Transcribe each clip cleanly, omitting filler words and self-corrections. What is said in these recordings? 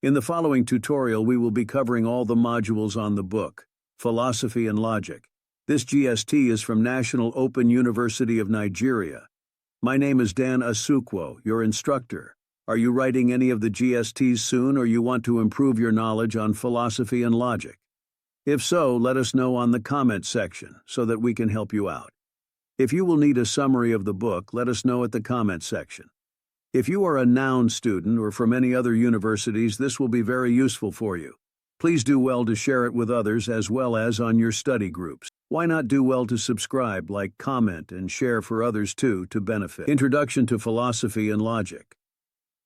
In the following tutorial, we will be covering all the modules on the book, Philosophy and Logic. This GST is from National Open University of Nigeria. My name is Dan Asukwo, your instructor. Are you writing any of the GSTs soon, or you want to improve your knowledge on philosophy and logic? If so, let us know on the comment section so that we can help you out. If you will need a summary of the book, let us know at the comment section. If you are a NOUN student or from any other universities, this will be very useful for you. Please do well to share it with others as well as on your study groups. Why not do well to subscribe, like, comment, and share for others too to benefit. Introduction to Philosophy and Logic.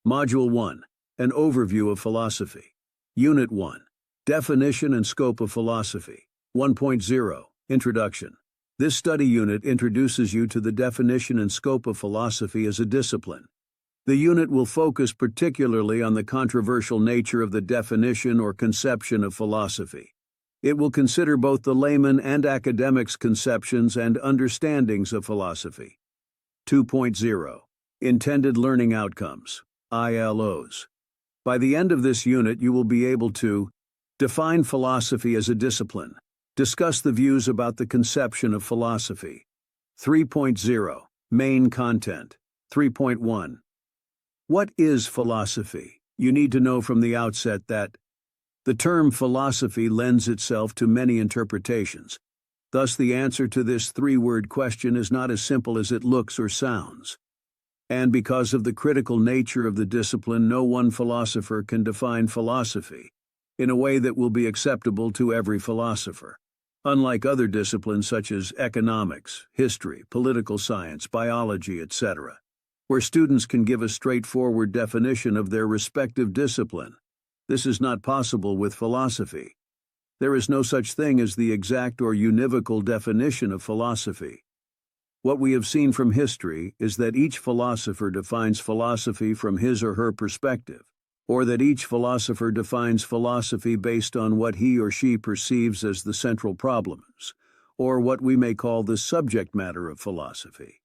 Module 1. An Overview of Philosophy. Unit 1. Definition and Scope of Philosophy. 1.0. Introduction. This study unit introduces you to the definition and scope of philosophy as a discipline. The unit will focus particularly on the controversial nature of the definition or conception of philosophy. It will consider both the layman and academics' conceptions and understandings of philosophy. 2.0. Intended Learning Outcomes, ILOs. By the end of this unit, you will be able to define philosophy as a discipline, discuss the views about the conception of philosophy. 3.0. Main Content. 3.1. What is philosophy? You need to know from the outset that the term philosophy lends itself to many interpretations. Thus, the answer to this three-word question is not as simple as it looks or sounds. And because of the critical nature of the discipline, no one philosopher can define philosophy in a way that will be acceptable to every philosopher. Unlike other disciplines such as economics, history, political science, biology, etc., where students can give a straightforward definition of their respective discipline, this is not possible with philosophy. There is no such thing as the exact or univocal definition of philosophy. What we have seen from history is that each philosopher defines philosophy from his or her perspective, or that each philosopher defines philosophy based on what he or she perceives as the central problems, or what we may call the subject matter of philosophy.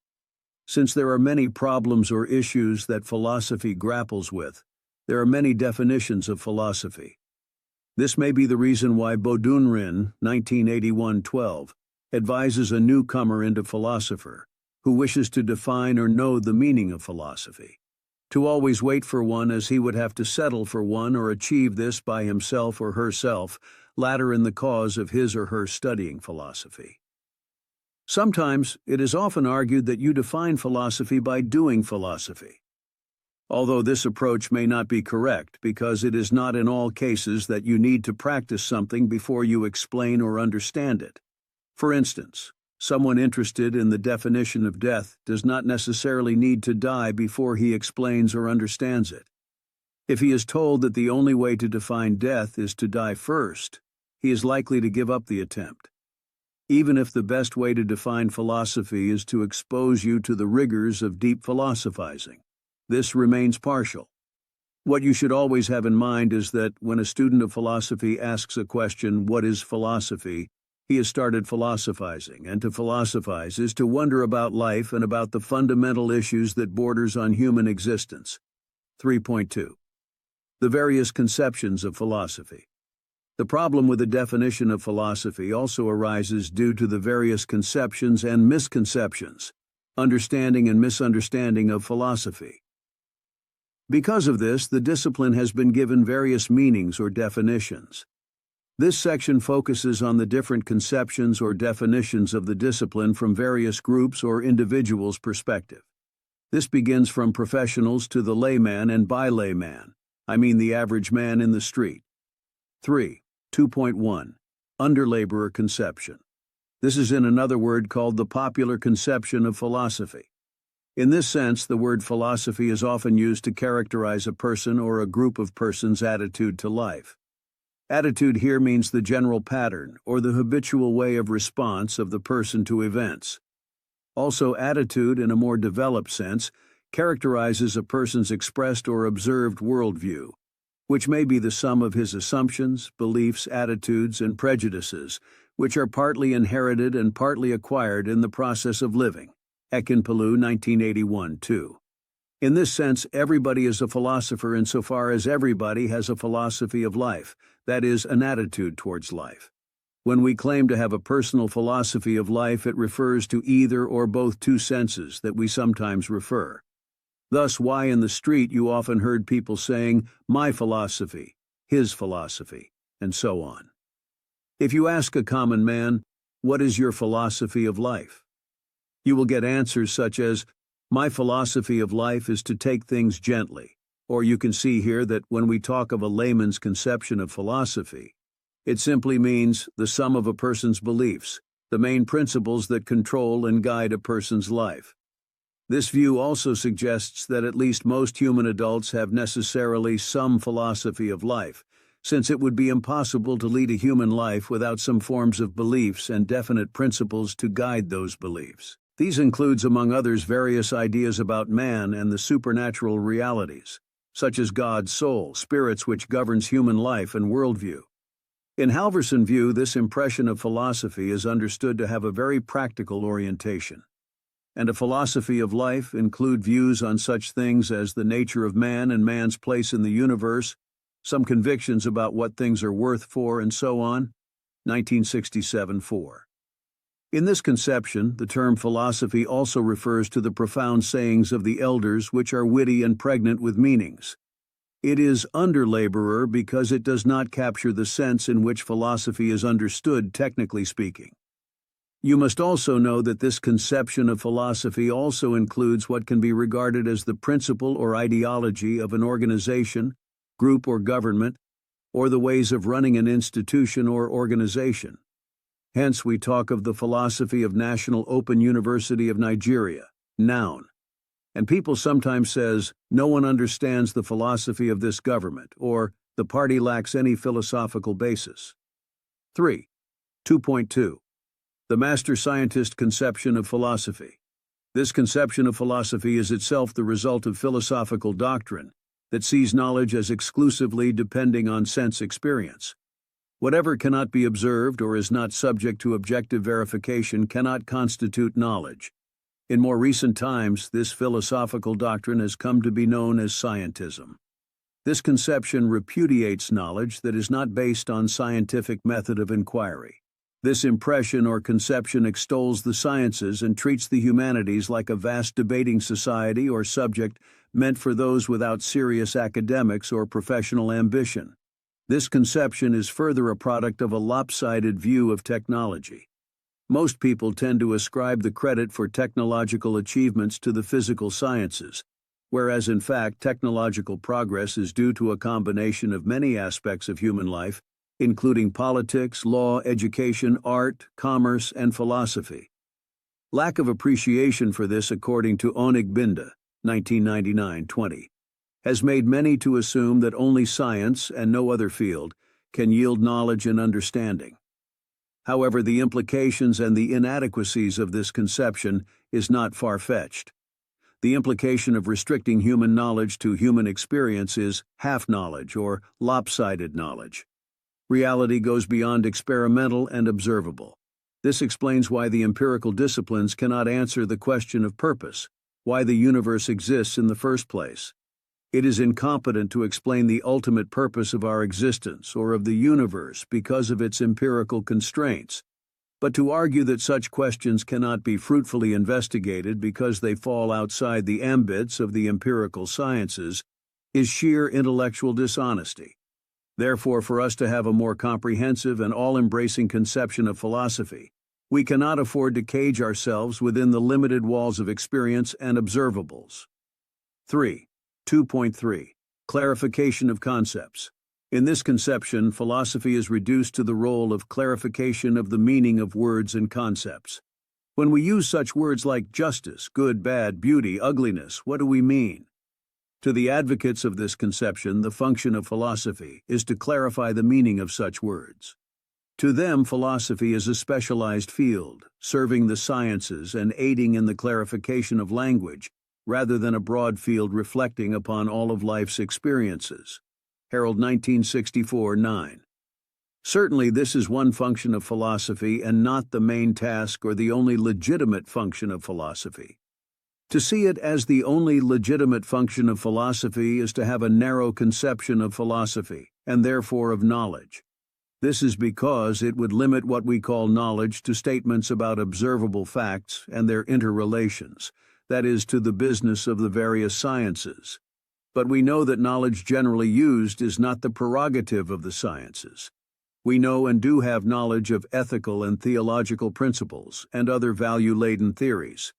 Since there are many problems or issues that philosophy grapples with, there are many definitions of philosophy. This may be the reason why Bodunrin, 1981-12, advises a newcomer into philosopher who wishes to define or know the meaning of philosophy to always wait for one, as he would have to settle for one or achieve this by himself or herself later in the cause of his or her studying philosophy. Sometimes it is often argued that you define philosophy by doing philosophy. Although this approach may not be correct, because it is not in all cases that you need to practice something before you explain or understand it. For instance, someone interested in the definition of death does not necessarily need to die before he explains or understands it. If he is told that the only way to define death is to die first, he is likely to give up the attempt. Even if the best way to define philosophy is to expose you to the rigors of deep philosophizing, this remains partial. What you should always have in mind is that when a student of philosophy asks a question, "What is philosophy?" he has started philosophizing, and to philosophize is to wonder about life and about the fundamental issues that borders on human existence. 3.2. The various conceptions of philosophy. The problem with the definition of philosophy also arises due to the various conceptions and misconceptions, understanding and misunderstanding of philosophy. Because of this, the discipline has been given various meanings or definitions. This section focuses on the different conceptions or definitions of the discipline from various groups or individuals' perspective. This begins from professionals to the layman, and by layman, I mean the average man in the street. 2.1. Underlaborer conception. This is in another word called the popular conception of philosophy. In this sense, the word philosophy is often used to characterize a person or a group of persons' attitude to life. Attitude here means the general pattern or the habitual way of response of the person to events. Also, attitude, in a more developed sense, characterizes a person's expressed or observed worldview, which may be the sum of his assumptions, beliefs, attitudes, and prejudices, which are partly inherited and partly acquired in the process of living. Ekinpolu, 1981-2. In this sense, everybody is a philosopher insofar as everybody has a philosophy of life, that is, an attitude towards life. When we claim to have a personal philosophy of life, it refers to either or both two senses that we sometimes refer. Thus, why in the street you often heard people saying, "my philosophy," "his philosophy," and so on. If you ask a common man, "What is your philosophy of life?" you will get answers such as, "My philosophy of life is to take things gently," or you can see here that when we talk of a layman's conception of philosophy, it simply means the sum of a person's beliefs, the main principles that control and guide a person's life. This view also suggests that at least most human adults have necessarily some philosophy of life, since it would be impossible to lead a human life without some forms of beliefs and definite principles to guide those beliefs. These includes, among others, various ideas about man and the supernatural realities, such as God's soul, spirits which governs human life and worldview. In Halverson view, this impression of philosophy is understood to have a very practical orientation. And a philosophy of life include views on such things as the nature of man and man's place in the universe, some convictions about what things are worth for, and so on. 1967-4. In this conception, the term philosophy also refers to the profound sayings of the elders which are witty and pregnant with meanings. It is underlaborer because it does not capture the sense in which philosophy is understood, technically speaking. You must also know that this conception of philosophy also includes what can be regarded as the principle or ideology of an organization, group or government, or the ways of running an institution or organization. Hence, we talk of the philosophy of National Open University of Nigeria, NOUN. And people sometimes says, "No one understands the philosophy of this government," or "the party lacks any philosophical basis." 3. 2.2. The master scientist conception of philosophy. This conception of philosophy is itself the result of philosophical doctrine that sees knowledge as exclusively depending on sense experience. Whatever cannot be observed or is not subject to objective verification cannot constitute knowledge. In more recent times, this philosophical doctrine has come to be known as scientism. This conception repudiates knowledge that is not based on scientific method of inquiry. This impression or conception extols the sciences and treats the humanities like a vast debating society or subject meant for those without serious academics or professional ambition. This conception is further a product of a lopsided view of technology. Most people tend to ascribe the credit for technological achievements to the physical sciences, whereas in fact technological progress is due to a combination of many aspects of human life, including politics, law, education, art, commerce, and philosophy. Lack of appreciation for this, according to Onig Binda, 1999-20, has made many to assume that only science, and no other field, can yield knowledge and understanding. However, the implications and the inadequacies of this conception is not far-fetched. The implication of restricting human knowledge to human experience is half-knowledge or lopsided knowledge. Reality goes beyond experimental and observable. This explains why the empirical disciplines cannot answer the question of purpose, why the universe exists in the first place. It is incompetent to explain the ultimate purpose of our existence or of the universe because of its empirical constraints, but to argue that such questions cannot be fruitfully investigated because they fall outside the ambits of the empirical sciences is sheer intellectual dishonesty. Therefore, for us to have a more comprehensive and all-embracing conception of philosophy, we cannot afford to cage ourselves within the limited walls of experience and observables. 3. 2.3. Clarification of concepts. In this conception, philosophy is reduced to the role of clarification of the meaning of words and concepts. When we use such words like justice, good, bad, beauty, ugliness, what do we mean? To the advocates of this conception, the function of philosophy is to clarify the meaning of such words. To them, philosophy is a specialized field, serving the sciences and aiding in the clarification of language, rather than a broad field reflecting upon all of life's experiences. Herald 1964-9. Certainly this is one function of philosophy and not the main task or the only legitimate function of philosophy. To see it as the only legitimate function of philosophy is to have a narrow conception of philosophy, and therefore of knowledge. This is because it would limit what we call knowledge to statements about observable facts and their interrelations, that is, to the business of the various sciences. But we know that knowledge generally used is not the prerogative of the sciences. We know and do have knowledge of ethical and theological principles and other value-laden theories.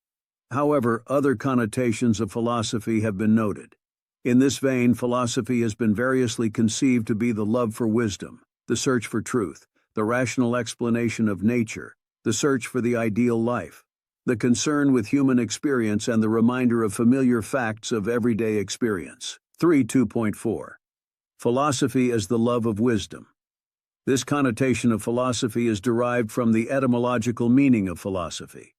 However, other connotations of philosophy have been noted. In this vein, philosophy has been variously conceived to be the love for wisdom, the search for truth, the rational explanation of nature, the search for the ideal life, the concern with human experience and the reminder of familiar facts of everyday experience. 3.2.4. Philosophy as the love of wisdom. This connotation of philosophy is derived from the etymological meaning of philosophy.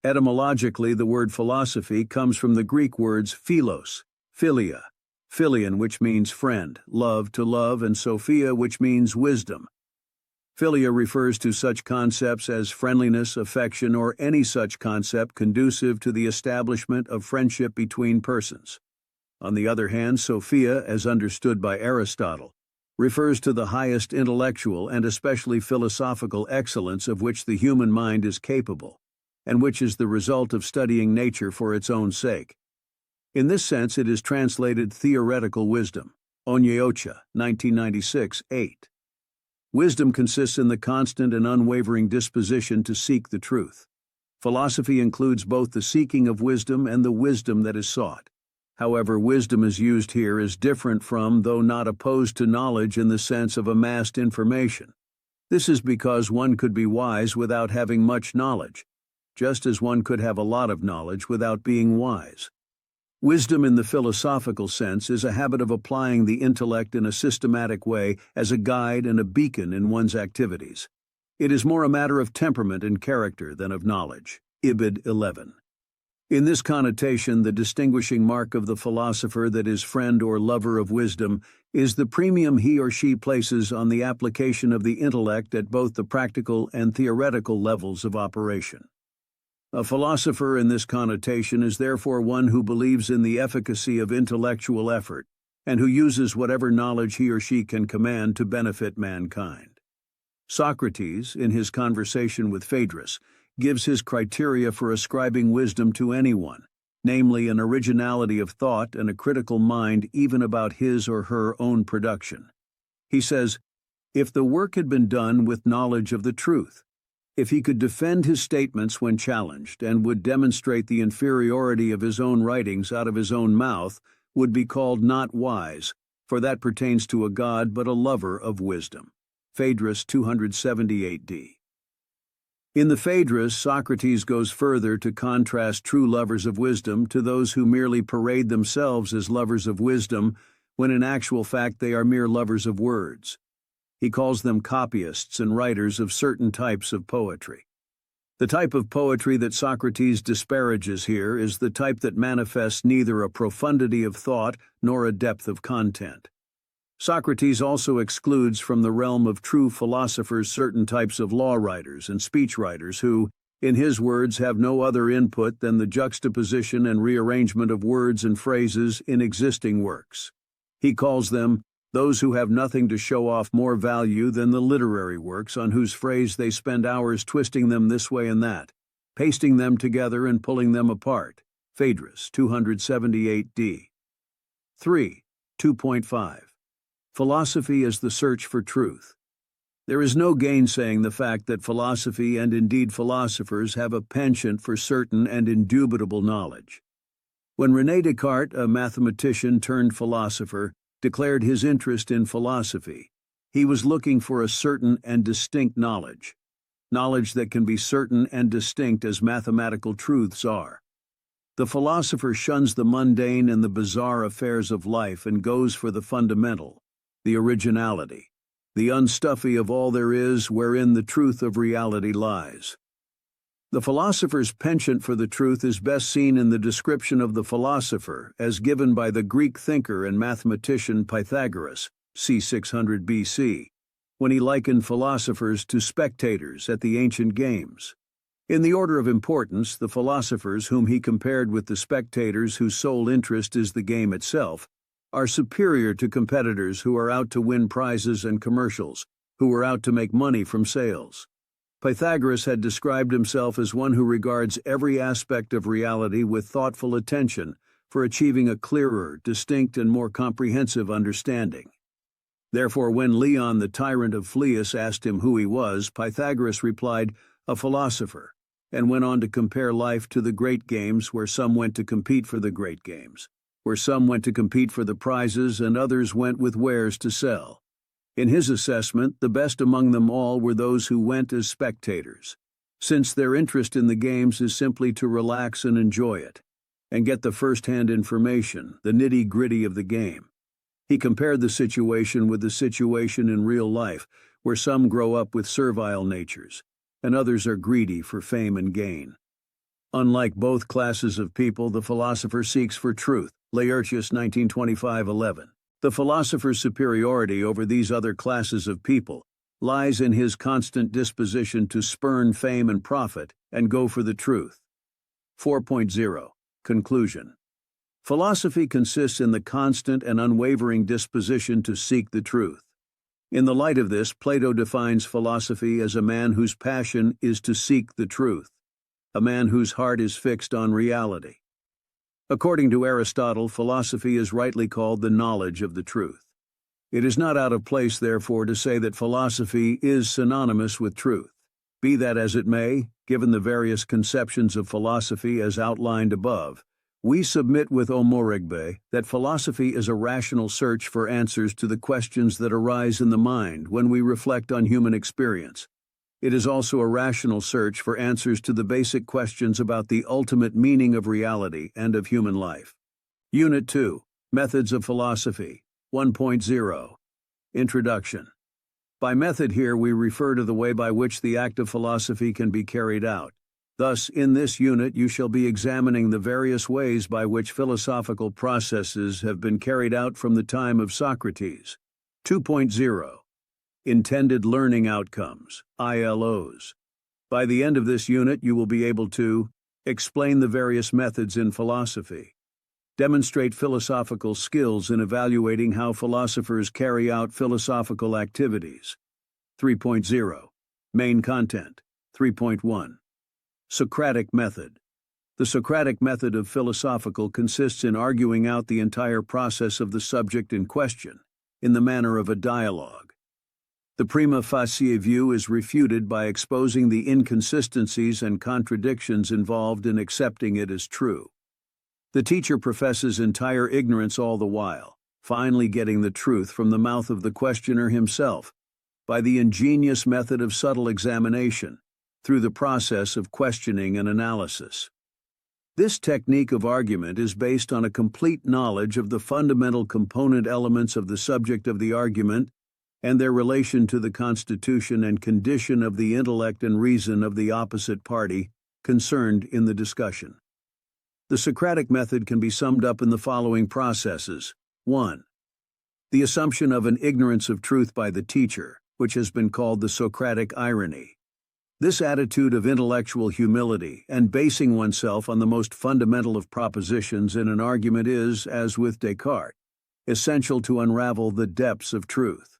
Etymologically, the word philosophy comes from the Greek words philos, philia, philion, which means friend, love, to love, and sophia, which means wisdom. Philia refers to such concepts as friendliness, affection, or any such concept conducive to the establishment of friendship between persons. On the other hand, Sophia, as understood by Aristotle, refers to the highest intellectual and especially philosophical excellence of which the human mind is capable, and which is the result of studying nature for its own sake. In this sense, it is translated theoretical wisdom. Onyeocha, 1996, 8. Wisdom consists in the constant and unwavering disposition to seek the truth. Philosophy includes both the seeking of wisdom and the wisdom that is sought. However, wisdom is used here as different from, though not opposed to, knowledge in the sense of amassed information. This is because one could be wise without having much knowledge, just as one could have a lot of knowledge without being wise. Wisdom in the philosophical sense is a habit of applying the intellect in a systematic way as a guide and a beacon in one's activities. It is more a matter of temperament and character than of knowledge. Ibid 11. In this connotation, the distinguishing mark of the philosopher that is friend or lover of wisdom is the premium he or she places on the application of the intellect at both the practical and theoretical levels of operation. A philosopher in this connotation is therefore one who believes in the efficacy of intellectual effort and who uses whatever knowledge he or she can command to benefit mankind. Socrates, in his conversation with Phaedrus, gives his criteria for ascribing wisdom to anyone, namely an originality of thought and a critical mind even about his or her own production. He says, if the work had been done with knowledge of the truth, if he could defend his statements when challenged and would demonstrate the inferiority of his own writings out of his own mouth, would be called not wise, for that pertains to a god but a lover of wisdom. Phaedrus 278d. In the Phaedrus, Socrates goes further to contrast true lovers of wisdom to those who merely parade themselves as lovers of wisdom when in actual fact they are mere lovers of words. He calls them copyists and writers of certain types of poetry. The type of poetry that Socrates disparages here is the type that manifests neither a profundity of thought nor a depth of content. Socrates also excludes from the realm of true philosophers certain types of law writers and speech writers who, in his words, have no other input than the juxtaposition and rearrangement of words and phrases in existing works. He calls them those who have nothing to show off more value than the literary works on whose phrase they spend hours twisting them this way and that, pasting them together and pulling them apart. Phaedrus 278d. 3.2.5. Philosophy as the search for truth. There is no gainsaying the fact that philosophy and indeed philosophers have a penchant for certain and indubitable knowledge. When René Descartes, a mathematician turned philosopher, declared his interest in philosophy, he was looking for a certain and distinct knowledge that can be certain and distinct as mathematical truths are. The philosopher shuns the mundane and the bizarre affairs of life and goes for the fundamental, the originality, the unstuffy of all there is wherein the truth of reality lies. The philosopher's penchant for the truth is best seen in the description of the philosopher as given by the Greek thinker and mathematician Pythagoras, c. 600 BC, when he likened philosophers to spectators at the ancient games. In the order of importance, the philosophers whom he compared with the spectators whose sole interest is the game itself are superior to competitors who are out to win prizes and commercials, who are out to make money from sales. Pythagoras had described himself as one who regards every aspect of reality with thoughtful attention for achieving a clearer, distinct, and more comprehensive understanding. Therefore, when Leon, the tyrant of Phlius, asked him who he was, Pythagoras replied, "A philosopher," and went on to compare life to the great games, where some went to compete for the great games, where some went to compete for the prizes and others went with wares to sell. In his assessment, the best among them all were those who went as spectators, since their interest in the games is simply to relax and enjoy it, and get the first-hand information, the nitty-gritty of the game. He compared the situation with the situation in real life, where some grow up with servile natures, and others are greedy for fame and gain. Unlike both classes of people, the philosopher seeks for truth. Laertius, 1925-11. The philosopher's superiority over these other classes of people lies in his constant disposition to spurn fame and profit and go for the truth. 4.0. Conclusion. Philosophy consists in the constant and unwavering disposition to seek the truth. In the light of this, Plato defines philosophy as a man whose passion is to seek the truth, a man whose heart is fixed on reality. According to Aristotle, philosophy is rightly called the knowledge of the truth. It is not out of place, therefore, to say that philosophy is synonymous with truth. Be that as it may, given the various conceptions of philosophy as outlined above, we submit with Omorigbe that philosophy is a rational search for answers to the questions that arise in the mind when we reflect on human experience. It is also a rational search for answers to the basic questions about the ultimate meaning of reality and of human life. Unit 2, Methods of Philosophy, 1.0. Introduction. By method here we refer to the way by which the act of philosophy can be carried out. Thus, in this unit you shall be examining the various ways by which philosophical processes have been carried out from the time of Socrates. 2.0. Intended Learning Outcomes, ILOs. By the end of this unit you will be able to explain the various methods in philosophy, demonstrate philosophical skills in evaluating how philosophers carry out philosophical activities. 3.0. Main content. 3.1. Socratic method. The Socratic method of philosophical consists in arguing out the entire process of the subject in question, in the manner of a dialogue. The prima facie view is refuted by exposing the inconsistencies and contradictions involved in accepting it as true. The teacher professes entire ignorance all the while, finally getting the truth from the mouth of the questioner himself, by the ingenious method of subtle examination, through the process of questioning and analysis. This technique of argument is based on a complete knowledge of the fundamental component elements of the subject of the argument and their relation to the constitution and condition of the intellect and reason of the opposite party concerned in the discussion. The Socratic method can be summed up in the following processes. 1. The assumption of an ignorance of truth by the teacher, which has been called the Socratic irony. This attitude of intellectual humility and basing oneself on the most fundamental of propositions in an argument is, as with Descartes, essential to unravel the depths of truth.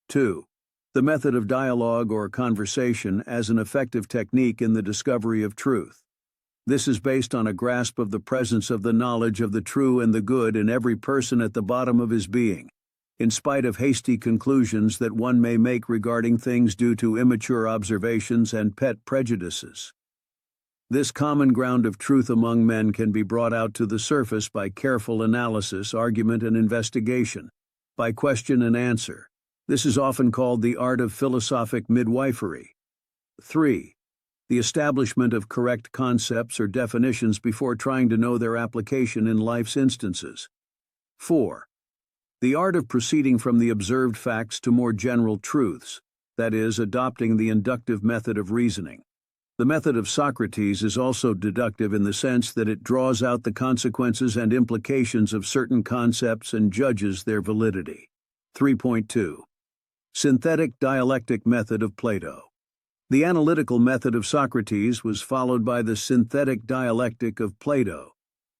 2. The method of dialogue or conversation as an effective technique in the discovery of truth. This is based on a grasp of the presence of the knowledge of the true and the good in every person at the bottom of his being, in spite of hasty conclusions that one may make regarding things due to immature observations and pet prejudices. This common ground of truth among men can be brought out to the surface by careful analysis, argument, and investigation, by question and answer. This is often called the art of philosophic midwifery. 3. The establishment of correct concepts or definitions before trying to know their application in life's instances. 4. The art of proceeding from the observed facts to more general truths, that is, adopting the inductive method of reasoning. The method of Socrates is also deductive in the sense that it draws out the consequences and implications of certain concepts and judges their validity. 3.2. Synthetic dialectic method of Plato. The analytical method of Socrates was followed by the synthetic dialectic of Plato,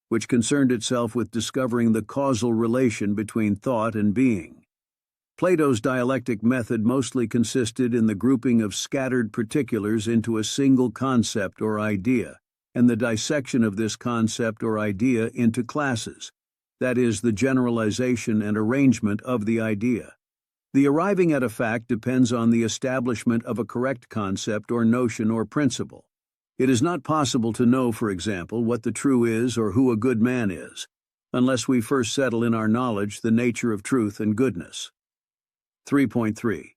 which concerned itself with discovering the causal relation between thought and being. Plato's dialectic method mostly consisted in the grouping of scattered particulars into a single concept or idea, and the dissection of this concept or idea into classes, that is, the generalization and arrangement of the idea. The arriving at a fact depends on the establishment of a correct concept or notion or principle. It is not possible to know, for example, what the true is or who a good man is, unless we first settle in our knowledge the nature of truth and goodness. 3.3.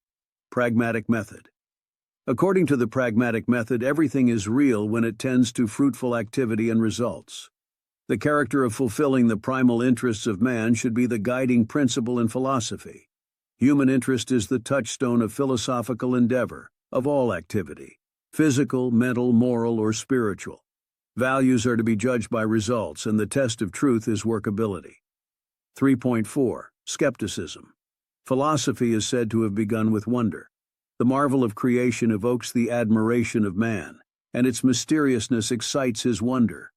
Pragmatic Method. According to the pragmatic method, everything is real when it tends to fruitful activity and results. The character of fulfilling the primal interests of man should be the guiding principle in philosophy. Human interest is the touchstone of philosophical endeavor, of all activity, physical, mental, moral, or spiritual. Values are to be judged by results, and the test of truth is workability. 3.4. Skepticism. Philosophy is said to have begun with wonder. The marvel of creation evokes the admiration of man, and its mysteriousness excites his wonder.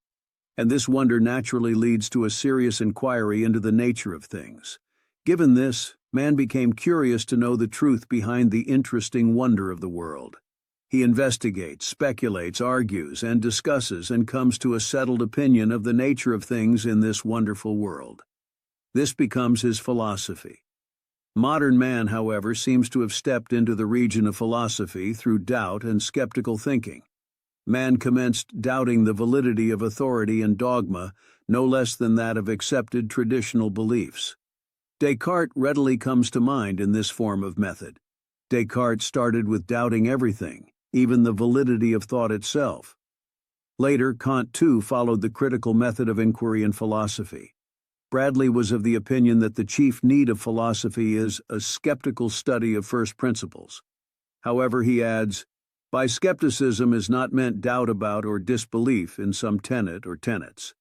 And this wonder naturally leads to a serious inquiry into the nature of things. Given this, man became curious to know the truth behind the interesting wonder of the world. He investigates, speculates, argues, and discusses, and comes to a settled opinion of the nature of things in this wonderful world. This becomes his philosophy. Modern man, however, seems to have stepped into the region of philosophy through doubt and skeptical thinking. Man commenced doubting the validity of authority and dogma, no less than that of accepted traditional beliefs. Descartes readily comes to mind in this form of method. Descartes started with doubting everything, even the validity of thought itself. Later, Kant too followed the critical method of inquiry in philosophy. Bradley was of the opinion that the chief need of philosophy is a skeptical study of first principles. However, he adds, by skepticism is not meant doubt about or disbelief in some tenet or tenets.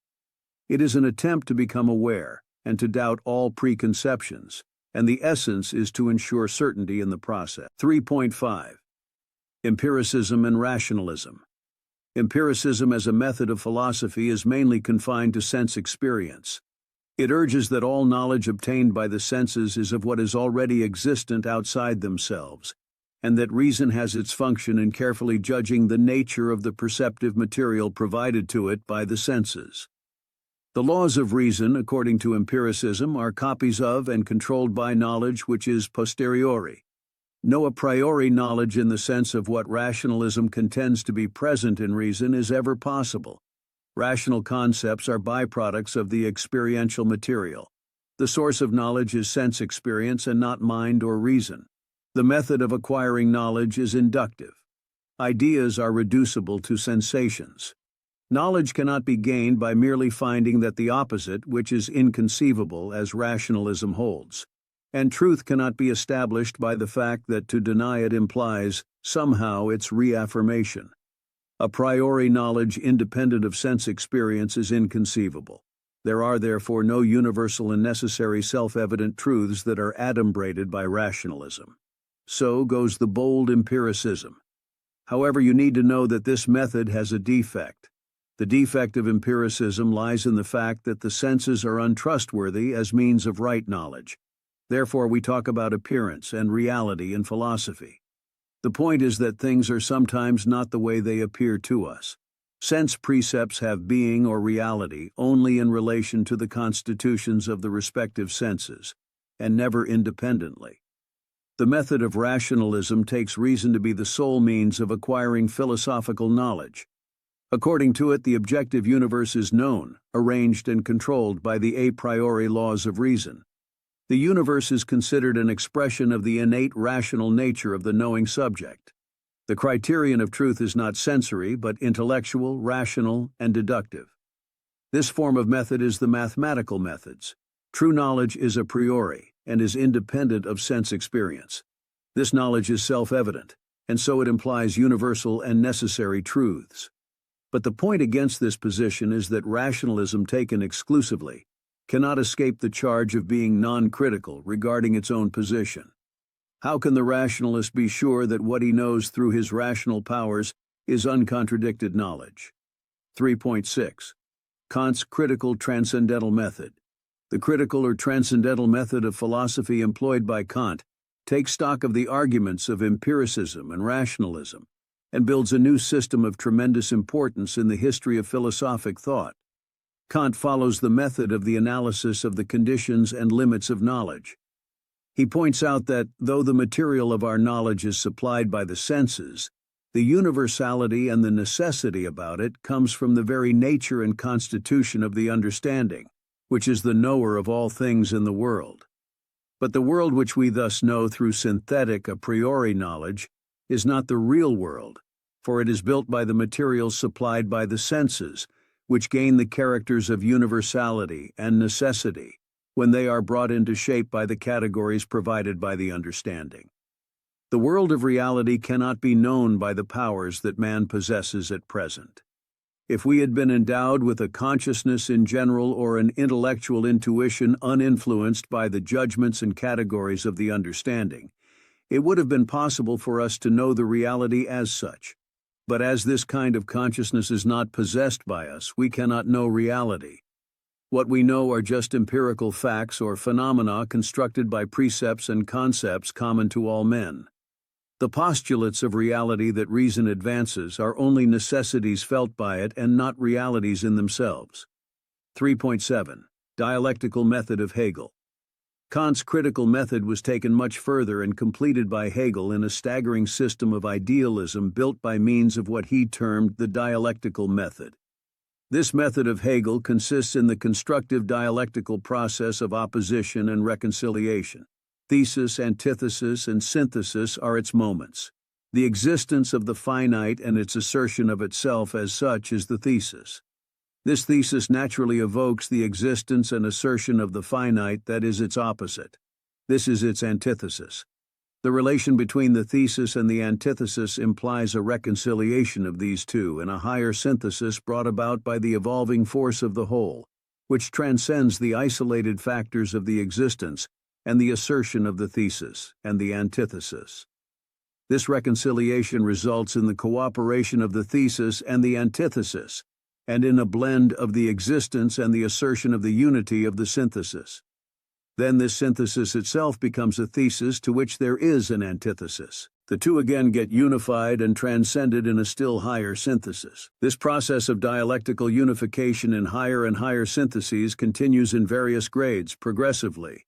It is an attempt to become aware and to doubt all preconceptions, and the essence is to ensure certainty in the process. 3.5. Empiricism and Rationalism. Empiricism as a method of philosophy is mainly confined to sense experience. It urges that all knowledge obtained by the senses is of what is already existent outside themselves, and that reason has its function in carefully judging the nature of the perceptive material provided to it by the senses. The laws of reason, according to empiricism, are copies of and controlled by knowledge which is posteriori. No a priori knowledge in the sense of what rationalism contends to be present in reason is ever possible. Rational concepts are byproducts of the experiential material. The source of knowledge is sense experience and not mind or reason. The method of acquiring knowledge is inductive. Ideas are reducible to sensations. Knowledge cannot be gained by merely finding that the opposite, which is inconceivable, as rationalism holds. And truth cannot be established by the fact that to deny it implies, somehow, its reaffirmation. A priori knowledge independent of sense experience is inconceivable. There are therefore no universal and necessary self-evident truths that are adumbrated by rationalism. So goes the bold empiricism. However, you need to know that this method has a defect. The defect of empiricism lies in the fact that the senses are untrustworthy as means of right knowledge. Therefore, we talk about appearance and reality in philosophy. The point is that things are sometimes not the way they appear to us. Sense precepts have being or reality only in relation to the constitutions of the respective senses, and never independently. The method of rationalism takes reason to be the sole means of acquiring philosophical knowledge. According to it, the objective universe is known, arranged, and controlled by the a priori laws of reason. The universe is considered an expression of the innate rational nature of the knowing subject. The criterion of truth is not sensory, but intellectual, rational, and deductive. This form of method is the mathematical methods. True knowledge is a priori, and is independent of sense experience. This knowledge is self-evident, and so it implies universal and necessary truths. But the point against this position is that rationalism taken exclusively cannot escape the charge of being non-critical regarding its own position. How can the rationalist be sure that what he knows through his rational powers is uncontradicted knowledge? 3.6. Kant's critical transcendental method. The critical or transcendental method of philosophy employed by Kant takes stock of the arguments of empiricism and rationalism and builds a new system of tremendous importance in the history of philosophic thought. Kant follows the method of the analysis of the conditions and limits of knowledge. He points out that, though the material of our knowledge is supplied by the senses, the universality and the necessity about it comes from the very nature and constitution of the understanding, which is the knower of all things in the world. But the world which we thus know through synthetic a priori knowledge is not the real world, for it is built by the materials supplied by the senses, which gain the characters of universality and necessity when they are brought into shape by the categories provided by the understanding. The world of reality cannot be known by the powers that man possesses at present. If we had been endowed with a consciousness in general or an intellectual intuition uninfluenced by the judgments and categories of the understanding, it would have been possible for us to know the reality as such. But as this kind of consciousness is not possessed by us, we cannot know reality. What we know are just empirical facts or phenomena constructed by precepts and concepts common to all men. The postulates of reality that reason advances are only necessities felt by it and not realities in themselves. 3.7. Dialectical method of Hegel. Kant's critical method was taken much further and completed by Hegel in a staggering system of idealism built by means of what he termed the dialectical method. This method of Hegel consists in the constructive dialectical process of opposition and reconciliation. Thesis, antithesis, and synthesis are its moments. The existence of the finite and its assertion of itself as such is the thesis. This thesis naturally evokes the existence and assertion of the finite that is its opposite. This is its antithesis. The relation between the thesis and the antithesis implies a reconciliation of these two in a higher synthesis brought about by the evolving force of the whole, which transcends the isolated factors of the existence and the assertion of the thesis and the antithesis. This reconciliation results in the cooperation of the thesis and the antithesis, and in a blend of the existence and the assertion of the unity of the synthesis. Then this synthesis itself becomes a thesis to which there is an antithesis. The two again get unified and transcended in a still higher synthesis. This process of dialectical unification in higher and higher syntheses continues in various grades, progressively,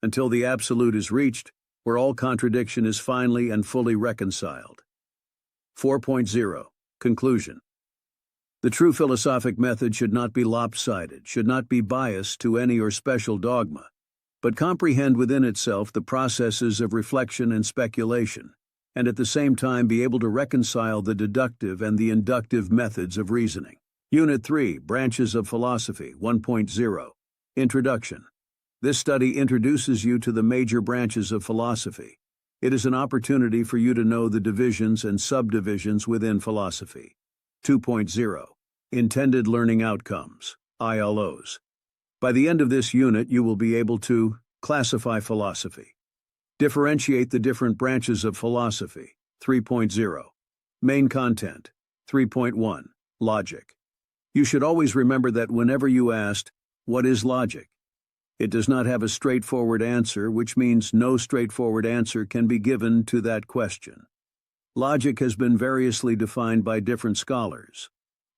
until the absolute is reached, where all contradiction is finally and fully reconciled. 4.0. Conclusion. The true philosophic method should not be lopsided, should not be biased to any or special dogma, but comprehend within itself the processes of reflection and speculation, and at the same time be able to reconcile the deductive and the inductive methods of reasoning. Unit 3, Branches of Philosophy, 1.0. Introduction. This study introduces you to the major branches of philosophy. It is an opportunity for you to know the divisions and subdivisions within philosophy. 2.0. Intended Learning Outcomes, ILOs. By the end of this unit, you will be able to classify philosophy, differentiate the different branches of philosophy, 3.0. Main content, 3.1. Logic. You should always remember that whenever you asked, "What is logic?" it does not have a straightforward answer, which means no straightforward answer can be given to that question. Logic has been variously defined by different scholars.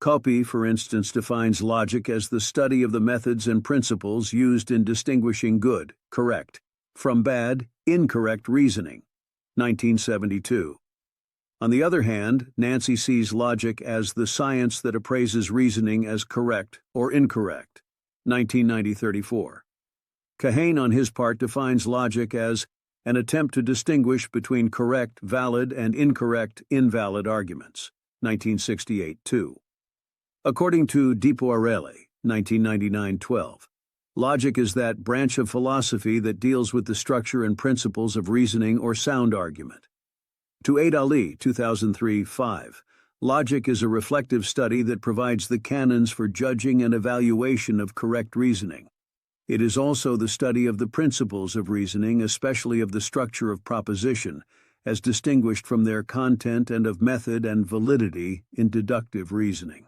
Coppi, for instance, defines logic as the study of the methods and principles used in distinguishing good, correct, from bad, incorrect reasoning, 1972. On the other hand, Nancy sees logic as the science that appraises reasoning as correct or incorrect, 1990-34. Kahane, on his part, defines logic as an attempt to distinguish between correct, valid, and incorrect, invalid arguments, 1968-2. According to Di Poirelli, 1999-12, logic is that branch of philosophy that deals with the structure and principles of reasoning or sound argument. To Aid Ali, 2003-5, logic is a reflective study that provides the canons for judging and evaluation of correct reasoning. It is also the study of the principles of reasoning, especially of the structure of proposition, as distinguished from their content, and of method and validity in deductive reasoning.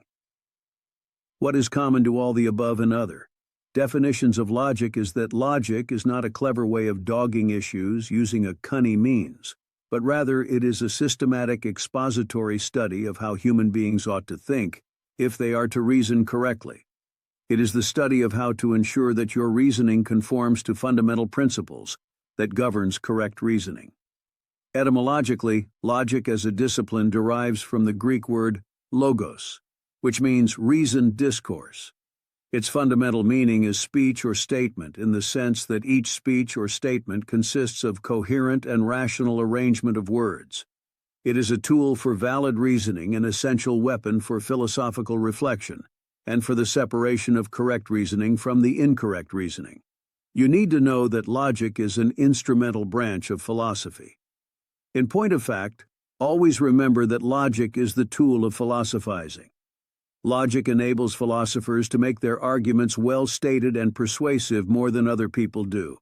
What is common to all the above and other definitions of logic is that logic is not a clever way of dogging issues using a cunning means, but rather it is a systematic expository study of how human beings ought to think if they are to reason correctly. It is the study of how to ensure that your reasoning conforms to fundamental principles that governs correct reasoning. Etymologically, logic as a discipline derives from the Greek word logos, which means reasoned discourse. Its fundamental meaning is speech or statement, in the sense that each speech or statement consists of coherent and rational arrangement of words. It is a tool for valid reasoning, an essential weapon for philosophical reflection, and for the separation of correct reasoning from the incorrect reasoning. You need to know that logic is an instrumental branch of philosophy. In point of fact, always remember that logic is the tool of philosophizing. Logic enables philosophers to make their arguments well stated and persuasive more than other people do.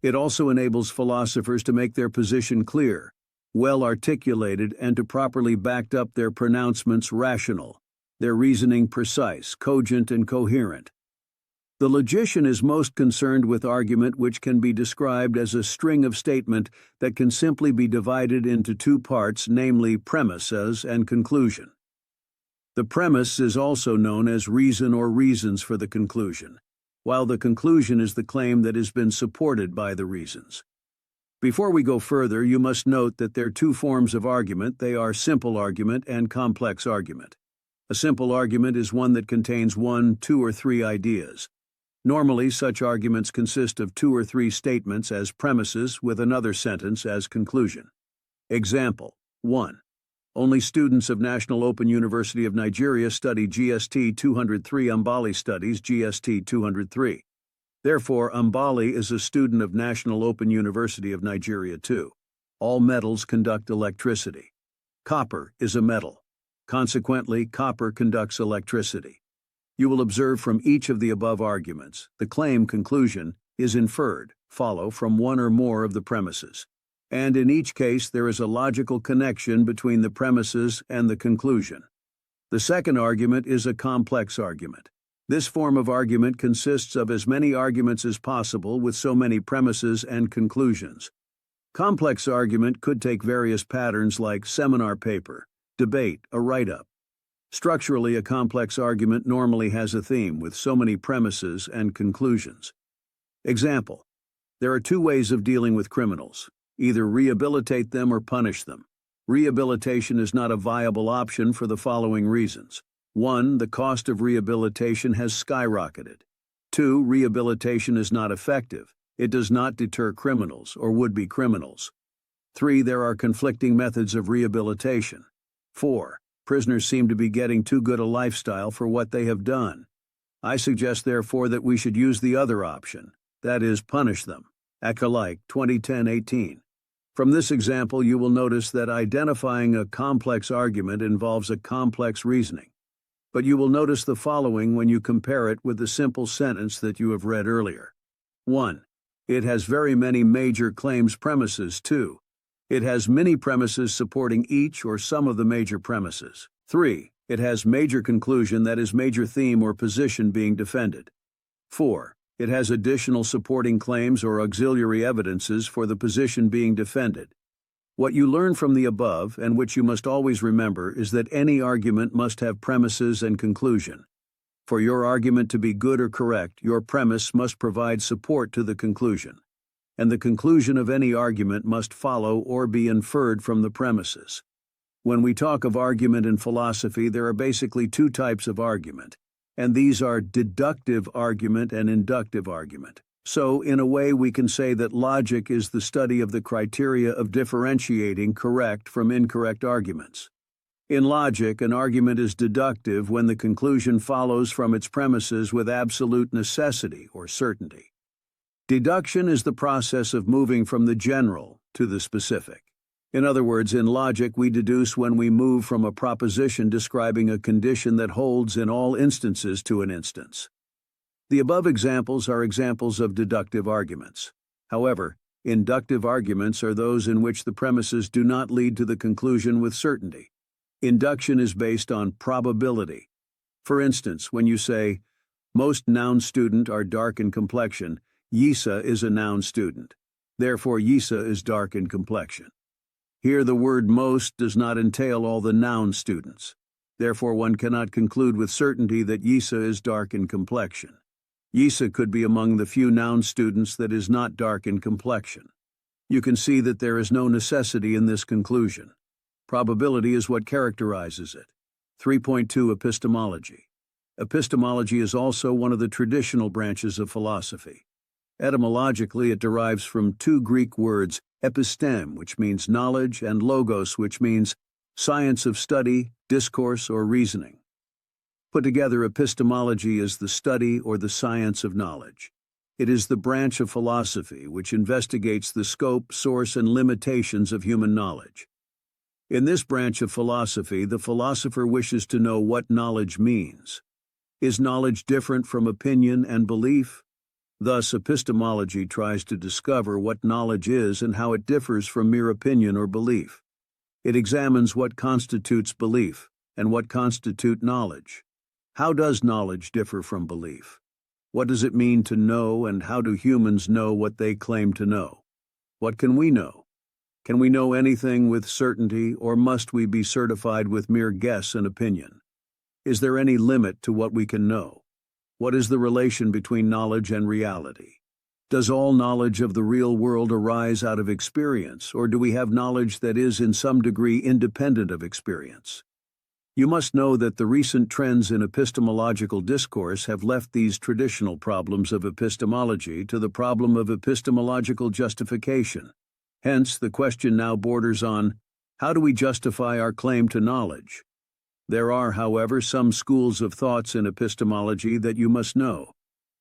It also enables philosophers to make their position clear, well articulated, and to properly back up their pronouncements rational, their reasoning precise, cogent, and coherent. The logician is most concerned with argument which can be described as a string of statement that can simply be divided into two parts, namely premises and conclusion. The premise is also known as reason or reasons for the conclusion, while the conclusion is the claim that has been supported by the reasons. Before we go further, you must note that there are two forms of argument. They are simple argument and complex argument. A simple argument is one that contains one, two, or three ideas. Normally, such arguments consist of two or three statements as premises with another sentence as conclusion. Example: 1. Only students of National Open University of Nigeria study GST 203. Ambali studies GST 203. Therefore, Ambali is a student of National Open University of Nigeria too. All metals conduct electricity. Copper is a metal. Consequently, copper conducts electricity. You will observe from each of the above arguments, the claim conclusion is inferred, follow from one or more of the premises. And in each case there is a logical connection between the premises and the conclusion. The second argument is a complex argument. This form of argument consists of as many arguments as possible with so many premises and conclusions. Complex argument could take various patterns like seminar paper, debate, a write-up. Structurally, a complex argument normally has a theme with so many premises and conclusions. Example: there are two ways of dealing with criminals. Either rehabilitate them or punish them. Rehabilitation is not a viable option for the following reasons. 1. The cost of rehabilitation has skyrocketed. 2. Rehabilitation is not effective. It does not deter criminals or would-be criminals. 3. There are conflicting methods of rehabilitation. 4. Prisoners seem to be getting too good a lifestyle for what they have done. I suggest, therefore, that we should use the other option, that is, punish them. Acolyte, 2010-18. From this example, you will notice that identifying a complex argument involves a complex reasoning. But you will notice the following when you compare it with the simple sentence that you have read earlier. 1. It has very many major claims premises. 2. It has many premises supporting each or some of the major premises. 3. It has major conclusion, that is, major theme or position being defended. 4. It has additional supporting claims or auxiliary evidences for the position being defended. What you learn from the above, and which you must always remember, is that any argument must have premises and conclusion. For your argument to be good or correct, your premise must provide support to the conclusion, and the conclusion of any argument must follow or be inferred from the premises. When we talk of argument in philosophy, there are basically two types of argument, and these are deductive argument and inductive argument. So, in a way, we can say that logic is the study of the criteria of differentiating correct from incorrect arguments. In logic, an argument is deductive when the conclusion follows from its premises with absolute necessity or certainty. Deduction is the process of moving from the general to the specific. In other words, in logic, we deduce when we move from a proposition describing a condition that holds in all instances to an instance. The above examples are examples of deductive arguments. However, inductive arguments are those in which the premises do not lead to the conclusion with certainty. Induction is based on probability. For instance, when you say, most noun student are dark in complexion, Yisa is a noun student. Therefore, Yisa is dark in complexion. Here the word most does not entail all the noun students. Therefore, one cannot conclude with certainty that Yisa is dark in complexion. Yisa could be among the few noun students that is not dark in complexion. You can see that there is no necessity in this conclusion. Probability is what characterizes it. 3.2 Epistemology. Epistemology is also one of the traditional branches of philosophy. Etymologically, it derives from two Greek words, episteme, which means knowledge, and logos, which means science of study, discourse, or reasoning. Put together, epistemology is the study or the science of knowledge. It is the branch of philosophy which investigates the scope, source, and limitations of human knowledge. In this branch of philosophy, the philosopher wishes to know what knowledge means. Is knowledge different from opinion and belief? Thus, epistemology tries to discover what knowledge is and how it differs from mere opinion or belief. It examines what constitutes belief and what constitute knowledge. How does knowledge differ from belief? What does it mean to know, and how do humans know what they claim to know? What can we know? Can we know anything with certainty, or must we be certified with mere guess and opinion? Is there any limit to what we can know? What is the relation between knowledge and reality? Does all knowledge of the real world arise out of experience, or do we have knowledge that is in some degree independent of experience? You must know that the recent trends in epistemological discourse have left these traditional problems of epistemology to the problem of epistemological justification. Hence, the question now borders on, how do we justify our claim to knowledge? There are, however, some schools of thoughts in epistemology that you must know.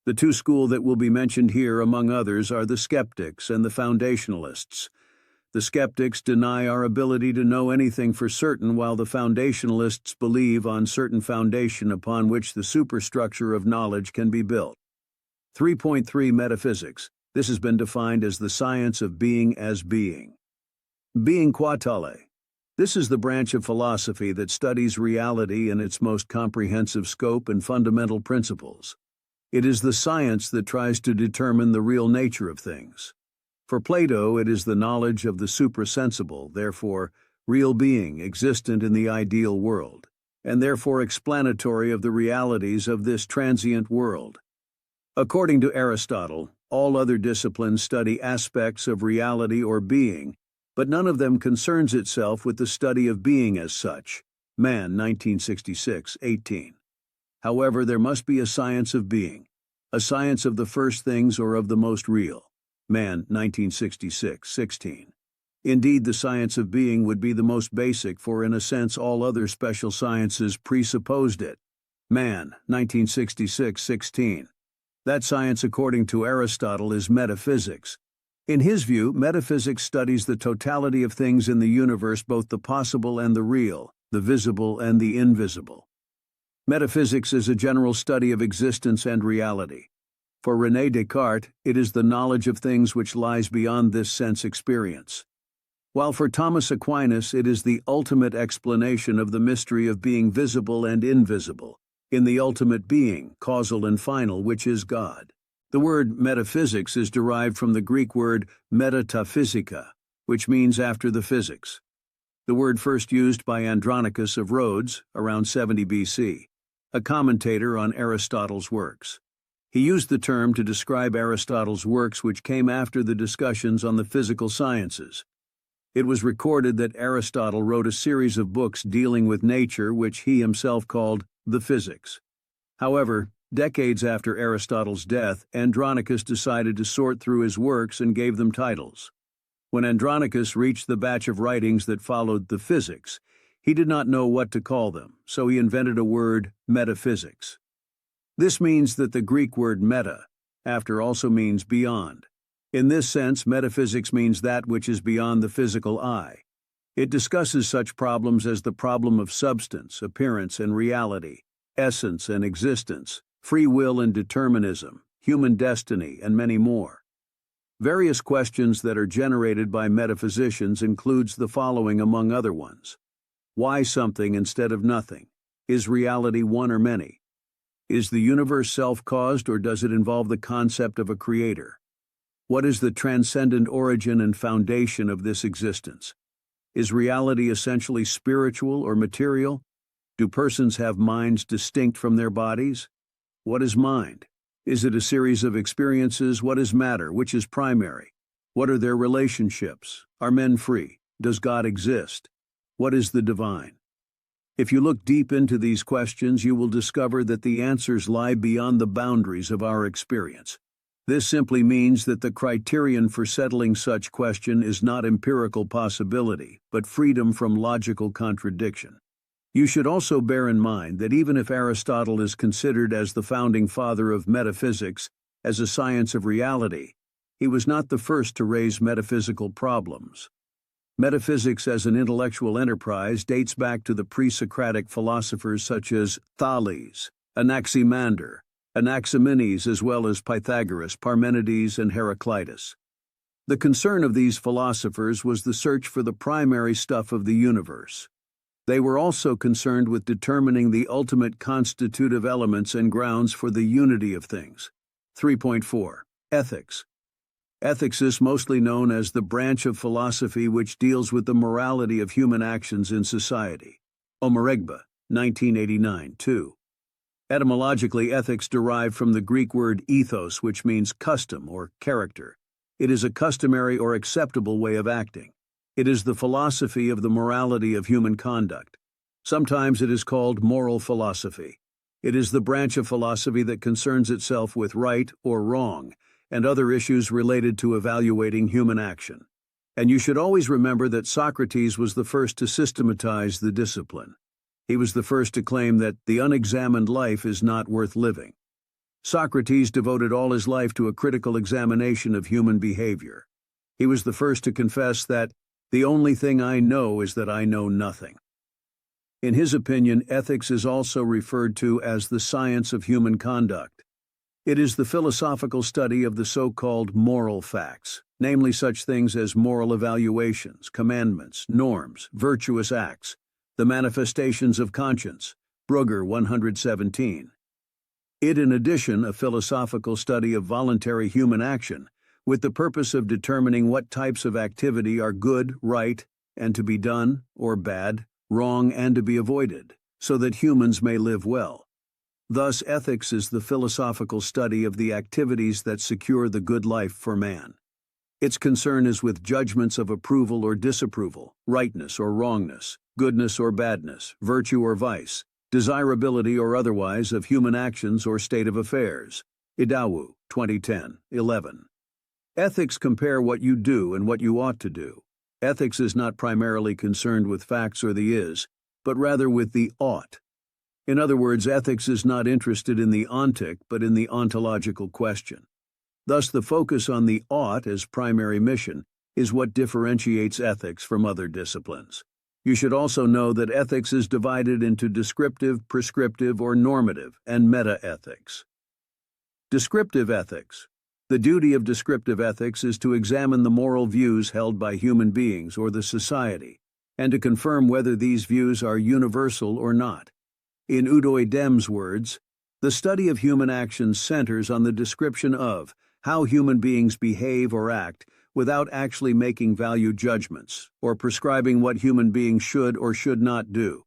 The two schools that will be mentioned here, among others, are the skeptics and the foundationalists. The skeptics deny our ability to know anything for certain, while the foundationalists believe on certain foundation upon which the superstructure of knowledge can be built. 3.3 Metaphysics. This has been defined as the science of being as being. Being qua tale. This is the branch of philosophy that studies reality in its most comprehensive scope and fundamental principles. It is the science that tries to determine the real nature of things. For Plato, it is the knowledge of the suprasensible, therefore, real being existent in the ideal world, and therefore explanatory of the realities of this transient world. According to Aristotle, all other disciplines study aspects of reality or being, but none of them concerns itself with the study of being as such. Mann, 1966, 18. However, there must be a science of being, a science of the first things or of the most real. Mann, 1966, 16. Indeed, the science of being would be the most basic, for in a sense all other special sciences presupposed it. Mann, 1966, 16. That science, according to Aristotle, is metaphysics. In his view, metaphysics studies the totality of things in the universe, both the possible and the real, the visible and the invisible. Metaphysics is a general study of existence and reality. For René Descartes, it is the knowledge of things which lies beyond this sense experience. While for Thomas Aquinas, it is the ultimate explanation of the mystery of being visible and invisible, in the ultimate being, causal and final, which is God. The word metaphysics is derived from the Greek word metaphysica, which means after the physics. The word first used by Andronicus of Rhodes, around 70 BC, a commentator on Aristotle's works. He used the term to describe Aristotle's works which came after the discussions on the physical sciences. It was recorded that Aristotle wrote a series of books dealing with nature which he himself called the Physics. However, decades after Aristotle's death, Andronicus decided to sort through his works and gave them titles. When Andronicus reached the batch of writings that followed the Physics, he did not know what to call them, so he invented a word, metaphysics. This means that the Greek word meta, after, also means beyond. In this sense, metaphysics means that which is beyond the physical eye. It discusses such problems as the problem of substance, appearance, and reality, essence and existence, free will and determinism, human destiny, and many more. Various questions that are generated by metaphysicians includes the following among other ones. Why something instead of nothing? Is reality one or many? Is the universe self-caused or does it involve the concept of a creator? What is the transcendent origin and foundation of this existence? Is reality essentially spiritual or material? Do persons have minds distinct from their bodies? What is mind? Is it a series of experiences? What is matter? Which is primary? What are their relationships? Are men free? Does God exist? What is the divine? If you look deep into these questions, you will discover that the answers lie beyond the boundaries of our experience. This simply means that the criterion for settling such question is not empirical possibility, but freedom from logical contradiction. You should also bear in mind that even if Aristotle is considered as the founding father of metaphysics as a science of reality, he was not the first to raise metaphysical problems. Metaphysics as an intellectual enterprise dates back to the pre-Socratic philosophers such as Thales, Anaximander, Anaximenes, as well as Pythagoras, Parmenides, and Heraclitus. The concern of these philosophers was the search for the primary stuff of the universe. They were also concerned with determining the ultimate constitutive elements and grounds for the unity of things. 3.4. Ethics. Ethics is mostly known as the branch of philosophy which deals with the morality of human actions in society. Omeregba, 1989, 2. Etymologically, ethics derive from the Greek word ethos, which means custom or character. It is a customary or acceptable way of acting. It is the philosophy of the morality of human conduct. Sometimes it is called moral philosophy. It is the branch of philosophy that concerns itself with right or wrong, and other issues related to evaluating human action. And you should always remember that Socrates was the first to systematize the discipline. He was the first to claim that the unexamined life is not worth living. Socrates devoted all his life to a critical examination of human behavior. He was the first to confess that the only thing I know is that I know nothing. In his opinion, ethics is also referred to as the science of human conduct. It is the philosophical study of the so-called moral facts, namely such things as moral evaluations, commandments, norms, virtuous acts, the manifestations of conscience, Brugger 117. It, in addition, a philosophical study of voluntary human action, with the purpose of determining what types of activity are good, right, and to be done, or bad, wrong, and to be avoided, so that humans may live well. Thus, ethics is the philosophical study of the activities that secure the good life for man. Its concern is with judgments of approval or disapproval, rightness or wrongness, goodness or badness, virtue or vice, desirability or otherwise of human actions or state of affairs. Idawu, 2010, 11. Ethics compare what you do and what you ought to do. Ethics is not primarily concerned with facts or the is, but rather with the ought. In other words, ethics is not interested in the ontic, but in the ontological question. Thus, the focus on the ought as primary mission is what differentiates ethics from other disciplines. You should also know that ethics is divided into descriptive, prescriptive, or normative, and meta-ethics. Descriptive ethics. The duty of descriptive ethics is to examine the moral views held by human beings or the society, and to confirm whether these views are universal or not. In Udoy Dem's words, the study of human actions centers on the description of how human beings behave or act without actually making value judgments or prescribing what human beings should or should not do.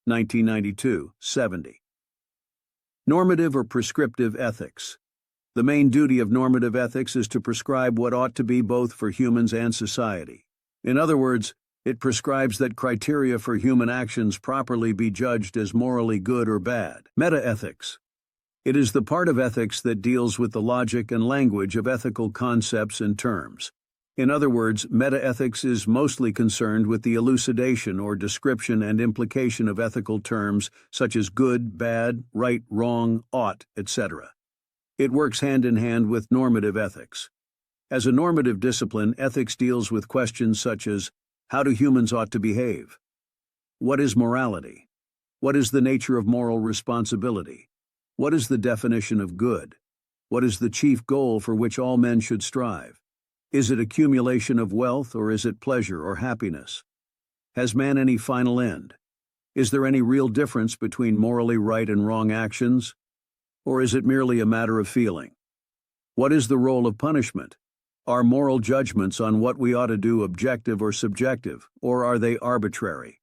1992, 70. Normative or prescriptive ethics. The main duty of normative ethics is to prescribe what ought to be both for humans and society. In other words, it prescribes that criteria for human actions properly be judged as morally good or bad. Meta-ethics. It is the part of ethics that deals with the logic and language of ethical concepts and terms. In other words, meta-ethics is mostly concerned with the elucidation or description and implication of ethical terms such as good, bad, right, wrong, ought, etc. It works hand in hand with normative ethics. As a normative discipline, ethics deals with questions such as, how do humans ought to behave? What is morality? What is the nature of moral responsibility? What is the definition of good? What is the chief goal for which all men should strive? Is it accumulation of wealth, or is it pleasure or happiness? Has man any final end? Is there any real difference between morally right and wrong actions? Or is it merely a matter of feeling? What is the role of punishment? Are moral judgments on what we ought to do objective or subjective, or are they arbitrary?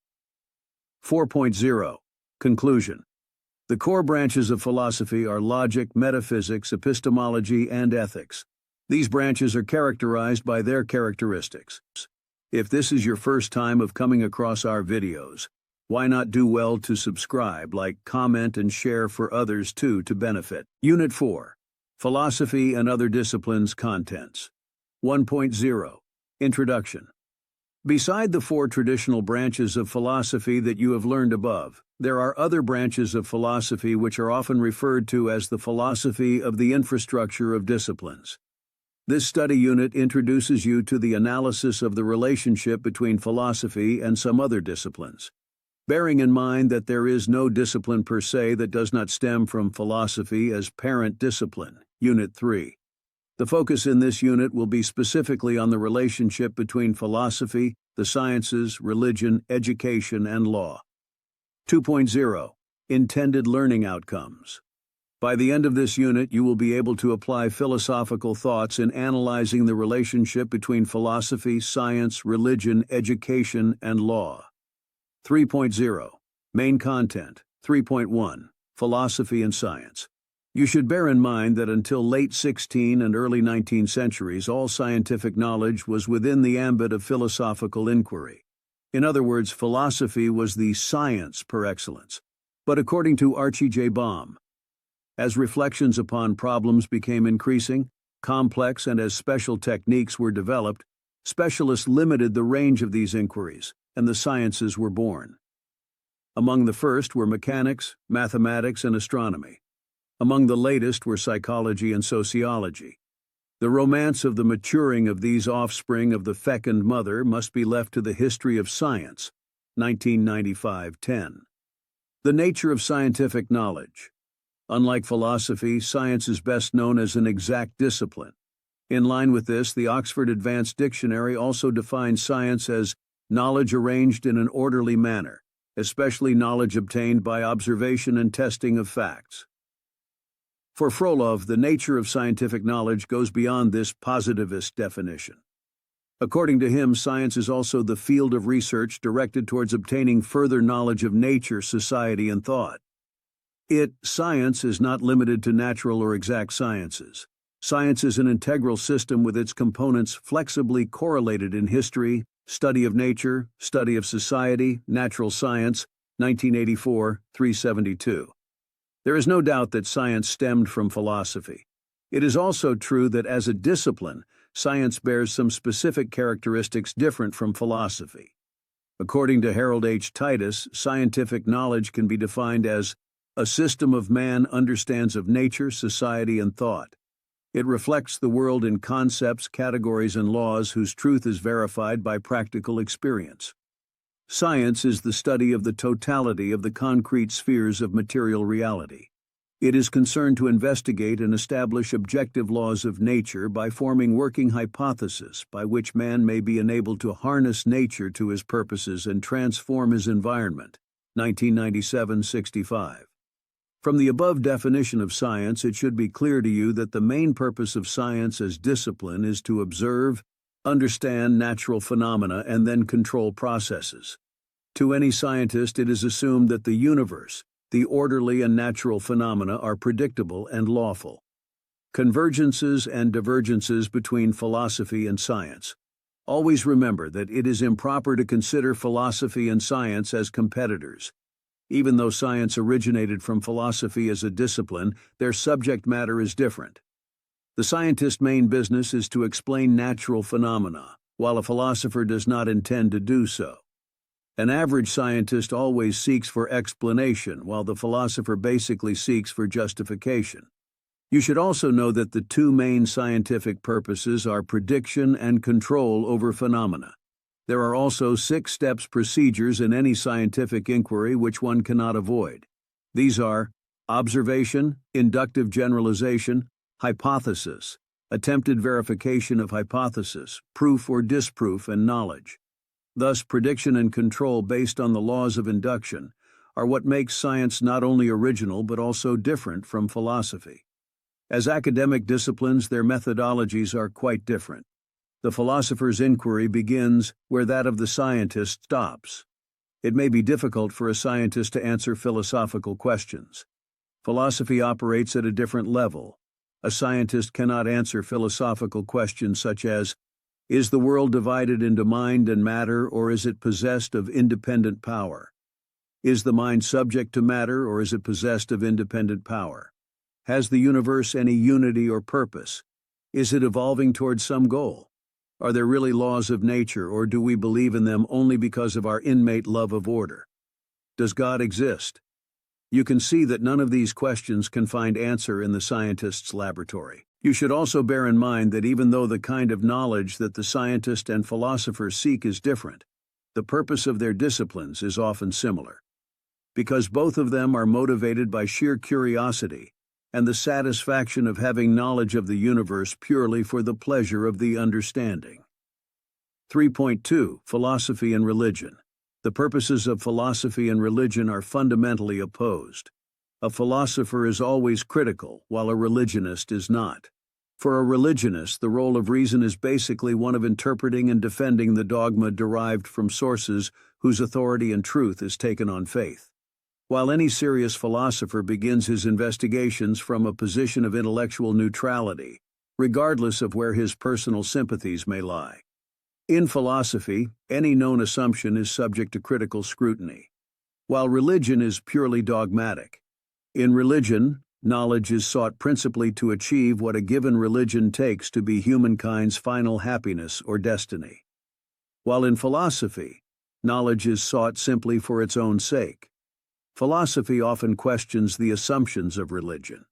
4.0 Conclusion. The core branches of philosophy are logic, metaphysics, epistemology, and ethics. These branches are characterized by their characteristics. If this is your first time of coming across our videos, why not do well to subscribe, like, comment, and share for others too to benefit. Unit 4. Philosophy and Other Disciplines Contents. 1.0 Introduction. Beside the 4 traditional branches of philosophy that you have learned above, there are other branches of philosophy which are often referred to as the philosophy of the infrastructure of disciplines. This study unit introduces you to the analysis of the relationship between philosophy and some other disciplines. Bearing in mind that there is no discipline per se that does not stem from philosophy as parent discipline. Unit 3. The focus in this unit will be specifically on the relationship between philosophy, the sciences, religion, education, and law. 2.0 Intended Learning Outcomes. By the end of this unit, you will be able to apply philosophical thoughts in analyzing the relationship between philosophy, science, religion, education, and law. 3.0 Main Content. 3.1 Philosophy and Science. You should bear in mind that until late 16th and early 19th centuries, all scientific knowledge was within the ambit of philosophical inquiry. In other words, philosophy was the science par excellence. But according to Archie J. Baum, as reflections upon problems became increasing, complex, and as special techniques were developed, specialists limited the range of these inquiries, and the sciences were born. Among the first were mechanics, mathematics, and astronomy. Among the latest were psychology and sociology. The romance of the maturing of these offspring of the fecund mother must be left to the history of science, 1995-10. The nature of scientific knowledge. Unlike philosophy, science is best known as an exact discipline. In line with this, the Oxford Advanced Dictionary also defines science as knowledge arranged in an orderly manner, especially knowledge obtained by observation and testing of facts. For Frolov, the nature of scientific knowledge goes beyond this positivist definition. According to him, science is also the field of research directed towards obtaining further knowledge of nature, society, and thought. Science is not limited to natural or exact sciences. Science is an integral system with its components flexibly correlated in history, study of nature, study of society, natural science, 1984, 372. There is no doubt that science stemmed from philosophy. It is also true that as a discipline, science bears some specific characteristics different from philosophy. According to Harold H. Titus, scientific knowledge can be defined as a system of man understands of nature, society, and thought. It reflects the world in concepts, categories, and laws whose truth is verified by practical experience. Science is the study of the totality of the concrete spheres of material reality. It is concerned to investigate and establish objective laws of nature by forming working hypotheses by which man may be enabled to harness nature to his purposes and transform his environment. 1997-65. From the above definition of science, it should be clear to you that the main purpose of science as discipline is to observe, understand natural phenomena, and then control processes. To any scientist, it is assumed that the universe, the orderly and natural phenomena, are predictable and lawful. Convergences and divergences between philosophy and science. Always remember that it is improper to consider philosophy and science as competitors. Even though science originated from philosophy as a discipline, their subject matter is different. The scientist's main business is to explain natural phenomena, while a philosopher does not intend to do so. An average scientist always seeks for explanation, while the philosopher basically seeks for justification. You should also know that the two main scientific purposes are prediction and control over phenomena. There are also 6 steps procedures in any scientific inquiry which one cannot avoid. These are observation, inductive generalization, hypothesis, attempted verification of hypothesis, proof or disproof, and knowledge. Thus, prediction and control based on the laws of induction are what makes science not only original but also different from philosophy. As academic disciplines, their methodologies are quite different. The philosopher's inquiry begins where that of the scientist stops. It may be difficult for a scientist to answer philosophical questions. Philosophy operates at a different level. A scientist cannot answer philosophical questions such as, is the world divided into mind and matter, or is it possessed of independent power? Is the mind subject to matter, or is it possessed of independent power? Has the universe any unity or purpose? Is it evolving towards some goal? Are there really laws of nature, or do we believe in them only because of our innate love of order? Does God exist? You can see that none of these questions can find answer in the scientist's laboratory. You should also bear in mind that even though the kind of knowledge that the scientist and philosopher seek is different, the purpose of their disciplines is often similar. Because both of them are motivated by sheer curiosity and the satisfaction of having knowledge of the universe purely for the pleasure of the understanding. 3.2 Philosophy and Religion. The purposes of philosophy and religion are fundamentally opposed. A philosopher is always critical, while a religionist is not. For a religionist, the role of reason is basically one of interpreting and defending the dogma derived from sources whose authority and truth is taken on faith. While any serious philosopher begins his investigations from a position of intellectual neutrality, regardless of where his personal sympathies may lie. In philosophy, any known assumption is subject to critical scrutiny, while religion is purely dogmatic. In religion, knowledge is sought principally to achieve what a given religion takes to be humankind's final happiness or destiny. While in philosophy, knowledge is sought simply for its own sake. Philosophy often questions the assumptions of religion.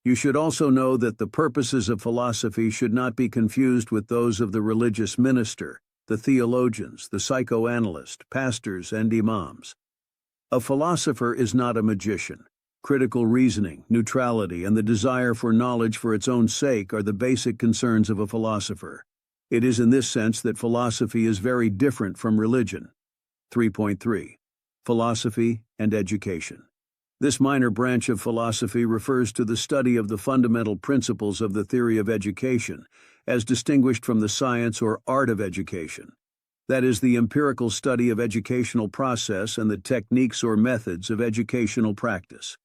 You should also know that the purposes of philosophy should not be confused with those of the religious minister, the theologians, the psychoanalyst, pastors, and imams. A philosopher is not a magician. Critical reasoning, neutrality, and the desire for knowledge for its own sake are the basic concerns of a philosopher. It is in this sense that philosophy is very different from religion. 3.3 Philosophy and Education. This minor branch of philosophy refers to the study of the fundamental principles of the theory of education, as distinguished from the science or art of education. That is, the empirical study of educational process and the techniques or methods of educational practice.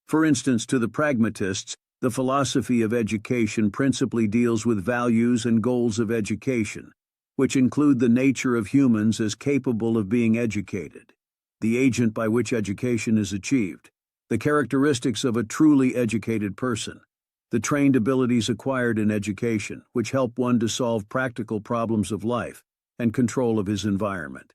For instance, to the pragmatists, the philosophy of education principally deals with values and goals of education, which include the nature of humans as capable of being educated, the agent by which education is achieved, the characteristics of a truly educated person, the trained abilities acquired in education, which help one to solve practical problems of life, and control of his environment.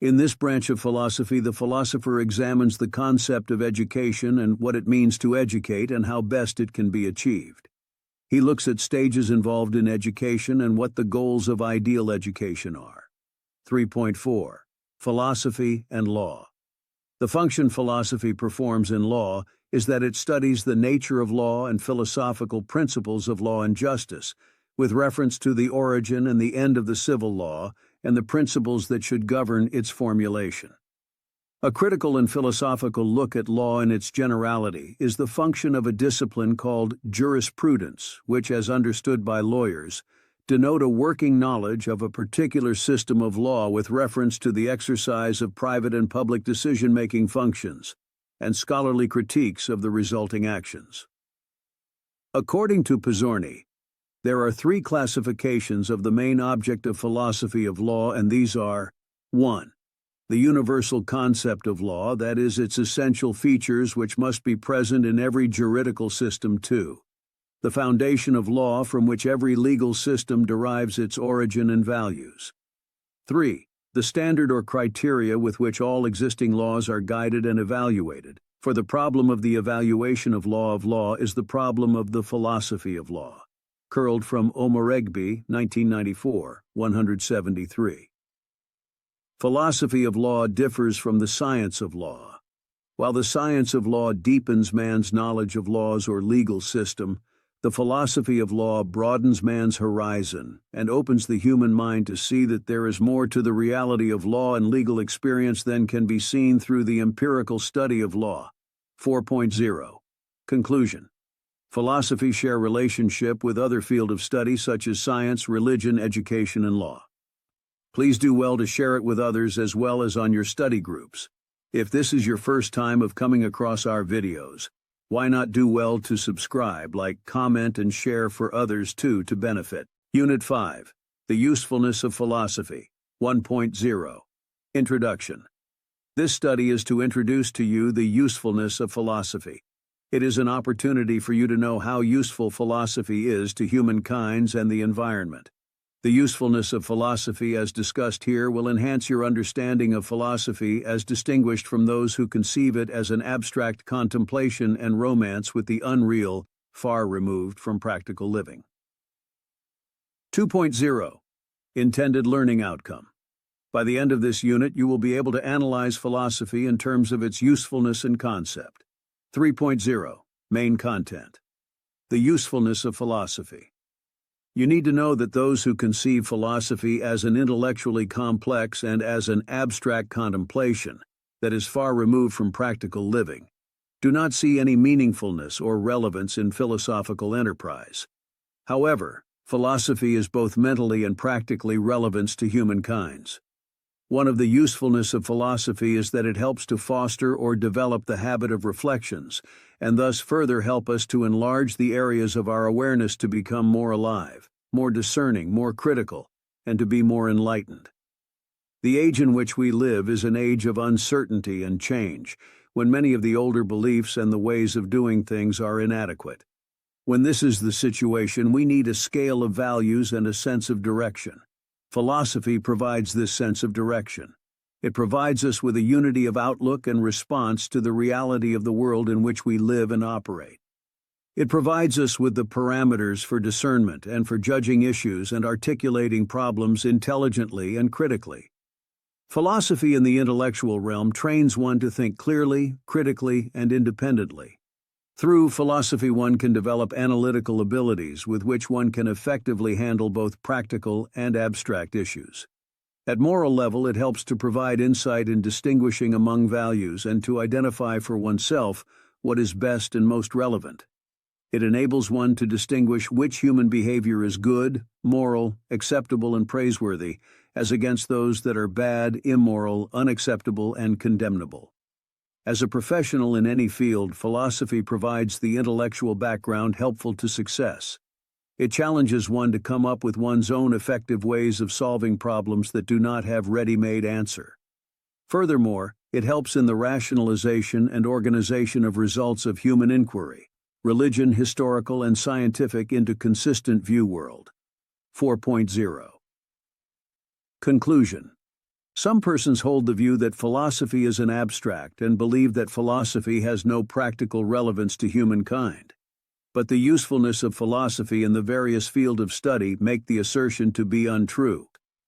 In this branch of philosophy, the philosopher examines the concept of education and what it means to educate and how best it can be achieved. He looks at stages involved in education and what the goals of ideal education are. 3.4 Philosophy and Law. The function philosophy performs in law is that it studies the nature of law and philosophical principles of law and justice, with reference to the origin and the end of the civil law and the principles that should govern its formulation. A critical and philosophical look at law in its generality is the function of a discipline called jurisprudence, which, as understood by lawyers, denote a working knowledge of a particular system of law with reference to the exercise of private and public decision-making functions, and scholarly critiques of the resulting actions. According to Pizzorni, there are three classifications of the main object of philosophy of law, and these are: 1. The universal concept of law, that is, its essential features which must be present in every juridical system. 2. The foundation of law from which every legal system derives its origin and values. 3. The standard or criteria with which all existing laws are guided and evaluated, for the problem of the evaluation of law is the problem of the philosophy of law. Curled from Omoregbe, 1994, 173. Philosophy of law differs from the science of law. While the science of law deepens man's knowledge of laws or legal system, the philosophy of law broadens man's horizon and opens the human mind to see that there is more to the reality of law and legal experience than can be seen through the empirical study of law. 4.0. Conclusion. Philosophy share relationship with other field of study such as science, religion, education, and law. Please do well to share it with others as well as on your study groups. If this is your first time of coming across our videos, why not do well to subscribe, like, comment, and share for others too to benefit. Unit 5. The Usefulness of Philosophy. 1.0. Introduction. This study is to introduce to you the usefulness of philosophy. It is an opportunity for you to know how useful philosophy is to humankind and the environment. The usefulness of philosophy as discussed here will enhance your understanding of philosophy as distinguished from those who conceive it as an abstract contemplation and romance with the unreal, far removed from practical living. 2.0. Intended learning outcome. By the end of this unit, you will be able to analyze philosophy in terms of its usefulness and concept. 3.0. Main content. The usefulness of philosophy. You need to know that those who conceive philosophy as an intellectually complex and as an abstract contemplation that is far removed from practical living do not see any meaningfulness or relevance in philosophical enterprise. However, philosophy is both mentally and practically relevant to humankind. One of the usefulness of philosophy is that it helps to foster or develop the habit of reflections, and thus further help us to enlarge the areas of our awareness to become more alive, more discerning, more critical, and to be more enlightened. The age in which we live is an age of uncertainty and change, when many of the older beliefs and the ways of doing things are inadequate. When this is the situation, we need a scale of values and a sense of direction. Philosophy provides this sense of direction. It provides us with a unity of outlook and response to the reality of the world in which we live and operate. It provides us with the parameters for discernment and for judging issues and articulating problems intelligently and critically. Philosophy in the intellectual realm trains one to think clearly, critically, and independently. Through philosophy, one can develop analytical abilities with which one can effectively handle both practical and abstract issues. At moral level, it helps to provide insight in distinguishing among values and to identify for oneself what is best and most relevant. It enables one to distinguish which human behavior is good, moral, acceptable, and praiseworthy, as against those that are bad, immoral, unacceptable, and condemnable. As a professional in any field, philosophy provides the intellectual background helpful to success. It challenges one to come up with one's own effective ways of solving problems that do not have ready-made answer. Furthermore, it helps in the rationalization and organization of results of human inquiry, religion, historical, and scientific into consistent view world. 4.0. Conclusion. Some persons hold the view that philosophy is an abstract and believe that philosophy has no practical relevance to humankind. But the usefulness of philosophy in the various field of study make the assertion to be untrue.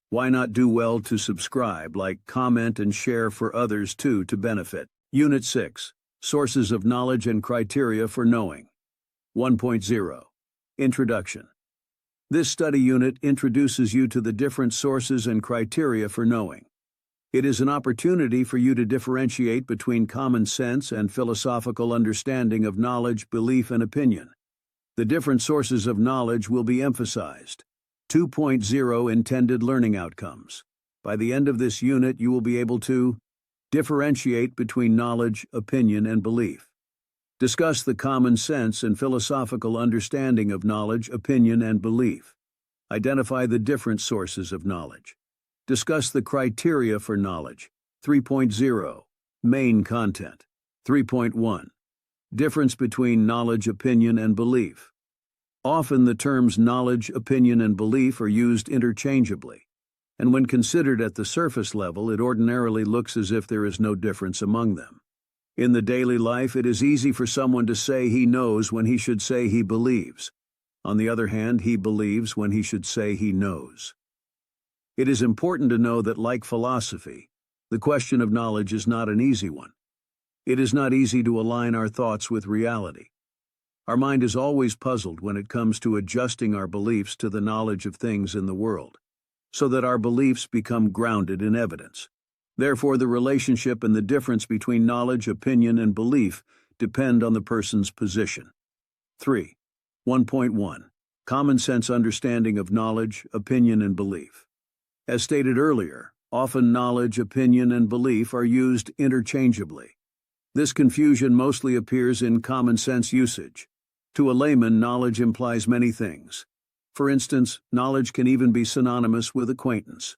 Why not do well to subscribe, like, comment, and share for others too to benefit. Unit 6. Sources of Knowledge and Criteria for Knowing. 1.0. Introduction. This study unit introduces you to the different sources and criteria for knowing. It is an opportunity for you to differentiate between common sense and philosophical understanding of knowledge, belief, and opinion. The different sources of knowledge will be emphasized. 2.0 Intended learning outcomes. By the end of this unit, you will be able to differentiate between knowledge, opinion, and belief. Discuss the common sense and philosophical understanding of knowledge, opinion, and belief. Identify the different sources of knowledge. Discuss the criteria for knowledge. 3.0. Main content. 3.1. Difference between knowledge, opinion, and belief. Often the terms knowledge, opinion, and belief are used interchangeably, and when considered at the surface level, it ordinarily looks as if there is no difference among them. In the daily life, it is easy for someone to say he knows when he should say he believes. On the other hand, he believes when he should say he knows. It is important to know that, like philosophy, the question of knowledge is not an easy one. It is not easy to align our thoughts with reality. Our mind is always puzzled when it comes to adjusting our beliefs to the knowledge of things in the world, so that our beliefs become grounded in evidence. Therefore, the relationship and the difference between knowledge, opinion, and belief depend on the person's position. 3. 1.1. Common sense understanding of knowledge, opinion, and belief. As stated earlier, often knowledge, opinion, and belief are used interchangeably. This confusion mostly appears in common sense usage. To a layman, knowledge implies many things. For instance, knowledge can even be synonymous with acquaintance.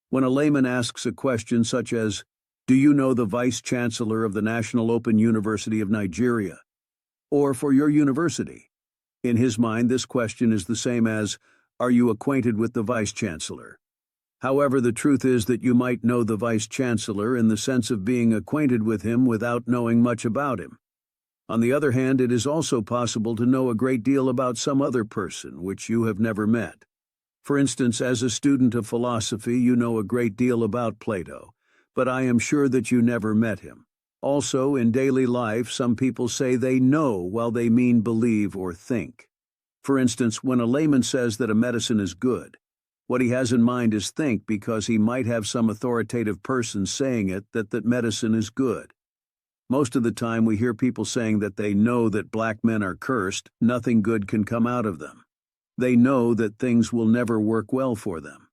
When a layman asks a question such as, "Do you know the Vice Chancellor of the National Open University of Nigeria?" Or "For your university?" In his mind, this question is the same as, "Are you acquainted with the Vice Chancellor?" However, the truth is that you might know the Vice Chancellor in the sense of being acquainted with him without knowing much about him. On the other hand, it is also possible to know a great deal about some other person which you have never met. For instance, as a student of philosophy, you know a great deal about Plato, but I am sure that you never met him. Also, in daily life, some people say they know while they mean believe or think. For instance, when a layman says that a medicine is good, what he has in mind is think, because he might have some authoritative person saying it that medicine is good. Most of the time we hear people saying that they know that black men are cursed, nothing good can come out of them. They know that things will never work well for them.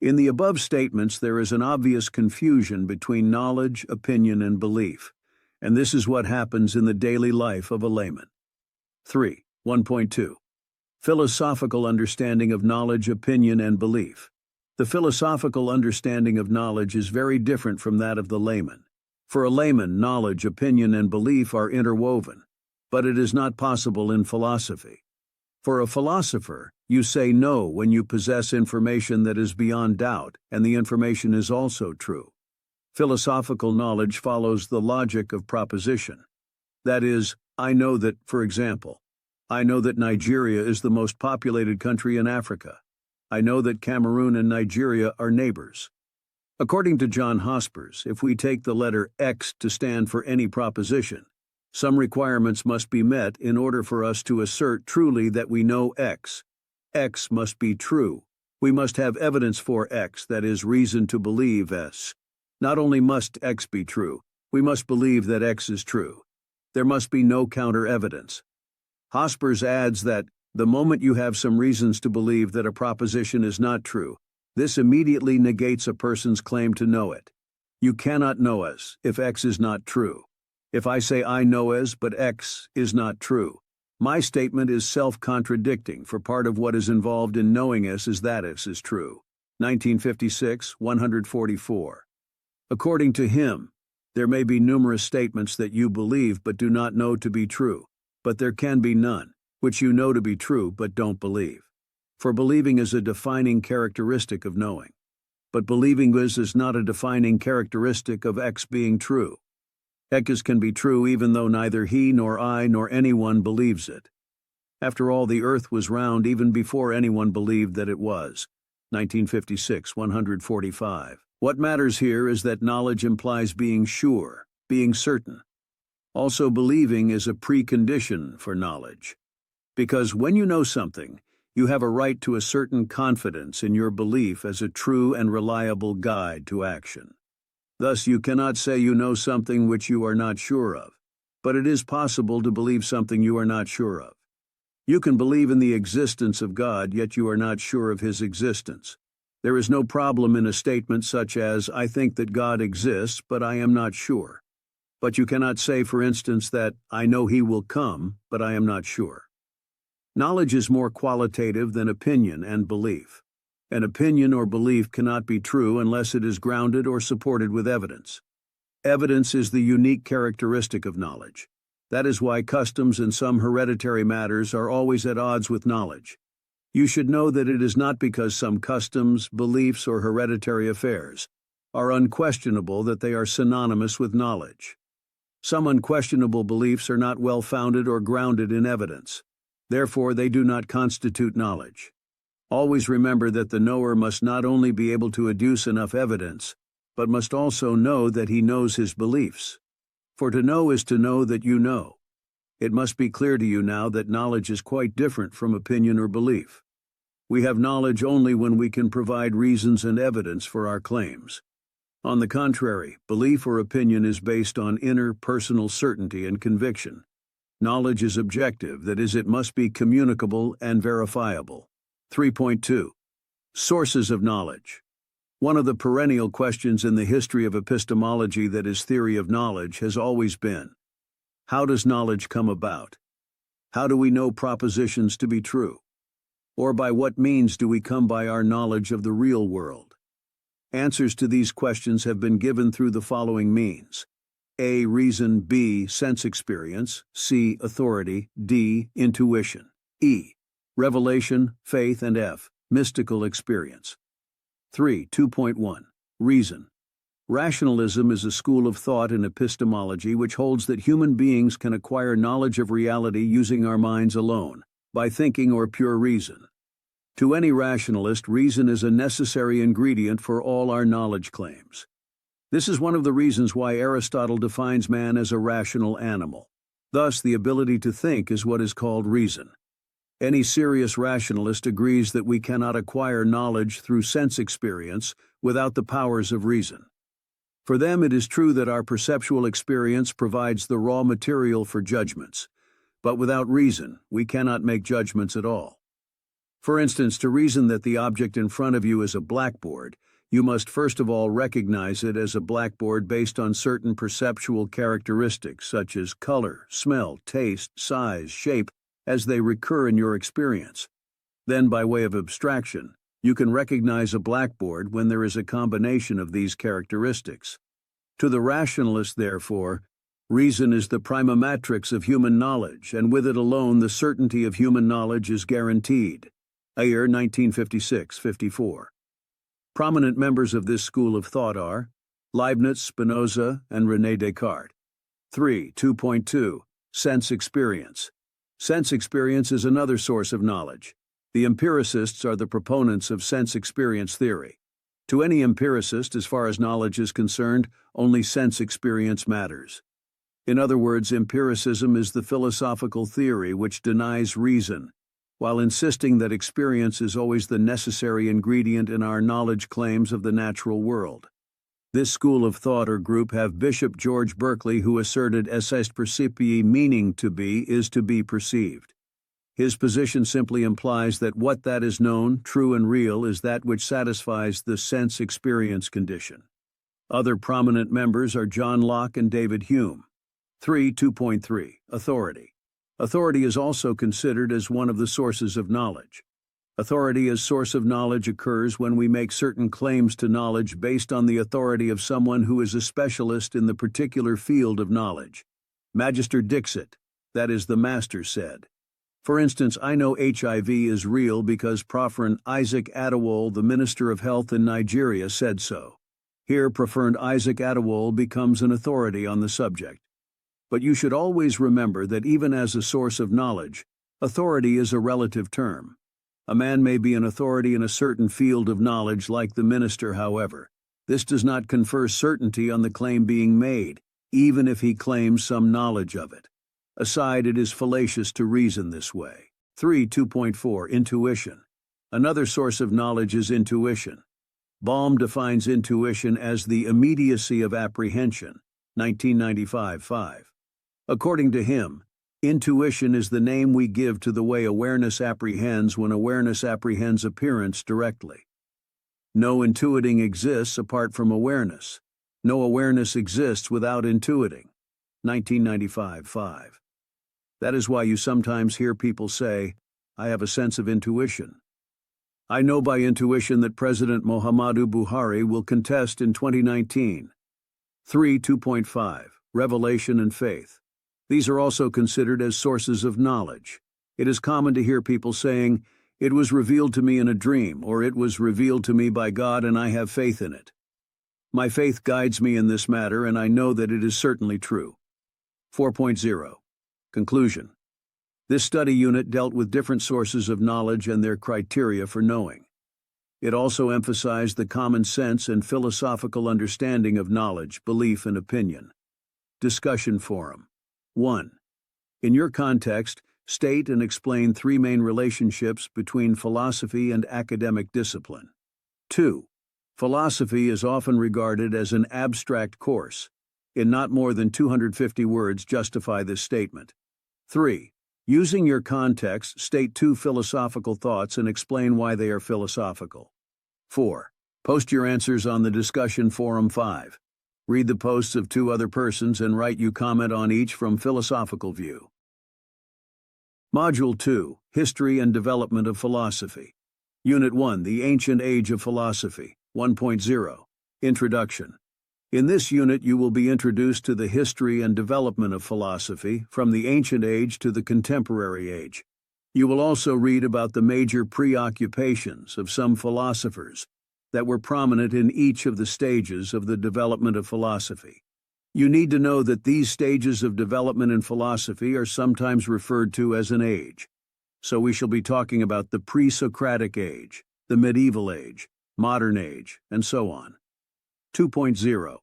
In the above statements, there is an obvious confusion between knowledge, opinion, and belief, and this is what happens in the daily life of a layman. 3. 1.2. Philosophical understanding of knowledge, opinion, and belief. The philosophical understanding of knowledge is very different from that of the layman. For a layman, knowledge, opinion, and belief are interwoven, but it is not possible in philosophy. For a philosopher, you say no when you possess information that is beyond doubt, and the information is also true. Philosophical knowledge follows the logic of proposition. That is, I know that, for example, I know that Nigeria is the most populated country in Africa. I know that Cameroon and Nigeria are neighbors. According to John Hospers, if we take the letter X to stand for any proposition, some requirements must be met in order for us to assert truly that we know X. X must be true. We must have evidence for X, that is, reason to believe S. Not only must X be true, we must believe that X is true. There must be no counter-evidence. Hospers adds that the moment you have some reasons to believe that a proposition is not true, this immediately negates a person's claim to know it. You cannot know S if X is not true. If I say I know S but X is not true, my statement is self-contradicting, for part of what is involved in knowing S is that S is true. 1956, 144. According to him, there may be numerous statements that you believe but do not know to be true, but there can be none, which you know to be true but don't believe. For believing is a defining characteristic of knowing. But believing is not a defining characteristic of X being true. X can be true even though neither he nor I nor anyone believes it. After all, the earth was round even before anyone believed that it was. 1956, 145. What matters here is that knowledge implies being sure, being certain. Also, believing is a precondition for knowledge. Because when you know something, you have a right to a certain confidence in your belief as a true and reliable guide to action. Thus, you cannot say you know something which you are not sure of, but it is possible to believe something you are not sure of. You can believe in the existence of God, yet you are not sure of his existence. There is no problem in a statement such as, I think that God exists, but I am not sure. But you cannot say, for instance, that I know he will come, but I am not sure. Knowledge is more qualitative than opinion and belief. An opinion or belief cannot be true unless it is grounded or supported with evidence. Evidence is the unique characteristic of knowledge. That is why customs and some hereditary matters are always at odds with knowledge. You should know that it is not because some customs, beliefs, or hereditary affairs are unquestionable that they are synonymous with knowledge. Some unquestionable beliefs are not well-founded or grounded in evidence. Therefore, they do not constitute knowledge. Always remember that the knower must not only be able to adduce enough evidence, but must also know that he knows his beliefs. For to know is to know that you know. It must be clear to you now that knowledge is quite different from opinion or belief. We have knowledge only when we can provide reasons and evidence for our claims. On the contrary, belief or opinion is based on inner, personal certainty and conviction. Knowledge is objective, that is, it must be communicable and verifiable. 3.2. Sources of knowledge. One of the perennial questions in the history of epistemology, that is, theory of knowledge, has always been, how does knowledge come about? How do we know propositions to be true? Or by what means do we come by our knowledge of the real world? Answers to these questions have been given through the following means: A. Reason, B. Sense experience, C. Authority, D. Intuition, E. Revelation, faith, and F. Mystical experience. 2.1. Reason. Rationalism is a school of thought in epistemology which holds that human beings can acquire knowledge of reality using our minds alone, by thinking or pure reason. To any rationalist, reason is a necessary ingredient for all our knowledge claims. This is one of the reasons why Aristotle defines man as a rational animal. Thus, the ability to think is what is called reason. Any serious rationalist agrees that we cannot acquire knowledge through sense experience without the powers of reason. For them, it is true that our perceptual experience provides the raw material for judgments, but without reason, we cannot make judgments at all. For instance, to reason that the object in front of you is a blackboard, you must first of all recognize it as a blackboard based on certain perceptual characteristics such as color, smell, taste, size, shape, as they recur in your experience. Then, by way of abstraction, you can recognize a blackboard when there is a combination of these characteristics. To the rationalist, therefore, reason is the prima matrix of human knowledge, and with it alone the certainty of human knowledge is guaranteed. Ayer, 1956-54. Prominent members of this school of thought are Leibniz, Spinoza, and René Descartes. 2.2. Sense experience. Sense experience is another source of knowledge. The empiricists are the proponents of sense experience theory. To any empiricist, as far as knowledge is concerned, only sense experience matters. In other words, empiricism is the philosophical theory which denies reason, while insisting that experience is always the necessary ingredient in our knowledge claims of the natural world. This school of thought or group have Bishop George Berkeley, who asserted esse est percipii, meaning to be is to be perceived. His position simply implies that what that is known, true and real, is that which satisfies the sense experience condition. Other prominent members are John Locke and David Hume. 2.3. Authority. Authority is also considered as one of the sources of knowledge. Authority as source of knowledge occurs when we make certain claims to knowledge based on the authority of someone who is a specialist in the particular field of knowledge. Magister dixit, that is, the master said. For instance, I know HIV is real because Prof. Isaac Adewole, the Minister of Health in Nigeria, said so. Here, Prof. Isaac Adewole becomes an authority on the subject. But you should always remember that even as a source of knowledge, authority is a relative term. A man may be an authority in a certain field of knowledge like the minister, however. This does not confer certainty on the claim being made, even if he claims some knowledge of it. Aside, it is fallacious to reason this way. 2.4. Intuition. Another source of knowledge is intuition. Baum defines intuition as the immediacy of apprehension, 1995-5. According to him, intuition is the name we give to the way awareness apprehends when awareness apprehends appearance directly. No intuiting exists apart from awareness. No awareness exists without intuiting. 1995-5. That is why you sometimes hear people say, I have a sense of intuition. I know by intuition that President Muhammadu Buhari will contest in 2019. 2.5. Revelation and faith. These are also considered as sources of knowledge. It is common to hear people saying, it was revealed to me in a dream, or it was revealed to me by God and I have faith in it. My faith guides me in this matter and I know that it is certainly true. 4.0. Conclusion. This study unit dealt with different sources of knowledge and their criteria for knowing. It also emphasized the common sense and philosophical understanding of knowledge, belief, and opinion. Discussion Forum. 1. In your context, state and explain three main relationships between philosophy and academic discipline. 2. Philosophy is often regarded as an abstract course. In not more than 250 words, justify this statement. 3. Using your context, state two philosophical thoughts and explain why they are philosophical. 4. Post your answers on the discussion forum. 5. Read the posts of two other persons and write you comment on each from philosophical view. Module 2, History and Development of Philosophy. Unit 1, The Ancient Age of Philosophy. 1.0, Introduction. In this unit you will be introduced to the history and development of philosophy from the ancient age to the contemporary age. You will also read about the major preoccupations of some philosophers that were prominent in each of the stages of the development of philosophy. You need to know that these stages of development in philosophy are sometimes referred to as an age. So we shall be talking about the pre-Socratic age, the medieval age, modern age, and so on. 2.0.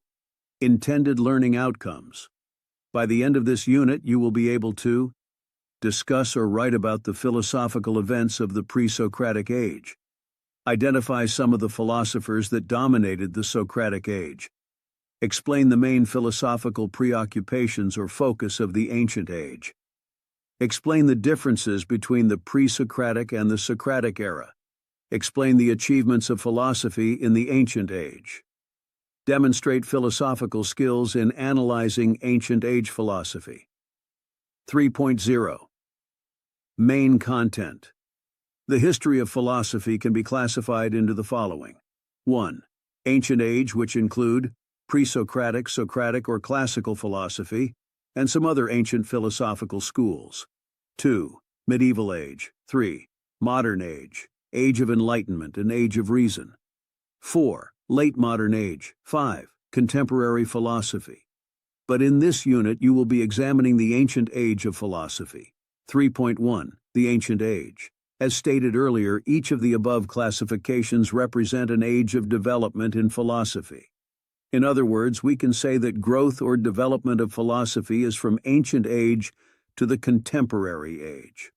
Intended learning outcomes. By the end of this unit, you will be able to discuss or write about the philosophical events of the pre-Socratic age. Identify some of the philosophers that dominated the Socratic age. Explain the main philosophical preoccupations or focus of the ancient age. Explain the differences between the pre-Socratic and the Socratic era. Explain the achievements of philosophy in the ancient age. Demonstrate philosophical skills in analyzing ancient age philosophy. 3.0. Main content. The history of philosophy can be classified into the following. 1. Ancient age, which include pre-Socratic, Socratic, or classical philosophy, and some other ancient philosophical schools. 2. Medieval age. 3. Modern age, age of enlightenment and age of reason. 4. Late modern age. 5. Contemporary philosophy. But in this unit you will be examining the ancient age of philosophy. 3.1. The ancient age. As stated earlier, each of the above classifications represent an age of development in philosophy. In other words, we can say that growth or development of philosophy is from ancient age to the contemporary age.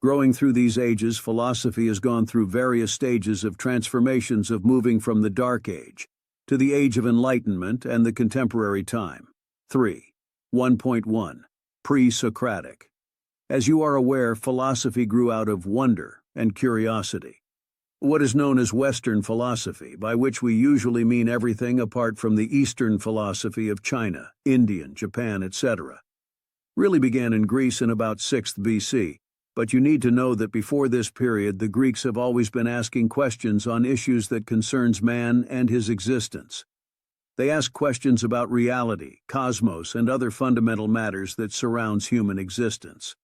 Growing through these ages, philosophy has gone through various stages of transformations of moving from the Dark Age to the Age of Enlightenment and the contemporary time. 3. 1.1. Pre-Socratic. As you are aware, philosophy grew out of wonder and curiosity. What is known as Western philosophy, by which we usually mean everything apart from the Eastern philosophy of China, India, Japan, etc., really began in Greece in about 6th BC, but you need to know that before this period the Greeks have always been asking questions on issues that concerns man and his existence. They ask questions about reality, cosmos, and other fundamental matters that surrounds human existence.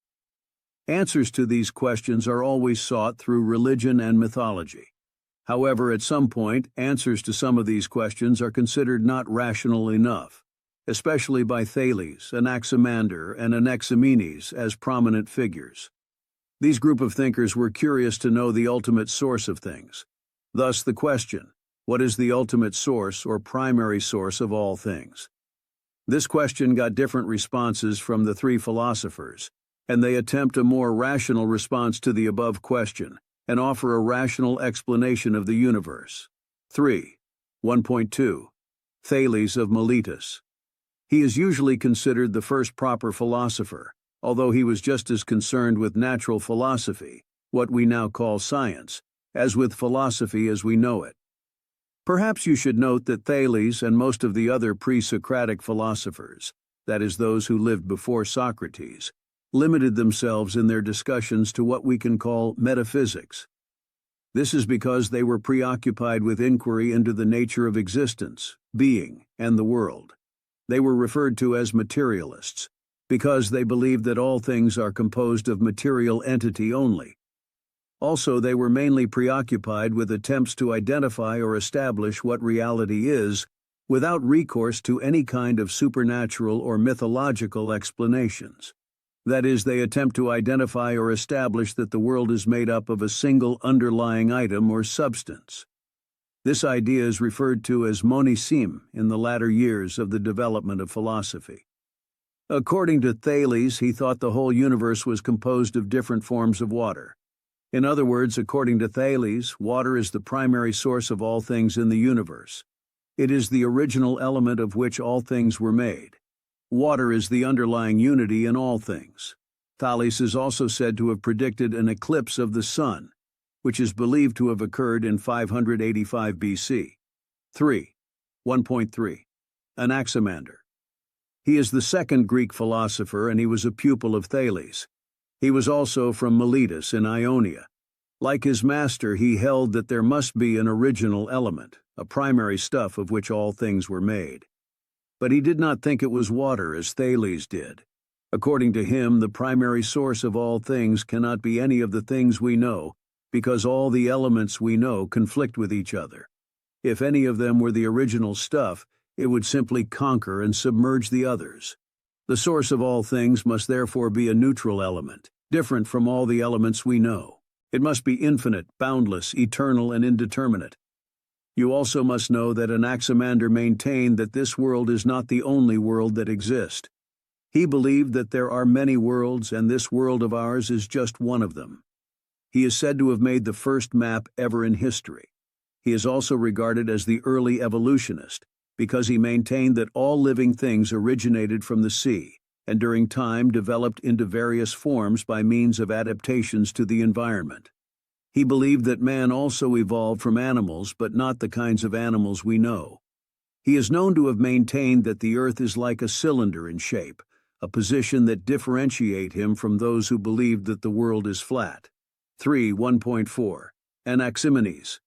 Answers to these questions are always sought through religion and mythology. However, at some point, answers to some of these questions are considered not rational enough, especially by Thales, Anaximander, and Anaximenes as prominent figures. These group of thinkers were curious to know the ultimate source of things. Thus the question, what is the ultimate source or primary source of all things? This question got different responses from the three philosophers, and they attempt a more rational response to the above question and offer a rational explanation of the universe. 3. 1.2. Thales of Miletus. He is usually considered the first proper philosopher, although he was just as concerned with natural philosophy, what we now call science, as with philosophy as we know it. Perhaps you should note that Thales and most of the other pre-Socratic philosophers, that is, those who lived before Socrates, limited themselves in their discussions to what we can call metaphysics. This is because they were preoccupied with inquiry into the nature of existence, being, and the world. They were referred to as materialists, because they believed that all things are composed of material entity only. Also, they were mainly preoccupied with attempts to identify or establish what reality is without recourse to any kind of supernatural or mythological explanations. That is, they attempt to identify or establish that the world is made up of a single underlying item or substance. This idea is referred to as monism in the latter years of the development of philosophy. According to Thales, he thought the whole universe was composed of different forms of water. In other words, according to Thales, water is the primary source of all things in the universe. It is the original element of which all things were made. Water is the underlying unity in all things. Thales is also said to have predicted an eclipse of the sun, which is believed to have occurred in 585 BC. 1.3. Anaximander. He is the second Greek philosopher, and he was a pupil of Thales. He was also from Miletus in Ionia. Like his master, he held that there must be an original element, a primary stuff of which all things were made. But he did not think it was water as Thales did. According to him, the primary source of all things cannot be any of the things we know, because all the elements we know conflict with each other. If any of them were the original stuff, it would simply conquer and submerge the others. The source of all things must therefore be a neutral element, different from all the elements we know. It must be infinite, boundless, eternal, and indeterminate. You also must know that Anaximander maintained that this world is not the only world that exists. He believed that there are many worlds, and this world of ours is just one of them. He is said to have made the first map ever in history. He is also regarded as the early evolutionist, because he maintained that all living things originated from the sea, and during time developed into various forms by means of adaptations to the environment. He believed that man also evolved from animals, but not the kinds of animals we know. He is known to have maintained that the earth is like a cylinder in shape, a position that differentiates him from those who believed that the world is flat. 1.4. Anaximenes.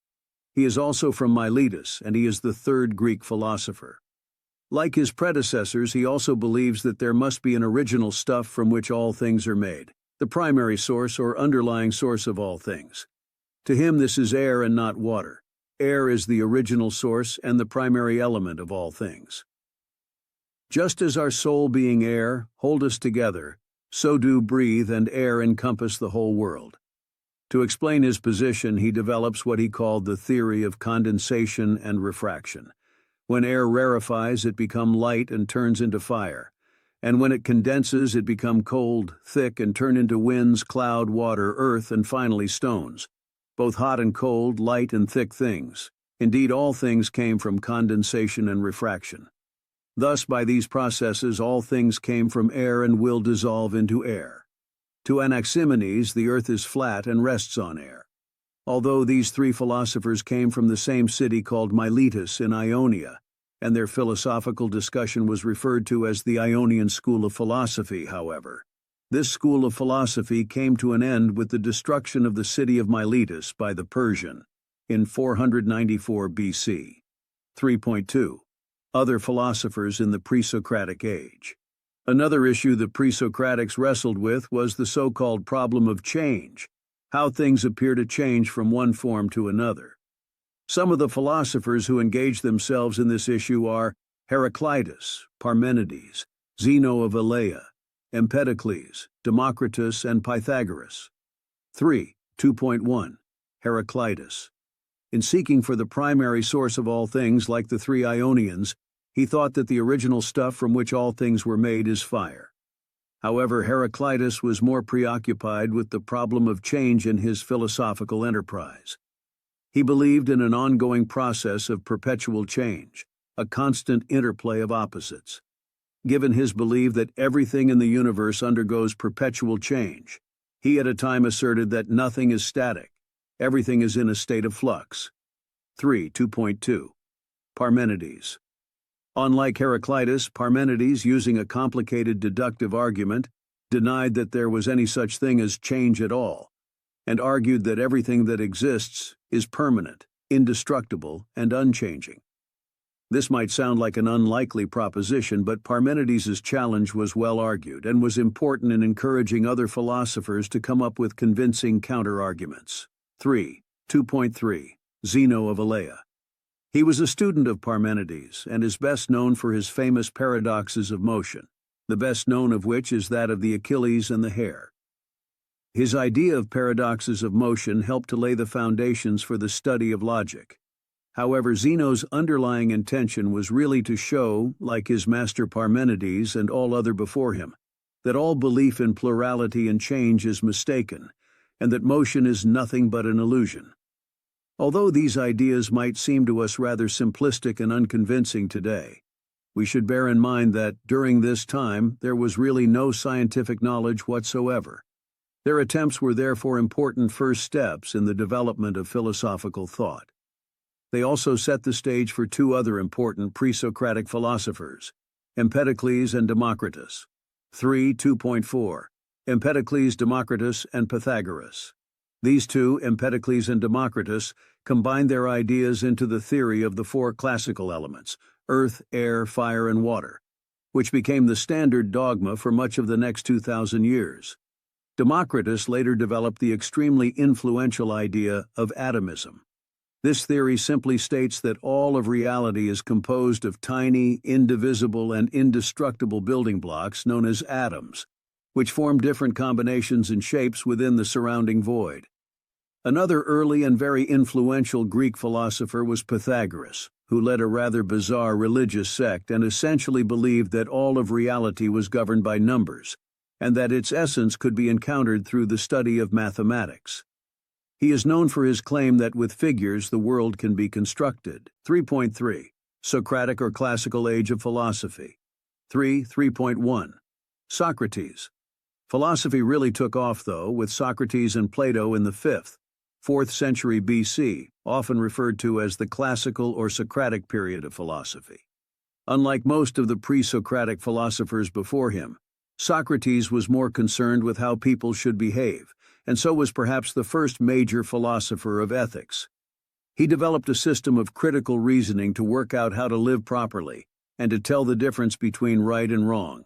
He is also from Miletus, and he is the third Greek philosopher. Like his predecessors, he also believes that there must be an original stuff from which all things are made, the primary source or underlying source of all things. To him, this is air and not water. Air is the original source and the primary element of all things. Just as our soul being air hold us together, so do breathe and air encompass the whole world. To explain his position, he develops what he called the theory of condensation and refraction. When air rarefies, it becomes light and turns into fire. And when it condenses, it becomes cold, thick, and turn into winds, cloud, water, earth, and finally stones. Both hot and cold, light and thick things. Indeed, all things came from condensation and refraction. Thus, by these processes, all things came from air and will dissolve into air. To Anaximenes, the earth is flat and rests on air. Although these three philosophers came from the same city called Miletus in Ionia, and their philosophical discussion was referred to as the Ionian school of philosophy, however, this school of philosophy came to an end with the destruction of the city of Miletus by the Persian in 494 BC. 3.2. Other philosophers in the pre-Socratic age. Another issue the pre-Socratics wrestled with was the so-called problem of change, how things appear to change from one form to another. Some of the philosophers who engaged themselves in this issue are Heraclitus, Parmenides, Zeno of Elea, Empedocles, Democritus, and Pythagoras. 2.1. Heraclitus. In seeking for the primary source of all things like the three Ionians, he thought that the original stuff from which all things were made is fire. However, Heraclitus was more preoccupied with the problem of change in his philosophical enterprise. He believed in an ongoing process of perpetual change, a constant interplay of opposites. Given his belief that everything in the universe undergoes perpetual change, he at a time asserted that nothing is static, everything is in a state of flux. 2.2. Parmenides. Unlike Heraclitus, Parmenides, using a complicated deductive argument, denied that there was any such thing as change at all, and argued that everything that exists is permanent, indestructible, and unchanging. This might sound like an unlikely proposition, but Parmenides' challenge was well argued and was important in encouraging other philosophers to come up with convincing counter-arguments. 2.3. Zeno of Elea. He was a student of Parmenides and is best known for his famous paradoxes of motion, the best known of which is that of the Achilles and the hare. His idea of paradoxes of motion helped to lay the foundations for the study of logic. However, Zeno's underlying intention was really to show, like his master Parmenides and all other before him, that all belief in plurality and change is mistaken, and that motion is nothing but an illusion. Although these ideas might seem to us rather simplistic and unconvincing today, we should bear in mind that, during this time, there was really no scientific knowledge whatsoever. Their attempts were therefore important first steps in the development of philosophical thought. They also set the stage for two other important pre-Socratic philosophers, Empedocles and Democritus. 2.4. Empedocles, Democritus, and Pythagoras. These two, Empedocles and Democritus, combined their ideas into the theory of the four classical elements, earth, air, fire, and water, which became the standard dogma for much of the next 2,000 years. Democritus later developed the extremely influential idea of atomism. This theory simply states that all of reality is composed of tiny, indivisible, and indestructible building blocks known as atoms, which form different combinations and shapes within the surrounding void. Another early and very influential Greek philosopher was Pythagoras, who led a rather bizarre religious sect and essentially believed that all of reality was governed by numbers, and that its essence could be encountered through the study of mathematics. He is known for his claim that with figures the world can be constructed. 3.3. Socratic or Classical Age of Philosophy. 3.1. Socrates. Philosophy really took off, though, with Socrates and Plato in the 5th, 4th century BC, often referred to as the classical or Socratic period of philosophy. Unlike most of the pre-Socratic philosophers before him, Socrates was more concerned with how people should behave, and so was perhaps the first major philosopher of ethics. He developed a system of critical reasoning to work out how to live properly and to tell the difference between right and wrong.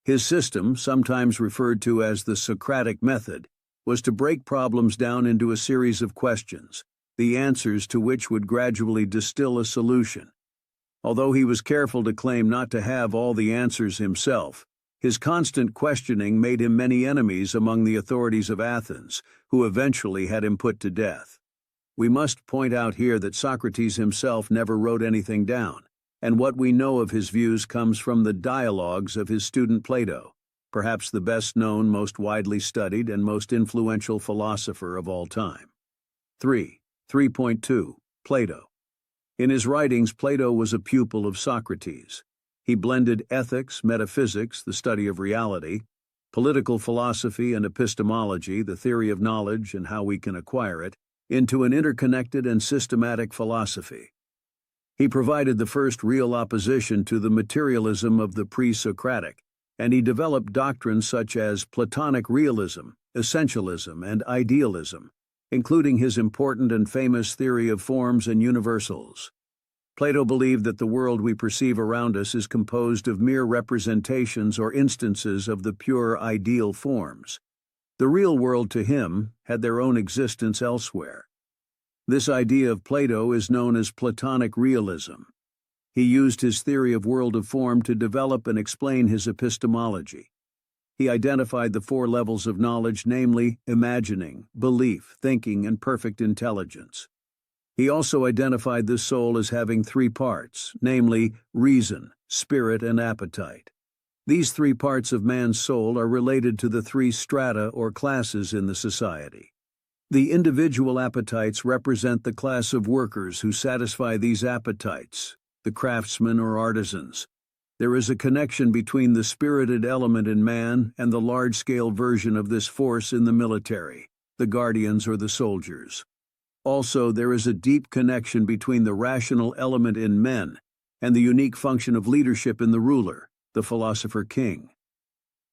His system, sometimes referred to as the Socratic method, was to break problems down into a series of questions, the answers to which would gradually distill a solution. Although he was careful to claim not to have all the answers himself, his constant questioning made him many enemies among the authorities of Athens, who eventually had him put to death. We must point out here that Socrates himself never wrote anything down, and what we know of his views comes from the dialogues of his student Plato, perhaps the best-known, most widely studied, and most influential philosopher of all time. 3.2. Plato. In his writings, Plato was a pupil of Socrates. He blended ethics, metaphysics, the study of reality, political philosophy and epistemology, the theory of knowledge and how we can acquire it, into an interconnected and systematic philosophy. He provided the first real opposition to the materialism of the pre-Socratic, and he developed doctrines such as Platonic realism, essentialism, and idealism, including his important and famous theory of forms and universals. Plato believed that the world we perceive around us is composed of mere representations or instances of the pure ideal forms. The real world, to him, had their own existence elsewhere. This idea of Plato is known as Platonic realism. He used his theory of world of form to develop and explain his epistemology. He identified the four levels of knowledge, namely imagining, belief, thinking, and perfect intelligence. He also identified the soul as having three parts, namely reason, spirit, and appetite. These three parts of man's soul are related to the three strata or classes in the society. The individual appetites represent the class of workers who satisfy these appetites, the craftsmen or artisans. There is a connection between the spirited element in man and the large-scale version of this force in the military, the guardians or the soldiers. Also, there is a deep connection between the rational element in men and the unique function of leadership in the ruler, the philosopher-king.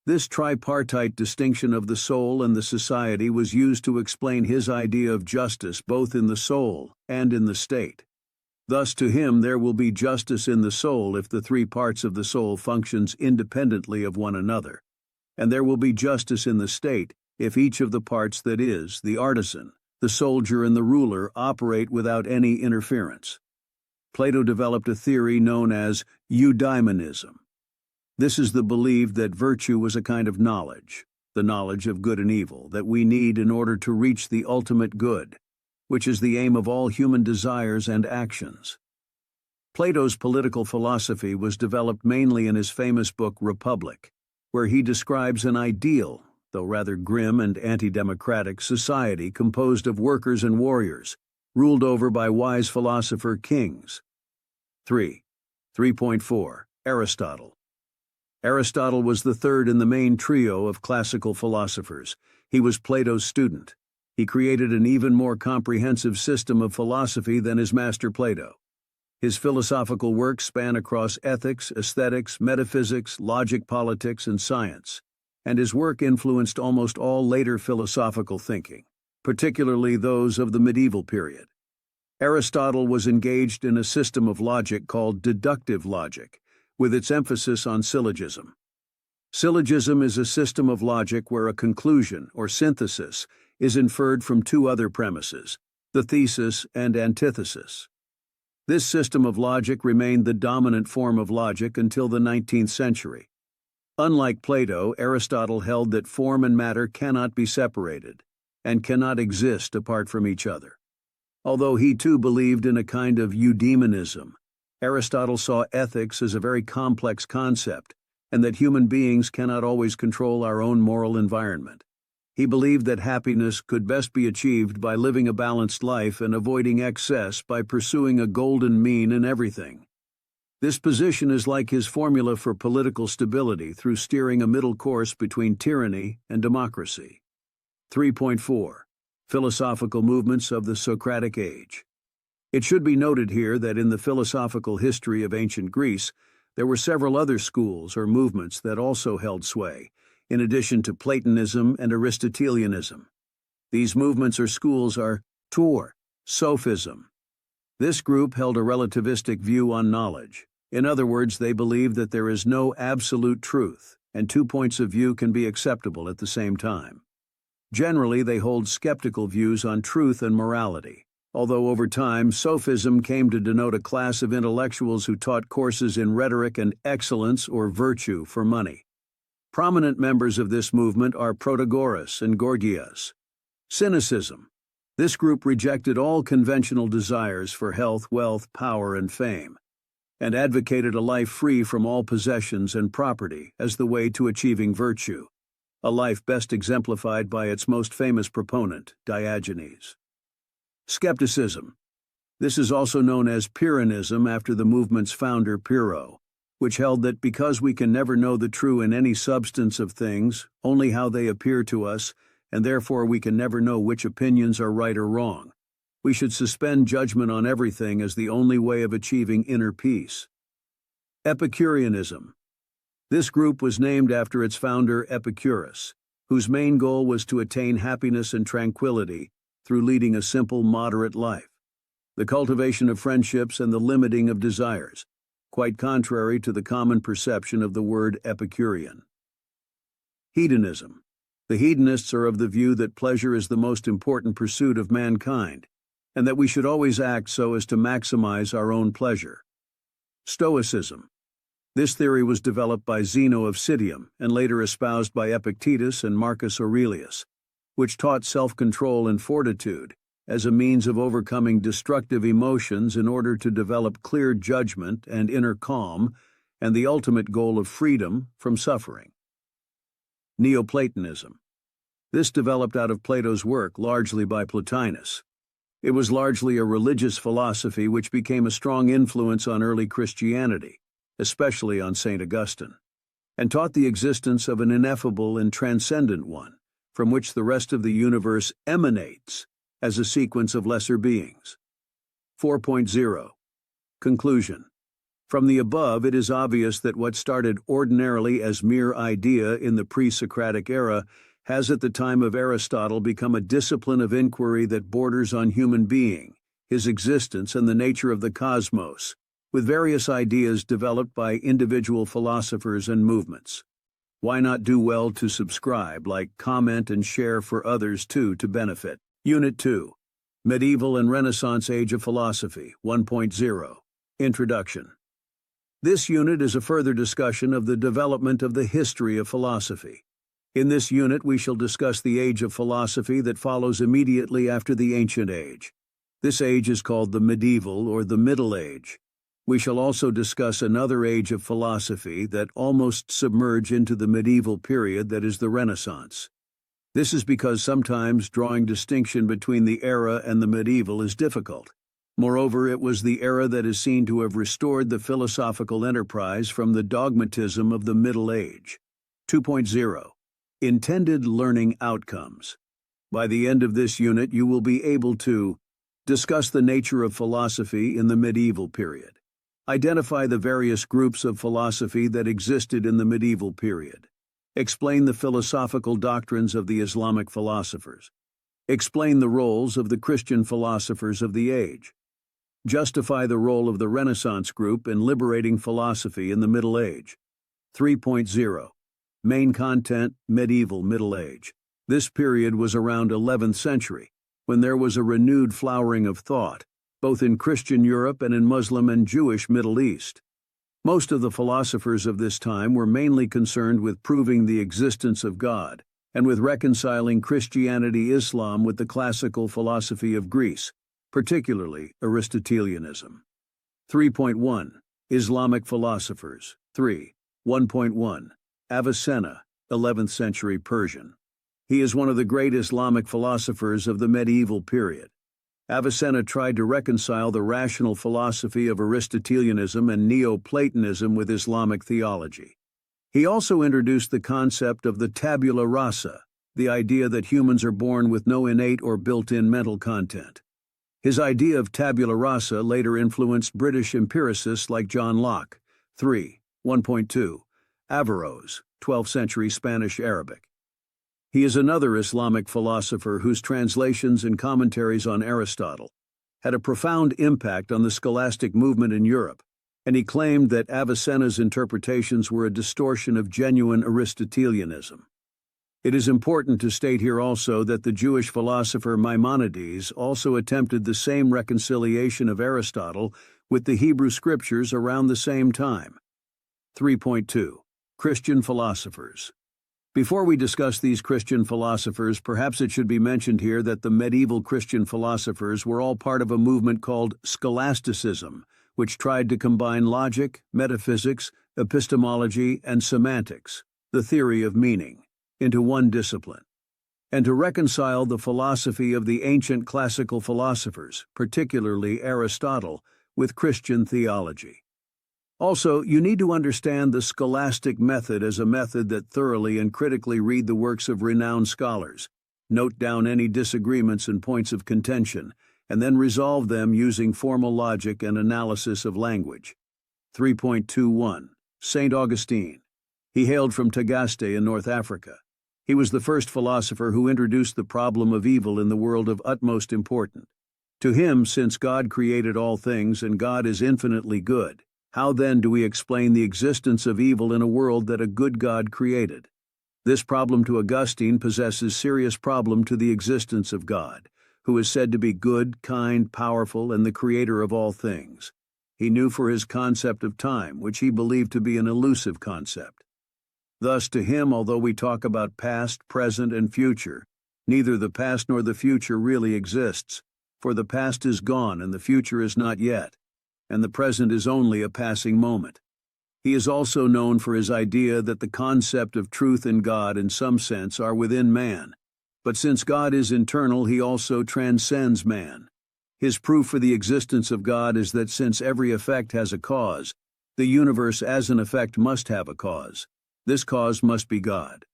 This tripartite distinction of the soul and the society was used to explain his idea of justice both in the soul and in the state. Thus, to him, there will be justice in the soul if the three parts of the soul functions independently of one another, and there will be justice in the state if each of the parts, that is, the artisan, the soldier, and the ruler, operate without any interference. Plato developed a theory known as eudaimonism. This is the belief that virtue was a kind of knowledge, the knowledge of good and evil, that we need in order to reach the ultimate good. which is the aim of all human desires and actions. Plato's political philosophy was developed mainly in his famous book Republic, where he describes an ideal, though rather grim and anti-democratic, society composed of workers and warriors, ruled over by wise philosopher kings. 3.4. Aristotle. Aristotle was the third in the main trio of classical philosophers. He was Plato's student. He created an even more comprehensive system of philosophy than his master Plato. His philosophical works span across ethics, aesthetics, metaphysics, logic, politics, and science, and his work influenced almost all later philosophical thinking, particularly those of the medieval period. Aristotle was engaged in a system of logic called deductive logic, with its emphasis on syllogism. Syllogism is a system of logic where a conclusion, or synthesis, is inferred from two other premises, the thesis and antithesis. This system of logic remained the dominant form of logic until the 19th century. Unlike Plato, Aristotle held that form and matter cannot be separated, and cannot exist apart from each other. Although he too believed in a kind of eudaimonism, Aristotle saw ethics as a very complex concept, and that human beings cannot always control our own moral environment. He believed that happiness could best be achieved by living a balanced life and avoiding excess by pursuing a golden mean in everything. This position is like his formula for political stability through steering a middle course between tyranny and democracy. 3.4. Philosophical movements of the Socratic age. It should be noted here that in the philosophical history of ancient Greece, there were several other schools or movements that also held sway, in addition to Platonism and Aristotelianism. These movements or schools are Sophism. This group held a relativistic view on knowledge. In other words, they believed that there is no absolute truth, and two points of view can be acceptable at the same time. Generally, they hold skeptical views on truth and morality, although over time, Sophism came to denote a class of intellectuals who taught courses in rhetoric and excellence or virtue for money. Prominent members of this movement are Protagoras and Gorgias. Cynicism. This group rejected all conventional desires for health, wealth, power, and fame, and advocated a life free from all possessions and property as the way to achieving virtue, a life best exemplified by its most famous proponent, Diogenes. Skepticism. This is also known as Pyrrhonism after the movement's founder Pyrrho, which held that because we can never know the true in any substance of things, only how they appear to us, and therefore we can never know which opinions are right or wrong, we should suspend judgment on everything as the only way of achieving inner peace. Epicureanism. This group was named after its founder Epicurus, whose main goal was to attain happiness and tranquility through leading a simple, moderate life, the cultivation of friendships and the limiting of desires, quite contrary to the common perception of the word Epicurean. Hedonism. The hedonists are of the view that pleasure is the most important pursuit of mankind, and that we should always act so as to maximize our own pleasure. Stoicism. This theory was developed by Zeno of Citium and later espoused by Epictetus and Marcus Aurelius, which taught self-control and fortitude as a means of overcoming destructive emotions in order to develop clear judgment and inner calm, and the ultimate goal of freedom from suffering. Neoplatonism. This developed out of Plato's work, largely by Plotinus. It was largely a religious philosophy which became a strong influence on early Christianity, especially on St. Augustine, and taught the existence of an ineffable and transcendent one, from which the rest of the universe emanates as a sequence of lesser beings. 4.0. Conclusion. From the above, it is obvious that what started ordinarily as mere idea in the pre-Socratic era has at the time of Aristotle become a discipline of inquiry that borders on human being, his existence, and the nature of the cosmos, with various ideas developed by individual philosophers and movements. Why not do well to subscribe, like, comment, and share for others too to benefit? Unit 2. Medieval and Renaissance Age of Philosophy, 1.0. Introduction. This unit is a further discussion of the development of the history of philosophy. In this unit we shall discuss the age of philosophy that follows immediately after the ancient age. This age is called the medieval or the Middle Age. We shall also discuss another age of philosophy that almost submerge into the medieval period, that is the Renaissance. This is because sometimes drawing distinction between the era and the medieval is difficult. Moreover, it was the era that is seen to have restored the philosophical enterprise from the dogmatism of the Middle Age. 2.0. Intended learning outcomes. By the end of this unit, you will be able to discuss the nature of philosophy in the medieval period. Identify the various groups of philosophy that existed in the medieval period. Explain the philosophical doctrines of the Islamic philosophers. Explain the roles of the Christian philosophers of the age. Justify the role of the Renaissance group in liberating philosophy in the Middle Age. 3.0. Main content: Medieval Middle Age. This period was around 11th century, when there was a renewed flowering of thought, both in Christian Europe and in Muslim and Jewish Middle East. Most of the philosophers of this time were mainly concerned with proving the existence of God, and with reconciling Christianity-Islam with the classical philosophy of Greece, particularly Aristotelianism. 3.1. Islamic philosophers. 1.1. Avicenna, 11th century Persian. He is one of the great Islamic philosophers of the medieval period. Avicenna tried to reconcile the rational philosophy of Aristotelianism and Neoplatonism with Islamic theology. He also introduced the concept of the tabula rasa, the idea that humans are born with no innate or built-in mental content. His idea of tabula rasa later influenced British empiricists like John Locke. 1.2. Averroes, 12th century Spanish Arabic. He is another Islamic philosopher whose translations and commentaries on Aristotle had a profound impact on the scholastic movement in Europe, and he claimed that Avicenna's interpretations were a distortion of genuine Aristotelianism. It is important to state here also that the Jewish philosopher Maimonides also attempted the same reconciliation of Aristotle with the Hebrew Scriptures around the same time. 3.2. Christian philosophers. Before we discuss these Christian philosophers, perhaps it should be mentioned here that the medieval Christian philosophers were all part of a movement called scholasticism, which tried to combine logic, metaphysics, epistemology, and semantics, the theory of meaning, into one discipline, and to reconcile the philosophy of the ancient classical philosophers, particularly Aristotle, with Christian theology. Also, you need to understand the scholastic method as a method that thoroughly and critically read the works of renowned scholars, note down any disagreements and points of contention, and then resolve them using formal logic and analysis of language. 3.21. St. Augustine. He hailed from Tagaste in North Africa. He was the first philosopher who introduced the problem of evil in the world of utmost importance. To him, since God created all things and God is infinitely good, how then do we explain the existence of evil in a world that a good God created? This problem to Augustine possesses serious problem to the existence of God, who is said to be good, kind, powerful, and the creator of all things. He knew for his concept of time, which he believed to be an elusive concept. Thus, to him, although we talk about past, present, and future, neither the past nor the future really exists, for the past is gone and the future is not yet, and the present is only a passing moment. He is also known for his idea that the concept of truth and God in some sense are within man, but since God is internal, he also transcends man. His proof for the existence of God is that since every effect has a cause, the universe as an effect must have a cause. This cause must be God.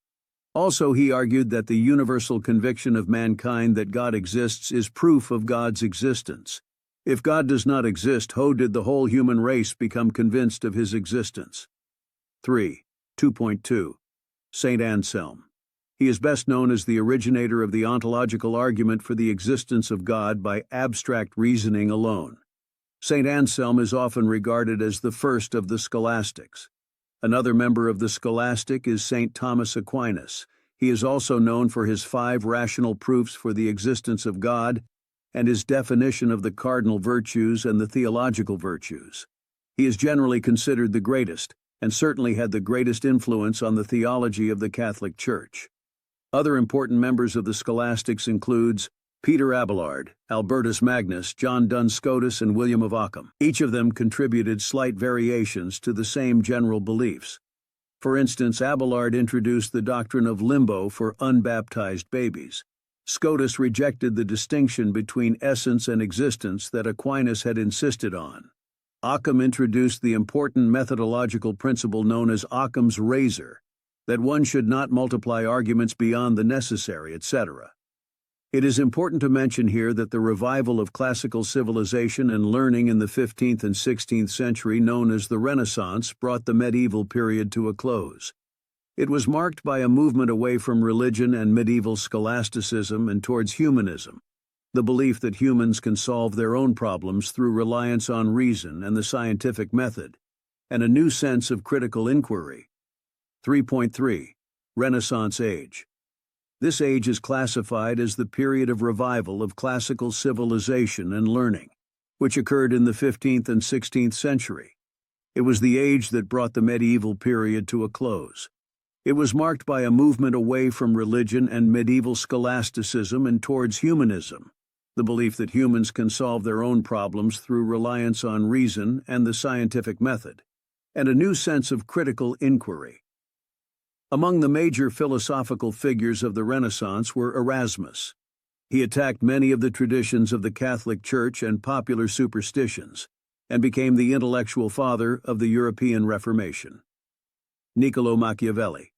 Also, he argued that the universal conviction of mankind that God exists is proof of God's existence. If God does not exist, how did the whole human race become convinced of his existence? 2.2. St. Anselm. He is best known as the originator of the ontological argument for the existence of God by abstract reasoning alone. St. Anselm is often regarded as the first of the scholastics. Another member of the scholastic is St. Thomas Aquinas. He is also known for his 5 rational proofs for the existence of God and his definition of the cardinal virtues and the theological virtues. He is generally considered the greatest, and certainly had the greatest influence on the theology of the Catholic Church. Other important members of the scholastics includes Peter Abelard, Albertus Magnus, John Duns Scotus, and William of Ockham. Each of them contributed slight variations to the same general beliefs. For instance, Abelard introduced the doctrine of limbo for unbaptized babies. Scotus rejected the distinction between essence and existence that Aquinas had insisted on. Ockham introduced the important methodological principle known as Occam's razor, that one should not multiply arguments beyond the necessary, etc. It is important to mention here that the revival of classical civilization and learning in the 15th and 16th century, known as the Renaissance, brought the medieval period to a close. It was marked by a movement away from religion and medieval scholasticism and towards humanism, the belief that humans can solve their own problems through reliance on reason and the scientific method, and a new sense of critical inquiry. 3.3. Renaissance Age. This age is classified as the period of revival of classical civilization and learning, which occurred in the 15th and 16th century. It was the age that brought the medieval period to a close. It was marked by a movement away from religion and medieval scholasticism and towards humanism, the belief that humans can solve their own problems through reliance on reason and the scientific method, and a new sense of critical inquiry. Among the major philosophical figures of the Renaissance were Erasmus. He attacked many of the traditions of the Catholic Church and popular superstitions, and became the intellectual father of the European Reformation. Niccolò Machiavelli.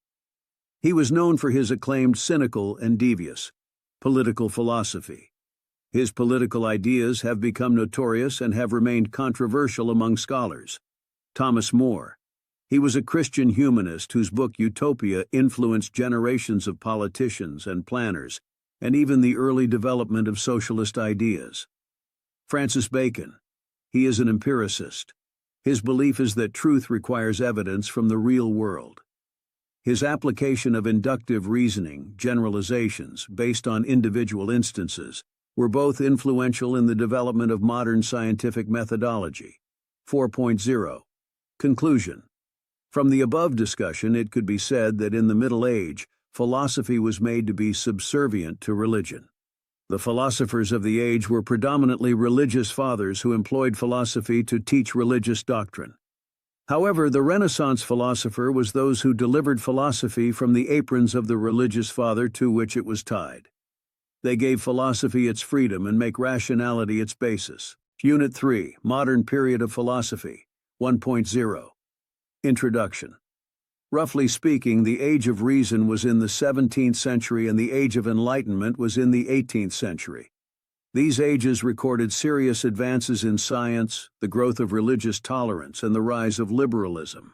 He was known for his acclaimed cynical and devious political philosophy. His political ideas have become notorious and have remained controversial among scholars. Thomas More. He was a Christian humanist whose book Utopia influenced generations of politicians and planners, and even the early development of socialist ideas. Francis Bacon. He is an empiricist. His belief is that truth requires evidence from the real world. His application of inductive reasoning, generalizations based on individual instances, were both influential in the development of modern scientific methodology. 4.0. Conclusion. From the above discussion, it could be said that in the Middle Age, philosophy was made to be subservient to religion. The philosophers of the age were predominantly religious fathers who employed philosophy to teach religious doctrine. However, the Renaissance philosopher was those who delivered philosophy from the aprons of the religious father to which it was tied. They gave philosophy its freedom and make rationality its basis. Unit 3, Modern Period of Philosophy, 1.0. Introduction. Roughly speaking, the Age of Reason was in the 17th century and the Age of Enlightenment was in the 18th century. These ages recorded serious advances in science, the growth of religious tolerance, and the rise of liberalism.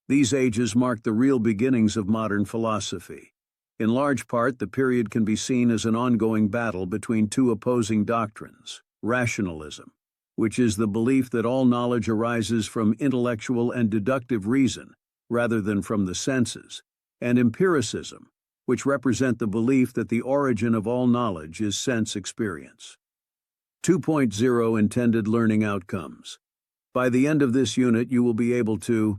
These ages marked the real beginnings of modern philosophy. In large part, the period can be seen as an ongoing battle between two opposing doctrines: rationalism, which is the belief that all knowledge arises from intellectual and deductive reason, rather than from the senses, and empiricism, which represent the belief that the origin of all knowledge is sense experience. 2.0 Intended Learning Outcomes. By the end of this unit, you will be able to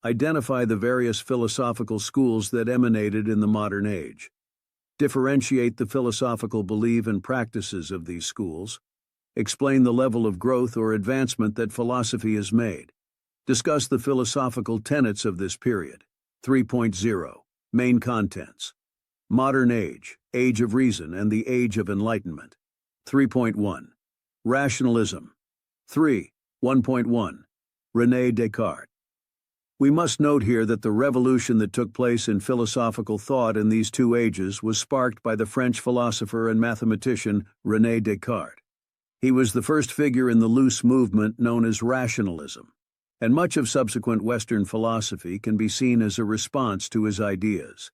identify the various philosophical schools that emanated in the modern age, differentiate the philosophical belief and practices of these schools, explain the level of growth or advancement that philosophy has made, discuss the philosophical tenets of this period. 3.0 Main Contents. Modern Age, Age of Reason and the Age of Enlightenment. 3.1 Rationalism. 1.1 René Descartes. We must note here that the revolution that took place in philosophical thought in these two ages was sparked by the French philosopher and mathematician René Descartes. He was the first figure in the loose movement known as rationalism, and much of subsequent Western philosophy can be seen as a response to his ideas.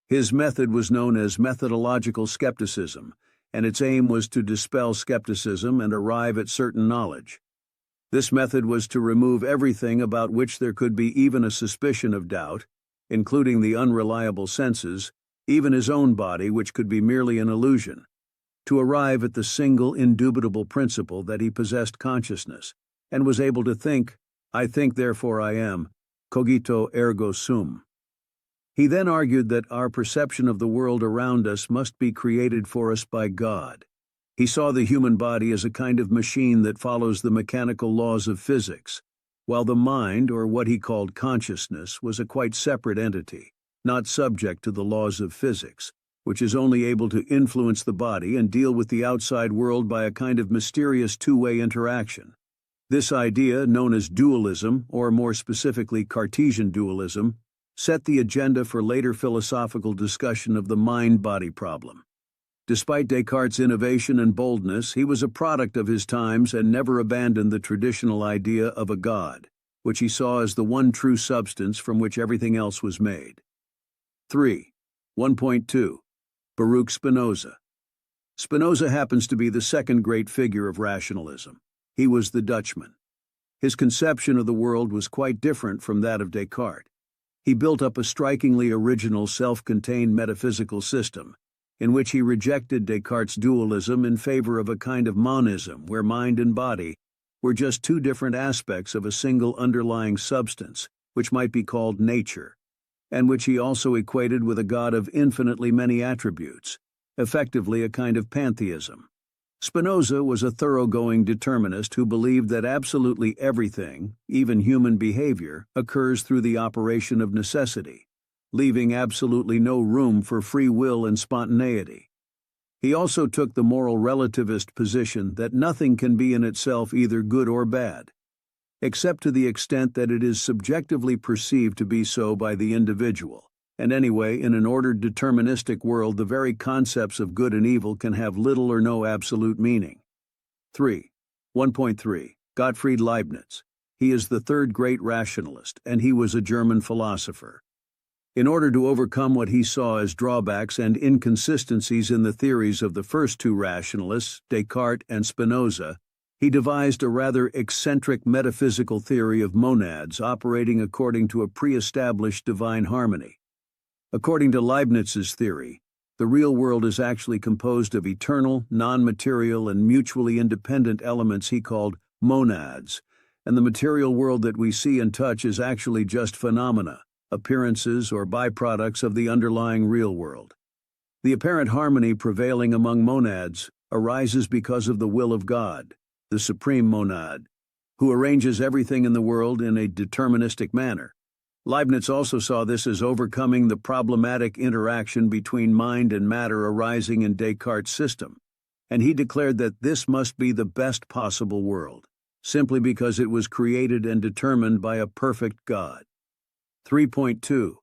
His method was known as methodological skepticism, and its aim was to dispel skepticism and arrive at certain knowledge. This method was to remove everything about which there could be even a suspicion of doubt, including the unreliable senses, even his own body, which could be merely an illusion, to arrive at the single indubitable principle that he possessed consciousness, and was able to think, I think therefore I am, cogito ergo sum. He then argued that our perception of the world around us must be created for us by God. He saw the human body as a kind of machine that follows the mechanical laws of physics, while the mind, or what he called consciousness, was a quite separate entity, not subject to the laws of physics, which is only able to influence the body and deal with the outside world by a kind of mysterious two-way interaction. This idea, known as dualism, or more specifically Cartesian dualism, set the agenda for later philosophical discussion of the mind-body problem. Despite Descartes' innovation and boldness, he was a product of his times and never abandoned the traditional idea of a God, which he saw as the one true substance from which everything else was made. 3. 1.2. Baruch Spinoza. Spinoza happens to be the second great figure of rationalism. He was the Dutchman. His conception of the world was quite different from that of Descartes. He built up a strikingly original self-contained metaphysical system, in which he rejected Descartes' dualism in favor of a kind of monism where mind and body were just two different aspects of a single underlying substance, which might be called nature, and which he also equated with a God of infinitely many attributes, effectively a kind of pantheism. Spinoza was a thoroughgoing determinist who believed that absolutely everything, even human behavior, occurs through the operation of necessity, leaving absolutely no room for free will and spontaneity. He also took the moral relativist position that nothing can be in itself either good or bad, except to the extent that it is subjectively perceived to be so by the individual. And anyway, in an ordered deterministic world, the very concepts of good and evil can have little or no absolute meaning. 3. 1.3. Gottfried Leibniz. He is the third great rationalist, and he was a German philosopher. In order to overcome what he saw as drawbacks and inconsistencies in the theories of the first two rationalists, Descartes and Spinoza, he devised a rather eccentric metaphysical theory of monads operating according to a pre-established divine harmony. According to Leibniz's theory, the real world is actually composed of eternal, non-material, and mutually independent elements he called monads, and the material world that we see and touch is actually just phenomena, appearances or byproducts of the underlying real world. The apparent harmony prevailing among monads arises because of the will of God, the supreme monad, who arranges everything in the world in a deterministic manner. Leibniz also saw this as overcoming the problematic interaction between mind and matter arising in Descartes' system, and he declared that this must be the best possible world, simply because it was created and determined by a perfect God. 3.2.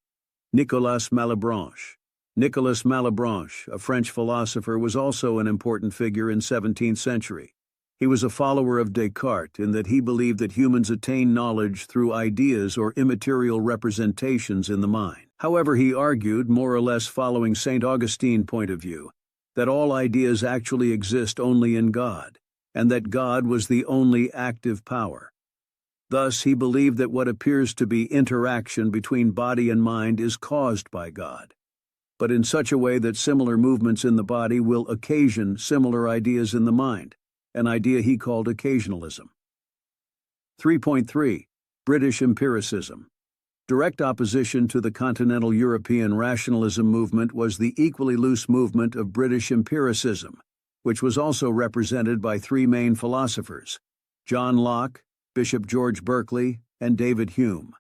Nicolas Malebranche. Nicolas Malebranche, a French philosopher, was also an important figure in the 17th century. He was a follower of Descartes in that he believed that humans attain knowledge through ideas or immaterial representations in the mind. However, he argued, more or less following St. Augustine's point of view, that all ideas actually exist only in God, and that God was the only active power. Thus, he believed that what appears to be interaction between body and mind is caused by God, but in such a way that similar movements in the body will occasion similar ideas in the mind, an idea he called occasionalism. 3.3. British empiricism. Direct opposition to the continental European rationalism movement was the equally loose movement of British empiricism, which was also represented by three main philosophers: John Locke, Bishop George Berkeley, and David Hume.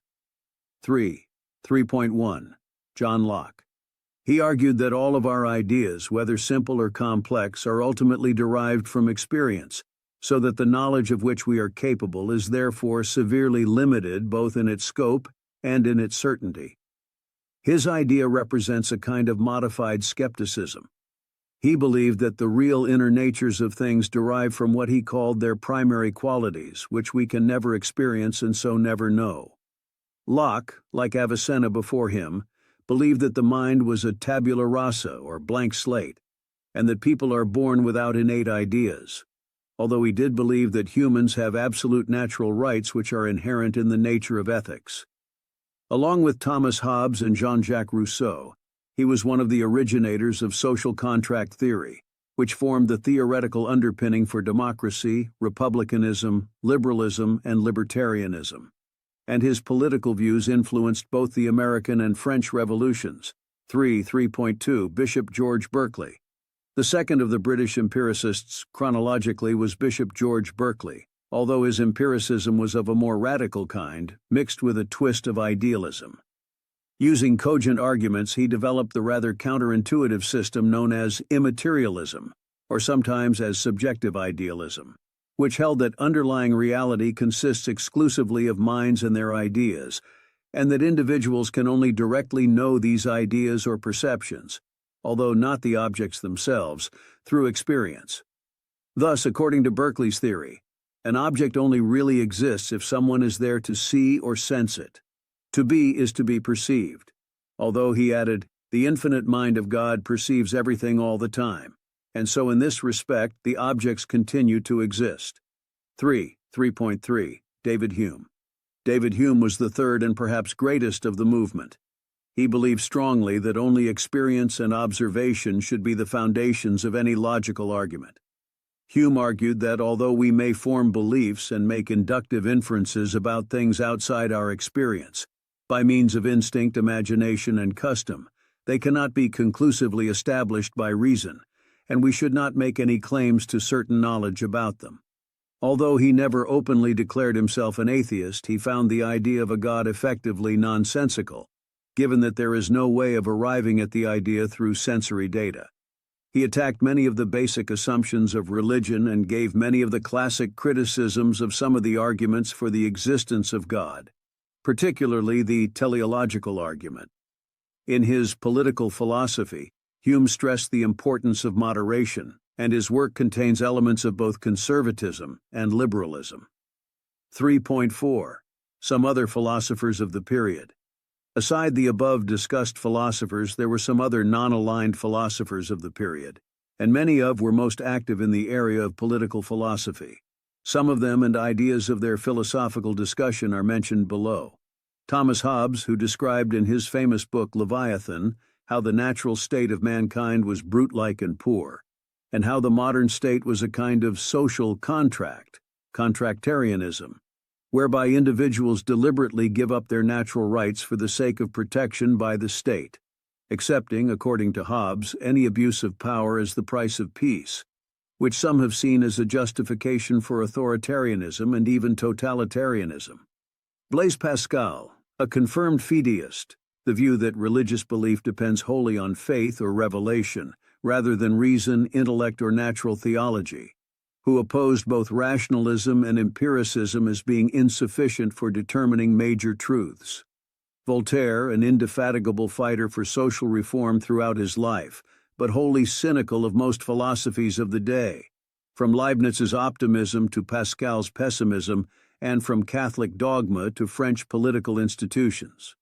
3.1. John Locke. He argued that all of our ideas, whether simple or complex, are ultimately derived from experience, so that the knowledge of which we are capable is therefore severely limited both in its scope and in its certainty. His idea represents a kind of modified skepticism. He believed that the real inner natures of things derive from what he called their primary qualities, which we can never experience and so never know. Locke, like Avicenna before him, believed that the mind was a tabula rasa, or blank slate, and that people are born without innate ideas, although he did believe that humans have absolute natural rights which are inherent in the nature of ethics. Along with Thomas Hobbes and Jean-Jacques Rousseau, he was one of the originators of social contract theory, which formed the theoretical underpinning for democracy, republicanism, liberalism, and libertarianism. and his political views influenced both the American and French revolutions. 3.2 Bishop George Berkeley. The second of the British empiricists chronologically was Bishop George Berkeley, although his empiricism was of a more radical kind, mixed with a twist of idealism. Using cogent arguments, he developed the rather counterintuitive system known as immaterialism, or sometimes as subjective idealism, which held that underlying reality consists exclusively of minds and their ideas, and that individuals can only directly know these ideas or perceptions, although not the objects themselves, through experience. Thus, according to Berkeley's theory, an object only really exists if someone is there to see or sense it. To be is to be perceived, although, he added, the infinite mind of God perceives everything all the time, and so in this respect the objects continue to exist. 3.3 David Hume. David Hume was the third and perhaps greatest of the movement. He believed strongly that only experience and observation should be the foundations of any logical argument. Hume argued that although we may form beliefs and make inductive inferences about things outside our experience, by means of instinct, imagination, and custom, they cannot be conclusively established by reason, and we should not make any claims to certain knowledge about them. Although he never openly declared himself an atheist, he found the idea of a God effectively nonsensical, given that there is no way of arriving at the idea through sensory data. He attacked many of the basic assumptions of religion and gave many of the classic criticisms of some of the arguments for the existence of God, particularly the teleological argument. In his political philosophy, Hume stressed the importance of moderation, and his work contains elements of both conservatism and liberalism. 3.4 Some other philosophers of the period. Aside the above-discussed philosophers, there were some other non-aligned philosophers of the period, and many of were most active in the area of political philosophy. Some of them and ideas of their philosophical discussion are mentioned below. Thomas Hobbes, who described in his famous book Leviathan how the natural state of mankind was brute-like and poor, and how the modern state was a kind of social contract, contractarianism, whereby individuals deliberately give up their natural rights for the sake of protection by the state, accepting, according to Hobbes, any abuse of power as the price of peace, which some have seen as a justification for authoritarianism and even totalitarianism. Blaise Pascal, a confirmed fideist, the view that religious belief depends wholly on faith or revelation, rather than reason, intellect, or natural theology, who opposed both rationalism and empiricism as being insufficient for determining major truths. Voltaire, an indefatigable fighter for social reform throughout his life, but wholly cynical of most philosophies of the day, from Leibniz's optimism to Pascal's pessimism, and from Catholic dogma to French political institutions.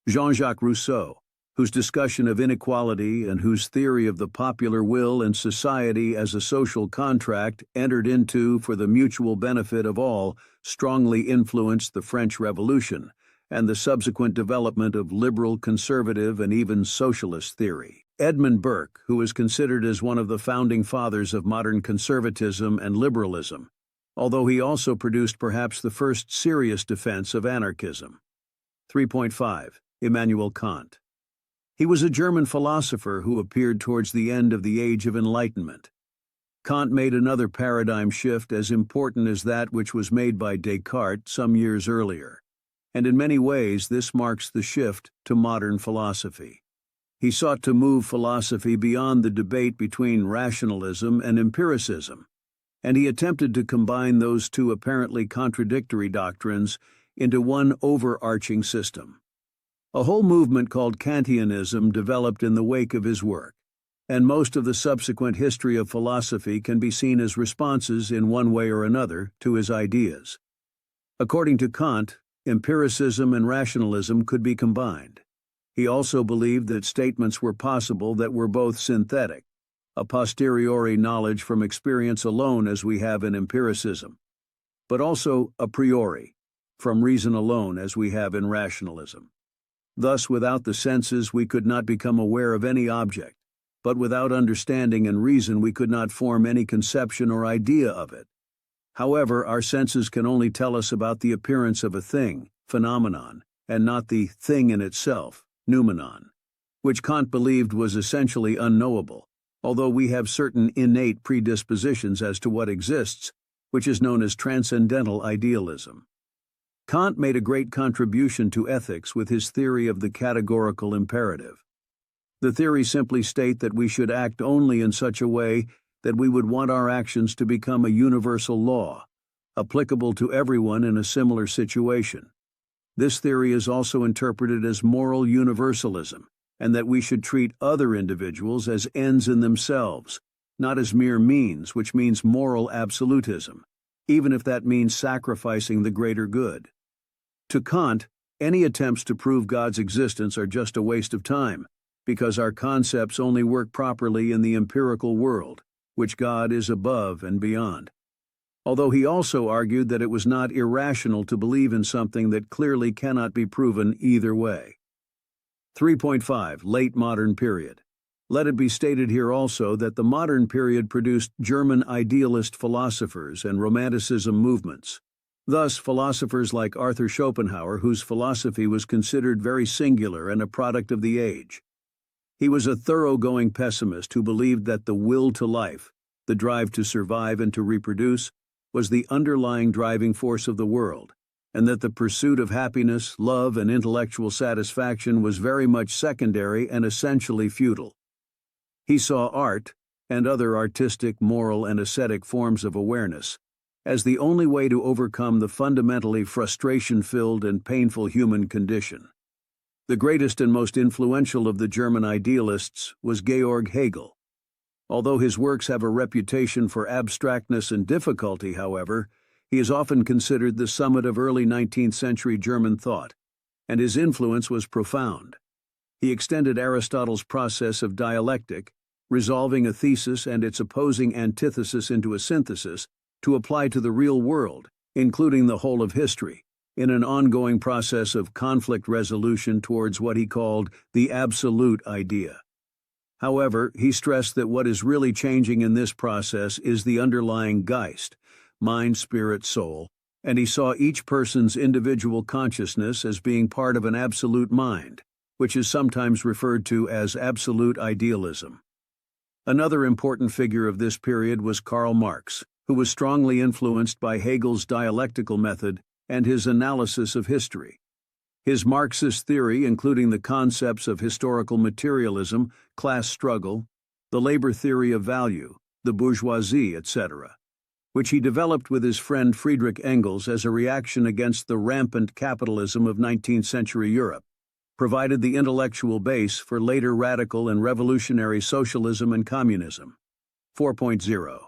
Jean-Jacques Rousseau, whose discussion of inequality and whose theory of the popular will and society as a social contract entered into for the mutual benefit of all, strongly influenced the French Revolution and the subsequent development of liberal, conservative, and even socialist theory. Edmund Burke, who is considered as one of the founding fathers of modern conservatism and liberalism, although he also produced perhaps the first serious defense of anarchism. 3.5 Immanuel Kant. He was a German philosopher who appeared towards the end of the Age of Enlightenment. Kant made another paradigm shift as important as that which was made by Descartes some years earlier, and in many ways this marks the shift to modern philosophy. He sought to move philosophy beyond the debate between rationalism and empiricism, and he attempted to combine those two apparently contradictory doctrines into one overarching system. A whole movement called Kantianism developed in the wake of his work, and most of the subsequent history of philosophy can be seen as responses in one way or another to his ideas. According to Kant, empiricism and rationalism could be combined. He also believed that statements were possible that were both synthetic, a posteriori knowledge from experience alone as we have in empiricism, but also a priori, from reason alone as we have in rationalism. Thus, without the senses we could not become aware of any object, but without understanding and reason we could not form any conception or idea of it. However, our senses can only tell us about the appearance of a thing, phenomenon, and not the thing in itself, noumenon, which Kant believed was essentially unknowable, although we have certain innate predispositions as to what exists, which is known as transcendental idealism. Kant made a great contribution to ethics with his theory of the categorical imperative. The theory simply states that we should act only in such a way that we would want our actions to become a universal law, applicable to everyone in a similar situation. This theory is also interpreted as moral universalism, and that we should treat other individuals as ends in themselves, not as mere means, which means moral absolutism, even if that means sacrificing the greater good. To Kant, any attempts to prove God's existence are just a waste of time, because our concepts only work properly in the empirical world, which God is above and beyond. Although he also argued that it was not irrational to believe in something that clearly cannot be proven either way. 3.5. Late Modern Period. Let it be stated here also that the modern period produced German idealist philosophers and Romanticism movements. Thus, philosophers like Arthur Schopenhauer, whose philosophy was considered very singular and a product of the age. He was a thoroughgoing pessimist who believed that the will to life, the drive to survive and to reproduce, was the underlying driving force of the world, and that the pursuit of happiness, love, and intellectual satisfaction was very much secondary and essentially futile. He saw art, and other artistic, moral, and ascetic forms of awareness, as the only way to overcome the fundamentally frustration-filled and painful human condition. The greatest and most influential of the German idealists was Georg Hegel. Although his works have a reputation for abstractness and difficulty, however, he is often considered the summit of early 19th century German thought, and his influence was profound. He extended Aristotle's process of dialectic, resolving a thesis and its opposing antithesis into a synthesis, to apply to the real world, including the whole of history, in an ongoing process of conflict resolution towards what he called the absolute idea. However, he stressed that what is really changing in this process is the underlying Geist, mind, spirit, soul, and he saw each person's individual consciousness as being part of an absolute mind, which is sometimes referred to as absolute idealism. Another important figure of this period was Karl Marx, who was strongly influenced by Hegel's dialectical method and his analysis of history. His Marxist theory, including the concepts of historical materialism, class struggle, the labor theory of value, the bourgeoisie, etc., which he developed with his friend Friedrich Engels as a reaction against the rampant capitalism of 19th century Europe, provided the intellectual base for later radical and revolutionary socialism and communism. 4.0.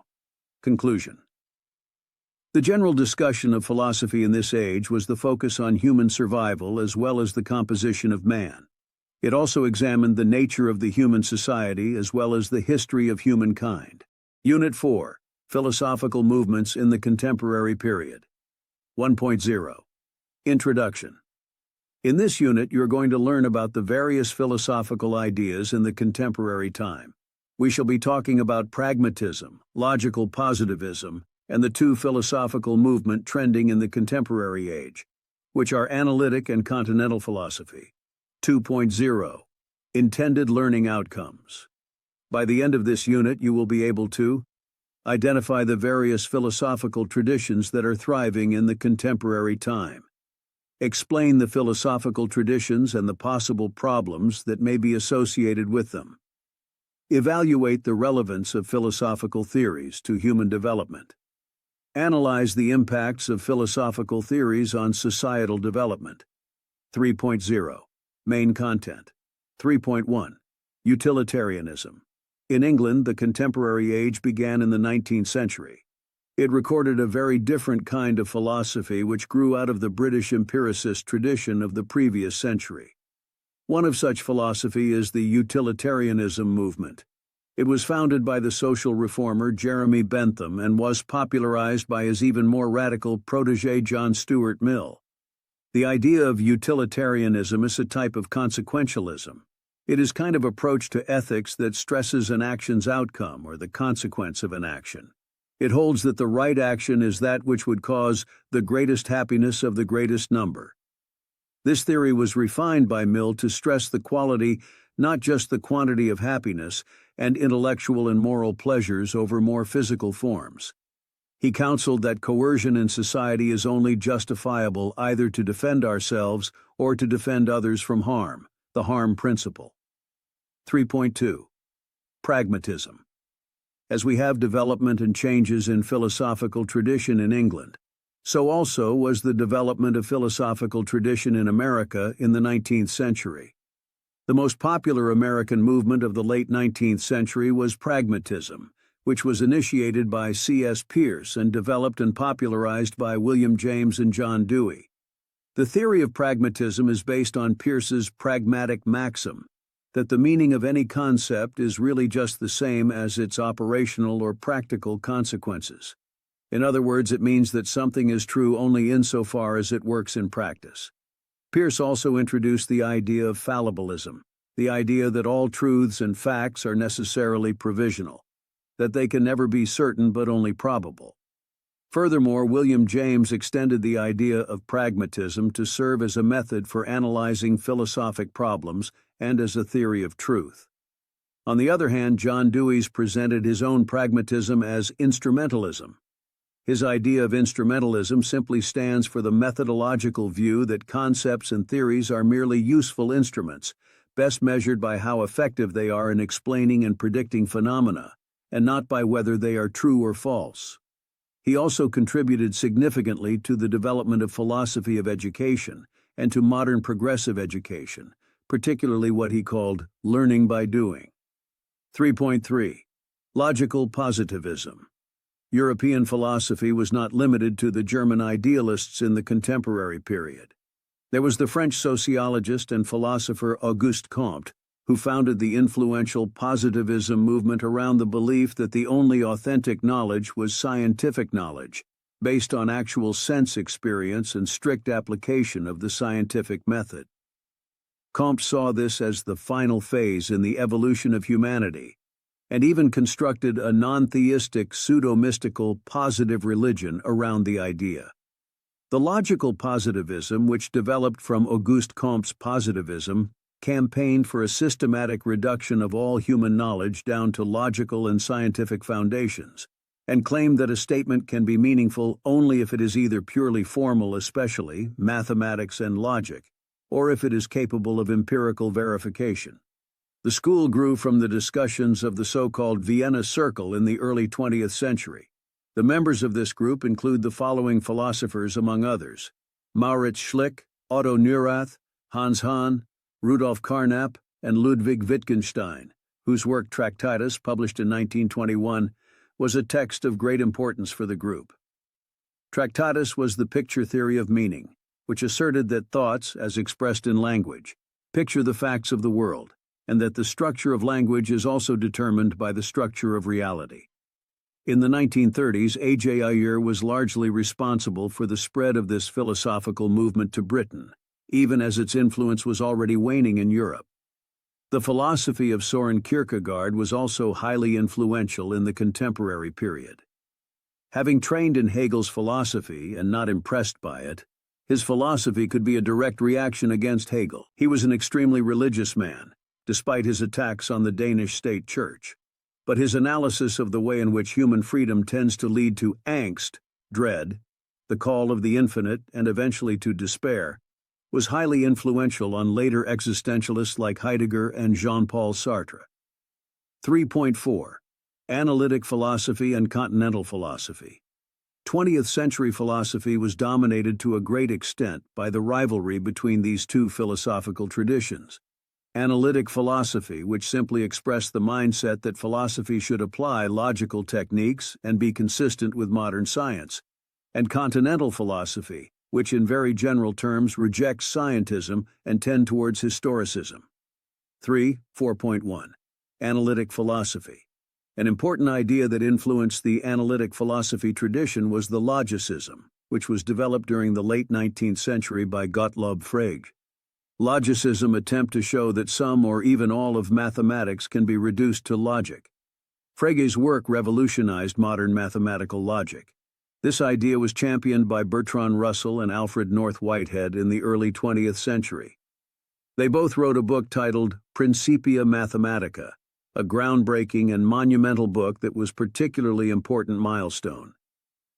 Conclusion. The general discussion of philosophy in this age was the focus on human survival as well as the composition of man. It also examined the nature of the human society as well as the history of humankind. Unit 4. Philosophical Movements in the Contemporary Period. 1.0. Introduction. In this unit, you're going to learn about the various philosophical ideas in the contemporary time. We shall be talking about pragmatism, logical positivism, and the two philosophical movements trending in the contemporary age, which are analytic and continental philosophy. 2.0. Intended learning outcomes. By the end of this unit, you will be able to identify the various philosophical traditions that are thriving in the contemporary time. Explain the philosophical traditions and the possible problems that may be associated with them. Evaluate the relevance of philosophical theories to human development. Analyze the impacts of philosophical theories on societal development. 3.0. Main content. 3.1. Utilitarianism. In England, the contemporary age began in the 19th century. It recorded a very different kind of philosophy which grew out of the British empiricist tradition of the previous century. One of such philosophy is the utilitarianism movement. It was founded by the social reformer Jeremy Bentham and was popularized by his even more radical protege John Stuart Mill. The idea of utilitarianism is a type of consequentialism. It is kind of approach to ethics that stresses an action's outcome or the consequence of an action. It holds that the right action is that which would cause the greatest happiness of the greatest number. This theory was refined by Mill to stress the quality, not just the quantity of happiness and intellectual and moral pleasures over more physical forms. He counseled that coercion in society is only justifiable either to defend ourselves or to defend others from harm, the harm principle. 3.2. Pragmatism. As we have development and changes in philosophical tradition in England, so also was the development of philosophical tradition in America in the 19th century. The most popular American movement of the late 19th century was pragmatism, which was initiated by C.S. Peirce and developed and popularized by William James and John Dewey. The theory of pragmatism is based on Peirce's pragmatic maxim, that the meaning of any concept is really just the same as its operational or practical consequences. In other words, it means that something is true only insofar as it works in practice. Peirce also introduced the idea of fallibilism, the idea that all truths and facts are necessarily provisional, that they can never be certain but only probable. Furthermore, William James extended the idea of pragmatism to serve as a method for analyzing philosophic problems and as a theory of truth. On the other hand, John Dewey's presented his own pragmatism as instrumentalism. His idea of instrumentalism simply stands for the methodological view that concepts and theories are merely useful instruments, best measured by how effective they are in explaining and predicting phenomena, and not by whether they are true or false. He also contributed significantly to the development of philosophy of education and to modern progressive education, particularly what he called learning by doing. 3.3. Logical positivism. European philosophy was not limited to the German idealists in the contemporary period. There was the French sociologist and philosopher Auguste Comte, who founded the influential positivism movement around the belief that the only authentic knowledge was scientific knowledge, based on actual sense experience and strict application of the scientific method. Comte saw this as the final phase in the evolution of humanity, and even constructed a non-theistic, pseudo-mystical, positive religion around the idea. The logical positivism, which developed from Auguste Comte's positivism, campaigned for a systematic reduction of all human knowledge down to logical and scientific foundations, and claimed that a statement can be meaningful only if it is either purely formal, especially mathematics and logic, or if it is capable of empirical verification. The school grew from the discussions of the so-called Vienna Circle in the early 20th century. The members of this group include the following philosophers among others: Maurits Schlick, Otto Neurath, Hans Hahn, Rudolf Carnap, and Ludwig Wittgenstein, whose work Tractatus, published in 1921, was a text of great importance for the group. Tractatus was the picture theory of meaning, which asserted that thoughts, as expressed in language, picture the facts of the world, and that the structure of language is also determined by the structure of reality. In the 1930s, A.J. Ayer was largely responsible for the spread of this philosophical movement to Britain, even as its influence was already waning in Europe. The philosophy of Søren Kierkegaard was also highly influential in the contemporary period. Having trained in Hegel's philosophy and not impressed by it, his philosophy could be a direct reaction against Hegel. He was an extremely religious man, despite his attacks on the Danish state church. But his analysis of the way in which human freedom tends to lead to angst, dread, the call of the infinite, and eventually to despair, was highly influential on later existentialists like Heidegger and Jean-Paul Sartre. 3.4. Analytic philosophy and continental philosophy. 20th century philosophy was dominated to a great extent by the rivalry between these two philosophical traditions. Analytic philosophy, which simply expressed the mindset that philosophy should apply logical techniques and be consistent with modern science, and continental philosophy, which in very general terms rejects scientism and tend towards historicism. 4.1. Analytic philosophy. An important idea that influenced the analytic philosophy tradition was the logicism, which was developed during the late 19th century by Gottlob Frege. Logicism attempts to show that some or even all of mathematics can be reduced to logic. Frege's work revolutionized modern mathematical logic. This idea was championed by Bertrand Russell and Alfred North Whitehead in the early 20th century. They both wrote a book titled Principia Mathematica, a groundbreaking and monumental book that was a particularly important milestone.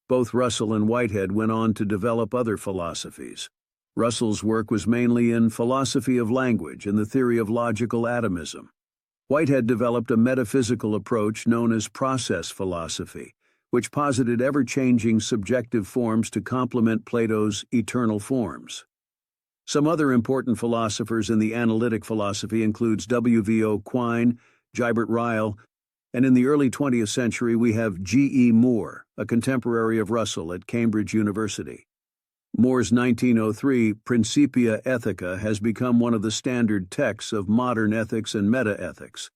Both Russell and Whitehead went on to develop other philosophies. Russell's work was mainly in philosophy of language and the theory of logical atomism. Whitehead developed a metaphysical approach known as process philosophy, which posited ever-changing subjective forms to complement Plato's eternal forms. Some other important philosophers in the analytic philosophy includes W.V.O. Quine, Gilbert Ryle, and in the early 20th century we have G.E. Moore, a contemporary of Russell at Cambridge University. Moore's 1903 Principia Ethica has become one of the standard texts of modern ethics and meta-ethics.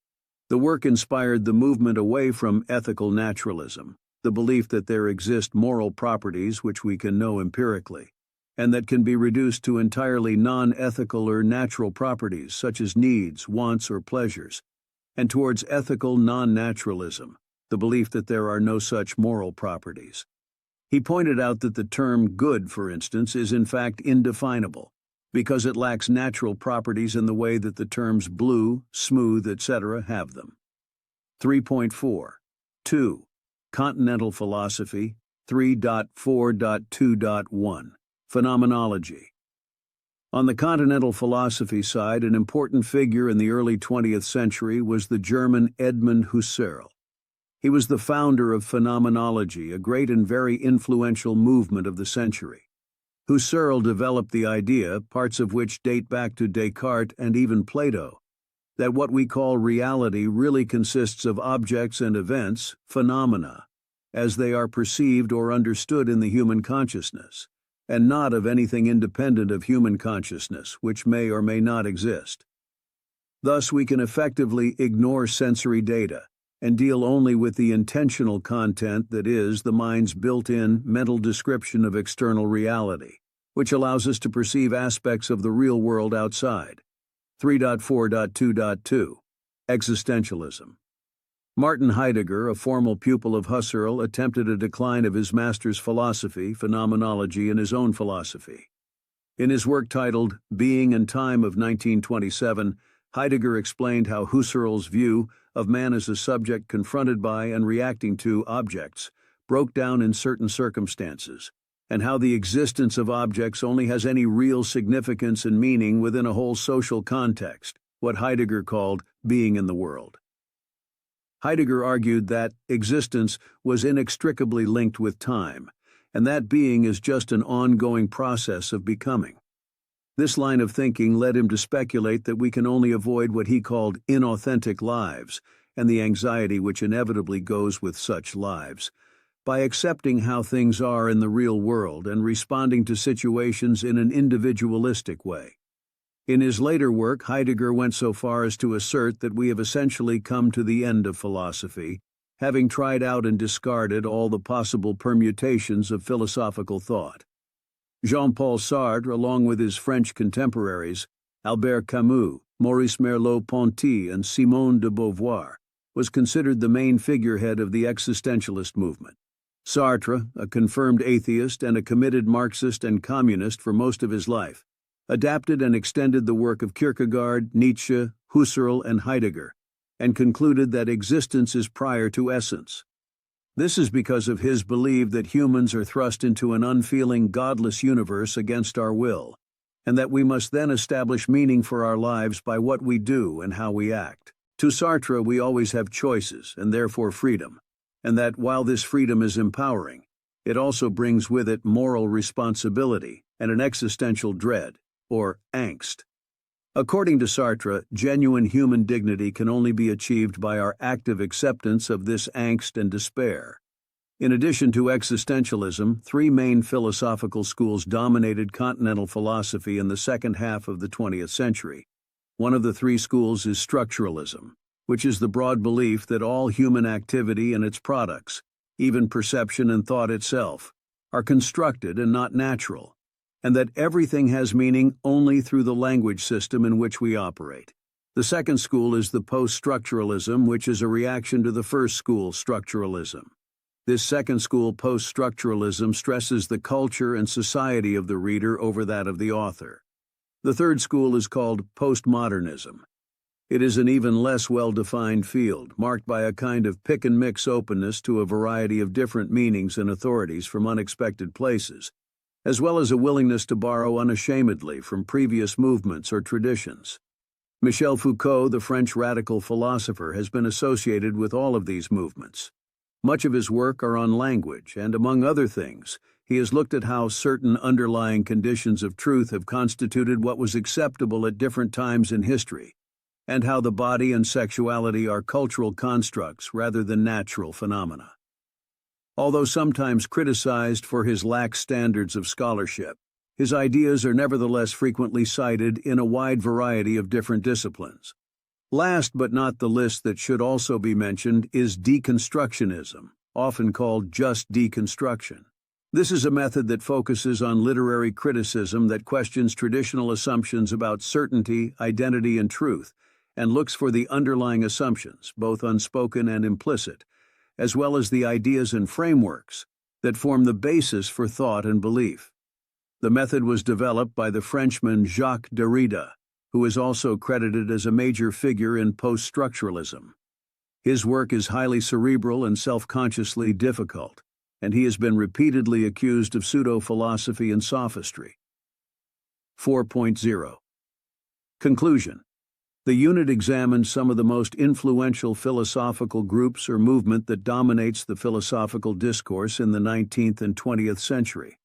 The work inspired the movement away from ethical naturalism, the belief that there exist moral properties which we can know empirically, and that can be reduced to entirely non-ethical or natural properties such as needs, wants, or pleasures, and towards ethical non-naturalism, the belief that there are no such moral properties. He pointed out that the term good, for instance, is in fact indefinable, because it lacks natural properties in the way that the terms blue, smooth, etc. have them. 3.4. 2. Continental Philosophy 3.4.2.1 Phenomenology. On the continental philosophy side, an important figure in the early 20th century was the German Edmund Husserl. He was the founder of phenomenology, a great and very influential movement of the century. Husserl developed the idea, parts of which date back to Descartes and even Plato, that what we call reality really consists of objects and events, phenomena, as they are perceived or understood in the human consciousness, and not of anything independent of human consciousness, which may or may not exist. Thus, we can effectively ignore sensory data and deal only with the intentional content that is the mind's built-in mental description of external reality, which allows us to perceive aspects of the real world outside. 3.4.2.2 Existentialism. Martin Heidegger, a formal pupil of Husserl, attempted a decline of his master's philosophy, phenomenology, in his own philosophy. In his work titled Being and Time of 1927, Heidegger explained how Husserl's view of man as a subject confronted by and reacting to objects broke down in certain circumstances, and how the existence of objects only has any real significance and meaning within a whole social context, what Heidegger called being in the world. Heidegger argued that existence was inextricably linked with time, and that being is just an ongoing process of becoming. This line of thinking led him to speculate that we can only avoid what he called inauthentic lives, and the anxiety which inevitably goes with such lives, by accepting how things are in the real world and responding to situations in an individualistic way. In his later work, Heidegger went so far as to assert that we have essentially come to the end of philosophy, having tried out and discarded all the possible permutations of philosophical thought. Jean-Paul Sartre, along with his French contemporaries, Albert Camus, Maurice Merleau-Ponty, and Simone de Beauvoir, was considered the main figurehead of the existentialist movement. Sartre, a confirmed atheist and a committed Marxist and communist for most of his life, adapted and extended the work of Kierkegaard, Nietzsche, Husserl, and Heidegger, and concluded that existence is prior to essence. This is because of his belief that humans are thrust into an unfeeling, godless universe against our will, and that we must then establish meaning for our lives by what we do and how we act. To Sartre, we always have choices, and therefore freedom, and that while this freedom is empowering, it also brings with it moral responsibility and an existential dread, or angst. According to Sartre, genuine human dignity can only be achieved by our active acceptance of this angst and despair. In addition to existentialism, three main philosophical schools dominated continental philosophy in the second half of the 20th century. One of the three schools is structuralism, which is the broad belief that all human activity and its products, even perception and thought itself, are constructed and not natural, and that everything has meaning only through the language system in which we operate. The second school is the post-structuralism, which is a reaction to the first school, structuralism. This second school post-structuralism stresses the culture and society of the reader over that of the author. The third school is called postmodernism. It is an even less well-defined field, marked by a kind of pick-and-mix openness to a variety of different meanings and authorities from unexpected places, as well as a willingness to borrow unashamedly from previous movements or traditions. Michel Foucault, the French radical philosopher, has been associated with all of these movements. Much of his work are on language, and among other things, he has looked at how certain underlying conditions of truth have constituted what was acceptable at different times in history, and how the body and sexuality are cultural constructs rather than natural phenomena. Although sometimes criticized for his lax standards of scholarship, his ideas are nevertheless frequently cited in a wide variety of different disciplines. Last but not the least that should also be mentioned is deconstructionism, often called just deconstruction. This is a method that focuses on literary criticism that questions traditional assumptions about certainty, identity, and truth, and looks for the underlying assumptions, both unspoken and implicit, as well as the ideas and frameworks that form the basis for thought and belief. The method was developed by the Frenchman Jacques Derrida, who is also credited as a major figure in post-structuralism. His work is highly cerebral and self-consciously difficult, and he has been repeatedly accused of pseudo-philosophy and sophistry. 4.0 Conclusion. The unit examined some of the most influential philosophical groups or movement that dominates the philosophical discourse in the 19th and 20th century.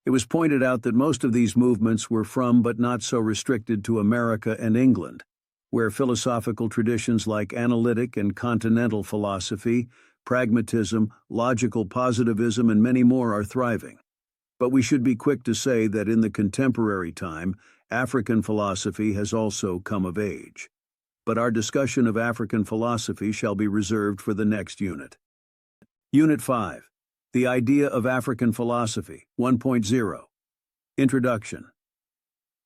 It was pointed out that most of these movements were from but not so restricted to America and England, where philosophical traditions like analytic and continental philosophy, pragmatism, logical positivism, and many more are thriving. But we should be quick to say that in the contemporary time, African philosophy has also come of age. But our discussion of African philosophy shall be reserved for the next unit. Unit 5. The Idea of African Philosophy, 1.0. Introduction.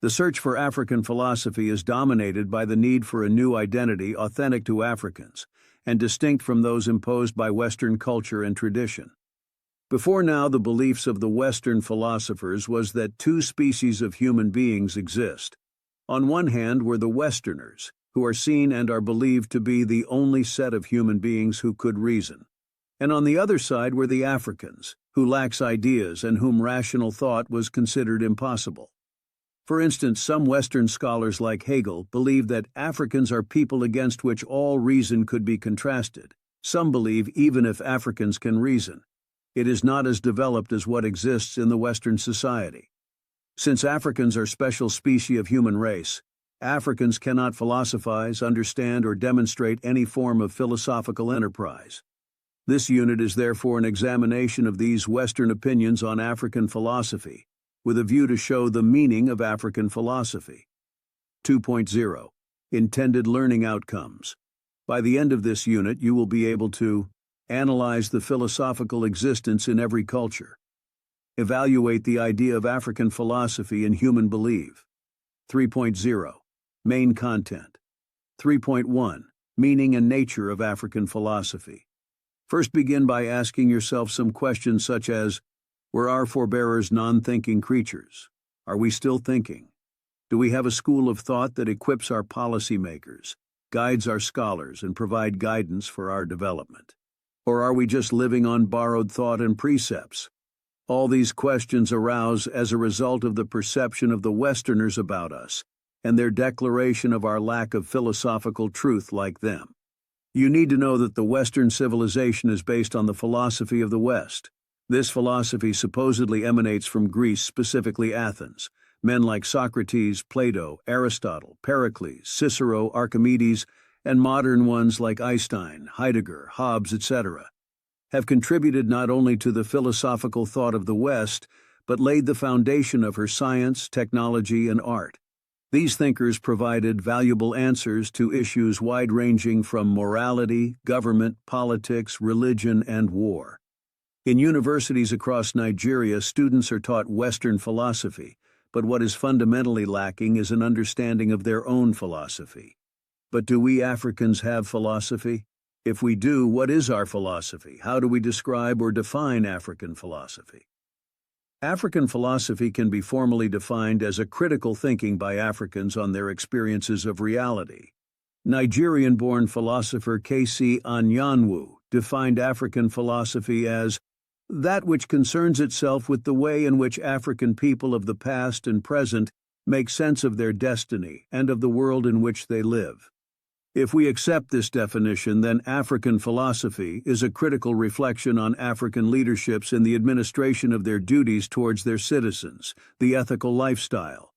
The search for African philosophy is dominated by the need for a new identity authentic to Africans, and distinct from those imposed by Western culture and tradition. Before now, the beliefs of the Western philosophers was that two species of human beings exist. On one hand were the Westerners, who are seen and are believed to be the only set of human beings who could reason. And on the other side were the Africans, who lacks ideas and whom rational thought was considered impossible. For instance, some Western scholars like Hegel believe that Africans are people against which all reason could be contrasted. Some believe even if Africans can reason, it is not as developed as what exists in the Western society. Since Africans are special species of human race, Africans cannot philosophize, understand, or demonstrate any form of philosophical enterprise. This unit is therefore an examination of these Western opinions on African philosophy, with a view to show the meaning of African philosophy. 2.0. Intended learning outcomes. By the end of this unit, you will be able to analyze the philosophical existence in every culture, evaluate the idea of African philosophy in human belief. 3.0. Main content. 3.1. Meaning and nature of African philosophy. First, begin by asking yourself some questions such as, were our forebears non-thinking creatures? Are we still thinking? Do we have a school of thought that equips our policymakers, guides our scholars, and provide guidance for our development? Or are we just living on borrowed thought and precepts? All these questions arouse as a result of the perception of the Westerners about us, and their declaration of our lack of philosophical truth like them. You need to know that the Western civilization is based on the philosophy of the West. This philosophy supposedly emanates from Greece, specifically Athens. Men like Socrates, Plato, Aristotle, Pericles, Cicero, Archimedes, and modern ones like Einstein, Heidegger, Hobbes, etc., have contributed not only to the philosophical thought of the West, but laid the foundation of her science, technology, and art. These thinkers provided valuable answers to issues wide-ranging from morality, government, politics, religion, and war. In universities across Nigeria, students are taught Western philosophy, but what is fundamentally lacking is an understanding of their own philosophy. But do we Africans have philosophy? If we do, what is our philosophy? How do we describe or define African philosophy? African philosophy can be formally defined as a critical thinking by Africans on their experiences of reality. Nigerian-born philosopher K.C. Anyanwu defined African philosophy as that which concerns itself with the way in which African people of the past and present make sense of their destiny and of the world in which they live. If we accept this definition, then African philosophy is a critical reflection on African leaderships in the administration of their duties towards their citizens, the ethical lifestyle.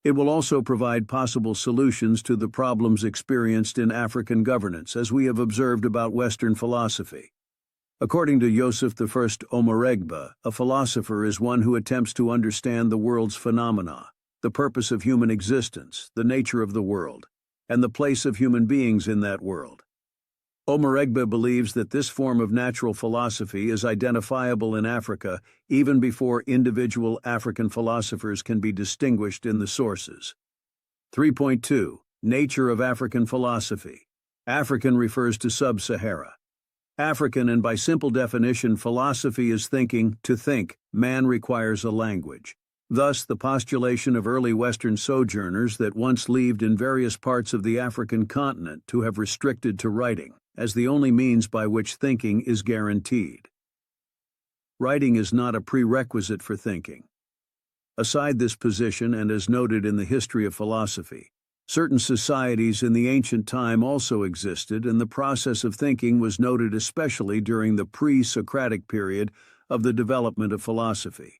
It will also provide possible solutions to the problems experienced in African governance, as we have observed about Western philosophy. According to Joseph I Omoregbe, a philosopher is one who attempts to understand the world's phenomena, the purpose of human existence, the nature of the world, and the place of human beings in that world. Omoregbe believes that this form of natural philosophy is identifiable in Africa even before individual African philosophers can be distinguished in the sources. 3.2. Nature of African philosophy. African refers to sub-Sahara. African, and by simple definition, philosophy is thinking. To think, man requires a language. Thus, the postulation of early Western sojourners that once lived in various parts of the African continent to have restricted to writing as the only means by which thinking is guaranteed. Writing is not a prerequisite for thinking. Aside this position, and as noted in the history of philosophy, certain societies in the ancient time also existed, and the process of thinking was noted especially during the pre-Socratic period of the development of philosophy.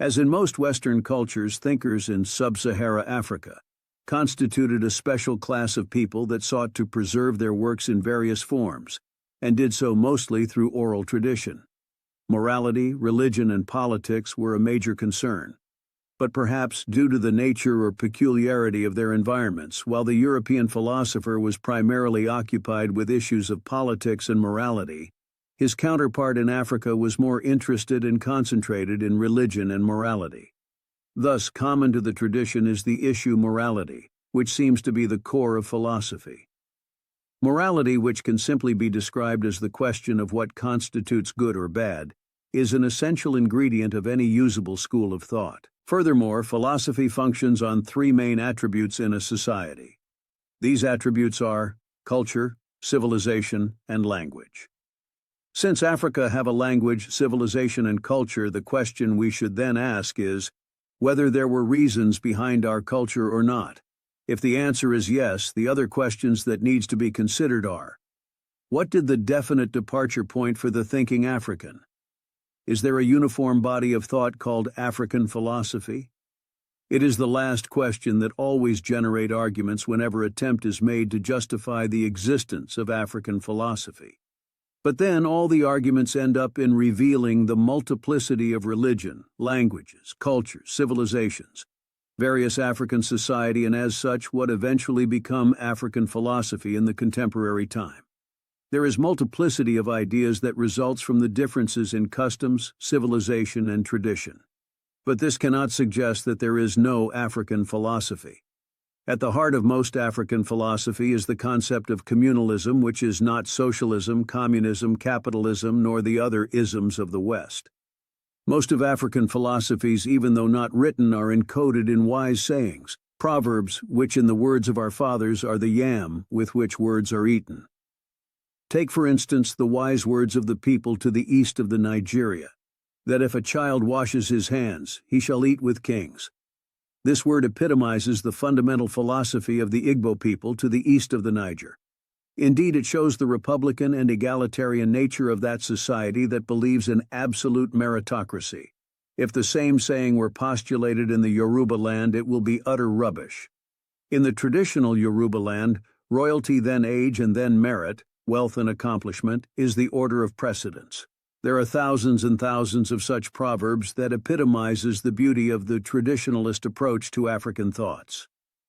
As in most Western cultures, thinkers in sub-Sahara Africa constituted a special class of people that sought to preserve their works in various forms, and did so mostly through oral tradition. Morality, religion, and politics were a major concern, but perhaps due to the nature or peculiarity of their environments, while the European philosopher was primarily occupied with issues of politics and morality, his counterpart in Africa was more interested and concentrated in religion and morality. Thus, common to the tradition is the issue morality, which seems to be the core of philosophy. Morality, which can simply be described as the question of what constitutes good or bad, is an essential ingredient of any usable school of thought. Furthermore, philosophy functions on three main attributes in a society. These attributes are culture, civilization, and language. Since Africa have a language, civilization, and culture, the question we should then ask is whether there were reasons behind our culture or not. If the answer is yes, the other questions that needs to be considered are: what did the definite departure point for the thinking African? Is there a uniform body of thought called African philosophy? It is the last question that always generates arguments whenever attempt is made to justify the existence of African philosophy. But then all the arguments end up in revealing the multiplicity of religion, languages, cultures, civilizations, various African society, and as such what eventually become African philosophy in the contemporary time. There is multiplicity of ideas that results from the differences in customs, civilization, and tradition. But this cannot suggest that there is no African philosophy. At the heart of most African philosophy is the concept of communalism, which is not socialism, communism, capitalism, nor the other isms of the West. Most of African philosophies, even though not written, are encoded in wise sayings, proverbs, which in the words of our fathers are the yam with which words are eaten. Take, for instance, the wise words of the people to the east of the Nigeria, that if a child washes his hands, he shall eat with kings. This word epitomizes the fundamental philosophy of the Igbo people to the east of the Niger. Indeed, it shows the republican and egalitarian nature of that society that believes in absolute meritocracy. If the same saying were postulated in the Yoruba land, it will be utter rubbish. In the traditional Yoruba land, royalty, then age, and then merit, wealth and accomplishment, is the order of precedence. There are thousands and thousands of such proverbs that epitomizes the beauty of the traditionalist approach to African thoughts.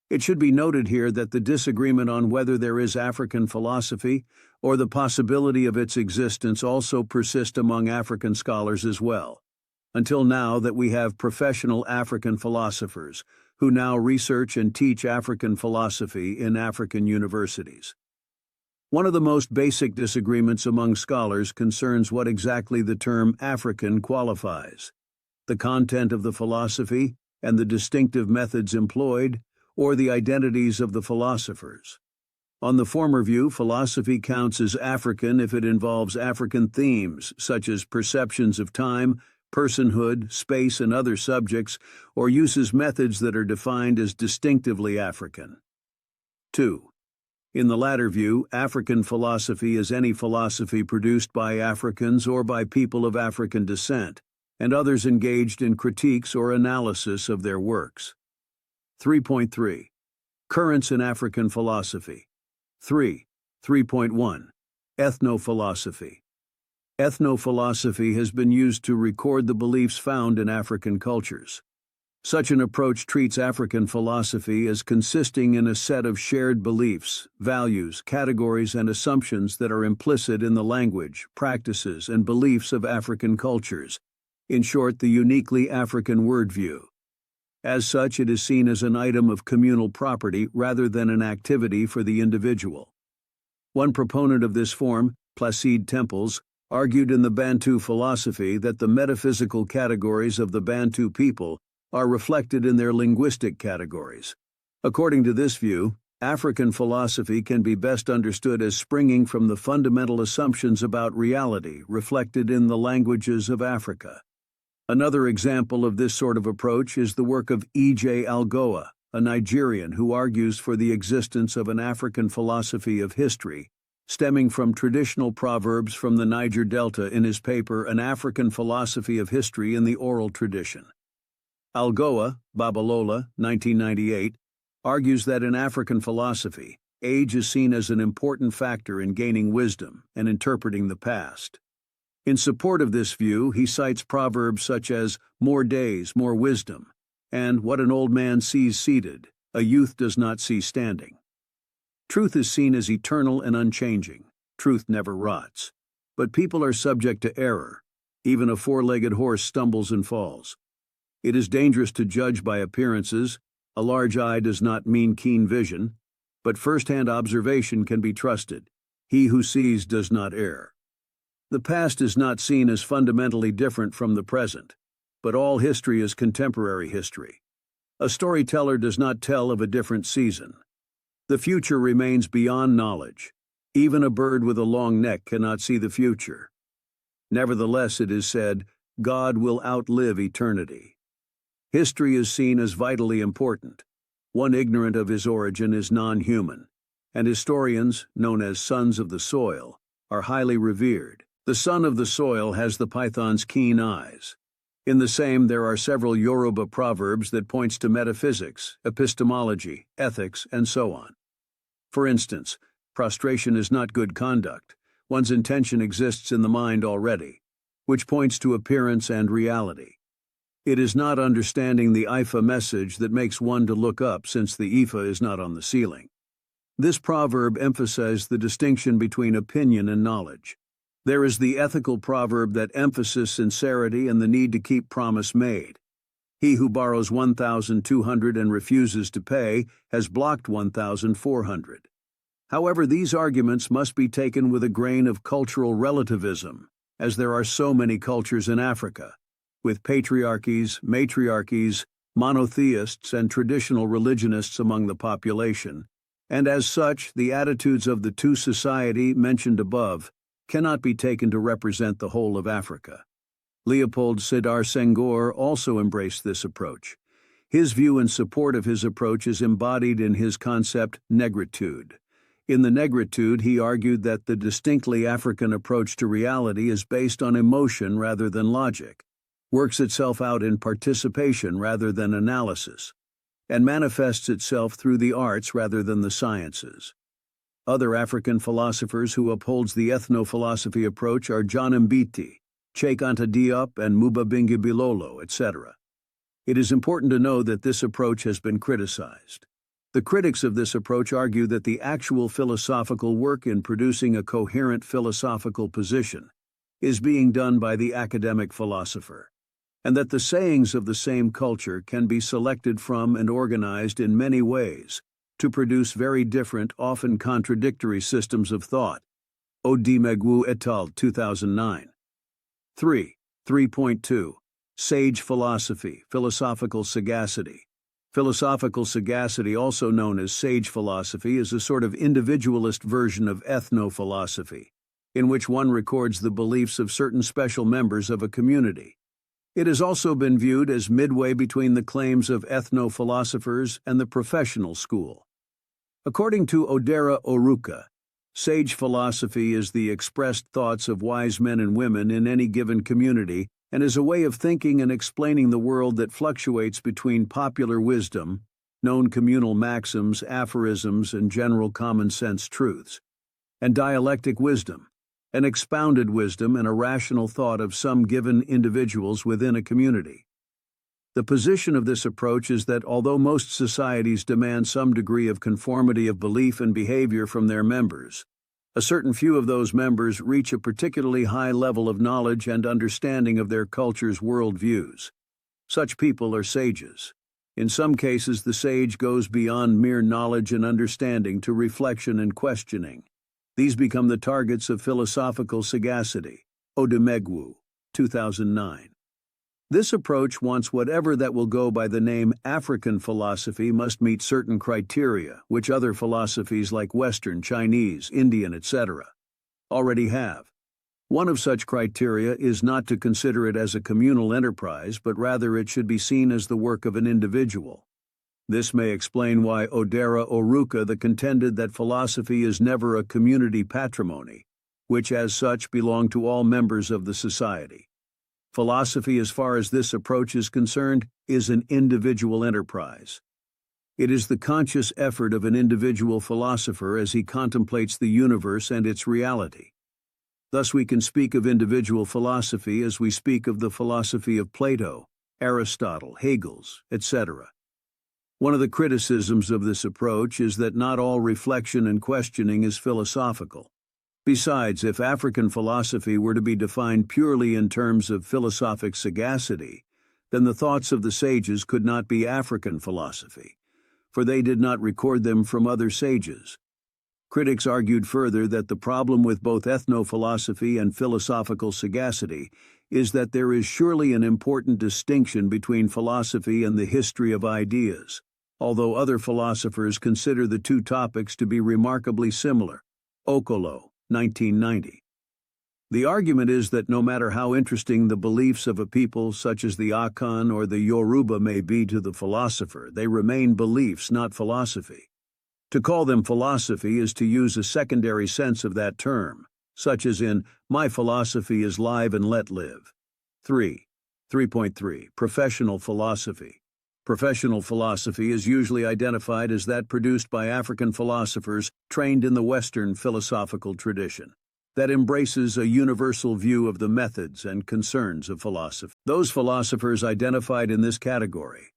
It should be noted here that the disagreement on whether there is African philosophy or the possibility of its existence also persist among African scholars as well, until now that we have professional African philosophers who now research and teach African philosophy in African universities. One of the most basic disagreements among scholars concerns what exactly the term African qualifies: the content of the philosophy and the distinctive methods employed, or the identities of the philosophers. On the former view, philosophy counts as African if it involves African themes, such as perceptions of time, personhood, space, and other subjects, or uses methods that are defined as distinctively African. 2. In the latter view, African philosophy is any philosophy produced by Africans or by people of African descent, and others engaged in critiques or analysis of their works. 3.3. Currents in African philosophy. 3.1. Ethnophilosophy. Ethnophilosophy has been used to record the beliefs found in African cultures. Such an approach treats African philosophy as consisting in a set of shared beliefs, values, categories, and assumptions that are implicit in the language, practices, and beliefs of African cultures. In short, the uniquely African worldview. As such, it is seen as an item of communal property rather than an activity for the individual. One proponent of this form, Placide Tempels, argued in the Bantu philosophy that the metaphysical categories of the Bantu people are reflected in their linguistic categories. According to this view, African philosophy can be best understood as springing from the fundamental assumptions about reality reflected in the languages of Africa. Another example of this sort of approach is the work of E.J. Algoa, a Nigerian who argues for the existence of an African philosophy of history, stemming from traditional proverbs from the Niger Delta in his paper An African Philosophy of History in the Oral Tradition. Algoa, Babalola, 1998, argues that in African philosophy, age is seen as an important factor in gaining wisdom and interpreting the past. In support of this view, he cites proverbs such as "more days, more wisdom," and "what an old man sees seated, a youth does not see standing." Truth is seen as eternal and unchanging. Truth never rots. But people are subject to error. Even a four-legged horse stumbles and falls. It is dangerous to judge by appearances. A large eye does not mean keen vision, but first-hand observation can be trusted. He who sees does not err. The past is not seen as fundamentally different from the present, but all history is contemporary history. A storyteller does not tell of a different season. The future remains beyond knowledge. Even a bird with a long neck cannot see the future. Nevertheless, it is said, God will outlive eternity. History is seen as vitally important. One ignorant of his origin is non-human, and historians, known as sons of the soil, are highly revered. The son of the soil has the python's keen eyes. In the same, there are several Yoruba proverbs that points to metaphysics, epistemology, ethics, and so on. For instance, prostration is not good conduct. One's intention exists in the mind already, which points to appearance and reality. It is not understanding the Ifa message that makes one to look up, since the Ifa is not on the ceiling. This proverb emphasizes the distinction between opinion and knowledge. There is the ethical proverb that emphasizes sincerity and the need to keep promise made. He who borrows 1,200 and refuses to pay has blocked 1,400. However, these arguments must be taken with a grain of cultural relativism, as there are so many cultures in Africa, with patriarchies, matriarchies, monotheists, and traditional religionists among the population, and as such, the attitudes of the two society mentioned above cannot be taken to represent the whole of Africa. Leopold Sédar Senghor also embraced this approach. His view in support of his approach is embodied in his concept negritude. In the negritude, he argued that the distinctly African approach to reality is based on emotion rather than logic, works itself out in participation rather than analysis, and manifests itself through the arts rather than the sciences. Other African philosophers who upholds the ethnophilosophy approach are John Mbiti, Cheikh Anta Diop, and Mubabingi Bilolo, etc. It is important to know that this approach has been criticized. The critics of this approach argue that the actual philosophical work in producing a coherent philosophical position is being done by the academic philosopher, and that the sayings of the same culture can be selected from and organized in many ways to produce very different, often contradictory systems of thought. Odimegwu et al., 2009. 3.2. Sage philosophy, philosophical sagacity. Philosophical sagacity, also known as sage philosophy, is a sort of individualist version of ethno-philosophy, in which one records the beliefs of certain special members of a community. It has also been viewed as midway between the claims of ethno-philosophers and the professional school. According to Odera Oruka, sage philosophy is the expressed thoughts of wise men and women in any given community and is a way of thinking and explaining the world that fluctuates between popular wisdom, known communal maxims, aphorisms, and general common-sense truths, and dialectic wisdom, an expounded wisdom and a rational thought of some given individuals within a community. The position of this approach is that although most societies demand some degree of conformity of belief and behavior from their members, a certain few of those members reach a particularly high level of knowledge and understanding of their culture's worldviews. Such people are sages. In some cases, the sage goes beyond mere knowledge and understanding to reflection and questioning. These become the targets of philosophical sagacity. Odimegwu, 2009. This approach wants whatever that will go by the name African philosophy must meet certain criteria, which other philosophies like Western, Chinese, Indian, etc. already have. One of such criteria is not to consider it as a communal enterprise, but rather it should be seen as the work of an individual. This may explain why Odera Oruka contended that philosophy is never a community patrimony, which as such belong to all members of the society. Philosophy, as far as this approach is concerned, is an individual enterprise. It is the conscious effort of an individual philosopher as he contemplates the universe and its reality. Thus we can speak of individual philosophy as we speak of the philosophy of Plato, Aristotle, Hegel's, etc. One of the criticisms of this approach is that not all reflection and questioning is philosophical. Besides, if African philosophy were to be defined purely in terms of philosophic sagacity, then the thoughts of the sages could not be African philosophy, for they did not record them from other sages. Critics argued further that the problem with both ethno-philosophy and philosophical sagacity is that there is surely an important distinction between philosophy and the history of ideas, although other philosophers consider the two topics to be remarkably similar. Okolo, 1990. The argument is that no matter how interesting the beliefs of a people such as the Akan or the Yoruba may be to the philosopher, they remain beliefs, not philosophy. To call them philosophy is to use a secondary sense of that term, such as in, my philosophy is live and let live. 3.3. Professional philosophy. Professional philosophy is usually identified as that produced by African philosophers trained in the Western philosophical tradition, that embraces a universal view of the methods and concerns of philosophy. Those philosophers identified in this category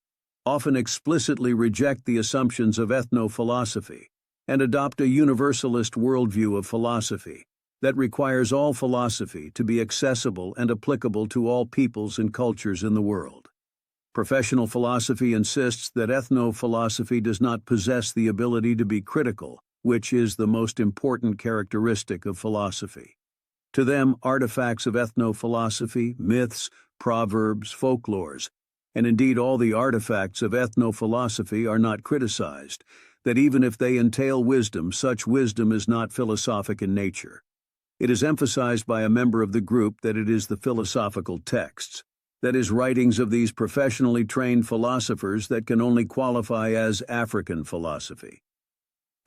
often explicitly reject the assumptions of ethno-philosophy and adopt a universalist worldview of philosophy that requires all philosophy to be accessible and applicable to all peoples and cultures in the world. Professional philosophy insists that ethno-philosophy does not possess the ability to be critical, which is the most important characteristic of philosophy. To them, artifacts of ethno-philosophy, myths, proverbs, folklores, and indeed all the artifacts of ethno-philosophy are not criticized, that even if they entail wisdom, such wisdom is not philosophic in nature. It is emphasized by a member of the group that it is the philosophical texts, that is, writings of these professionally trained philosophers, that can only qualify as African philosophy.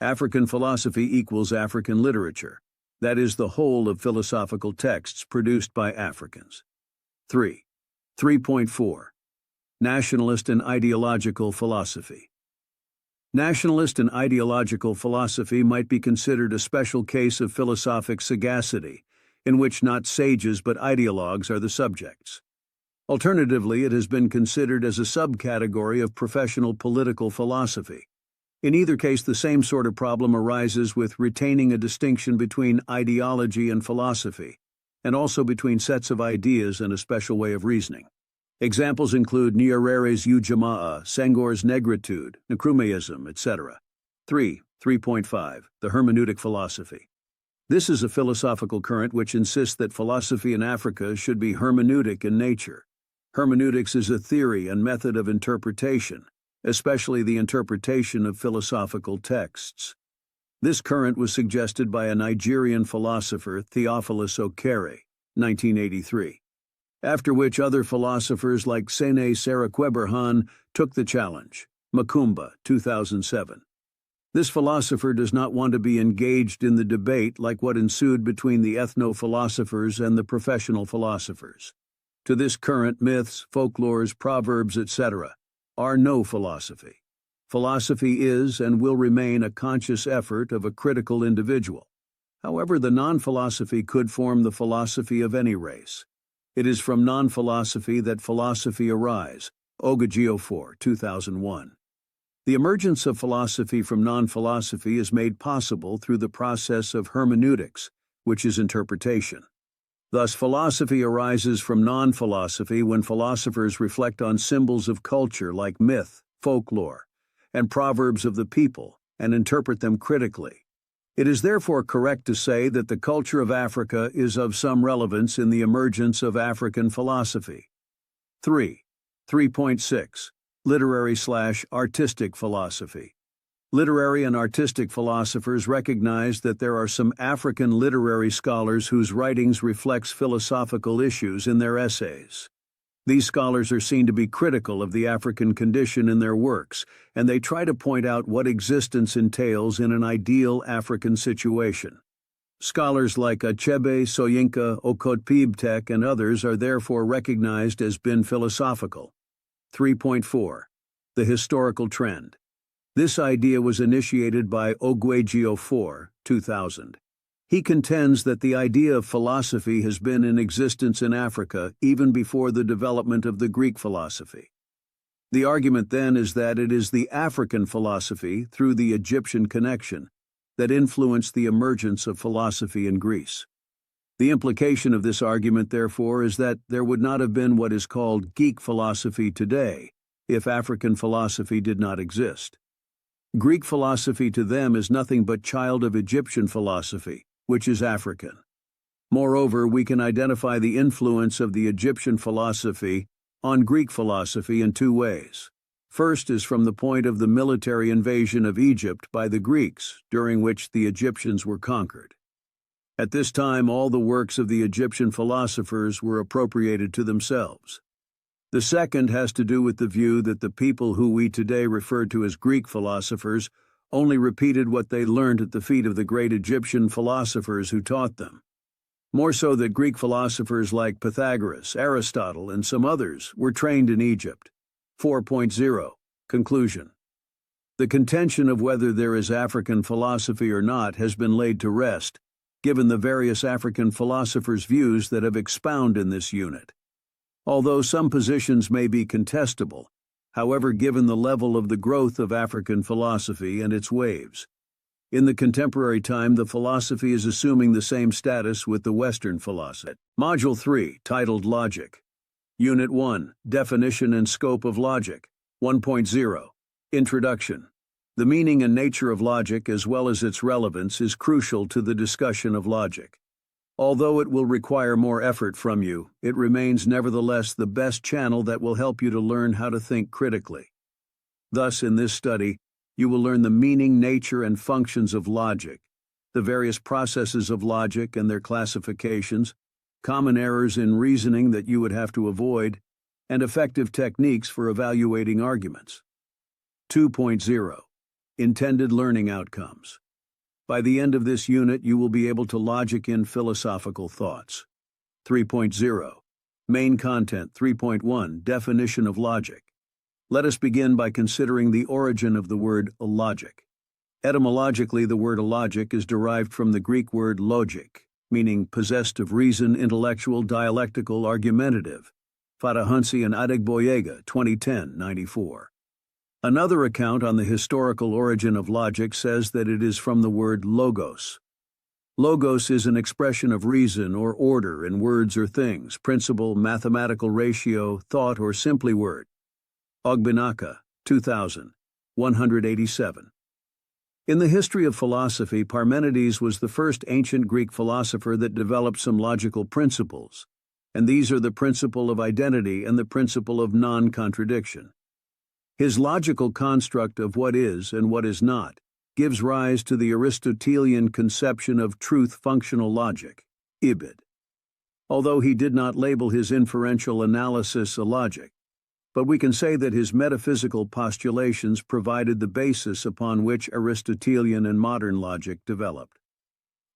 African philosophy equals African literature, that is, the whole of philosophical texts produced by Africans. 3.4. Nationalist and ideological philosophy. Nationalist and ideological philosophy might be considered a special case of philosophic sagacity, in which not sages but ideologues are the subjects. Alternatively, it has been considered as a subcategory of professional political philosophy. In either case, the same sort of problem arises with retaining a distinction between ideology and philosophy, and also between sets of ideas and a special way of reasoning. Examples include Nyerere's Ujamaa, Senghor's negritude, Nkrumahism, etc. 3.5. The hermeneutic philosophy. This is a philosophical current which insists that philosophy in Africa should be hermeneutic in nature. Hermeneutics is a theory and method of interpretation, especially the interpretation of philosophical texts. This current was suggested by a Nigerian philosopher, Theophilus Okere, 1983, after which other philosophers like Sene Saraqueberhan took the challenge, Makumba, 2007. This philosopher does not want to be engaged in the debate like what ensued between the ethno-philosophers and the professional philosophers. To this current, myths, folklores, proverbs, etc. are no philosophy. Philosophy is and will remain a conscious effort of a critical individual. However, the non-philosophy could form the philosophy of any race. It is from non-philosophy that philosophy arise. Ogageofor, 2001. The emergence of philosophy from non-philosophy is made possible through the process of hermeneutics, which is interpretation. Thus, philosophy arises from non-philosophy when philosophers reflect on symbols of culture like myth, folklore, and proverbs of the people, and interpret them critically. It is therefore correct to say that the culture of Africa is of some relevance in the emergence of African philosophy. 3.6. Literary/artistic philosophy. Literary and artistic philosophers recognize that there are some African literary scholars whose writings reflects philosophical issues in their essays. These scholars are seen to be critical of the African condition in their works, and they try to point out what existence entails in an ideal African situation. Scholars like Achebe, Soyinka, Okotpebtek, and others are therefore recognized as being philosophical. 3.4. The historical trend. This idea was initiated by Ogageofor, 2000. He contends that the idea of philosophy has been in existence in Africa even before the development of the Greek philosophy. The argument then is that it is the African philosophy, through the Egyptian connection, that influenced the emergence of philosophy in Greece. The implication of this argument, therefore, is that there would not have been what is called geek philosophy today if African philosophy did not exist. Greek philosophy to them is nothing but child of Egyptian philosophy, which is African. Moreover, we can identify the influence of the Egyptian philosophy on Greek philosophy in two ways. First is from the point of the military invasion of Egypt by the Greeks, during which the Egyptians were conquered. At this time, all the works of the Egyptian philosophers were appropriated to themselves. The second has to do with the view that the people who we today refer to as Greek philosophers only repeated what they learned at the feet of the great Egyptian philosophers who taught them. More so that Greek philosophers like Pythagoras, Aristotle, and some others were trained in Egypt. 4.0. Conclusion. The contention of whether there is African philosophy or not has been laid to rest, given the various African philosophers' views that have expounded in this unit. Although some positions may be contestable, however, given the level of the growth of African philosophy and its waves. In the contemporary time, the philosophy is assuming the same status with the Western philosophy. Module 3, titled Logic. Unit 1, Definition and Scope of Logic. 1.0, Introduction. The meaning and nature of logic, as well as its relevance, is crucial to the discussion of logic. Although it will require more effort from you, it remains nevertheless the best channel that will help you to learn how to think critically. Thus, in this study, you will learn the meaning, nature, and functions of logic, the various processes of logic and their classifications, common errors in reasoning that you would have to avoid, and effective techniques for evaluating arguments. 2.0. Intended learning outcomes. By the end of this unit, you will be able to logic in philosophical thoughts. 3.0. Main content. 3.1. Definition of logic. Let us begin by considering the origin of the word logic. Etymologically, the word logic is derived from the Greek word logic, meaning possessed of reason, intellectual, dialectical, argumentative. Fadahunsi and Adegboyega, 2010, 94. Another account on the historical origin of logic says that it is from the word logos. Logos is an expression of reason or order in words or things, principle, mathematical ratio, thought, or simply word. Ogbinaka, 2000, 187. In the history of philosophy, Parmenides was the first ancient Greek philosopher that developed some logical principles, and these are the principle of identity and the principle of non-contradiction. His logical construct of what is and what is not gives rise to the Aristotelian conception of truth-functional logic, ibid. Although he did not label his inferential analysis a logic, but we can say that his metaphysical postulations provided the basis upon which Aristotelian and modern logic developed.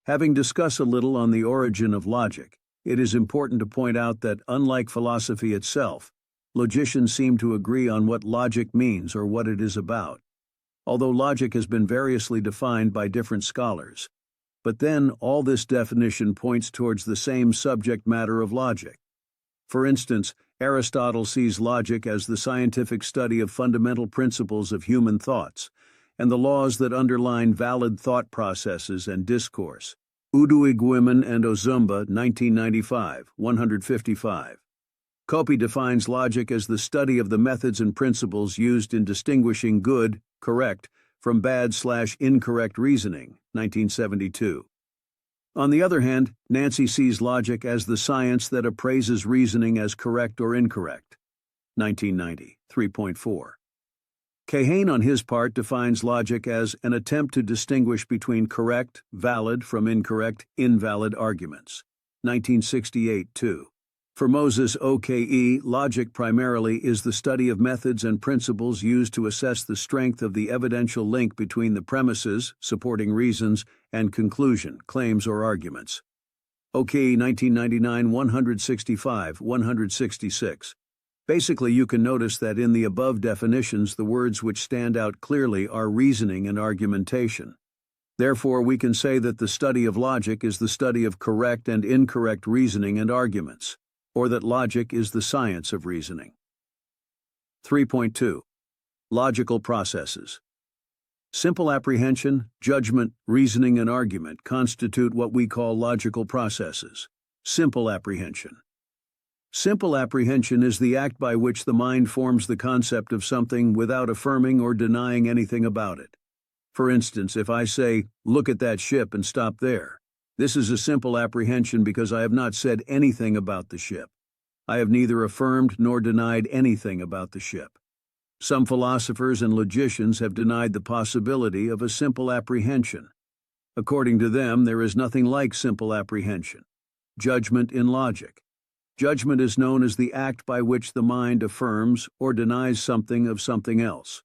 Having discussed a little on the origin of logic, it is important to point out that, unlike philosophy itself, logicians seem to agree on what logic means or what it is about, although logic has been variously defined by different scholars. But then, all this definition points towards the same subject matter of logic. For instance, Aristotle sees logic as the scientific study of fundamental principles of human thoughts and the laws that underline valid thought processes and discourse. Uduiguiman and Ozumba, 1995, 155. Copy defines logic as the study of the methods and principles used in distinguishing good, correct, from bad/incorrect reasoning, 1972. On the other hand, Nancy sees logic as the science that appraises reasoning as correct or incorrect, 1990, 3.4. Kahane, on his part, defines logic as an attempt to distinguish between correct, valid from incorrect, invalid arguments, 1968, 2. For Moses Oke, logic primarily is the study of methods and principles used to assess the strength of the evidential link between the premises, supporting reasons, and conclusion, claims or arguments. Oke, 1999, 165, 166. Basically, you can notice that in the above definitions, the words which stand out clearly are reasoning and argumentation. Therefore, we can say that the study of logic is the study of correct and incorrect reasoning and arguments, or that logic is the science of reasoning. 3.2. Logical processes. Simple apprehension, judgment, reasoning, and argument constitute what we call logical processes. Simple apprehension. Simple apprehension is the act by which the mind forms the concept of something without affirming or denying anything about it. For instance, if I say, "Look at that ship," and stop there, this is a simple apprehension because I have not said anything about the ship. I have neither affirmed nor denied anything about the ship. Some philosophers and logicians have denied the possibility of a simple apprehension. According to them, there is nothing like simple apprehension. Judgment in logic. Judgment is known as the act by which the mind affirms or denies something of something else.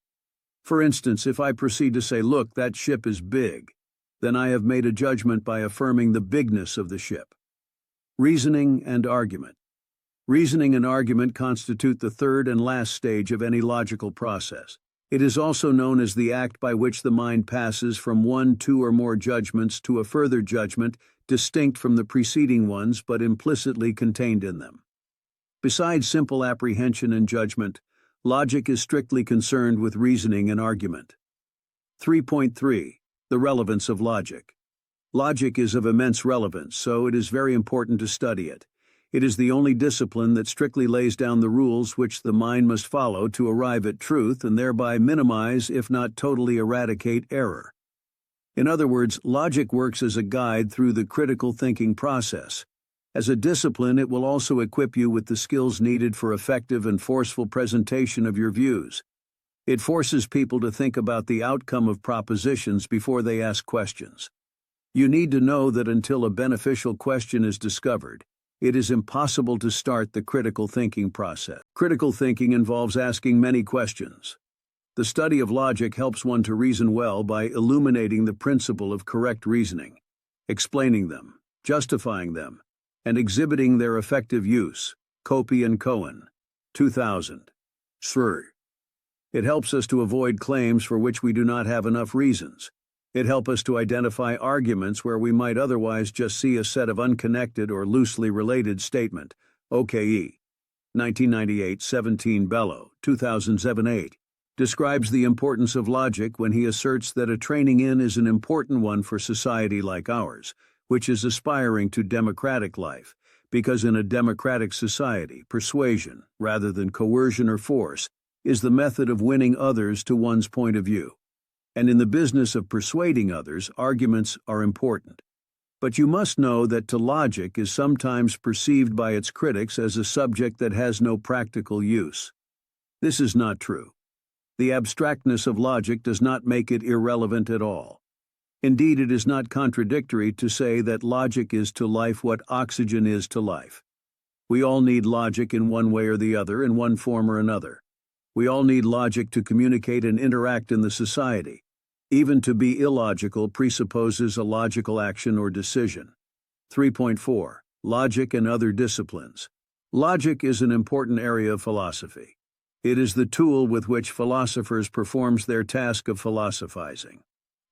For instance, if I proceed to say, "Look, that ship is big," then I have made a judgment by affirming the bigness of the ship. Reasoning and argument. Reasoning and argument constitute the third and last stage of any logical process. It is also known as the act by which the mind passes from one, two, or more judgments to a further judgment distinct from the preceding ones but implicitly contained in them. Besides simple apprehension and judgment, logic is strictly concerned with reasoning and argument. 3.3. The relevance of logic. Logic is of immense relevance, so it is very important to study it. It is the only discipline that strictly lays down the rules which the mind must follow to arrive at truth and thereby minimize, if not totally eradicate, error. In other words, logic works as a guide through the critical thinking process. As a discipline, it will also equip you with the skills needed for effective and forceful presentation of your views. It forces people to think about the outcome of propositions before they ask questions. You need to know that until a beneficial question is discovered, it is impossible to start the critical thinking process. Critical thinking involves asking many questions. The study of logic helps one to reason well by illuminating the principle of correct reasoning, explaining them, justifying them, and exhibiting their effective use. Copy and Cohen, 2000. Sr. It helps us to avoid claims for which we do not have enough reasons. It helps us to identify arguments where we might otherwise just see a set of unconnected or loosely related statement. OKE. 1998, 17 Bello, 2007-8. Describes the importance of logic when he asserts that a training in is an important one for society like ours, which is aspiring to democratic life, because in a democratic society, persuasion, rather than coercion or force, is the method of winning others to one's point of view. And in the business of persuading others, arguments are important. But you must know that to logic is sometimes perceived by its critics as a subject that has no practical use. This is not true. The abstractness of logic does not make it irrelevant at all. Indeed, it is not contradictory to say that logic is to life what oxygen is to life. We all need logic in one way or the other, in one form or another. We all need logic to communicate and interact in the society. Even to be illogical presupposes a logical action or decision. 3.4. Logic and other disciplines. Logic is an important area of philosophy. It is the tool with which philosophers perform their task of philosophizing.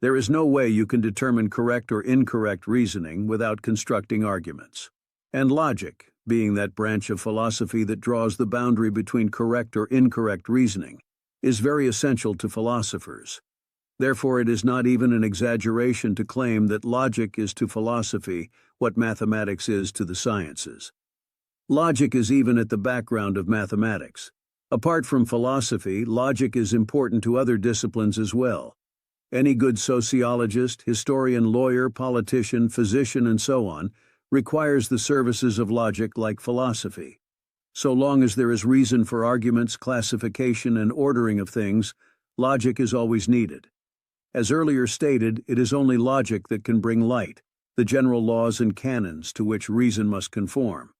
There is no way you can determine correct or incorrect reasoning without constructing arguments. And logic, being that branch of philosophy that draws the boundary between correct or incorrect reasoning, is very essential to philosophers. Therefore, it is not even an exaggeration to claim that logic is to philosophy what mathematics is to the sciences. Logic is even at the background of mathematics. Apart from philosophy, logic is important to other disciplines as well. Any good sociologist, historian, lawyer, politician, physician, and so on requires the services of logic like philosophy. So long as there is reason for arguments, classification, and ordering of things, logic is always needed. As earlier stated, it is only logic that can bring light, the general laws and canons to which reason must conform.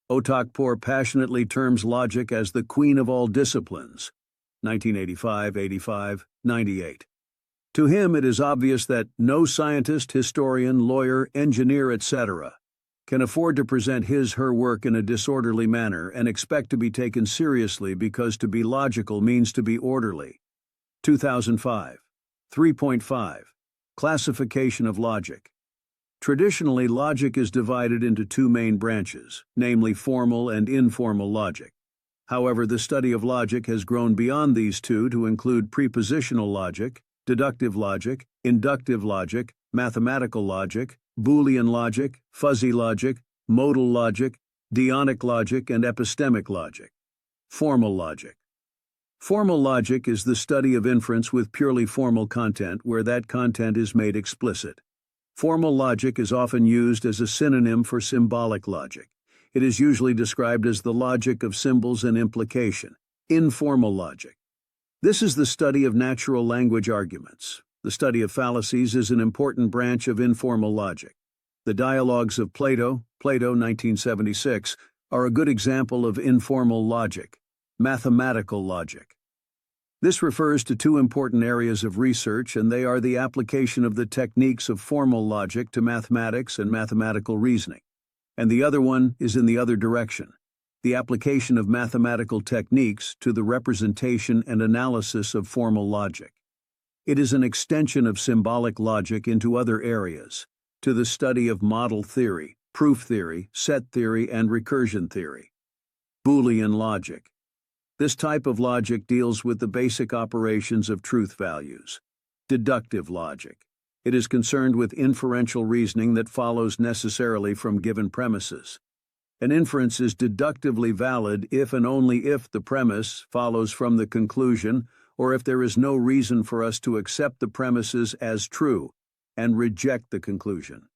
Otokpor passionately terms logic as the queen of all disciplines. 1985, 85, 98. To him, it is obvious that no scientist, historian, lawyer, engineer, etc. can afford to present his/her work in a disorderly manner and expect to be taken seriously because to be logical means to be orderly. 2005. 3.5. Classification of logic. Traditionally, logic is divided into two main branches, namely formal and informal logic. However, the study of logic has grown beyond these two to include prepositional logic, deductive logic, inductive logic, mathematical logic, Boolean logic, fuzzy logic, modal logic, deonic logic, and epistemic logic. Formal logic. Formal logic is the study of inference with purely formal content where that content is made explicit. Formal logic is often used as a synonym for symbolic logic. It is usually described as the logic of symbols and implication. Informal logic. This is the study of natural language arguments. The study of fallacies is an important branch of informal logic. The dialogues of Plato, 1976, are a good example of informal logic. Mathematical logic. This refers to two important areas of research, and they are the application of the techniques of formal logic to mathematics and mathematical reasoning. And the other one is in the other direction, the application of mathematical techniques to the representation and analysis of formal logic. It is an extension of symbolic logic into other areas, to the study of model theory, proof theory, set theory, and recursion theory. Boolean logic. This type of logic deals with the basic operations of truth values. Deductive logic. It is concerned with inferential reasoning that follows necessarily from given premises. An inference is deductively valid if and only if the premise follows from the conclusion, or if there is no reason for us to accept the premises as true and reject the conclusion.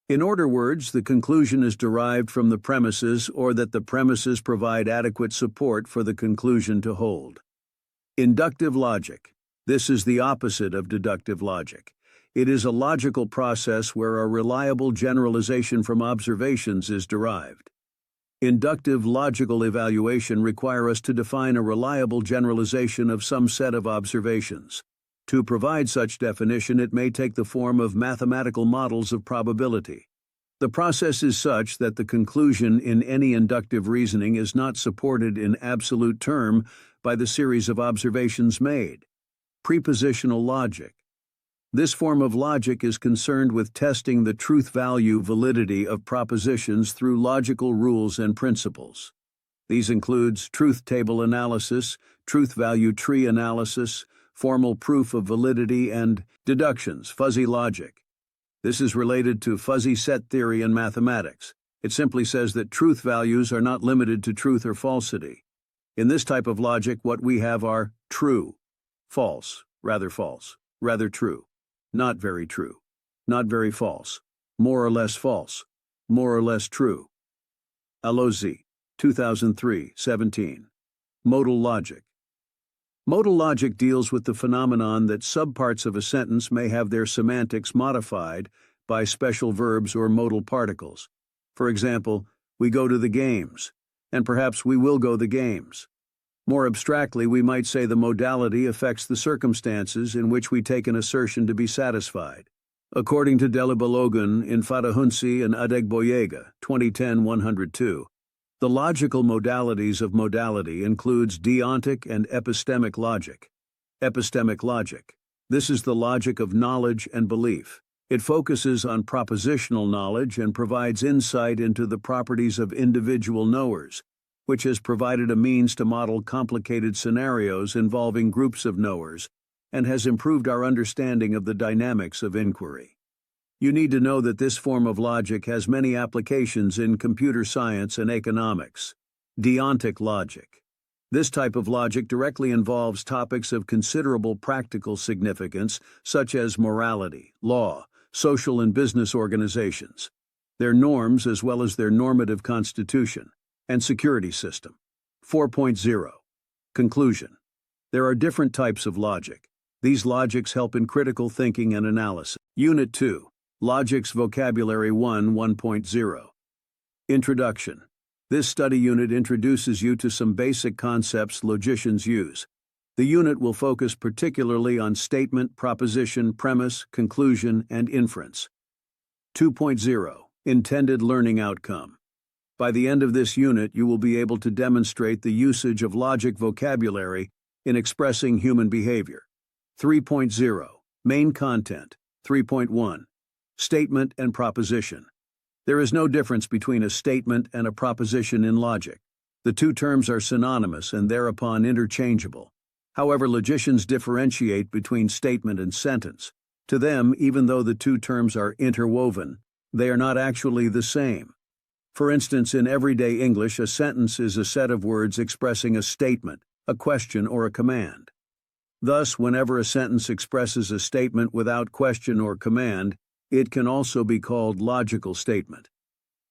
In other words, the conclusion is derived from the premises or that the premises provide adequate support for the conclusion to hold. Inductive logic. This is the opposite of deductive logic. It is a logical process where a reliable generalization from observations is derived. Inductive logical evaluation requires us to define a reliable generalization of some set of observations. To provide such definition, it may take the form of mathematical models of probability. The process is such that the conclusion in any inductive reasoning is not supported in absolute term by the series of observations made. Prepositional logic. This form of logic is concerned with testing the truth-value validity of propositions through logical rules and principles. These includes truth table analysis, truth-value tree analysis, formal proof of validity, and deductions, fuzzy logic. This is related to fuzzy set theory in mathematics. It simply says that truth values are not limited to truth or falsity. In this type of logic, what we have are true, false, rather false, rather true, not very true, not very false, more or less false, more or less true. Alozi, 2003, 17. Modal logic. Modal logic deals with the phenomenon that subparts of a sentence may have their semantics modified by special verbs or modal particles. For example, we go to the games, and perhaps we will go the games. More abstractly, we might say the modality affects the circumstances in which we take an assertion to be satisfied. According to Delibalogun in Fadahunsi and Adegboyega, 2010, 102, the logical modalities of modality includes deontic and epistemic logic. Epistemic logic. This is the logic of knowledge and belief. It focuses on propositional knowledge and provides insight into the properties of individual knowers, which has provided a means to model complicated scenarios involving groups of knowers and has improved our understanding of the dynamics of inquiry. You need to know that this form of logic has many applications in computer science and economics. Deontic logic. This type of logic directly involves topics of considerable practical significance, such as morality, law, social and business organizations, their norms as well as their normative constitution, and security system. 4.0. Conclusion. There are different types of logic. These logics help in critical thinking and analysis. Unit 2. Logics Vocabulary 1.0. Introduction. This study unit introduces you to some basic concepts logicians use. The unit will focus particularly on statement, proposition, premise, conclusion, and inference. 2.0. Intended learning outcome. By the end of this unit, you will be able to demonstrate the usage of logic vocabulary in expressing human behavior. 3.0. Main content. 3.1. Statement and proposition. There is no difference between a statement and a proposition in logic. The two terms are synonymous and thereupon interchangeable. However, logicians differentiate between statement and sentence. To them, even though the two terms are interwoven, they are not actually the same. For instance, in everyday English, a sentence is a set of words expressing a statement, a question, or a command. Thus, whenever a sentence expresses a statement without question or command, it can also be called logical statement.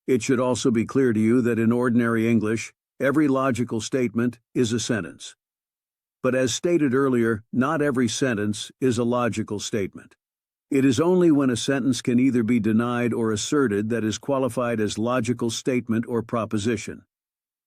It should also be clear to you that in ordinary English, every logical statement is a sentence. But as stated earlier, not every sentence is a logical statement. It is only when a sentence can either be denied or asserted that is qualified as logical statement or proposition.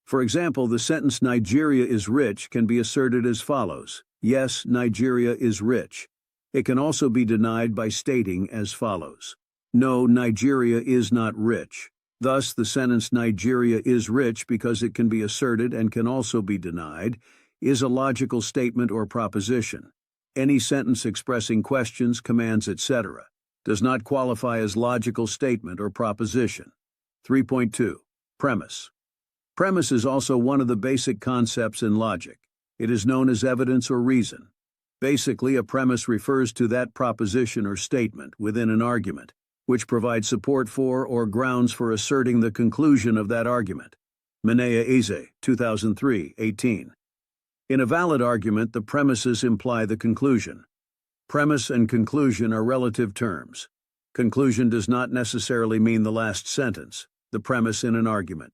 For example, the sentence "Nigeria is rich" can be asserted as follows: yes, Nigeria is rich. It can also be denied by stating as follows: no, Nigeria is not rich. Thus, the sentence "Nigeria is rich," because it can be asserted and can also be denied, is a logical statement or proposition. Any sentence expressing questions, commands, etc., does not qualify as logical statement or proposition. 3.2. Premise. Premise is also one of the basic concepts in logic. It is known as evidence or reason. Basically, a premise refers to that proposition or statement within an argument, which provides support for or grounds for asserting the conclusion of that argument. Minea Eze, 2003, 18. In a valid argument, the premises imply the conclusion. Premise and conclusion are relative terms. Conclusion does not necessarily mean the last sentence, the premise in an argument.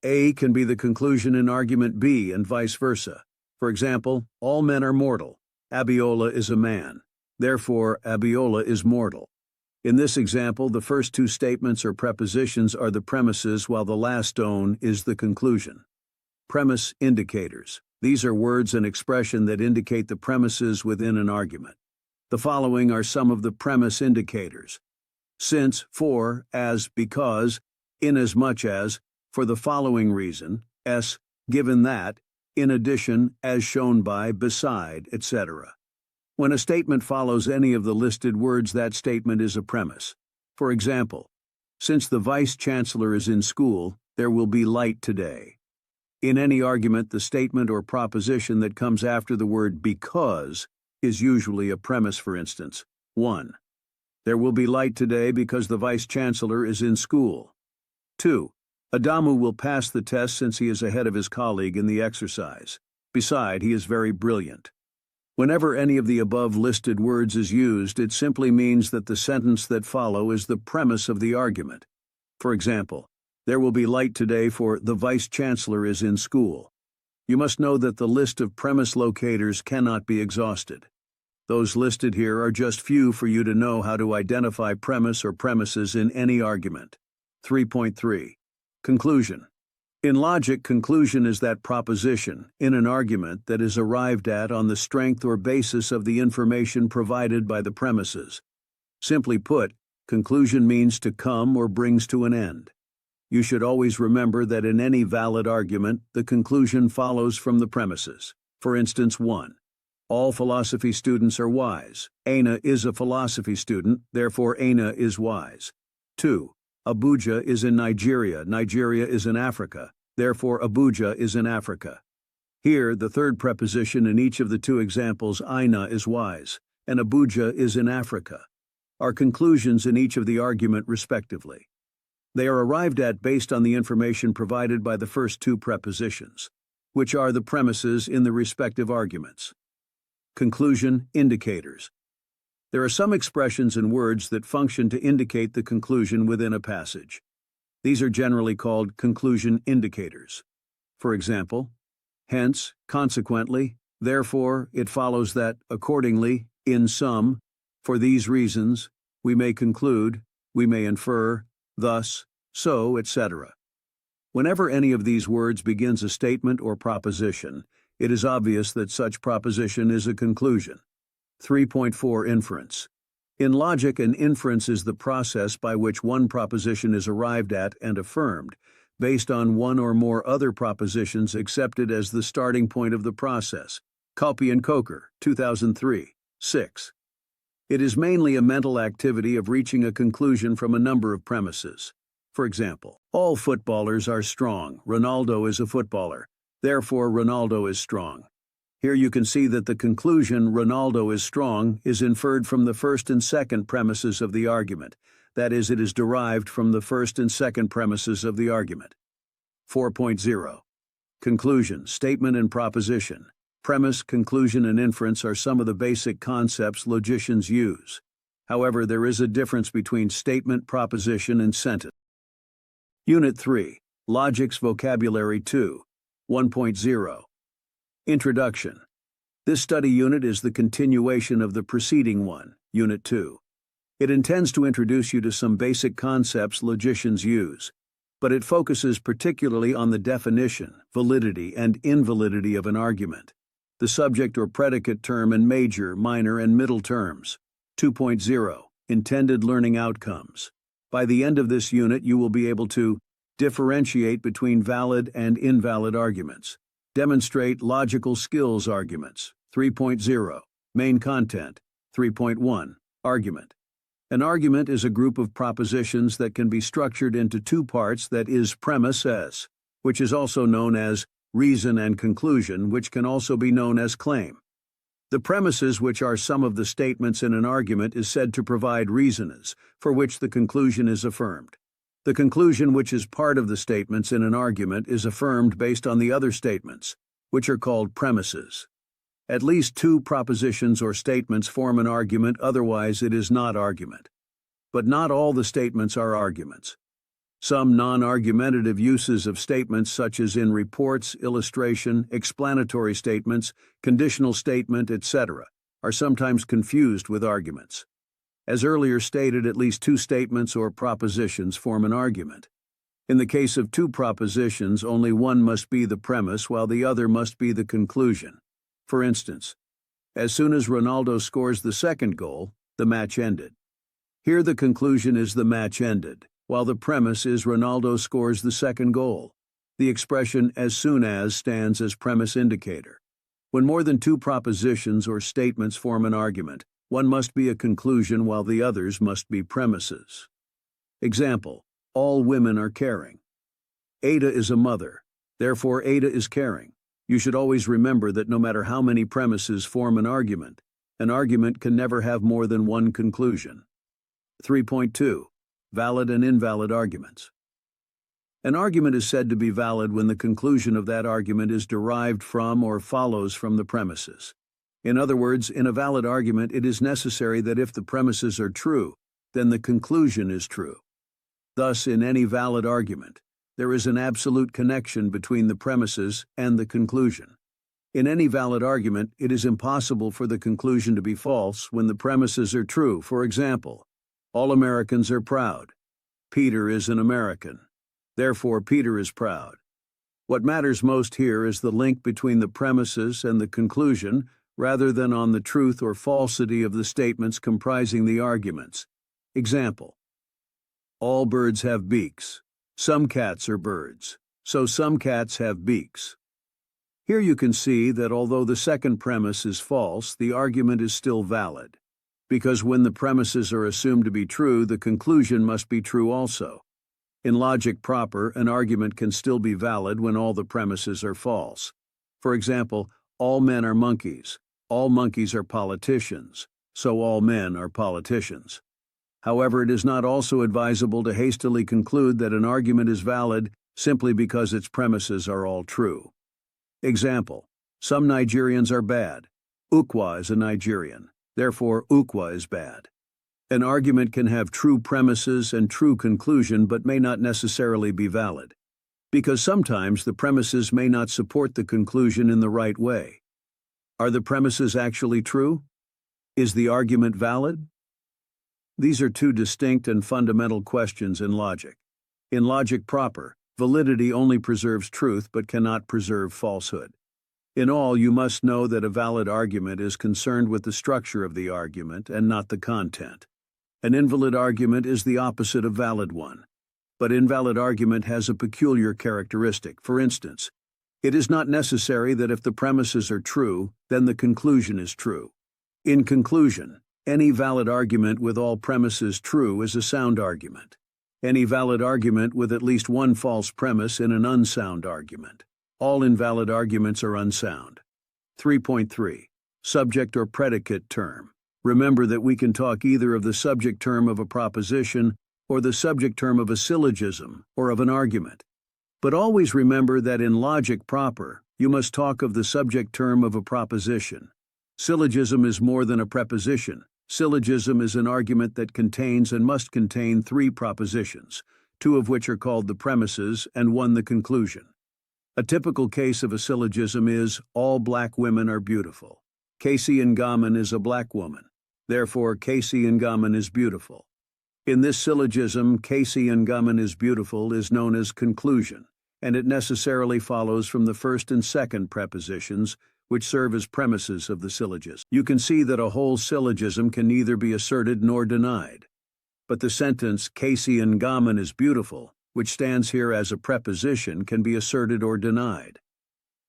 A can be the conclusion in argument B and vice versa. For example, all men are mortal. Abiola is a man. Therefore, Abiola is mortal. In this example, the first two statements or prepositions are the premises while the last stone is the conclusion. Premise indicators. These are words and expression that indicate the premises within an argument. The following are some of the premise indicators: since, for, as, because, inasmuch as, for the following reason, s, given that, in addition, as shown by, beside, etc. When a statement follows any of the listed words, that statement is a premise. For example, since the Vice Chancellor is in school, there will be light today. In any argument, the statement or proposition that comes after the word because is usually a premise. For instance, 1. There will be light today because the Vice Chancellor is in school. 2. Adamu will pass the test since he is ahead of his colleague in the exercise. Beside, he is very brilliant. Whenever any of the above listed words is used, it simply means that the sentence that follows is the premise of the argument. For example, there will be light today for the Vice Chancellor is in school. You must know that the list of premise locators cannot be exhausted. Those listed here are just few for you to know how to identify premise or premises in any argument. 3.3. Conclusion. In logic, conclusion is that proposition, in an argument, that is arrived at on the strength or basis of the information provided by the premises. Simply put, conclusion means to come or brings to an end. You should always remember that in any valid argument, the conclusion follows from the premises. For instance, 1. All philosophy students are wise. Aina is a philosophy student, therefore Aina is wise. 2. Abuja is in Nigeria. Nigeria is in Africa, therefore Abuja is in Africa. Here, the third preposition in each of the two examples, Aina is wise, and Abuja is in Africa, are conclusions in each of the argument respectively. They are arrived at based on the information provided by the first two prepositions, which are the premises in the respective arguments. Conclusion indicators. There are some expressions and words that function to indicate the conclusion within a passage. These are generally called conclusion indicators. For example, hence, consequently, therefore, it follows that, accordingly, in sum, for these reasons, we may conclude, we may infer, thus, so, etc. Whenever any of these words begins a statement or proposition, it is obvious that such proposition is a conclusion. 3.4 Inference. In logic, an inference is the process by which one proposition is arrived at and affirmed, based on one or more other propositions accepted as the starting point of the process. Kalpi and Coker, 2003, 6. It is mainly a mental activity of reaching a conclusion from a number of premises. For example, all footballers are strong. Ronaldo is a footballer. Therefore, Ronaldo is strong. Here you can see that the conclusion, Ronaldo is strong, is inferred from the first and second premises of the argument. That is, it is derived from the first and second premises of the argument. 4.0. Conclusion, statement and proposition. Premise, conclusion, and inference are some of the basic concepts logicians use. However, there is a difference between statement, proposition, and sentence. Unit 3. Logic's Vocabulary 2. 1.0. Introduction. This study unit is the continuation of the preceding one, Unit 2. It intends to introduce you to some basic concepts logicians use, but it focuses particularly on the definition, validity, and invalidity of an argument, the subject or predicate term in major, minor, and middle terms. 2.0. Intended learning outcomes. By the end of this unit, you will be able to differentiate between valid and invalid arguments. Demonstrate logical skills arguments. 3.0. Main content. 3.1. Argument. An argument is a group of propositions that can be structured into two parts, that is, premise S, which is also known as reason, and conclusion, which can also be known as claim. The premises, which are some of the statements in an argument, is said to provide reasons, for which the conclusion is affirmed. The conclusion, which is part of the statements in an argument, is affirmed based on the other statements, which are called premises. At least two propositions or statements form an argument, otherwise it is not argument. But not all the statements are arguments. Some non-argumentative uses of statements, such as in reports, illustration, explanatory statements, conditional statement, etc., are sometimes confused with arguments. As earlier stated, at least two statements or propositions form an argument. In the case of two propositions, only one must be the premise while the other must be the conclusion. For instance, as soon as Ronaldo scores the second goal, the match ended. Here the conclusion is the match ended, while the premise is Ronaldo scores the second goal. The expression as soon as stands as premise indicator. When more than two propositions or statements form an argument, one must be a conclusion while the others must be premises. Example, all women are caring. Ada is a mother, therefore Ada is caring. You should always remember that no matter how many premises form an argument can never have more than one conclusion. 3.2. Valid and invalid arguments. An argument is said to be valid when the conclusion of that argument is derived from or follows from the premises. In other words, in a valid argument, it is necessary that if the premises are true, then the conclusion is true. Thus, in any valid argument, there is an absolute connection between the premises and the conclusion. In any valid argument, it is impossible for the conclusion to be false when the premises are true. For example, all Americans are proud. Peter is an American. Therefore, Peter is proud. What matters most here is the link between the premises and the conclusion, rather than on the truth or falsity of the statements comprising the arguments. Example: all birds have beaks. Some cats are birds, so some cats have beaks. Here you can see that although the second premise is false, the argument is still valid, because when the premises are assumed to be true, the conclusion must be true also. In logic proper, an argument can still be valid when all the premises are false. For example, all men are monkeys. All monkeys are politicians, so all men are politicians. However, it is not also advisable to hastily conclude that an argument is valid simply because its premises are all true. Example: some Nigerians are bad. Ukwa is a Nigerian, therefore Ukwa is bad. An argument can have true premises and true conclusion but may not necessarily be valid, because sometimes the premises may not support the conclusion in the right way. Are the premises actually true? Is the argument valid? These are two distinct and fundamental questions in logic. In logic proper, validity only preserves truth but cannot preserve falsehood. In all, you must know that a valid argument is concerned with the structure of the argument and not the content. An invalid argument is the opposite of valid one. But invalid argument has a peculiar characteristic. For instance, it is not necessary that if the premises are true, then the conclusion is true. In conclusion, any valid argument with all premises true is a sound argument. Any valid argument with at least one false premise is an unsound argument. All invalid arguments are unsound. 3.3. Subject or predicate term. Remember that we can talk either of the subject term of a proposition or the subject term of a syllogism or of an argument. But always remember that in logic proper, you must talk of the subject term of a proposition. Syllogism is more than a preposition. Syllogism is an argument that contains and must contain three propositions, two of which are called the premises and one the conclusion. A typical case of a syllogism is, all black women are beautiful. Casey Ngaman is a black woman. Therefore, Casey Ngaman is beautiful. In this syllogism, Casey Ngaman is beautiful is known as conclusion, and it necessarily follows from the first and second prepositions, which serve as premises of the syllogism. You can see that a whole syllogism can neither be asserted nor denied. But the sentence, Casey Ngaman is beautiful, which stands here as a preposition, can be asserted or denied.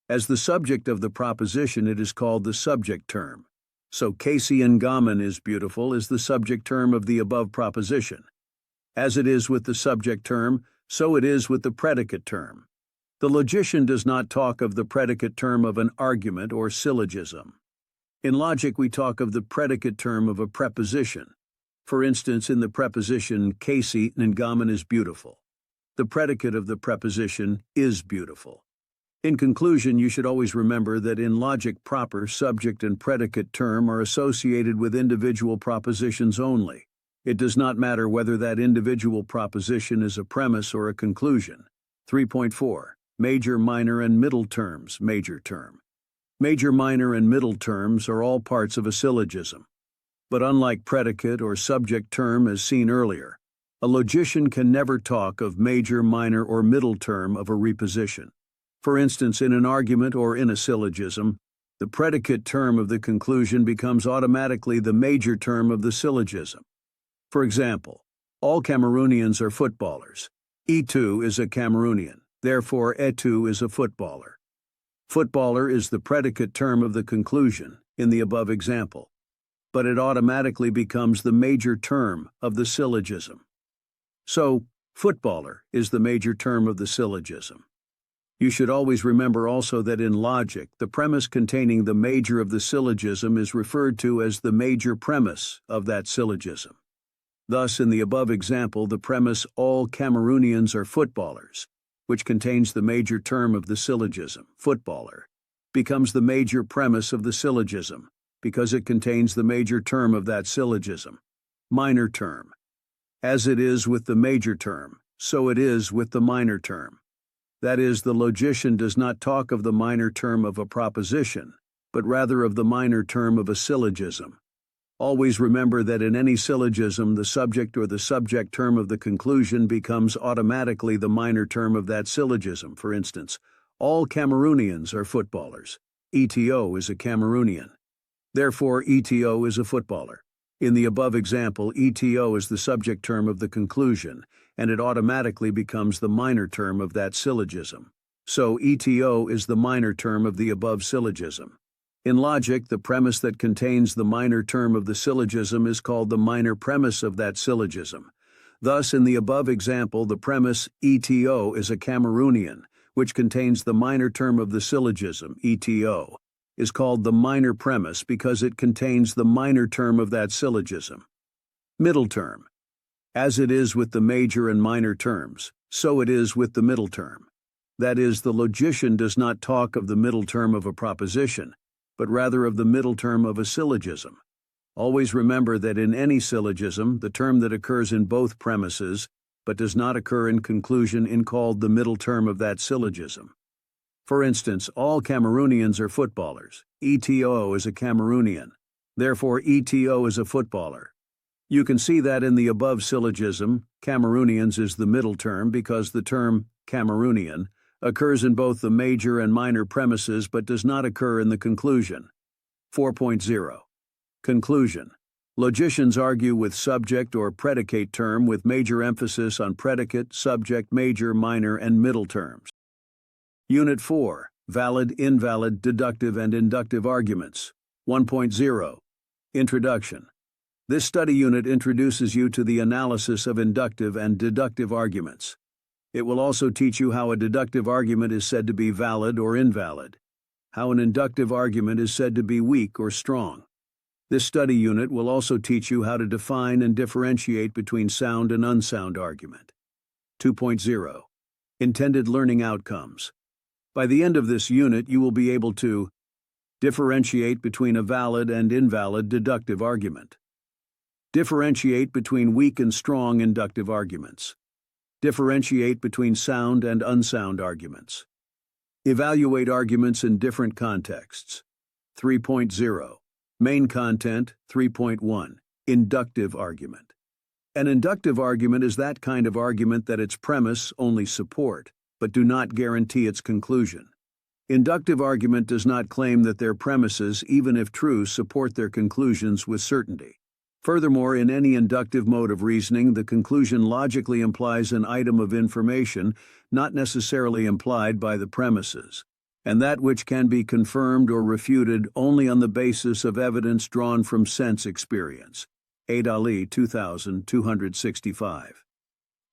As the subject of the proposition, it is called the subject term. So Casey Ngaman is beautiful is the subject term of the above proposition. As it is with the subject term, so it is with the predicate term. The logician does not talk of the predicate term of an argument or syllogism. In logic, we talk of the predicate term of a preposition. For instance, in the preposition, Casey Ngaman is beautiful. The predicate of the preposition is beautiful. In conclusion, you should always remember that in logic proper, subject and predicate term are associated with individual propositions only. It does not matter whether that individual proposition is a premise or a conclusion. 3.4. Major, minor, and middle terms. Major term. Major, minor, and middle terms are all parts of a syllogism. But unlike predicate or subject term as seen earlier, a logician can never talk of major, minor, or middle term of a reposition. For instance, in an argument or in a syllogism, the predicate term of the conclusion becomes automatically the major term of the syllogism. For example, all Cameroonians are footballers. Itu is a Cameroonian. Therefore, Etu is a footballer. Footballer is the predicate term of the conclusion in the above example, but it automatically becomes the major term of the syllogism. So, footballer is the major term of the syllogism. You should always remember also that in logic, the premise containing the major of the syllogism is referred to as the major premise of that syllogism. Thus, in the above example, the premise, all Cameroonians are footballers, which contains the major term of the syllogism, footballer, becomes the major premise of the syllogism, because it contains the major term of that syllogism. Minor term. As it is with the major term, so it is with the minor term. That is, the logician does not talk of the minor term of a proposition, but rather of the minor term of a syllogism. Always remember that in any syllogism, the subject or the subject term of the conclusion becomes automatically the minor term of that syllogism. For instance, all Cameroonians are footballers. ETO is a Cameroonian. Therefore, ETO is a footballer. In the above example, ETO is the subject term of the conclusion, and it automatically becomes the minor term of that syllogism. So, ETO is the minor term of the above syllogism. In logic, the premise that contains the minor term of the syllogism is called the minor premise of that syllogism. Thus, in the above example, the premise ETO is a Cameroonian, which contains the minor term of the syllogism, ETO, is called the minor premise because it contains the minor term of that syllogism. Middle term. As it is with the major and minor terms, so it is with the middle term. That is, the logician does not talk of the middle term of a proposition, but rather of the middle term of a syllogism. Always remember that in any syllogism, the term that occurs in both premises, but does not occur in conclusion, is called the middle term of that syllogism. For instance, all Cameroonians are footballers. ETO is a Cameroonian. Therefore, ETO is a footballer. You can see that in the above syllogism, Cameroonians is the middle term because the term Cameroonian occurs in both the major and minor premises but does not occur in the conclusion. 4.0. Conclusion. Logicians argue with subject or predicate term with major emphasis on predicate, subject, major, minor, and middle terms. Unit 4. Valid, invalid, deductive, and inductive arguments. 1.0. Introduction. This study unit introduces you to the analysis of inductive and deductive arguments. It will also teach you how a deductive argument is said to be valid or invalid, how an inductive argument is said to be weak or strong. This study unit will also teach you how to define and differentiate between sound and unsound argument. 2.0. Intended learning outcomes. By the end of this unit, you will be able to differentiate between a valid and invalid deductive argument, differentiate between weak and strong inductive arguments, differentiate between sound and unsound arguments, evaluate arguments in different contexts. 3.0. Main content. 3.1. Inductive argument. An inductive argument is that kind of argument that its premise only support, but do not guarantee its conclusion. Inductive argument does not claim that their premises, even if true, support their conclusions with certainty. Furthermore, in any inductive mode of reasoning, the conclusion logically implies an item of information not necessarily implied by the premises, and that which can be confirmed or refuted only on the basis of evidence drawn from sense experience. Adali 2265.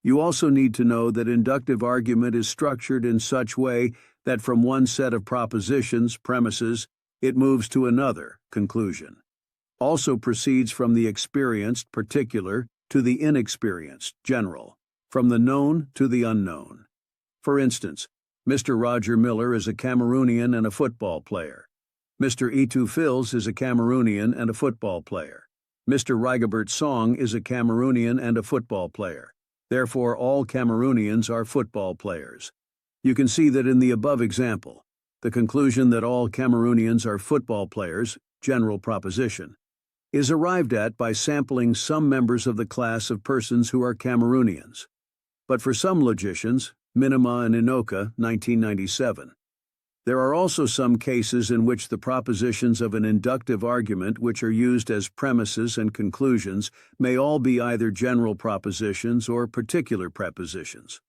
You also need to know that inductive argument is structured in such way that from one set of propositions, premises, it moves to another, conclusion. Also proceeds from the experienced, particular, to the inexperienced, general, from the known to the unknown. For instance, Mr. Roger Miller is a Cameroonian and a football player. Mr. Itu Fils is a Cameroonian and a football player. Mr. Rigobert Song is a Cameroonian and a football player. Therefore, all Cameroonians are football players. You can see that in the above example, the conclusion that all Cameroonians are football players, general proposition, is arrived at by sampling some members of the class of persons who are Cameroonians. But for some logicians, Minima and Inoka, 1997, there are also some cases in which the propositions of an inductive argument which are used as premises and conclusions may all be either general propositions or particular prepositions.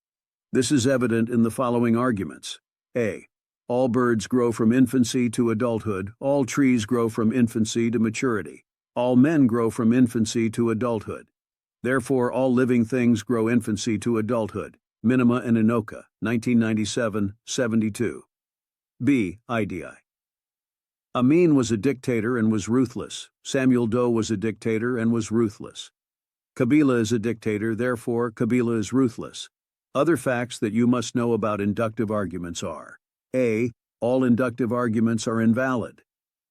This is evident in the following arguments. A. All birds grow from infancy to adulthood. All trees grow from infancy to maturity. All men grow from infancy to adulthood. Therefore, all living things grow infancy to adulthood. Minima and Inoka, 1997-72. B. Idei. Amin was a dictator and was ruthless. Samuel Doe was a dictator and was ruthless. Kabila is a dictator, therefore Kabila is ruthless. Other facts that you must know about inductive arguments are: A. All inductive arguments are invalid.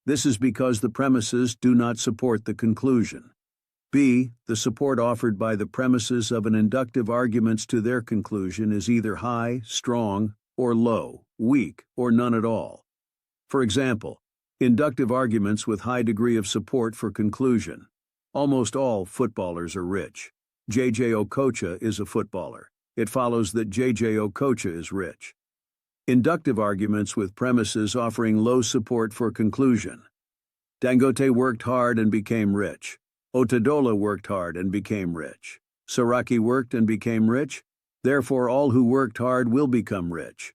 This is because the premises do not support the conclusion. B. The support offered by the premises of an inductive arguments to their conclusion is either high, strong, or low, weak, or none at all. For example, inductive arguments with high degree of support for conclusion. Almost all footballers are rich. J.J. Okocha is a footballer. It follows that J.J. Okocha is rich. Inductive arguments with premises offering low support for conclusion. Dangote worked hard and became rich. Otedola worked hard and became rich. Saraki worked and became rich. Therefore, all who worked hard will become rich.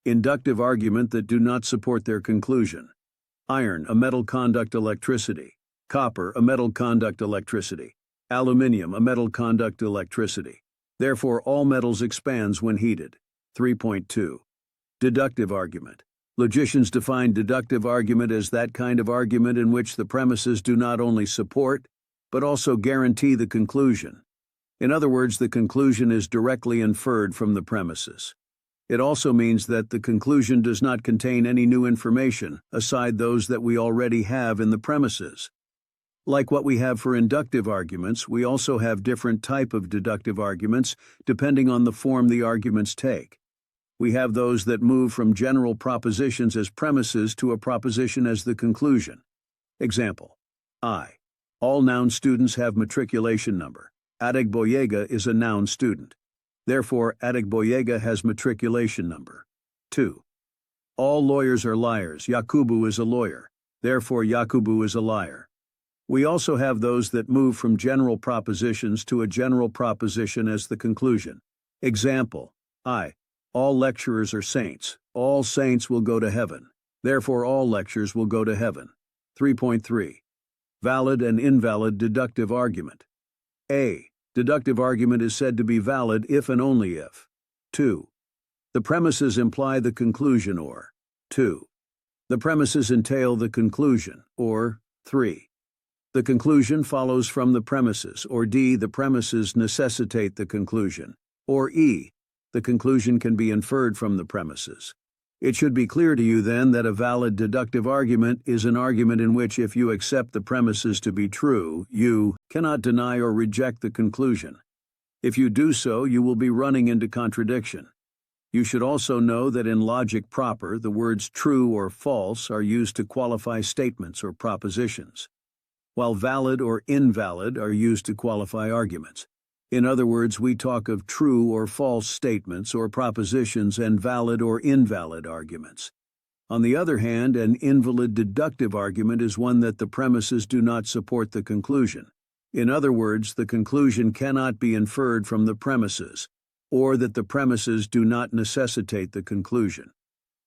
Inductive argument that do not support their conclusion. Iron, a metal conduct electricity. Copper, a metal conduct electricity. Aluminium, a metal conduct electricity. Therefore, all metals expands when heated. 3.2. Deductive argument. Logicians define deductive argument as that kind of argument in which the premises do not only support, but also guarantee the conclusion. In other words, the conclusion is directly inferred from the premises. It also means that the conclusion does not contain any new information aside those that we already have in the premises. Like what we have for inductive arguments, we also have different type of deductive arguments depending on the form the arguments take. We have those that move from general propositions as premises to a proposition as the conclusion. Example: I. All noun students have matriculation number. Adegboyega is a noun student. Therefore, Adegboyega has matriculation number. 2. All lawyers are liars. Yakubu is a lawyer. Therefore, Yakubu is a liar. We also have those that move from general propositions to a general proposition as the conclusion. Example: I. All lecturers are saints. All saints will go to heaven. Therefore, all lectures will go to heaven. 3.3. Valid and invalid deductive argument. A. Deductive argument is said to be valid if and only if 2. The premises imply the conclusion, or 2. The premises entail the conclusion, or 3. The conclusion follows from the premises, or D. The premises necessitate the conclusion, or E. The conclusion can be inferred from the premises. It should be clear to you then that a valid deductive argument is an argument in which if you accept the premises to be true, you cannot deny or reject the conclusion. If you do so, you will be running into contradiction. You should also know that in logic proper, the words true or false are used to qualify statements or propositions, while valid or invalid are used to qualify arguments. In other words, we talk of true or false statements or propositions and valid or invalid arguments. On the other hand, an invalid deductive argument is one that the premises do not support the conclusion. In other words, the conclusion cannot be inferred from the premises, or that the premises do not necessitate the conclusion.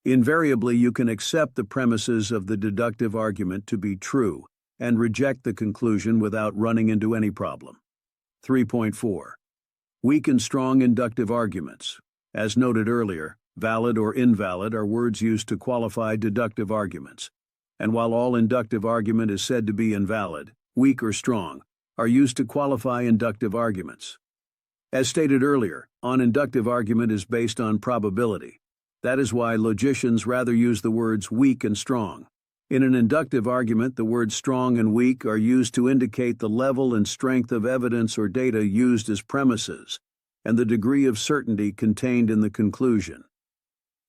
Invariably, you can accept the premises of the deductive argument to be true and reject the conclusion without running into any problem. 3.4. Weak and strong inductive arguments. As noted earlier, valid or invalid are words used to qualify deductive arguments. And while all inductive argument is said to be invalid, weak or strong are used to qualify inductive arguments. As stated earlier, an inductive argument is based on probability. That is why logicians rather use the words weak and strong. In an inductive argument, the words strong and weak are used to indicate the level and strength of evidence or data used as premises, and the degree of certainty contained in the conclusion.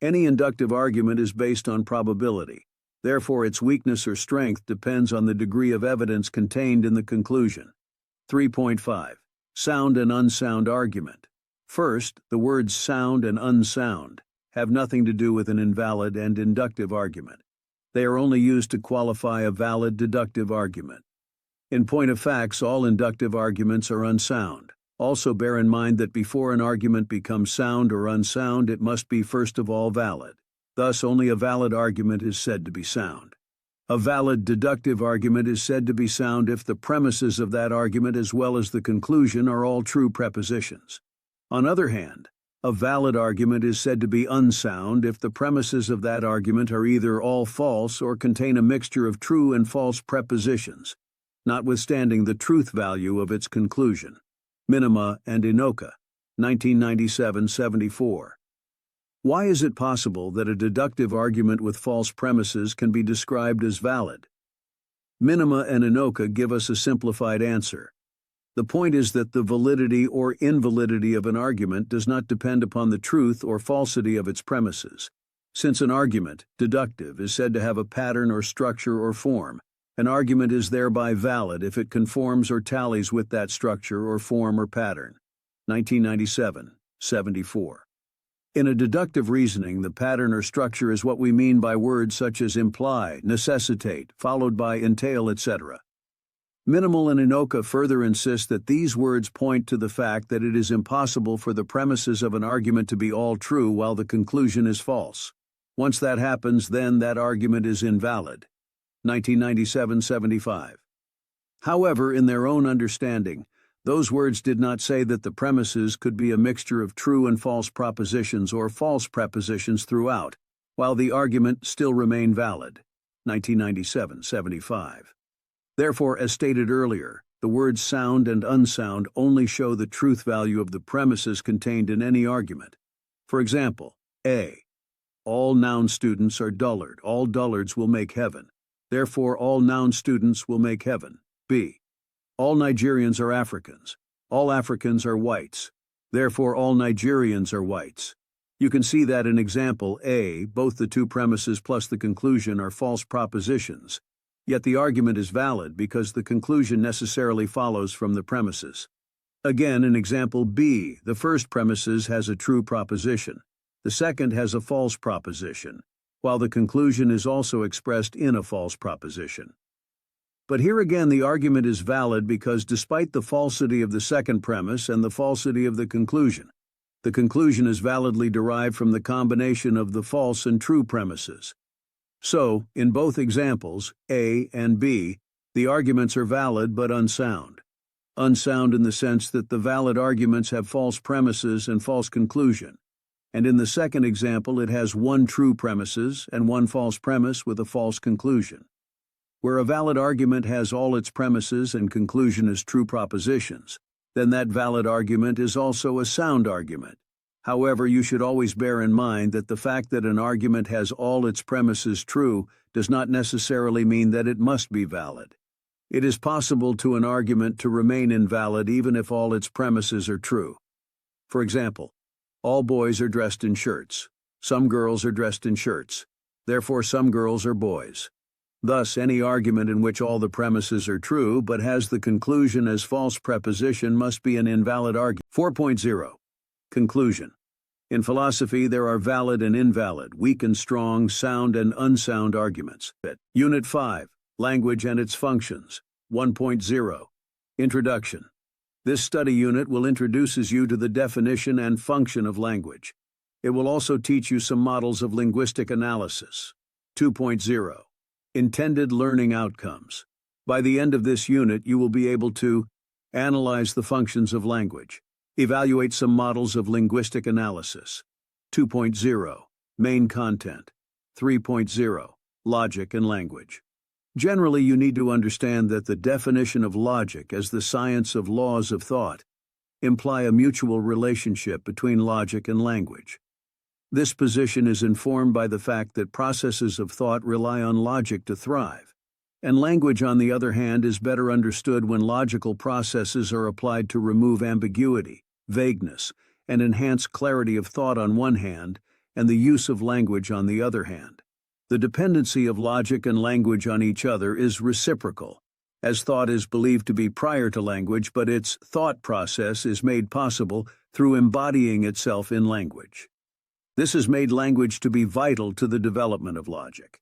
Any inductive argument is based on probability. Therefore, its weakness or strength depends on the degree of evidence contained in the conclusion. 3.5. Sound and unsound argument. First, the words sound and unsound have nothing to do with an invalid and inductive argument. They are only used to qualify a valid deductive argument. In point of facts, all inductive arguments are unsound. Also bear in mind that before an argument becomes sound or unsound, it must be first of all valid. Thus, only a valid argument is said to be sound. A valid deductive argument is said to be sound if the premises of that argument as well as the conclusion are all true prepositions. On the other hand, a valid argument is said to be unsound if the premises of that argument are either all false or contain a mixture of true and false prepositions, notwithstanding the truth value of its conclusion. Minima and Inoka, 1997-74. Why is it possible that a deductive argument with false premises can be described as valid? Minima and Anoka give us a simplified answer. The point is that the validity or invalidity of an argument does not depend upon the truth or falsity of its premises. Since an argument, deductive, is said to have a pattern or structure or form, an argument is thereby valid if it conforms or tallies with that structure or form or pattern. 1997, 74. In a deductive reasoning, the pattern or structure is what we mean by words such as imply, necessitate, followed by entail, etc. Minimal and Anoka further insist that these words point to the fact that it is impossible for the premises of an argument to be all true while the conclusion is false. Once that happens, then that argument is invalid. 1997-75. However, in their own understanding, those words did not say that the premises could be a mixture of true and false propositions or false prepositions throughout, while the argument still remained valid. 1997-75. Therefore, as stated earlier, the words sound and unsound only show the truth value of the premises contained in any argument. For example, A. All noun students are dullard. All dullards will make heaven. Therefore, all noun students will make heaven. B. All Nigerians are Africans. All Africans are whites. Therefore, all Nigerians are whites. You can see that in example A, both the two premises plus the conclusion are false propositions. Yet the argument is valid because the conclusion necessarily follows from the premises. Again, in example B, the first premises has a true proposition. The second has a false proposition, while the conclusion is also expressed in a false proposition. But here again the argument is valid because despite the falsity of the second premise and the falsity of the conclusion is validly derived from the combination of the false and true premises. So, in both examples, A and B, the arguments are valid but unsound. Unsound in the sense that the valid arguments have false premises and false conclusion, and in the second example it has one true premises and one false premise with a false conclusion. Where a valid argument has all its premises and conclusion as true propositions, then that valid argument is also a sound argument. However, you should always bear in mind that the fact that an argument has all its premises true does not necessarily mean that it must be valid. It is possible to an argument to remain invalid even if all its premises are true. For example, all boys are dressed in shirts. Some girls are dressed in shirts. Therefore, some girls are boys. Thus, any argument in which all the premises are true but has the conclusion as false preposition must be an invalid argument. 4.0. Conclusion. In philosophy, there are valid and invalid, weak and strong, sound and unsound arguments. Unit 5. Language and its functions. 1.0. Introduction. This study unit will introduces you to the definition and function of language. It will also teach you some models of linguistic analysis. 2.0. Intended learning outcomes. By the end of this unit, you will be able to analyze the functions of language, evaluate some models of linguistic analysis. 2.0. Main content. 3.0. Logic and language. Generally, you need to understand that the definition of logic as the science of laws of thought imply a mutual relationship between logic and language. This position is informed by the fact that processes of thought rely on logic to thrive, and language, on the other hand, is better understood when logical processes are applied to remove ambiguity, vagueness, and enhance clarity of thought on one hand, and the use of language on the other hand. The dependency of logic and language on each other is reciprocal, as thought is believed to be prior to language, but its thought process is made possible through embodying itself in language. This has made language to be vital to the development of logic.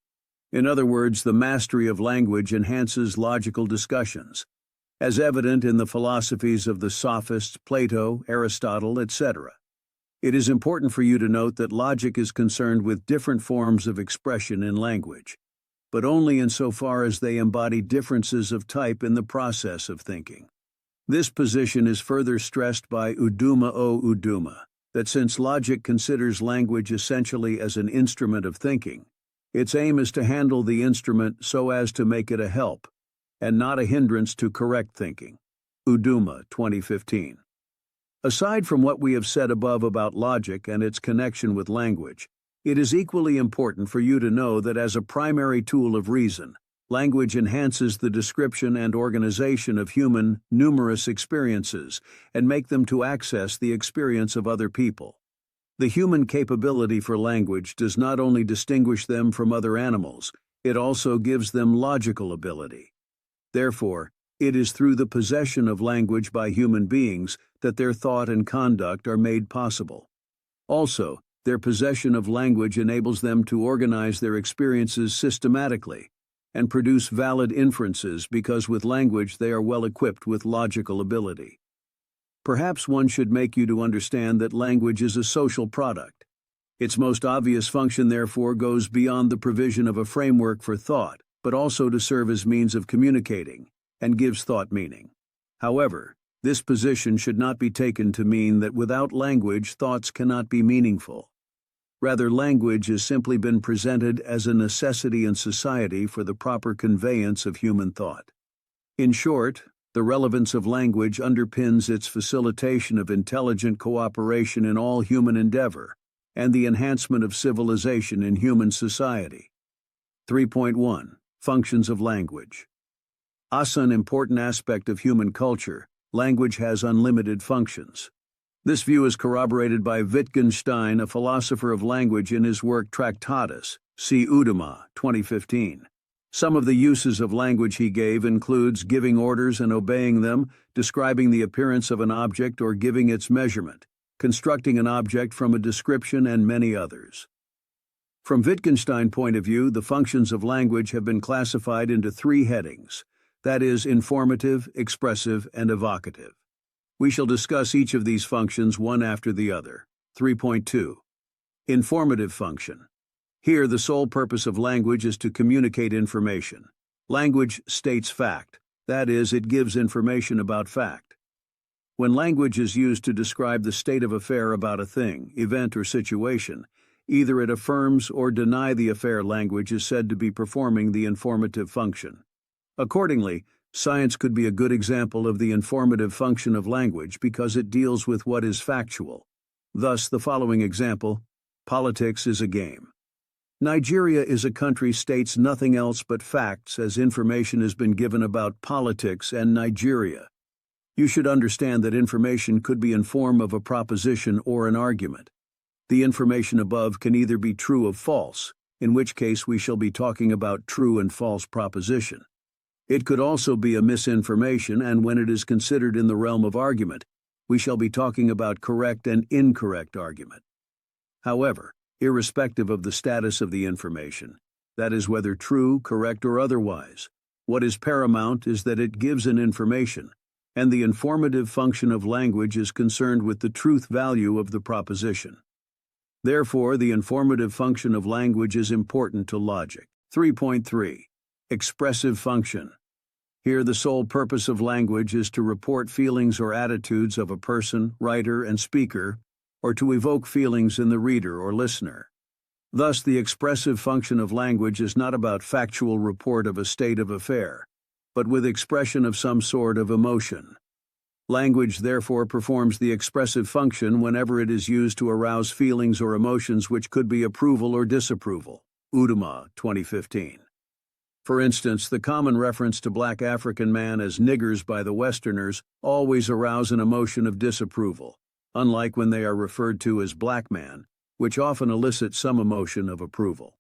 In other words, the mastery of language enhances logical discussions, as evident in the philosophies of the sophists, Plato, Aristotle, etc. It is important for you to note that logic is concerned with different forms of expression in language, but only insofar as they embody differences of type in the process of thinking. This position is further stressed by Uduma o Uduma, that since logic considers language essentially as an instrument of thinking, its aim is to handle the instrument so as to make it a help, and not a hindrance to correct thinking. Uduma, 2015. Aside from what we have said above about logic and its connection with language, it is equally important for you to know that as a primary tool of reason, language enhances the description and organization of human, numerous experiences and make them to access the experience of other people. The human capability for language does not only distinguish them from other animals, it also gives them logical ability. Therefore, it is through the possession of language by human beings that their thought and conduct are made possible. Also, their possession of language enables them to organize their experiences systematically and produce valid inferences because with language they are well equipped with logical ability. Perhaps one should make you to understand that language is a social product. Its most obvious function, therefore, goes beyond the provision of a framework for thought, but also to serve as means of communicating, and gives thought meaning. However, this position should not be taken to mean that without language thoughts cannot be meaningful. Rather, language has simply been presented as a necessity in society for the proper conveyance of human thought. In short, the relevance of language underpins its facilitation of intelligent cooperation in all human endeavor and the enhancement of civilization in human society. 3.1. Functions of language. As an important aspect of human culture, language has unlimited functions. This view is corroborated by Wittgenstein, a philosopher of language, in his work Tractatus, see Udema, 2015. Some of the uses of language he gave includes giving orders and obeying them, describing the appearance of an object or giving its measurement, constructing an object from a description, and many others. From Wittgenstein's point of view, the functions of language have been classified into three headings, that is, informative, expressive, and evocative. We shall discuss each of these functions one after the other. 3.2. Informative function. Here, the sole purpose of language is to communicate information. Language states fact, that is, it gives information about fact. When language is used to describe the state of affair about a thing, event, or situation, either it affirms or denies the affair. Language is said to be performing the informative function. Accordingly, science could be a good example of the informative function of language because it deals with what is factual. Thus, the following example: politics is a game. Nigeria is a country states nothing else but facts as information has been given about politics and Nigeria. You should understand that information could be in form of a proposition or an argument. The information above can either be true or false, in which case we shall be talking about true and false proposition. It could also be a misinformation, and when it is considered in the realm of argument, we shall be talking about correct and incorrect argument. However, irrespective of the status of the information, that is, whether true, correct, or otherwise, what is paramount is that it gives an information, and the informative function of language is concerned with the truth value of the proposition. Therefore, the informative function of language is important to logic. 3.3. Expressive function. Here, the sole purpose of language is to report feelings or attitudes of a person, writer, and speaker, or to evoke feelings in the reader or listener. Thus, the expressive function of language is not about factual report of a state of affair, but with expression of some sort of emotion. Language, therefore, performs the expressive function whenever it is used to arouse feelings or emotions which could be approval or disapproval. Udema, 2015. For instance, the common reference to black African man as niggers by the Westerners always arouse an emotion of disapproval, unlike when they are referred to as black man, which often elicits some emotion of approval.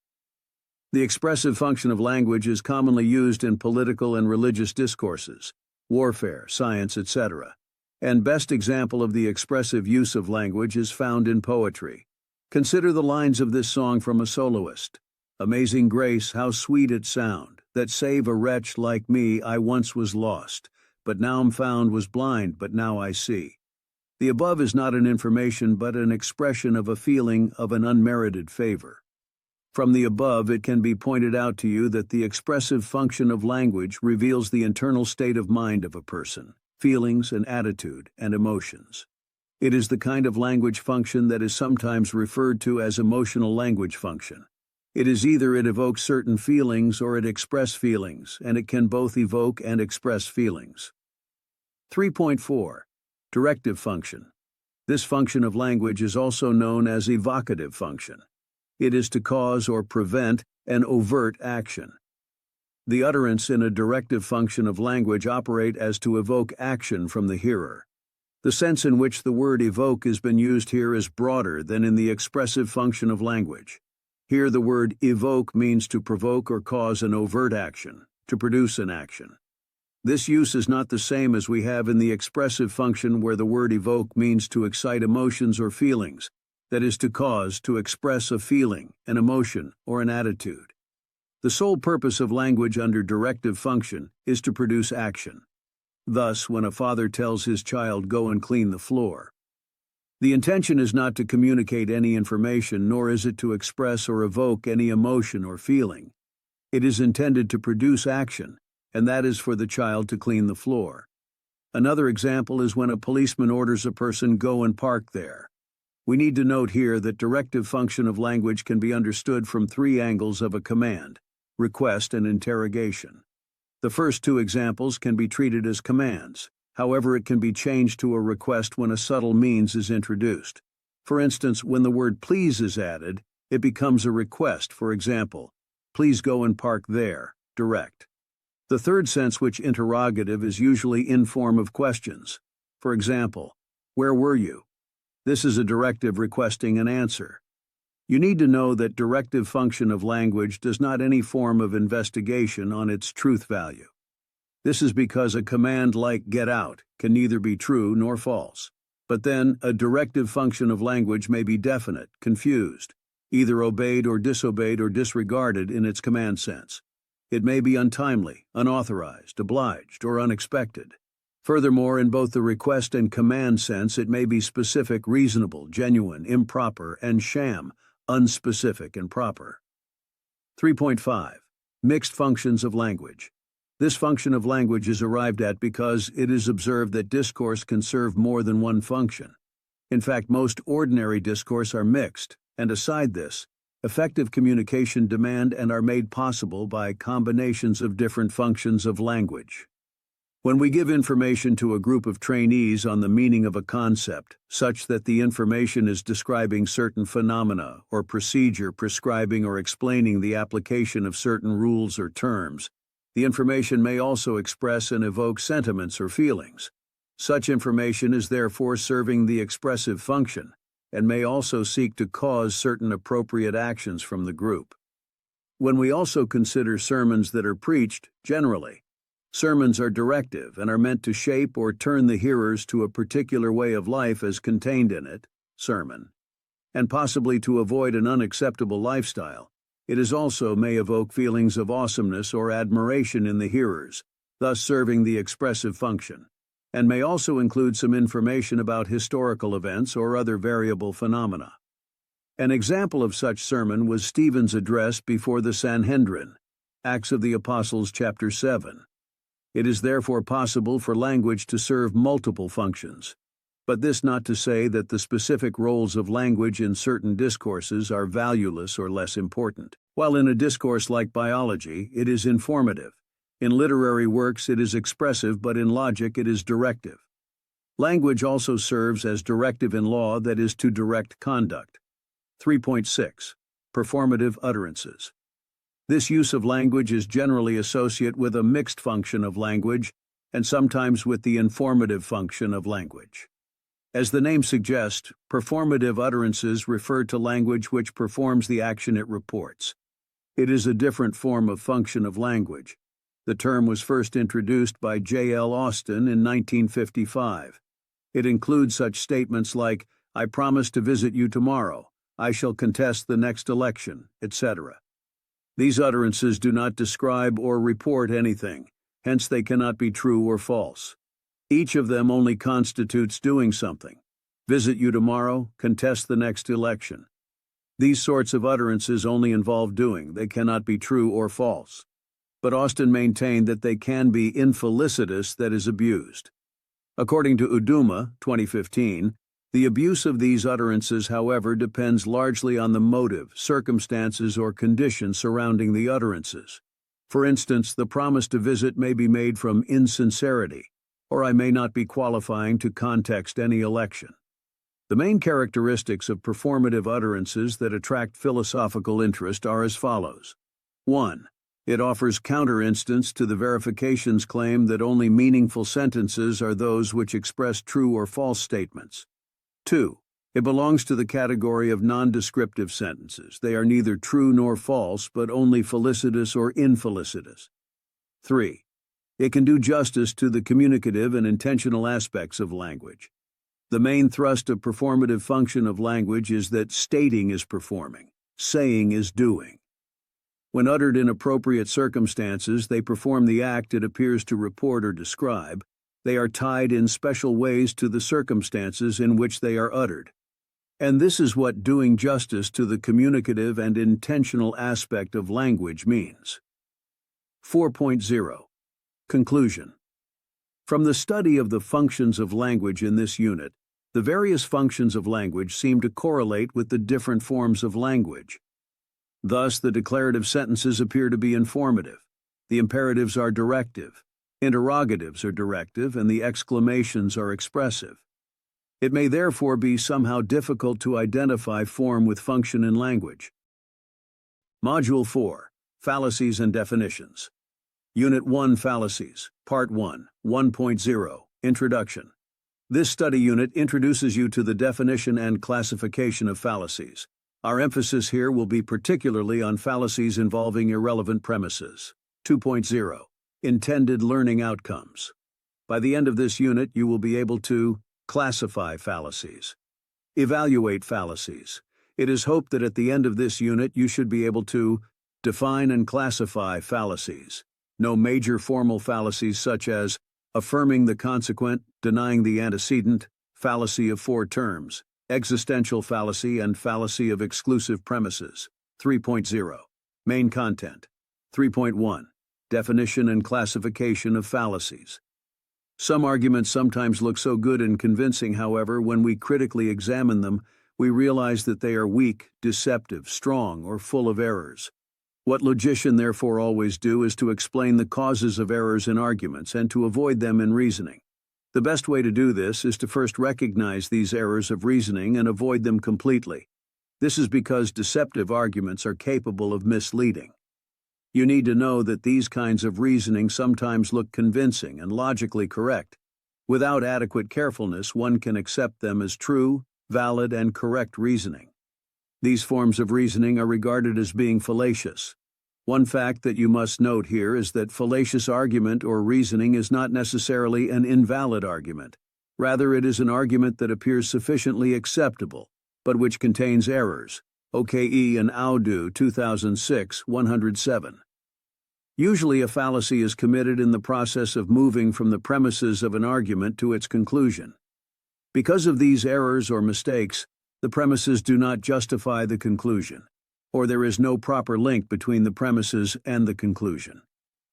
The expressive function of language is commonly used in political and religious discourses, warfare, science, etc., and best example of the expressive use of language is found in poetry. Consider the lines of this song from a soloist. Amazing grace, how sweet it sound, that save a wretch like me. I once was lost, but now am found, was blind, but now I see. The above is not an information but an expression of a feeling of an unmerited favor. From the above, it can be pointed out to you that the expressive function of language reveals the internal state of mind of a person, feelings and attitude and emotions. It is the kind of language function that is sometimes referred to as emotional language function. It is either it evokes certain feelings or it expresses feelings, and it can both evoke and express feelings. 3.4. Directive function. This function of language is also known as evocative function. It is to cause or prevent an overt action. The utterance in a directive function of language operate as to evoke action from the hearer. The sense in which the word evoke has been used here is broader than in the expressive function of language. Here the word evoke means to provoke or cause an overt action, to produce an action. This use is not the same as we have in the expressive function where the word evoke means to excite emotions or feelings, that is to cause, to express a feeling, an emotion, or an attitude. The sole purpose of language under directive function is to produce action. Thus, when a father tells his child, "Go and clean the floor," the intention is not to communicate any information, nor is it to express or evoke any emotion or feeling. It is intended to produce action, and that is for the child to clean the floor. Another example is when a policeman orders a person, "Go and park there." We need to note here that directive function of language can be understood from three angles of a command: request and interrogation. The first two examples can be treated as commands. However, it can be changed to a request when a subtle means is introduced. For instance, when the word please is added, it becomes a request. For example, "Please go and park there," direct. The third sense, which interrogative, is usually in form of questions. For example, "Where were you?" This is a directive requesting an answer. You need to know that directive function of language does not any form of investigation on its truth value. This is because a command like "get out" can neither be true nor false. But then, a directive function of language may be definite, confused, either obeyed or disregarded in its command sense. It may be untimely, unauthorized, obliged, or unexpected. Furthermore, in both the request and command sense, it may be specific, reasonable, genuine, improper, and sham, unspecific and proper. 3.5. Mixed functions of language. This function of language is arrived at because it is observed that discourse can serve more than one function. In fact, most ordinary discourse are mixed, and aside this, effective communication demand and are made possible by combinations of different functions of language. When we give information to a group of trainees on the meaning of a concept, such that the information is describing certain phenomena or procedure prescribing or explaining the application of certain rules or terms, the information may also express and evoke sentiments or feelings. Such information is therefore serving the expressive function, and may also seek to cause certain appropriate actions from the group. When we also consider sermons that are preached, generally, sermons are directive and are meant to shape or turn the hearers to a particular way of life as contained in it, sermon, and possibly to avoid an unacceptable lifestyle. It is also may evoke feelings of awesomeness or admiration in the hearers, thus serving the expressive function, and may also include some information about historical events or other variable phenomena. An example of such sermon was Stephen's address before the Sanhedrin, Acts of the Apostles chapter 7. It is therefore possible for language to serve multiple functions, but this not to say that the specific roles of language in certain discourses are valueless or less important. While in a discourse like biology, it is informative. In literary works, it is expressive, but in logic, it is directive. Language also serves as directive in law, that is, to direct conduct. 3.6. Performative utterances. This use of language is generally associated with a mixed function of language and sometimes with the informative function of language. As the name suggests, performative utterances refer to language which performs the action it reports. It is a different form of function of language. The term was first introduced by J.L. Austin in 1955. It includes such statements like, "I promise to visit you tomorrow," "I shall contest the next election," etc. These utterances do not describe or report anything, hence they cannot be true or false. Each of them only constitutes doing something. Visit you tomorrow, contest the next election. These sorts of utterances only involve doing, they cannot be true or false. But Austin maintained that they can be infelicitous, that is, abused. According to Uduma, 2015, the abuse of these utterances, however, depends largely on the motive, circumstances, or conditions surrounding the utterances. For instance, the promise to visit may be made from insincerity, or I may not be qualifying to context any election. The main characteristics of performative utterances that attract philosophical interest are as follows. 1. It offers counter-instance to the verification's claim that only meaningful sentences are those which express true or false statements. 2. It belongs to the category of non-descriptive sentences. They are neither true nor false, but only felicitous or infelicitous. 3. It can do justice to the communicative and intentional aspects of language. The main thrust of performative function of language is that stating is performing, saying is doing. When uttered in appropriate circumstances, they perform the act it appears to report or describe. They are tied in special ways to the circumstances in which they are uttered. And this is what doing justice to the communicative and intentional aspect of language means. 4.0. Conclusion. From the study of the functions of language in this unit, the various functions of language seem to correlate with the different forms of language. Thus, the declarative sentences appear to be informative, the imperatives are directive, interrogatives are directive, and the exclamations are expressive. It may therefore be somehow difficult to identify form with function in language. Module 4. Fallacies and Definitions. Unit 1 Fallacies, Part 1, 1.0, Introduction. This study unit introduces you to the definition and classification of fallacies. Our emphasis here will be particularly on fallacies involving irrelevant premises. 2.0. Intended learning outcomes. By the end of this unit, you will be able to classify fallacies, evaluate fallacies. It is hoped that at the end of this unit, you should be able to define and classify fallacies. No major formal fallacies such as affirming the consequent, denying the antecedent, fallacy of four terms, existential fallacy, and fallacy of exclusive premises. 3.0. Main content. 3.1. Definition and classification of fallacies. Some arguments sometimes look so good and convincing, however, when we critically examine them, we realize that they are weak, deceptive, strong, or full of errors. What logicians therefore always do is to explain the causes of errors in arguments and to avoid them in reasoning. The best way to do this is to first recognize these errors of reasoning and avoid them completely. This is because deceptive arguments are capable of misleading. You need to know that these kinds of reasoning sometimes look convincing and logically correct. Without adequate carefulness, one can accept them as true, valid, and correct reasoning. These forms of reasoning are regarded as being fallacious. One fact that you must note here is that fallacious argument or reasoning is not necessarily an invalid argument. Rather, it is an argument that appears sufficiently acceptable, but which contains errors. OKE and Audu 2006, 107. Usually a fallacy is committed in the process of moving from the premises of an argument to its conclusion. Because of these errors or mistakes, the premises do not justify the conclusion, or there is no proper link between the premises and the conclusion.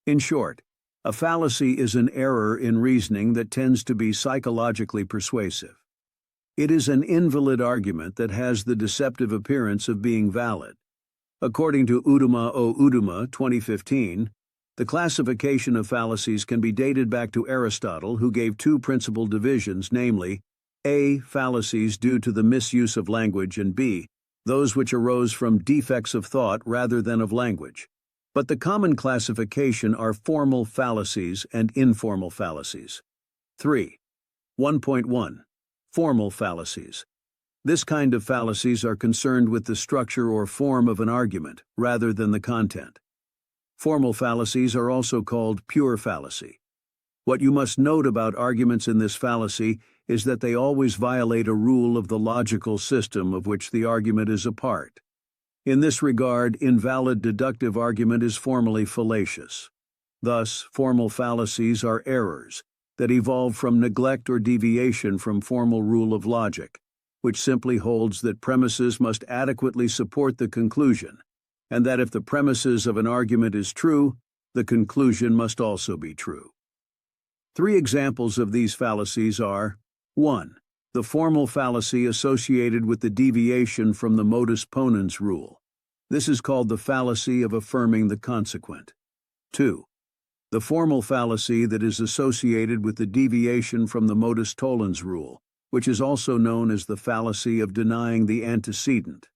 In short, a fallacy is an error in reasoning that tends to be psychologically persuasive. It is an invalid argument that has the deceptive appearance of being valid. According to Uduma o Uduma, 2015, the classification of fallacies can be dated back to Aristotle, who gave two principal divisions, namely, A. Fallacies due to the misuse of language, and B. Those which arose from defects of thought rather than of language. But the common classification are formal fallacies and informal fallacies. 3. 1.1. Formal fallacies. This kind of fallacies are concerned with the structure or form of an argument, rather than the content. Formal fallacies are also called pure fallacy. What you must note about arguments in this fallacy is that they always violate a rule of the logical system of which the argument is a part. In this regard, invalid deductive argument is formally fallacious. Thus, formal fallacies are errors that evolve from neglect or deviation from formal rule of logic, which simply holds that premises must adequately support the conclusion, and that if the premises of an argument is true, the conclusion must also be true. 3 examples of these fallacies are: 1. The formal fallacy associated with the deviation from the modus ponens rule. This is called the fallacy of affirming the consequent. 2. The formal fallacy that is associated with the deviation from the modus tollens rule. which is also known as the fallacy of denying the antecedent.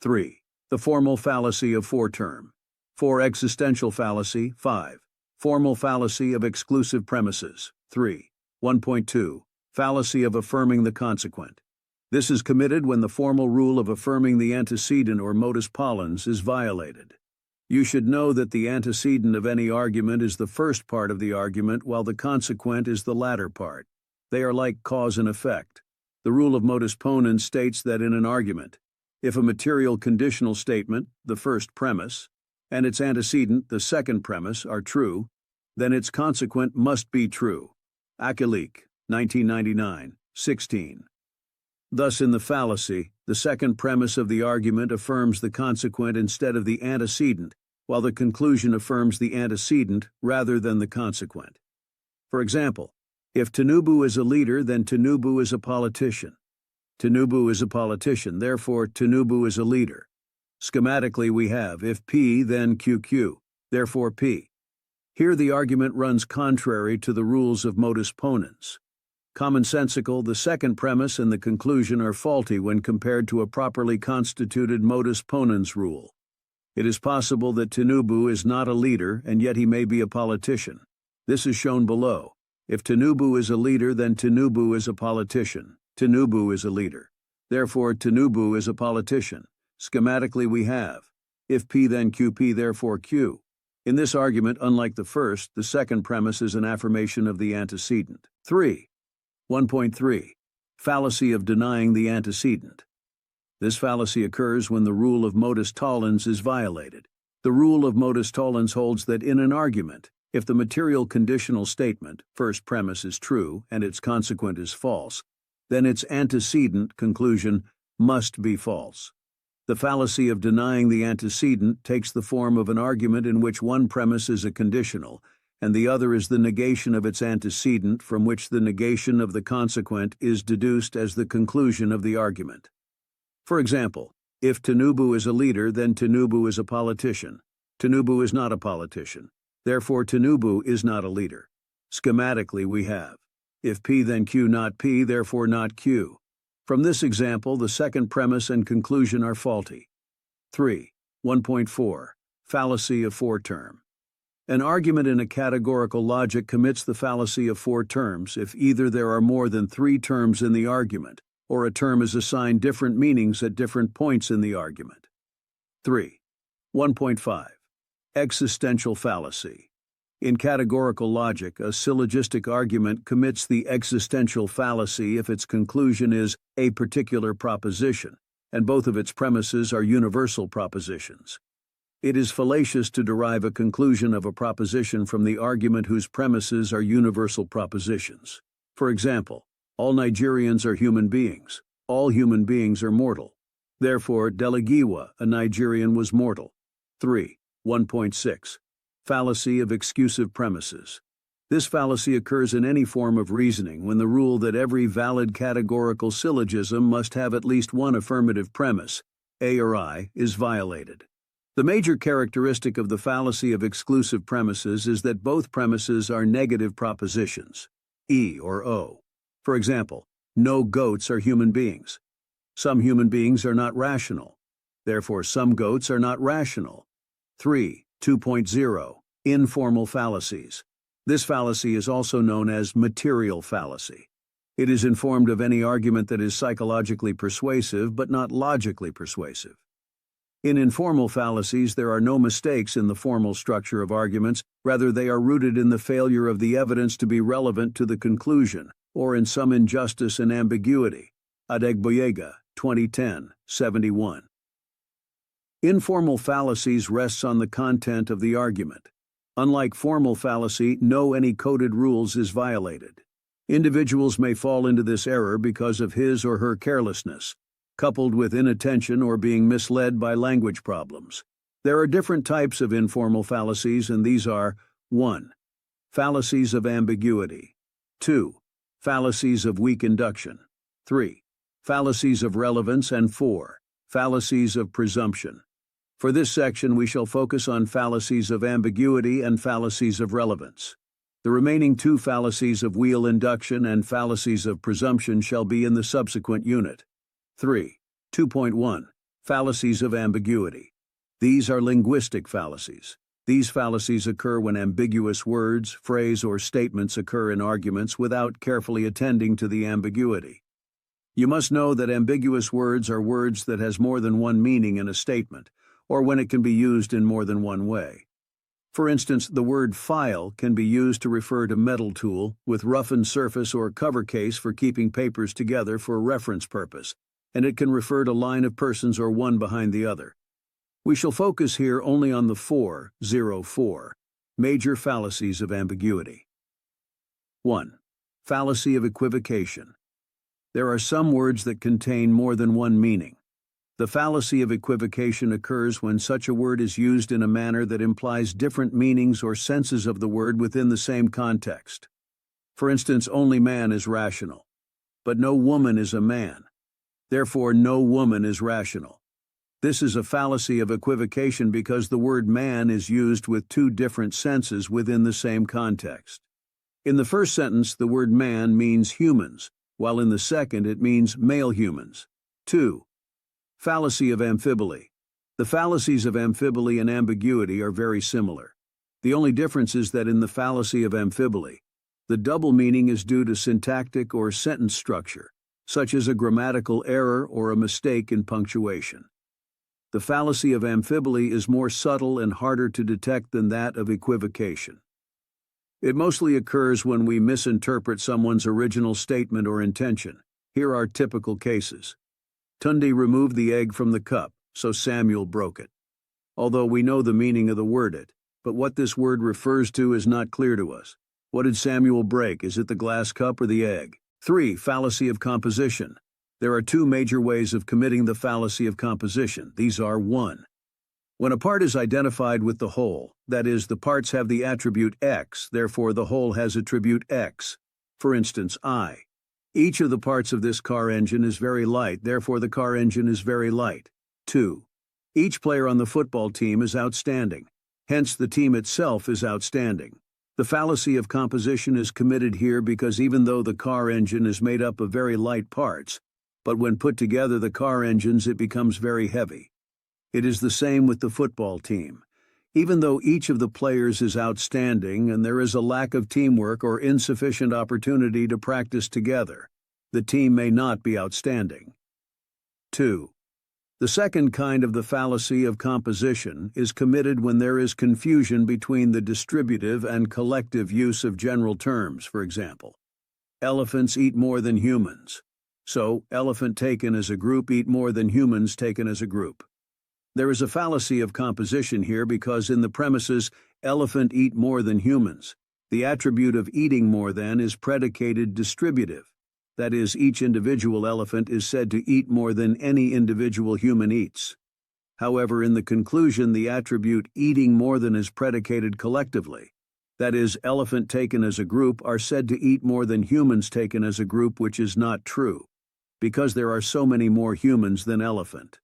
3. The formal fallacy of foreterm. 4. Existential fallacy. 5. Formal fallacy of exclusive premises. 3. 1.2. Fallacy of affirming the consequent. This is committed when the formal rule of affirming the antecedent or modus ponens is violated. You should know that the antecedent of any argument is the first part of the argument, while the consequent is the latter part. They are like cause and effect. The rule of modus ponens states that in an argument, if a material conditional statement, the first premise, and its antecedent, the second premise, are true, then its consequent must be true. Akilik, 1999, 16. Thus, in the fallacy, the second premise of the argument affirms the consequent instead of the antecedent, while the conclusion affirms the antecedent rather than the consequent. For example, if Tinubu is a leader, then Tinubu is a politician. Tinubu is a politician, therefore Tinubu is a leader. Schematically, we have if P, then QQ, therefore P. Here the argument runs contrary to the rules of modus ponens. Commonsensical, the second premise and the conclusion are faulty when compared to a properly constituted modus ponens rule. It is possible that Tinubu is not a leader, and yet he may be a politician. This is shown below. If Tinubu is a leader, then Tinubu is a politician. Tinubu is a leader. Therefore, Tinubu is a politician. Schematically, we have if P, then QP, therefore Q. In this argument, unlike the first, the second premise is an affirmation of the antecedent. 3. 1.3. Fallacy of denying the antecedent. This fallacy occurs when the rule of modus tollens is violated. The rule of modus tollens holds that in an argument, if the material conditional statement, first premise, is true and its consequent is false, then its antecedent, conclusion, must be false. The fallacy of denying the antecedent takes the form of an argument in which one premise is a conditional, and the other is the negation of its antecedent, from which the negation of the consequent is deduced as the conclusion of the argument. For example, if Tinubu is a leader, then Tinubu is a politician. Tinubu is not a politician. Therefore, Tinubu is not a leader. Schematically, we have if P, then Q, not P, therefore not Q. From this example, the second premise and conclusion are faulty. 3. 1.4. Fallacy of foreterm. An argument in a categorical logic commits the fallacy of four terms if either there are more than three terms in the argument, or a term is assigned different meanings at different points in the argument. 3. 1.5. Existential fallacy. In categorical logic, a syllogistic argument commits the existential fallacy if its conclusion is a particular proposition, and both of its premises are universal propositions. It is fallacious to derive a conclusion of a proposition from the argument whose premises are universal propositions. For example, all Nigerians are human beings. All human beings are mortal. Therefore, Delagiwa, a Nigerian, was mortal. 3. 1.6. Fallacy of excusive premises. This fallacy occurs in any form of reasoning when the rule that every valid categorical syllogism must have at least one affirmative premise, A or I, is violated. The major characteristic of the fallacy of exclusive premises is that both premises are negative propositions, E or O. For example, no goats are human beings. Some human beings are not rational. Therefore, some goats are not rational. 3. 2.0. Informal fallacies. This fallacy is also known as material fallacy. It is informed of any argument that is psychologically persuasive but not logically persuasive. In informal fallacies, there are no mistakes in the formal structure of arguments, rather they are rooted in the failure of the evidence to be relevant to the conclusion, or in some injustice and ambiguity. Adegboyega, 2010, 71. Informal fallacies rests on the content of the argument. Unlike formal fallacy, no any coded rules is violated. Individuals may fall into this error because of his or her carelessness, coupled with inattention or being misled by language problems. There are different types of informal fallacies, and these are 1. Fallacies of ambiguity. 2. Fallacies of weak induction. 3. Fallacies of relevance, and 4. Fallacies of presumption. For this section, we shall focus on fallacies of ambiguity and fallacies of relevance. The remaining two fallacies of wheel induction and fallacies of presumption shall be in the subsequent unit. 3. 2.1. Fallacies of ambiguity. These are linguistic fallacies. These fallacies occur when ambiguous words, phrase, or statements occur in arguments without carefully attending to the ambiguity. You must know that ambiguous words are words that has more than one meaning in a statement, or when it can be used in more than one way. For instance, the word file can be used to refer to metal tool with roughened surface or cover case for keeping papers together for reference purpose, and it can refer to line of persons or one behind the other. We shall focus here only on the 404 major fallacies of ambiguity. 1. Fallacy of equivocation. There are some words that contain more than one meaning. The fallacy of equivocation occurs when such a word is used in a manner that implies different meanings or senses of the word within the same context. For instance, only man is rational, but no woman is a man. Therefore, no woman is rational. This is a fallacy of equivocation because the word man is used with two different senses within the same context. In the first sentence, the word man means humans, while in the second it means male humans. 2. Fallacy of amphiboly. The fallacies of amphiboly and ambiguity are very similar. The only difference is that in the fallacy of amphiboly, the double meaning is due to syntactic or sentence structure, such as a grammatical error or a mistake in punctuation. The fallacy of amphiboly is more subtle and harder to detect than that of equivocation. It mostly occurs when we misinterpret someone's original statement or intention. Here are typical cases. Tunde removed the egg from the cup, so Samuel broke it. Although we know the meaning of the word it, but what this word refers to is not clear to us. What did Samuel break? Is it the glass cup or the egg? 3. Fallacy of composition. There are two major ways of committing the fallacy of composition. These are 1. When a part is identified with the whole, that is, the parts have the attribute X, therefore the whole has attribute X. For instance, I. Each of the parts of this car engine is very light, therefore the car engine is very light. 2. Each player on the football team is outstanding, hence the team itself is outstanding. The fallacy of composition is committed here because even though the car engine is made up of very light parts, but when put together the car engines it becomes very heavy. It is the same with the football team. Even though each of the players is outstanding and there is a lack of teamwork or insufficient opportunity to practice together, the team may not be outstanding. 2. The second kind of the fallacy of composition is committed when there is confusion between the distributive and collective use of general terms. For example, elephants eat more than humans. So, elephant taken as a group eat more than humans taken as a group. There is a fallacy of composition here because in the premises, elephant eat more than humans, the attribute of eating more than is predicated distributive. That is, each individual elephant is said to eat more than any individual human eats. However, in the conclusion, the attribute eating more than is predicated collectively. That is, elephant taken as a group are said to eat more than humans taken as a group, which is not true, because there are so many more humans than elephant.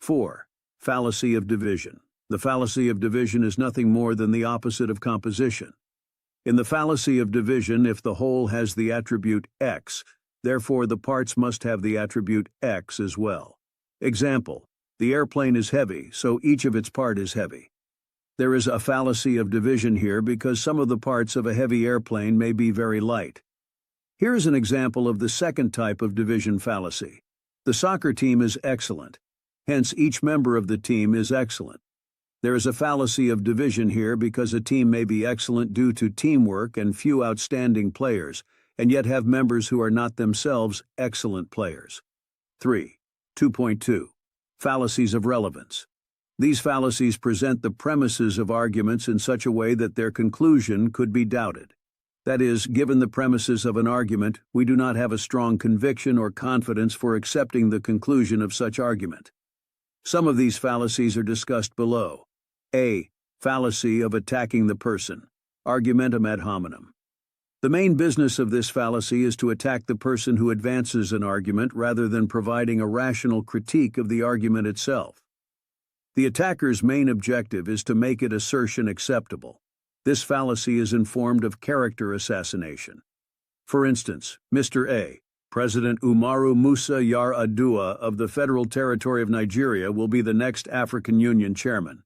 4. Fallacy of division. The fallacy of division is nothing more than the opposite of composition. In the fallacy of division, if the whole has the attribute X, therefore the parts must have the attribute X as well. Example, the airplane is heavy, so each of its part is heavy. There is a fallacy of division here because some of the parts of a heavy airplane may be very light. Here is an example of the second type of division fallacy. The soccer team is excellent. Hence, each member of the team is excellent. There is a fallacy of division here because a team may be excellent due to teamwork and few outstanding players, and yet have members who are not themselves excellent players. 3. 2.2. Fallacies of relevance. These fallacies present the premises of arguments in such a way that their conclusion could be doubted. That is, given the premises of an argument, we do not have a strong conviction or confidence for accepting the conclusion of such argument. Some of these fallacies are discussed below. A. Fallacy of attacking the person. Argumentum ad hominem. The main business of this fallacy is to attack the person who advances an argument rather than providing a rational critique of the argument itself. The attacker's main objective is to make its assertion acceptable. This fallacy is informed of character assassination. For instance, Mr. A, President Umaru Musa Yar'Adua of the Federal Territory of Nigeria will be the next African Union chairman.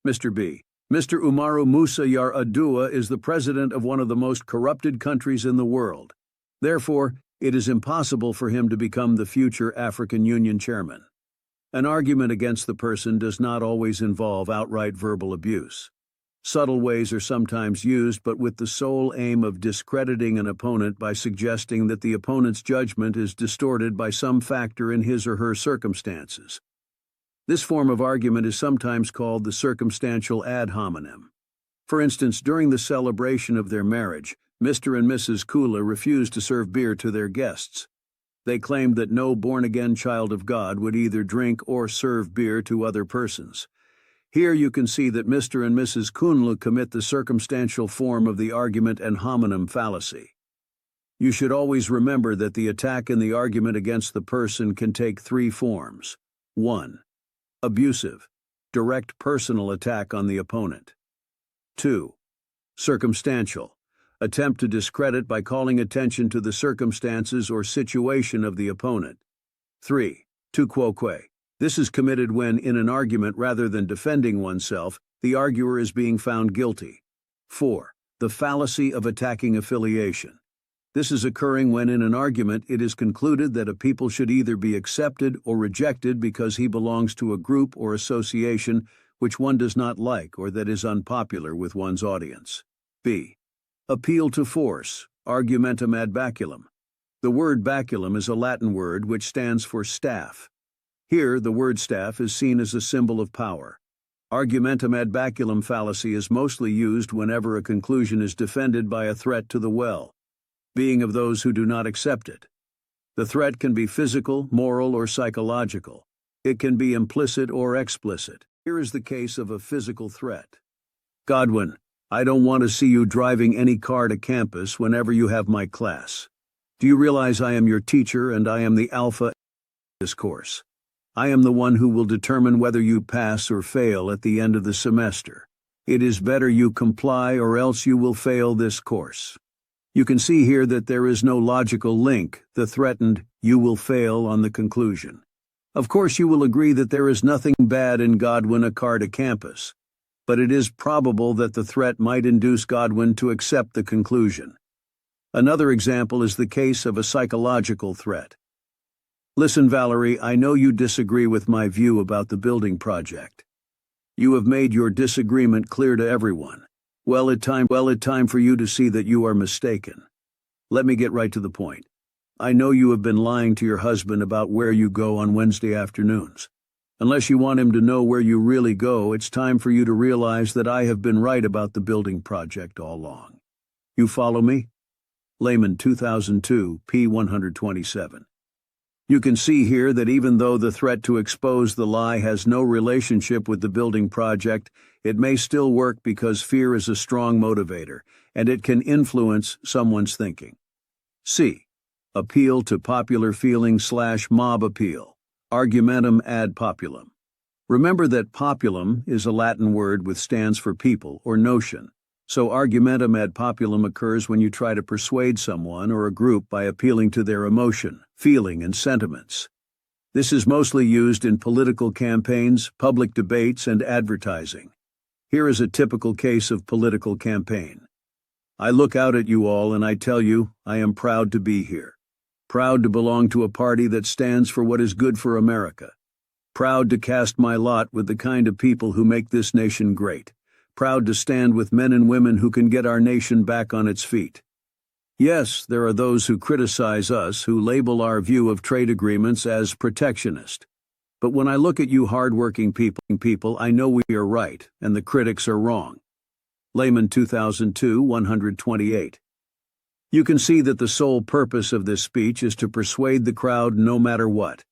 Mr. B, Mr. Umaru Musa Yar'Adua is the president of one of the most corrupted countries in the world. Therefore, it is impossible for him to become the future African Union chairman. An argument against the person does not always involve outright verbal abuse. Subtle ways are sometimes used, but with the sole aim of discrediting an opponent by suggesting that the opponent's judgment is distorted by some factor in his or her circumstances. This form of argument is sometimes called the circumstantial ad hominem. For instance, during the celebration of their marriage, Mr. and Mrs. Kula refused to serve beer to their guests. They claimed that no born-again child of God would either drink or serve beer to other persons. Here you can see that Mr. and Mrs. Kunlu commit the circumstantial form of the argument and homonym fallacy. You should always remember that the attack in the argument against the person can take three forms. 1. Abusive, direct personal attack on the opponent. 2. Circumstantial, attempt to discredit by calling attention to the circumstances or situation of the opponent. 3. Tu quoque. This is committed when, in an argument rather than defending oneself, the arguer is being found guilty. 4. The fallacy of attacking affiliation. This is occurring when, in an argument, it is concluded that a people should either be accepted or rejected because he belongs to a group or association which one does not like or that is unpopular with one's audience. B. Appeal to force, argumentum ad baculum. The word baculum is a Latin word which stands for staff. Here, the word staff is seen as a symbol of power. Argumentum ad baculum fallacy is mostly used whenever a conclusion is defended by a threat to the well-being of those who do not accept it. The threat can be physical, moral, or psychological. It can be implicit or explicit. Here is the case of a physical threat. Godwin, I don't want to see you driving any car to campus whenever you have my class. Do you realize I am your teacher and I am the alpha in this course? I am the one who will determine whether you pass or fail at the end of the semester. It is better you comply or else you will fail this course. You can see here that there is no logical link, the threatened, you will fail on the conclusion. Of course you will agree that there is nothing bad in Godwin a car to campus, but it is probable that the threat might induce Godwin to accept the conclusion. Another example is the case of a psychological threat. Listen, Valerie, I know you disagree with my view about the building project. You have made your disagreement clear to everyone. Well, it's time for you to see that you are mistaken. Let me get right to the point. I know you have been lying to your husband about where you go on Wednesday afternoons. Unless you want him to know where you really go, it's time for you to realize that I have been right about the building project all along. You follow me? Layman 2002, p. 127. You can see here that even though the threat to expose the lie has no relationship with the building project, it may still work because fear is a strong motivator, and it can influence someone's thinking. C. Appeal to popular feeling / mob appeal, argumentum ad populum. Remember that populum is a Latin word which stands for people or notion. So argumentum ad populum occurs when you try to persuade someone or a group by appealing to their emotion, feeling, and sentiments. This is mostly used in political campaigns, public debates, and advertising. Here is a typical case of political campaign. I look out at you all and I tell you, I am proud to be here. Proud to belong to a party that stands for what is good for America. Proud to cast my lot with the kind of people who make this nation great. Proud to stand with men and women who can get our nation back on its feet. Yes, there are those who criticize us, who label our view of trade agreements as protectionist. But when I look at you hard-working people, I know we are right, and the critics are wrong. Layman 2002, 128. You can see that the sole purpose of this speech is to persuade the crowd no matter what.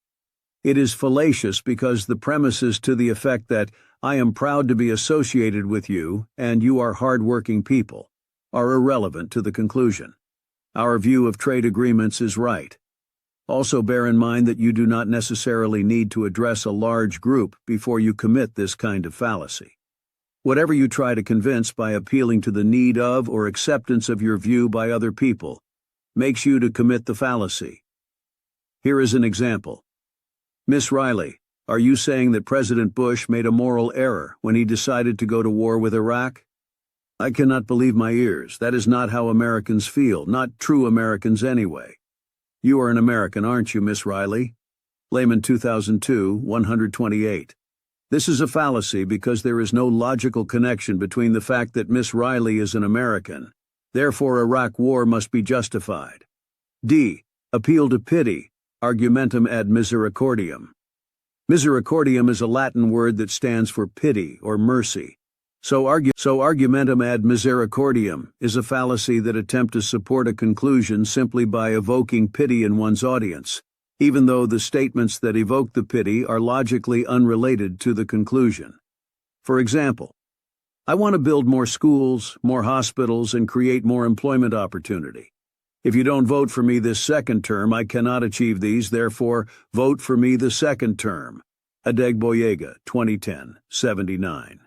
It is fallacious because the premise is to the effect that I am proud to be associated with you, and you are hard-working people, are irrelevant to the conclusion. Our view of trade agreements is right. Also bear in mind that you do not necessarily need to address a large group before you commit this kind of fallacy. Whatever you try to convince by appealing to the need of or acceptance of your view by other people makes you to commit the fallacy. Here is an example. Miss Riley, are you saying that President Bush made a moral error when he decided to go to war with Iraq? I cannot believe my ears. That is not how Americans feel, not true Americans anyway. You are an American, aren't you, Miss Riley? Layman 2002, 128. This is a fallacy because there is no logical connection between the fact that Miss Riley is an American. Therefore, Iraq war must be justified. D. Appeal to pity, argumentum ad misericordiam. Misericordium is a Latin word that stands for pity or mercy. So argumentum ad misericordiam is a fallacy that attempts to support a conclusion simply by evoking pity in one's audience, even though the statements that evoke the pity are logically unrelated to the conclusion. For example, I want to build more schools, more hospitals, and create more employment opportunity. If you don't vote for me this second term, I cannot achieve these, therefore, vote for me the second term. Adegboyega, 2010, 79.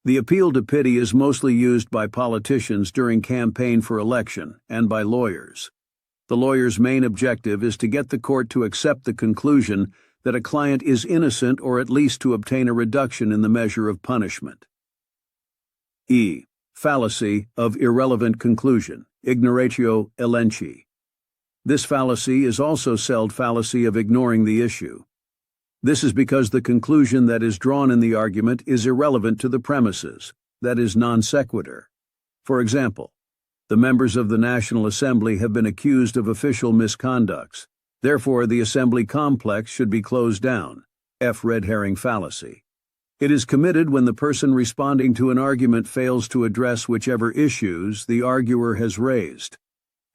The appeal to pity is mostly used by politicians during campaign for election and by lawyers. The lawyer's main objective is to get the court to accept the conclusion that a client is innocent or at least to obtain a reduction in the measure of punishment. E. Fallacy of irrelevant conclusion, ignoratio elenchi. This fallacy is also called fallacy of ignoring the issue. This is because the conclusion that is drawn in the argument is irrelevant to the premises, that is non sequitur. For example, the members of the National Assembly have been accused of official misconducts. Therefore, the Assembly complex should be closed down. F. Red herring fallacy. It is committed when the person responding to an argument fails to address whichever issues the arguer has raised.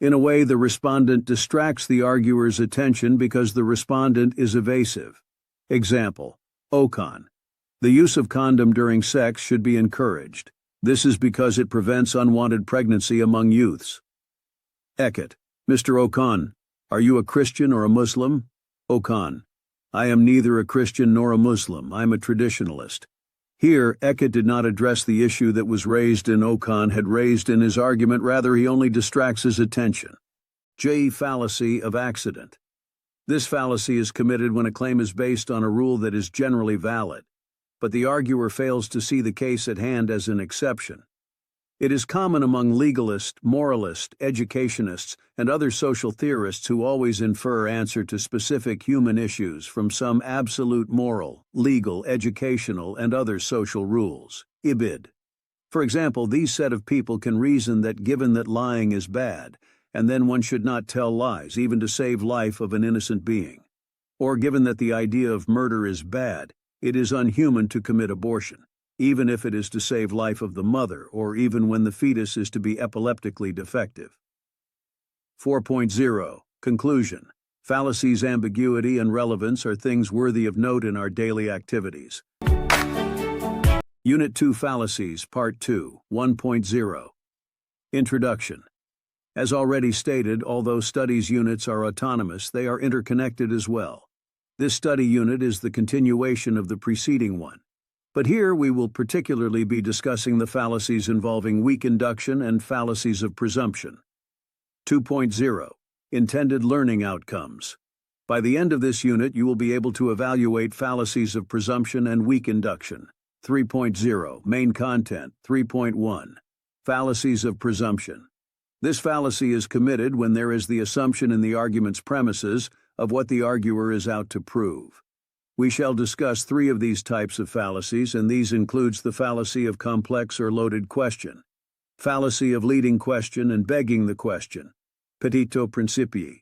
In a way, the respondent distracts the arguer's attention because the respondent is evasive. Example, Ocon. The use of condom during sex should be encouraged. This is because it prevents unwanted pregnancy among youths. Eckett. Mr. Ocon, are you a Christian or a Muslim? Ocon. I am neither a Christian nor a Muslim. I am a traditionalist. Here, Eckett did not address the issue that was raised and Ocon had raised in his argument, rather he only distracts his attention. J. Fallacy of accident. This fallacy is committed when a claim is based on a rule that is generally valid, but the arguer fails to see the case at hand as an exception. It is common among legalists, moralists, educationists, and other social theorists who always infer answer to specific human issues from some absolute moral, legal, educational, and other social rules. Ibid. For example, these set of people can reason that given that lying is bad, and then one should not tell lies, even to save life of an innocent being. Or given that the idea of murder is bad, it is unhuman to commit abortion, even if it is to save life of the mother, or even when the fetus is to be epileptically defective. 4.0. Conclusion. Fallacies, ambiguity, and relevance are things worthy of note in our daily activities. Unit 2 Fallacies, Part 2, 1.0. Introduction. As already stated, although studies units are autonomous, they are interconnected as well. This study unit is the continuation of the preceding one. But here we will particularly be discussing the fallacies involving weak induction and fallacies of presumption. 2.0. Intended learning outcomes. By the end of this unit, you will be able to evaluate fallacies of presumption and weak induction. 3.0. Main content. 3.1. Fallacies of presumption. This fallacy is committed when there is the assumption in the argument's premises of what the arguer is out to prove. We shall discuss 3 of these types of fallacies, and these includes the fallacy of complex or loaded question, fallacy of leading question and begging the question, petito principii.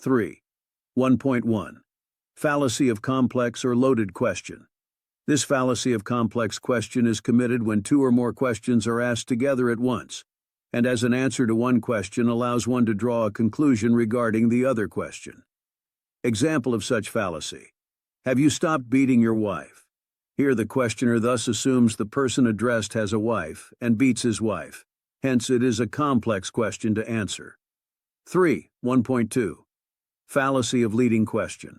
3. 1.1. Fallacy of complex or loaded question. This fallacy of complex question is committed when 2 or more questions are asked together at once, and as an answer to one question allows one to draw a conclusion regarding the other question. Example of such fallacy. Have you stopped beating your wife? Here the questioner thus assumes the person addressed has a wife and beats his wife. Hence it is a complex question to answer. 3. 1.2. Fallacy of leading question.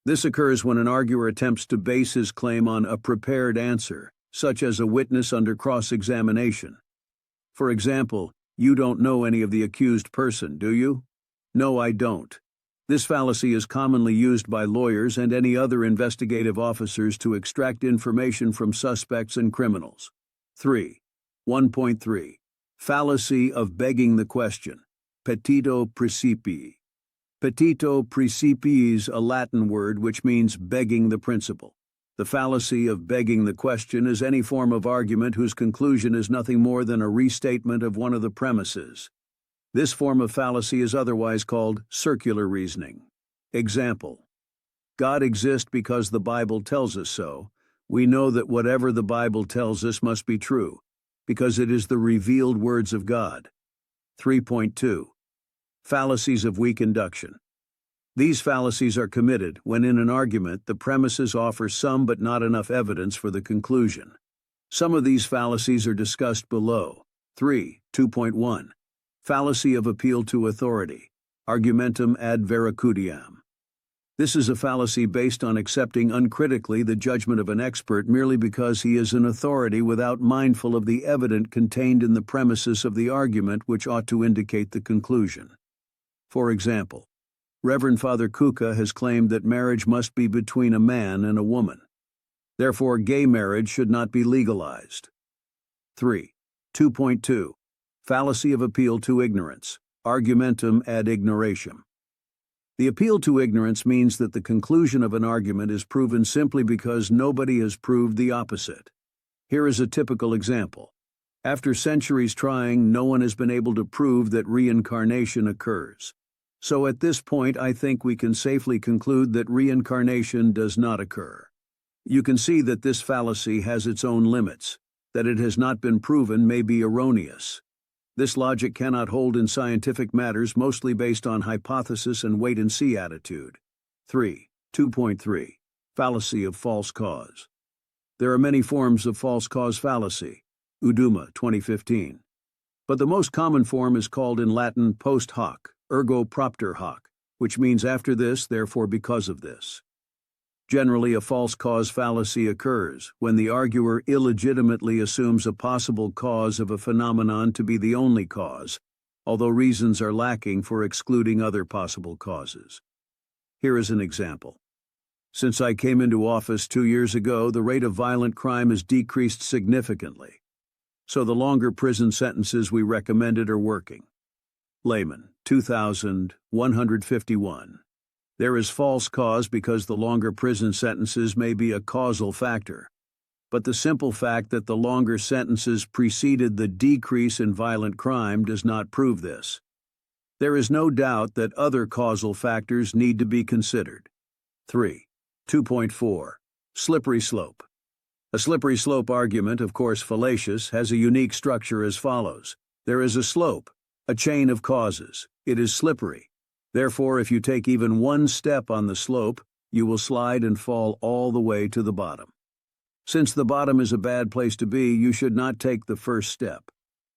This occurs when an arguer attempts to base his claim on a prepared answer such as a witness under cross-examination. For example, you don't know any of the accused person, do you? No, I don't. This fallacy is commonly used by lawyers and any other investigative officers to extract information from suspects and criminals. 1.3. Fallacy of begging the question. Petito praecipii. Petito praecipii is a Latin word which means begging the principle. The fallacy of begging the question is any form of argument whose conclusion is nothing more than a restatement of one of the premises. This form of fallacy is otherwise called circular reasoning. Example: God exists because the Bible tells us so. We know that whatever the Bible tells us must be true, because it is the revealed words of God. 3.2. Fallacies of weak induction. These fallacies are committed when in an argument the premises offer some but not enough evidence for the conclusion. Some of these fallacies are discussed below. 2.1. Fallacy of appeal to authority. Argumentum ad vericuitam. This is a fallacy based on accepting uncritically the judgment of an expert merely because he is an authority without mindful of the evidence contained in the premises of the argument which ought to indicate the conclusion. For example, Reverend Father Kuka has claimed that marriage must be between a man and a woman. Therefore, gay marriage should not be legalized. 2.2. Fallacy of appeal to ignorance. Argumentum ad ignorantiam. The appeal to ignorance means that the conclusion of an argument is proven simply because nobody has proved the opposite. Here is a typical example. After centuries trying, no one has been able to prove that reincarnation occurs. So at this point, I think we can safely conclude that reincarnation does not occur. You can see that this fallacy has its own limits. That it has not been proven may be erroneous. This logic cannot hold in scientific matters mostly based on hypothesis and wait-and-see attitude. 2.3. Fallacy of false cause. There are many forms of false cause fallacy. Uduma, 2015. But the most common form is called in Latin post hoc, ergo propter hoc, which means after this, therefore because of this. Generally, a false cause fallacy occurs when the arguer illegitimately assumes a possible cause of a phenomenon to be the only cause, although reasons are lacking for excluding other possible causes. Here is an example. Since I came into office 2 years ago, the rate of violent crime has decreased significantly. So the longer prison sentences we recommended are working. Layman, 2151. There is false cause because the longer prison sentences may be a causal factor. But the simple fact that the longer sentences preceded the decrease in violent crime does not prove this. There is no doubt that other causal factors need to be considered. 2.4. Slippery slope. A slippery slope argument, of course fallacious, has a unique structure as follows. There is a slope, a chain of causes. It is slippery. Therefore, if you take even one step on the slope, you will slide and fall all the way to the bottom. Since the bottom is a bad place to be, you should not take the first step.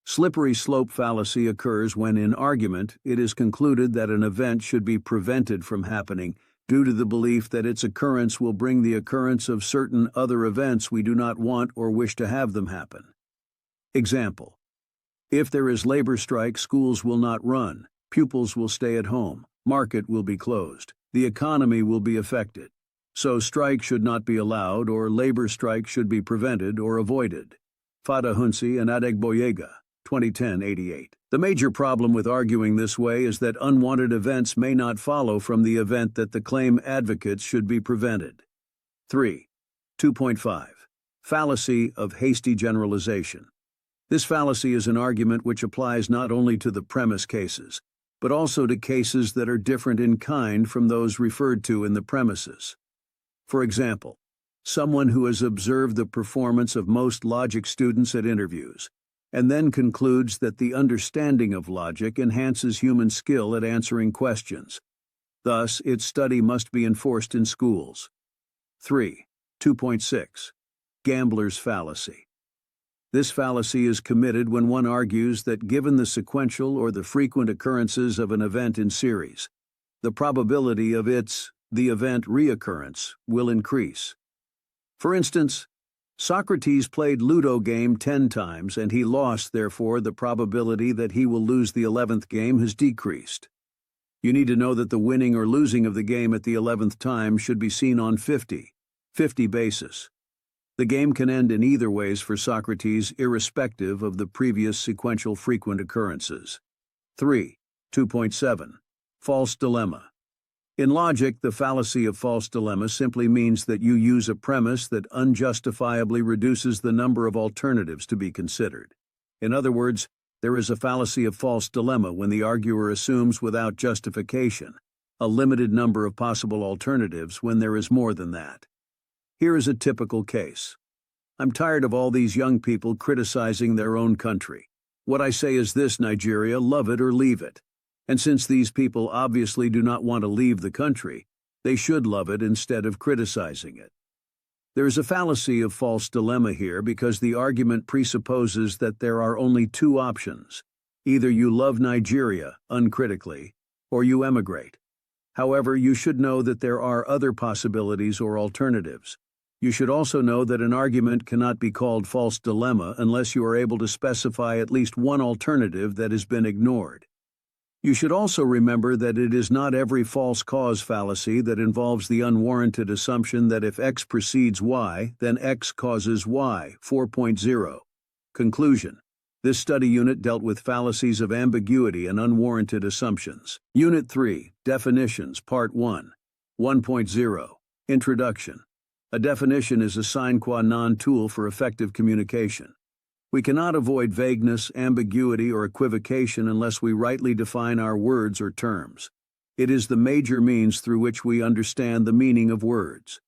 Slippery slope fallacy occurs when in argument it is concluded that an event should be prevented from happening due to the belief that its occurrence will bring the occurrence of certain other events we do not want or wish to have them happen. Example: if there is labor strike, schools will not run. Pupils will stay at home, market will be closed, the economy will be affected. So strike should not be allowed or labor strike should be prevented or avoided. Fada Hunsi and Adegboyega, 2010-88. The major problem with arguing this way is that unwanted events may not follow from the event that the claim advocates should be prevented. 2.5. Fallacy of hasty generalization. This fallacy is an argument which applies not only to the premise cases, but also to cases that are different in kind from those referred to in the premises. For example, someone who has observed the performance of most logic students at interviews, and then concludes that the understanding of logic enhances human skill at answering questions. Thus, its study must be enforced in schools. 2.6. Gambler's fallacy. This fallacy is committed when one argues that given the sequential or the frequent occurrences of an event in series, the probability of the event reoccurrence will increase. For instance, Socrates played Ludo game 10 times and he lost, therefore the probability that he will lose the 11th game has decreased. You need to know that the winning or losing of the game at the 11th time should be seen on 50/50 basis. The game can end in either ways for Socrates, irrespective of the previous sequential frequent occurrences. 2.7. False dilemma. In logic, the fallacy of false dilemma simply means that you use a premise that unjustifiably reduces the number of alternatives to be considered. In other words, there is a fallacy of false dilemma when the arguer assumes without justification a limited number of possible alternatives when there is more than that. Here is a typical case. I'm tired of all these young people criticizing their own country. What I say is this: Nigeria, love it or leave it. And since these people obviously do not want to leave the country, they should love it instead of criticizing it. There is a fallacy of false dilemma here because the argument presupposes that there are only two options. Either you love Nigeria, uncritically, or you emigrate. However, you should know that there are other possibilities or alternatives. You should also know that an argument cannot be called false dilemma unless you are able to specify at least one alternative that has been ignored. You should also remember that it is not every false cause fallacy that involves the unwarranted assumption that if X precedes Y, then X causes Y. 4.0. Conclusion. This study unit dealt with fallacies of ambiguity and unwarranted assumptions. Unit 3, Definitions, Part 1. 1.0. Introduction. A definition is a sine qua non tool for effective communication. We cannot avoid vagueness, ambiguity, or equivocation unless we rightly define our words or terms. It is the major means through which we understand the meaning of words.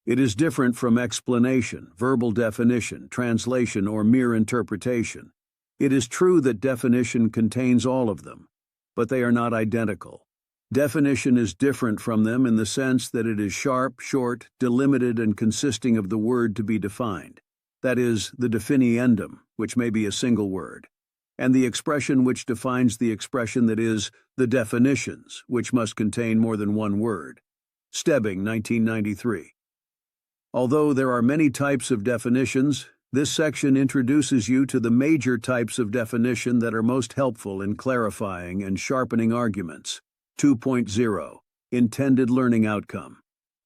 It is different from explanation, verbal definition, translation, or mere interpretation. It is true that definition contains all of them, but they are not identical. Definition is different from them in the sense that it is sharp, short, delimited, and consisting of the word to be defined. That is, the definiendum, which may be a single word, and the expression which defines the expression, that is, the definitions, which must contain more than one word. Stebbing, 1993. Although there are many types of definitions, this section introduces you to the major types of definition that are most helpful in clarifying and sharpening arguments. 2.0. Intended learning outcome.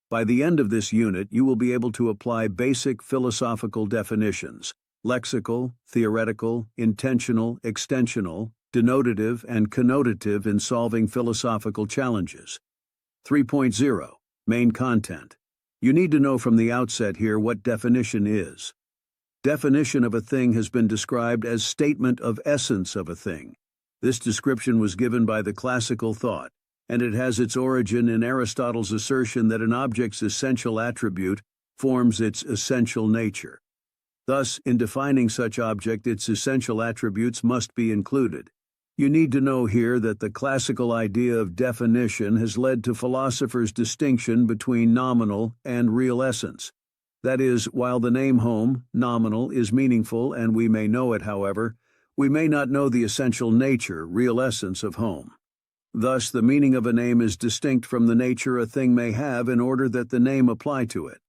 By the end of this unit, you will be able to apply basic philosophical definitions, lexical, theoretical, intentional, extensional, denotative, and connotative in solving philosophical challenges. 3.0. Main content. You need to know from the outset here what definition is. Definition of a thing has been described as statement of essence of a thing. This description was given by the classical thought, and it has its origin in Aristotle's assertion that an object's essential attribute forms its essential nature. Thus, in defining such object, its essential attributes must be included. You need to know here that the classical idea of definition has led to philosophers' distinction between nominal and real essence. That is, while the name home, nominal, is meaningful and we may know it, however, we may not know the essential nature, real essence of home. Thus, the meaning of a name is distinct from the nature a thing may have in order that the name apply to it.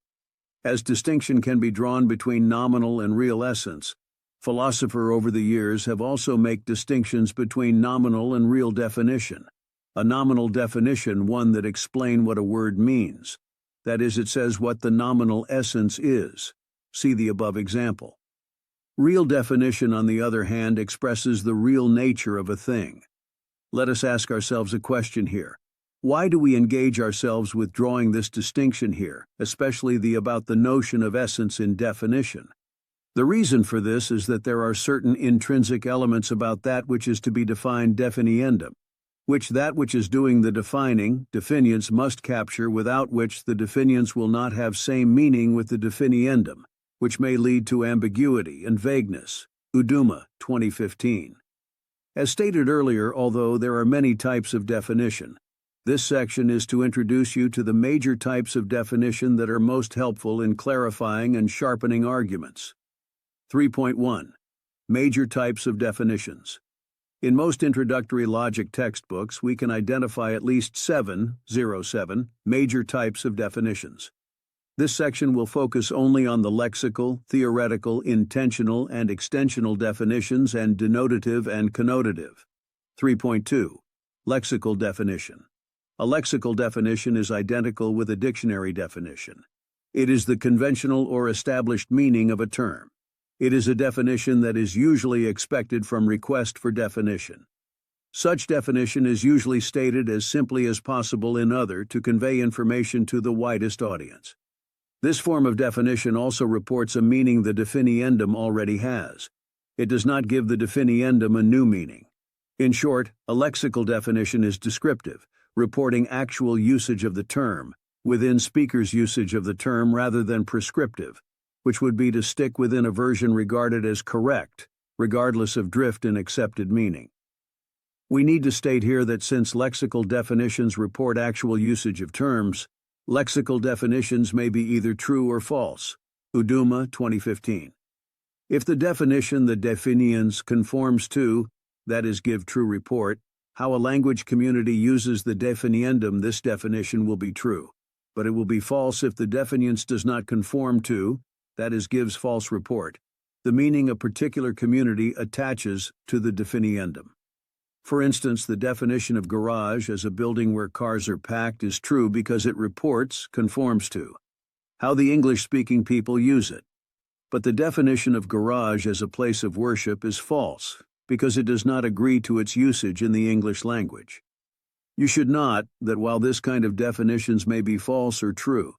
As distinction can be drawn between nominal and real essence, philosophers over the years have also made distinctions between nominal and real definition. A nominal definition, one that explains what a word means. That is, it says what the nominal essence is. See the above example. Real definition, on the other hand, expresses the real nature of a thing. Let us ask ourselves a question here. Why do we engage ourselves with drawing this distinction here, especially about the notion of essence in definition? The reason for this is that there are certain intrinsic elements about that which is to be defined definiendum, which that which is doing the defining, definiens, must capture, without which the definiens will not have same meaning with the definiendum, which may lead to ambiguity and vagueness. Uduma, 2015. As stated earlier, although there are many types of definition, this section is to introduce you to the major types of definition that are most helpful in clarifying and sharpening arguments. 3.1. Major types of definitions. In most introductory logic textbooks, we can identify at least 7 major types of definitions. This section will focus only on the lexical, theoretical, intensional, and extensional definitions and denotative and connotative. 3.2. Lexical definition. A lexical definition is identical with a dictionary definition. It is the conventional or established meaning of a term. It is a definition that is usually expected from request for definition. Such definition is usually stated as simply as possible in other to convey information to the widest audience. This form of definition also reports a meaning the definiendum already has. It does not give the definiendum a new meaning. In short, a lexical definition is descriptive, reporting actual usage of the term, within speaker's usage of the term rather than prescriptive, which would be to stick within a version regarded as correct, regardless of drift in accepted meaning. We need to state here that since lexical definitions report actual usage of terms, lexical definitions may be either true or false. Uduma, 2015. If the definition the definiens conforms to, that is, give true report, how a language community uses the definiendum, this definition will be true, but it will be false if the definiens does not conform to, that is, gives false report, the meaning a particular community attaches to the definiendum. For instance, the definition of garage as a building where cars are packed is true because it reports, conforms to, how the English-speaking people use it. But the definition of garage as a place of worship is false because it does not agree to its usage in the English language. You should note that while this kind of definitions may be false or true,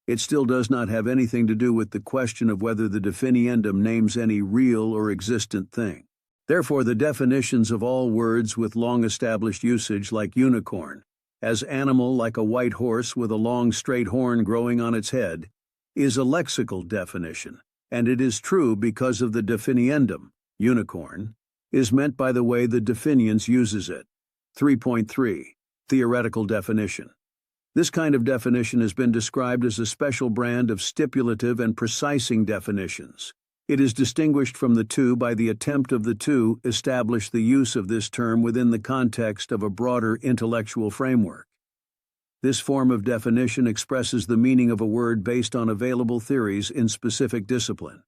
it still does not have anything to do with the question of whether the definiendum names any real or existent thing. Therefore, the definitions of all words with long-established usage like unicorn, as animal like a white horse with a long straight horn growing on its head, is a lexical definition, and it is true because of the definiendum, unicorn, is meant by the way the definiens uses it. 3.3. Theoretical definition. This kind of definition has been described as a special brand of stipulative and precising definitions. It is distinguished from the two by the attempt of the two establish the use of this term within the context of a broader intellectual framework. This form of definition expresses the meaning of a word based on available theories in specific discipline.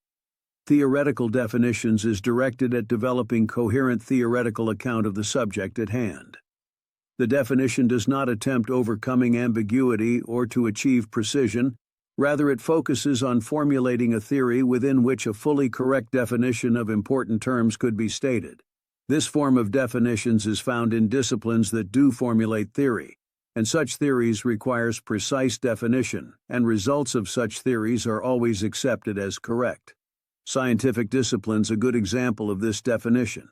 Theoretical definitions is directed at developing coherent theoretical account of the subject at hand. The definition does not attempt overcoming ambiguity or to achieve precision. Rather, it focuses on formulating a theory within which a fully correct definition of important terms could be stated. This form of definitions is found in disciplines that do formulate theory, and such theories requires precise definition, and results of such theories are always accepted as correct. Scientific discipline's a good example of this definition.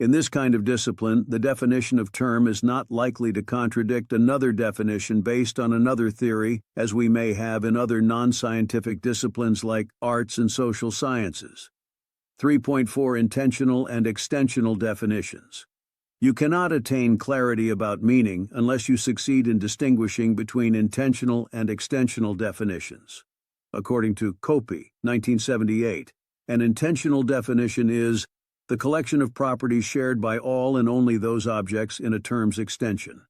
In this kind of discipline, the definition of term is not likely to contradict another definition based on another theory, as we may have in other non-scientific disciplines like arts and social sciences. 3.4. Intentional and extensional definitions. You cannot attain clarity about meaning unless you succeed in distinguishing between intentional and extensional definitions. According to Copy, 1978, an intentional definition is the collection of properties shared by all and only those objects in a term's extension.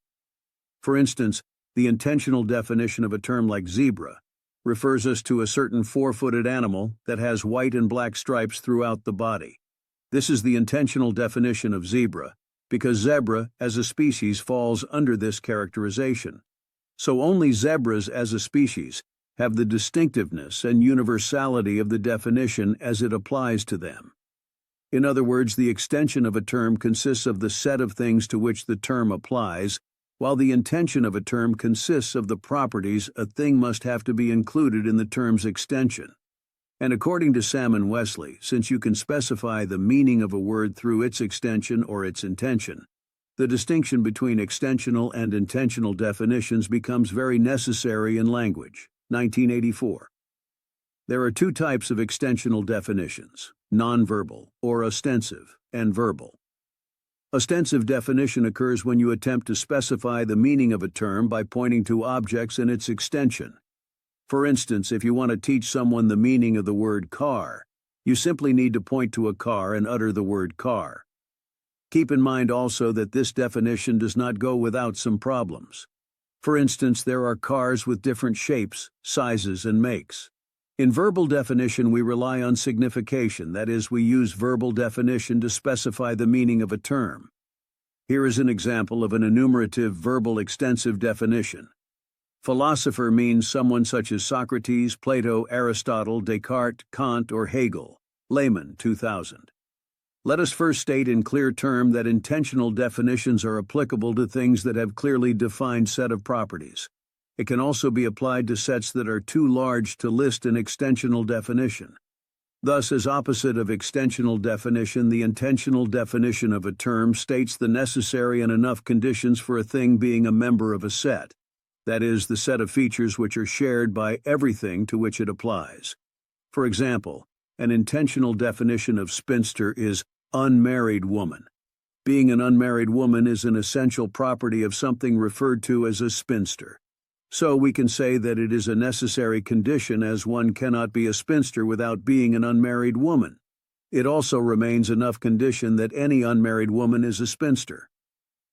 For instance, the intentional definition of a term like zebra refers us to a certain four-footed animal that has white and black stripes throughout the body. This is the intentional definition of zebra, because zebra as a species falls under this characterization. So only zebras as a species have the distinctiveness and universality of the definition as it applies to them. In other words, the extension of a term consists of the set of things to which the term applies, while the intension of a term consists of the properties a thing must have to be included in the term's extension. And according to Salmon Wesley, since you can specify the meaning of a word through its extension or its intention, the distinction between extensional and intentional definitions becomes very necessary in language. 1984. There are two types of extensional definitions, nonverbal or ostensive, and verbal. Ostensive definition occurs when you attempt to specify the meaning of a term by pointing to objects in its extension. For instance, if you want to teach someone the meaning of the word car, you simply need to point to a car and utter the word car. Keep in mind also that this definition does not go without some problems. For instance, there are cars with different shapes, sizes, and makes. In verbal definition, we rely on signification, that is, we use verbal definition to specify the meaning of a term. Here is an example of an enumerative verbal extensive definition. Philosopher means someone such as Socrates, Plato, Aristotle, Descartes, Kant, or Hegel. Layman, 2000. Let us first state in clear terms that intentional definitions are applicable to things that have clearly defined set of properties. It can also be applied to sets that are too large to list an extensional definition. Thus, as opposite of extensional definition, the intentional definition of a term states the necessary and enough conditions for a thing being a member of a set. That is, the set of features which are shared by everything to which it applies. For example, an intentional definition of spinster is unmarried woman. Being an unmarried woman is an essential property of something referred to as a spinster. So we can say that it is a necessary condition, as one cannot be a spinster without being an unmarried woman. It also remains enough condition that any unmarried woman is a spinster.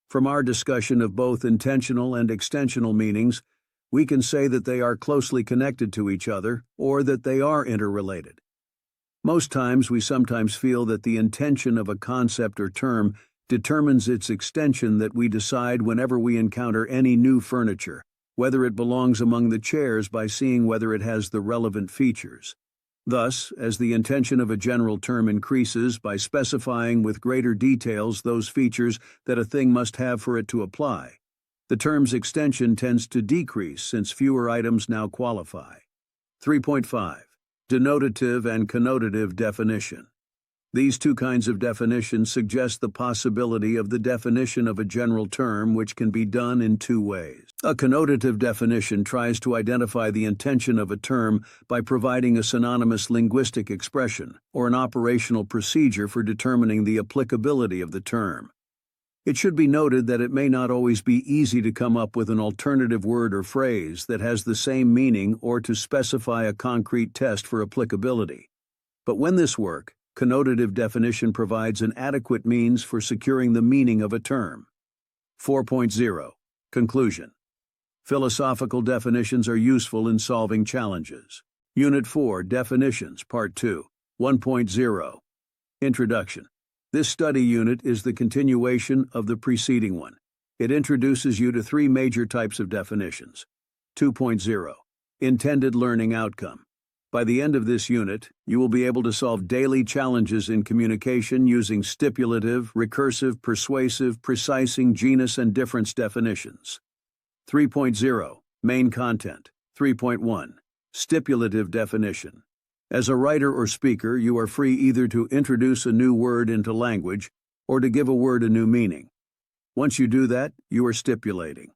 From our discussion of both intentional and extensional meanings, we can say that they are closely connected to each other, or that they are interrelated. Most times we sometimes feel that the intention of a concept or term determines its extension that we decide whenever we encounter any new furniture, whether it belongs among the chairs by seeing whether it has the relevant features. Thus, as the intension of a general term increases by specifying with greater details those features that a thing must have for it to apply, the term's extension tends to decrease since fewer items now qualify. 3.5. Denotative and connotative definition. These two kinds of definition suggest the possibility of the definition of a general term, which can be done in two ways. A connotative definition tries to identify the intention of a term by providing a synonymous linguistic expression or an operational procedure for determining the applicability of the term. It should be noted that it may not always be easy to come up with an alternative word or phrase that has the same meaning or to specify a concrete test for applicability. But when this works, connotative definition provides an adequate means for securing the meaning of a term. 4.0. Conclusion. Philosophical definitions are useful in solving challenges. Unit 4, Definitions, Part 2, 1.0. Introduction. This study unit is the continuation of the preceding one. It introduces you to three major types of definitions. 2.0. Intended learning outcome. By the end of this unit, you will be able to solve daily challenges in communication using stipulative, recursive, persuasive, precising, genus, and difference definitions. 3.0. Main content. 3.1. Stipulative definition. As a writer or speaker, you are free either to introduce a new word into language or to give a word a new meaning. Once you do that, you are stipulating.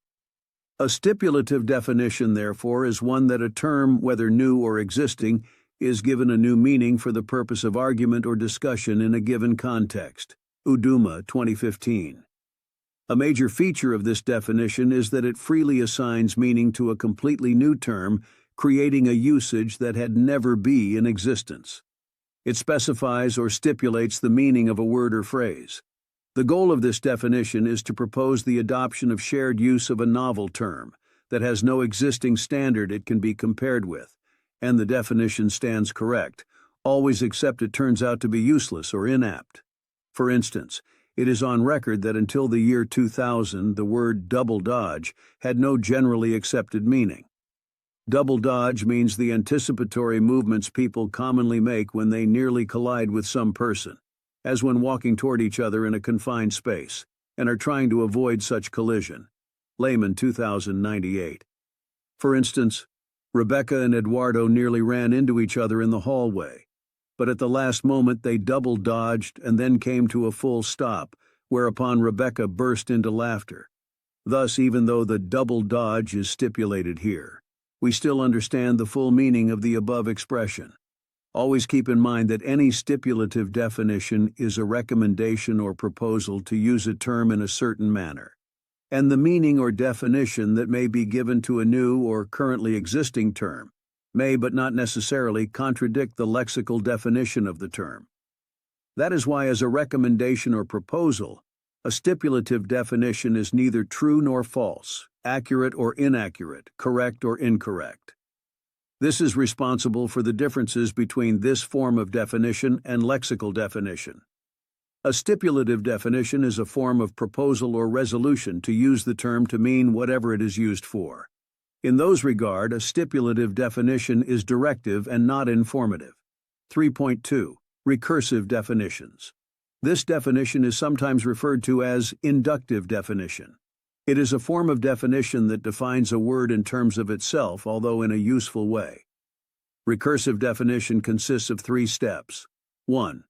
A stipulative definition, therefore, is one that a term, whether new or existing, is given a new meaning for the purpose of argument or discussion in a given context. Uduma, 2015. A major feature of this definition is that it freely assigns meaning to a completely new term, creating a usage that had never been in existence. It specifies or stipulates the meaning of a word or phrase. The goal of this definition is to propose the adoption of shared use of a novel term that has no existing standard it can be compared with, and the definition stands correct, always except it turns out to be useless or inapt. For instance, it is on record that until the year 2000, the word double dodge had no generally accepted meaning. Double dodge means the anticipatory movements people commonly make when they nearly collide with some person, as when walking toward each other in a confined space, and are trying to avoid such collision. Layman, 2098. For instance, Rebecca and Eduardo nearly ran into each other in the hallway, but at the last moment they double dodged and then came to a full stop, whereupon Rebecca burst into laughter. Thus, even though the double dodge is stipulated here, we still understand the full meaning of the above expression. Always keep in mind that any stipulative definition is a recommendation or proposal to use a term in a certain manner, and the meaning or definition that may be given to a new or currently existing term may but not necessarily contradict the lexical definition of the term. That is why, as a recommendation or proposal, a stipulative definition is neither true nor false. accurate or inaccurate, correct or incorrect. This is responsible for the differences between this form of definition and lexical definition. A stipulative definition is a form of proposal or resolution to use the term to mean whatever it is used for. In those regard, a stipulative definition is directive and not informative. 3.2. Recursive definitions. This definition is sometimes referred to as inductive definition. It is a form of definition that defines a word in terms of itself, although in a useful way. Recursive definition consists of 3 steps. 1.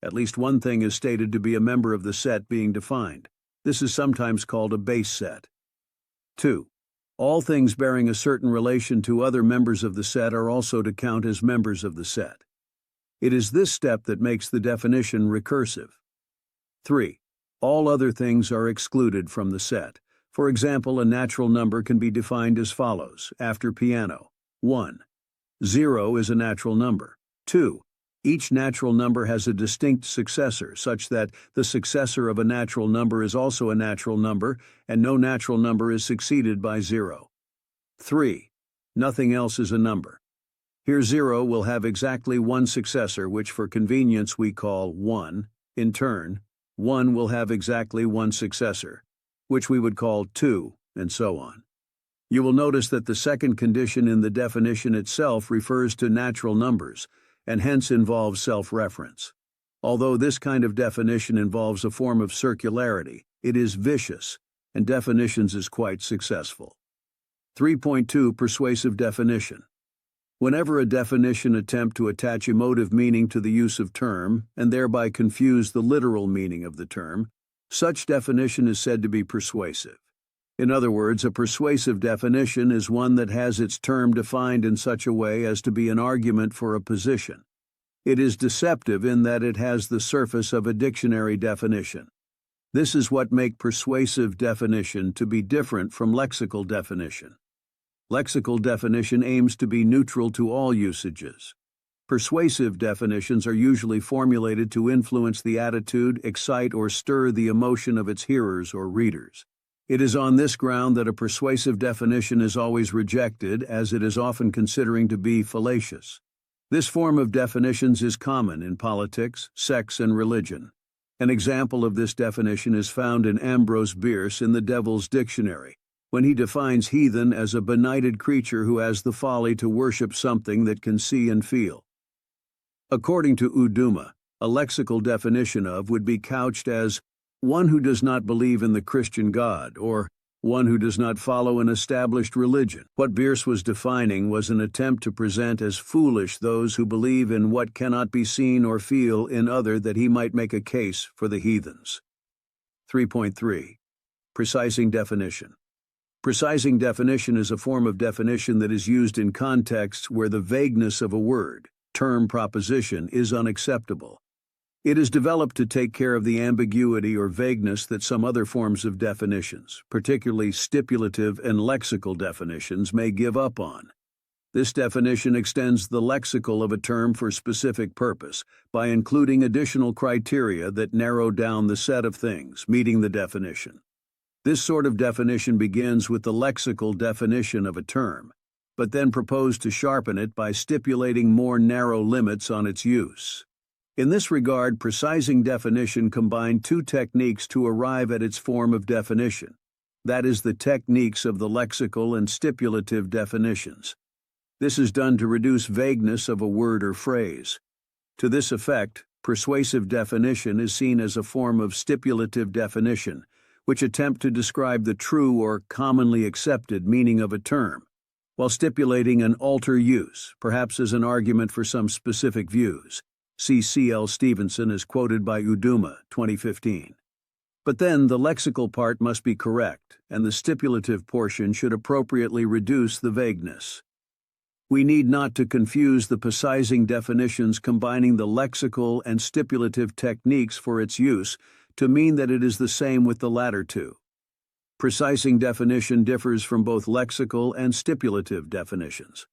At least one thing is stated to be a member of the set being defined. This is sometimes called a base set. 2. All things bearing a certain relation to other members of the set are also to count as members of the set. It is this step that makes the definition recursive. 3. All other things are excluded from the set. For example, a natural number can be defined as follows, after piano. 1. 0 is a natural number. 2. Each natural number has a distinct successor, such that the successor of a natural number is also a natural number, and no natural number is succeeded by 0. 3. Nothing else is a number. Here 0 will have exactly one successor, which for convenience we call 1. In turn, 1 will have exactly one successor, which we would call 2, and so on. You will notice that the second condition in the definition itself refers to natural numbers, and hence involves self-reference. Although this kind of definition involves a form of circularity, it is vicious, and definitions is quite successful. 3.2. Persuasive definition. Whenever a definition attempt to attach emotive meaning to the use of term, and thereby confuse the literal meaning of the term, such definition is said to be persuasive. In other words, a persuasive definition is one that has its term defined in such a way as to be an argument for a position. It is deceptive in that it has the surface of a dictionary definition. This is what makes persuasive definition to be different from lexical definition. Lexical definition aims to be neutral to all usages. Persuasive definitions are usually formulated to influence the attitude, excite, or stir the emotion of its hearers or readers. It is on this ground that a persuasive definition is always rejected, as it is often considered to be fallacious. This form of definitions is common in politics, sex, and religion. An example of this definition is found in Ambrose Bierce in the Devil's Dictionary, when he defines heathen as a benighted creature who has the folly to worship something that can see and feel. According to Uduma, a lexical definition of would be couched as one who does not believe in the Christian God, or one who does not follow an established religion. What Bierce was defining was an attempt to present as foolish those who believe in what cannot be seen or feel in other, that he might make a case for the heathens. 3.3. Precising definition. Precising definition is a form of definition that is used in contexts where the vagueness of a word, term, proposition is unacceptable. It is developed to take care of the ambiguity or vagueness that some other forms of definitions, particularly stipulative and lexical definitions, may give up on. This definition extends the lexical of a term for specific purpose by including additional criteria that narrow down the set of things meeting the definition. This sort of definition begins with the lexical definition of a term, but then proposed to sharpen it by stipulating more narrow limits on its use. In this regard, precising definition combined 2 techniques to arrive at its form of definition. That is, the techniques of the lexical and stipulative definitions. This is done to reduce vagueness of a word or phrase. To this effect, persuasive definition is seen as a form of stipulative definition, which attempt to describe the true or commonly accepted meaning of a term, while stipulating an alter use, perhaps as an argument for some specific views. See C.L. Stevenson as quoted by Uduma, 2015. But then the lexical part must be correct, and the stipulative portion should appropriately reduce the vagueness. We need not to confuse the precising definitions combining the lexical and stipulative techniques for its use to mean that it is the same with the latter two. Precising definition differs from both lexical and stipulative definitions.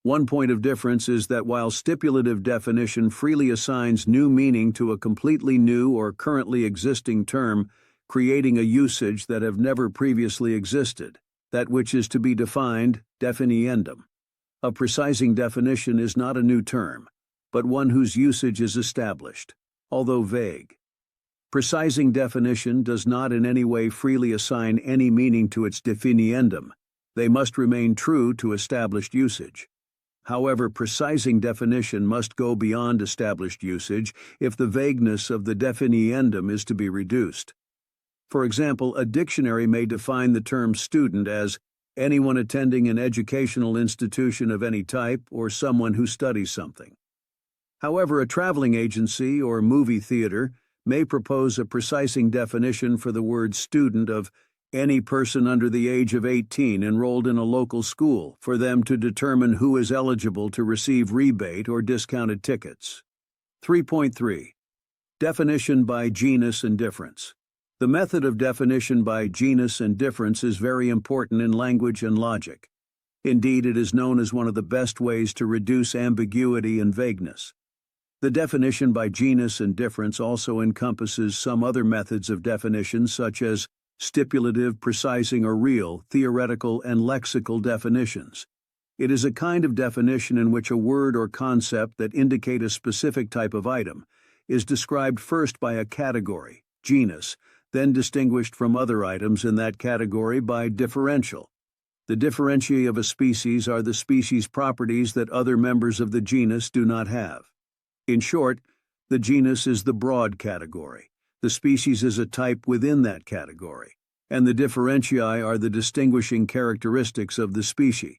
One point of difference is that while stipulative definition freely assigns new meaning to a completely new or currently existing term, creating a usage that have never previously existed, that which is to be defined, definiendum. A precising definition is not a new term, but one whose usage is established, although vague. Precising definition does not in any way freely assign any meaning to its definiendum. They must remain true to established usage. However, precising definition must go beyond established usage if the vagueness of the definiendum is to be reduced. For example, a dictionary may define the term student as anyone attending an educational institution of any type or someone who studies something. However, a traveling agency or movie theater may propose a precising definition for the word student of any person under the age of 18 enrolled in a local school for them to determine who is eligible to receive rebate or discounted tickets. 3.3. Definition by genus and difference. The method of definition by genus and difference is very important in language and logic. Indeed, it is known as one of the best ways to reduce ambiguity and vagueness. The definition by genus and difference also encompasses some other methods of definition such as stipulative, precising or real, theoretical, and lexical definitions. It is a kind of definition in which a word or concept that indicate a specific type of item is described first by a category, genus, then distinguished from other items in that category by differential. The differentiae of a species are the species properties that other members of the genus do not have. In short, the genus is the broad category, the species is a type within that category, and the differentiae are the distinguishing characteristics of the species.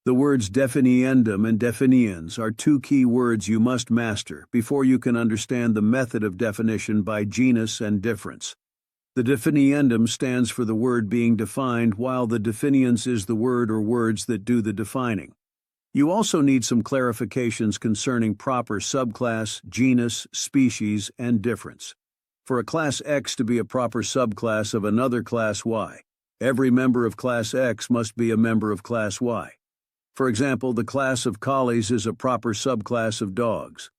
The words definiendum and definiens are two key words you must master before you can understand the method of definition by genus and difference. The definiendum stands for the word being defined, while the definiens is the word or words that do the defining. You also need some clarifications concerning proper subclass, genus, species, and difference. For a class X to be a proper subclass of another class Y, every member of class X must be a member of class Y. For example, the class of collies is a proper subclass of dogs.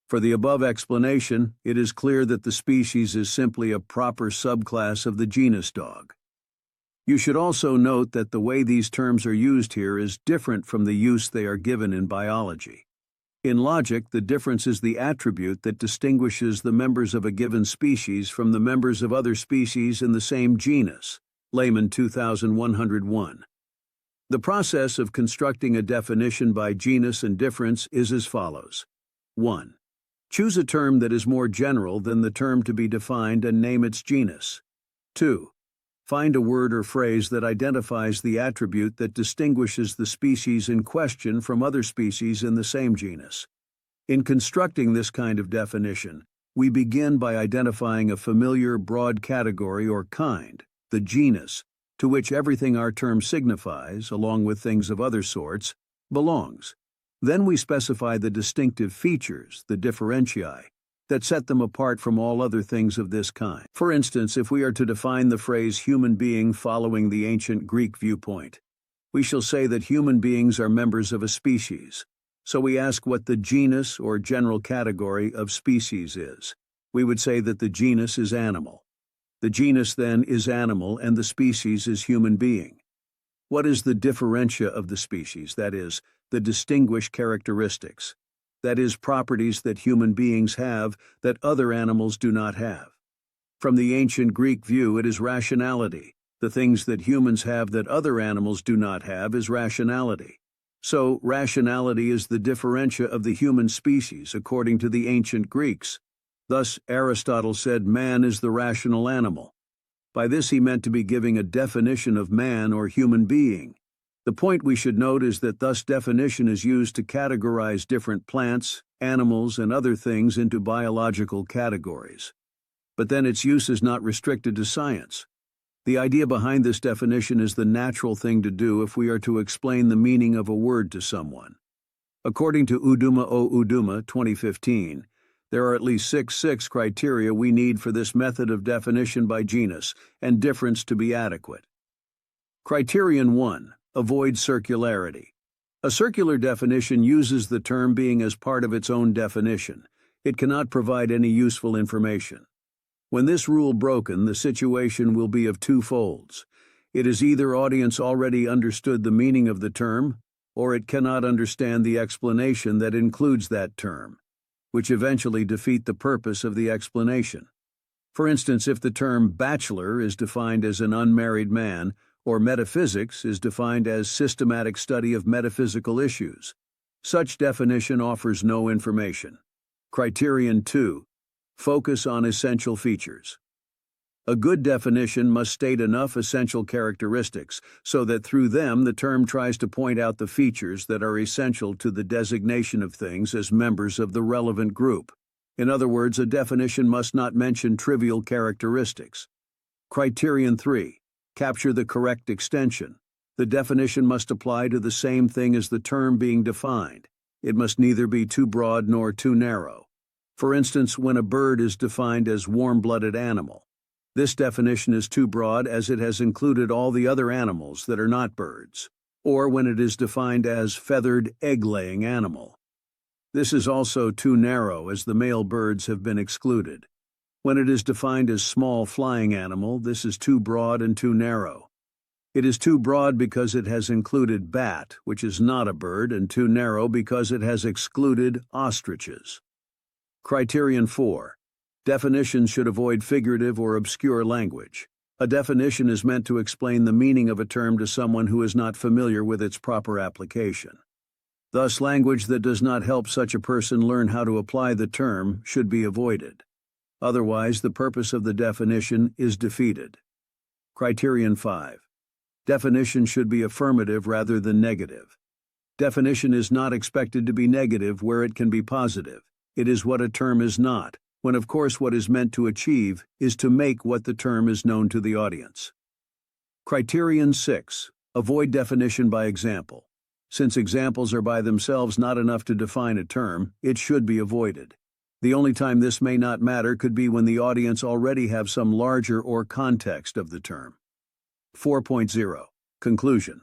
For the above explanation, it is clear that the species is simply a proper subclass of the genus dog. You should also note that the way these terms are used here is different from the use they are given in biology. In logic, the difference is the attribute that distinguishes the members of a given species from the members of other species in the same genus. Layman 2101. The process of constructing a definition by genus and difference is as follows. 1. Choose a term that is more general than the term to be defined and name its genus. 2. Find a word or phrase that identifies the attribute that distinguishes the species in question from other species in the same genus. In constructing this kind of definition, we begin by identifying a familiar broad category or kind, the genus, to which everything our term signifies, along with things of other sorts, belongs. Then we specify the distinctive features, the differentiae, that set them apart from all other things of this kind. For instance, if we are to define the phrase human being following the ancient Greek viewpoint, we shall say that human beings are members of a species. So we ask what the genus or general category of species is. We would say that the genus is animal. The genus then is animal and the species is human being. What is the differentia of the species, that is, the distinguished characteristics? That is, properties that human beings have that other animals do not have. From the ancient Greek view, it is rationality. The things that humans have that other animals do not have is rationality. So, rationality is the differentia of the human species, according to the ancient Greeks. Thus, Aristotle said man is the rational animal. By this he meant to be giving a definition of man or human being. The point we should note is that thus definition is used to categorize different plants, animals, and other things into biological categories. But then its use is not restricted to science. The idea behind this definition is the natural thing to do if we are to explain the meaning of a word to someone. According to Uduma O. Uduma, 2015, there are at least six criteria we need for this method of definition by genus and difference to be adequate. Criterion 1. Avoid circularity. A circular definition uses the term being as part of its own definition. It cannot provide any useful information. When this rule broken, the situation will be of two folds. It is either audience already understood the meaning of the term, or it cannot understand the explanation that includes that term, which eventually defeat the purpose of the explanation. For instance, if the term bachelor is defined as an unmarried man, or metaphysics is defined as systematic study of metaphysical issues, such definition offers no information. Criterion 2. Focus on essential features. A good definition must state enough essential characteristics so that through them the term tries to point out the features that are essential to the designation of things as members of the relevant group. In other words, a definition must not mention trivial characteristics. Criterion 3. Capture the correct extension. The definition must apply to the same thing as the term being defined. It must neither be too broad nor too narrow. For instance, when a bird is defined as warm-blooded animal, this definition is too broad as it has included all the other animals that are not birds, or when it is defined as feathered, egg-laying animal. This is also too narrow as the male birds have been excluded. When it is defined as small flying animal, this is too broad and too narrow. It is too broad because it has included bat, which is not a bird, and too narrow because it has excluded ostriches. Criterion 4. Definitions should avoid figurative or obscure language. A definition is meant to explain the meaning of a term to someone who is not familiar with its proper application. Thus, language that does not help such a person learn how to apply the term should be avoided. Otherwise, the purpose of the definition is defeated. Criterion 5. Definition should be affirmative rather than negative. Definition is not expected to be negative where it can be positive. It is what a term is not, when of course what is meant to achieve is to make what the term is known to the audience. Criterion 6. Avoid definition by example. Since examples are by themselves not enough to define a term, it should be avoided. The only time this may not matter could be when the audience already have some larger or context of the term. 4.0. Conclusion.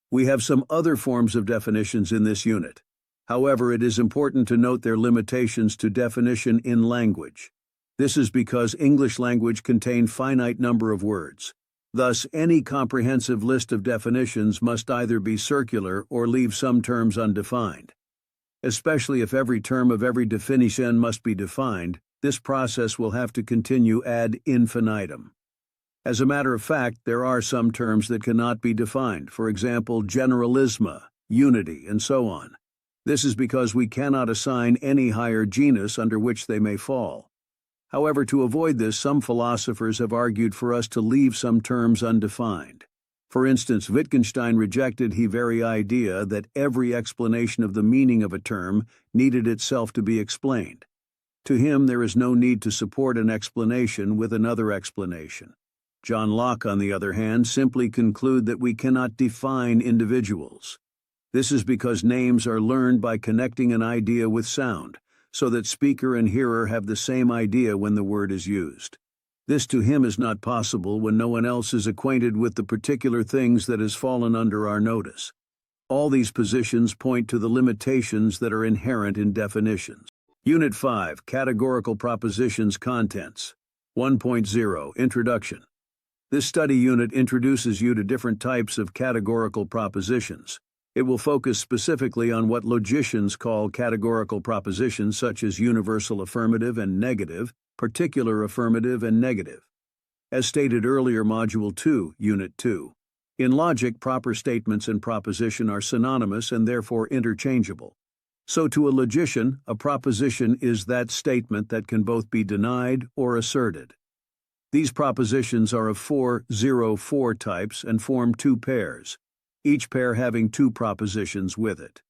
We have some other forms of definitions in this unit. However, it is important to note their limitations to definition in language. This is because English language contains finite number of words. Thus, any comprehensive list of definitions must either be circular or leave some terms undefined. Especially if every term of every definition must be defined, this process will have to continue ad infinitum. As a matter of fact, there are some terms that cannot be defined, for example, generalisma, unity, and so on. This is because we cannot assign any higher genus under which they may fall. However, to avoid this, some philosophers have argued for us to leave some terms undefined. For instance, Wittgenstein rejected the very idea that every explanation of the meaning of a term needed itself to be explained. To him, there is no need to support an explanation with another explanation. John Locke, on the other hand, simply concluded that we cannot define individuals. This is because names are learned by connecting an idea with sound, so that speaker and hearer have the same idea when the word is used. This to him is not possible when no one else is acquainted with the particular things that has fallen under our notice. All these positions point to the limitations that are inherent in definitions. Unit 5, Categorical Propositions Contents. 1.0, Introduction. This study unit introduces you to different types of categorical propositions. It will focus specifically on what logicians call categorical propositions such as universal affirmative and negative, particular affirmative and negative. As stated earlier, Module 2, Unit 2. In logic, proper statements and proposition are synonymous and therefore interchangeable. So to a logician, a proposition is that statement that can both be denied or asserted. These propositions are of 4 types and form two pairs, each pair having two propositions with it.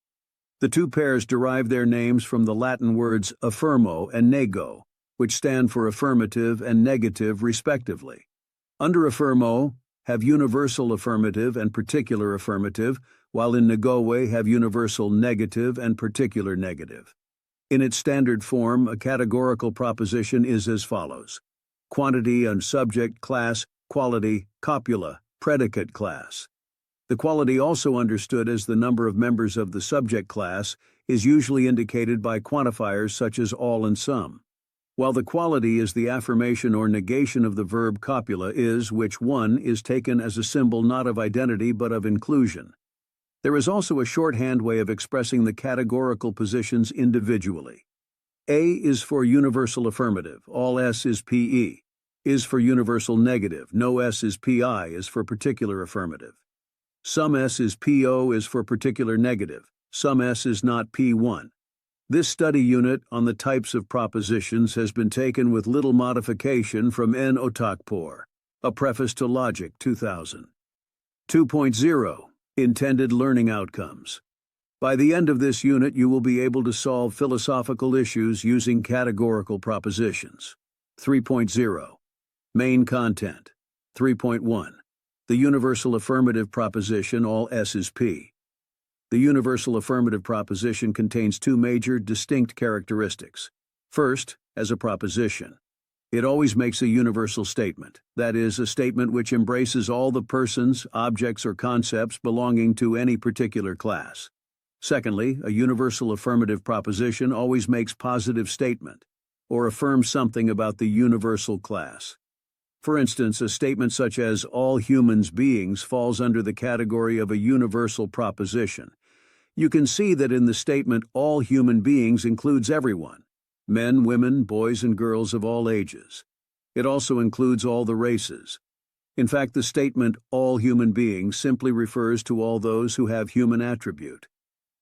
The two pairs derive their names from the Latin words affirmo and nego, which stand for affirmative and negative respectively. Under affirmo, have universal affirmative and particular affirmative, while in negoe have universal negative and particular negative. In its standard form, a categorical proposition is as follows: quantity and subject class, quality, copula, predicate class. The quality, also understood as the number of members of the subject class, is usually indicated by quantifiers such as all and some. while the quality is the affirmation or negation of the verb copula is, which one is taken as a symbol not of identity but of inclusion. There is also a shorthand way of expressing the categorical positions individually. A is for universal affirmative, all S is PE. Is for universal negative, no S is PI is for particular affirmative. Some S is PO is for particular negative, some S is not P1. This study unit on the types of propositions has been taken with little modification from N. Otakpor, A Preface to Logic, 2000. 2.0 Intended Learning Outcomes. By the end of this unit, you will be able to solve philosophical issues using categorical propositions. 3.0 Main Content. 3.1 The Universal Affirmative Proposition, all S is P. The universal affirmative proposition contains two major, distinct characteristics. First, as a proposition, it always makes a universal statement, that is, a statement which embraces all the persons, objects, or concepts belonging to any particular class. Secondly, a universal affirmative proposition always makes positive statement, or affirms something about the universal class. For instance, a statement such as all humans beings falls under the category of a universal proposition. You can see that in the statement all human beings includes everyone, men, women, boys, and girls of all ages. It also includes all the races. In fact, the statement all human beings simply refers to all those who have human attribute.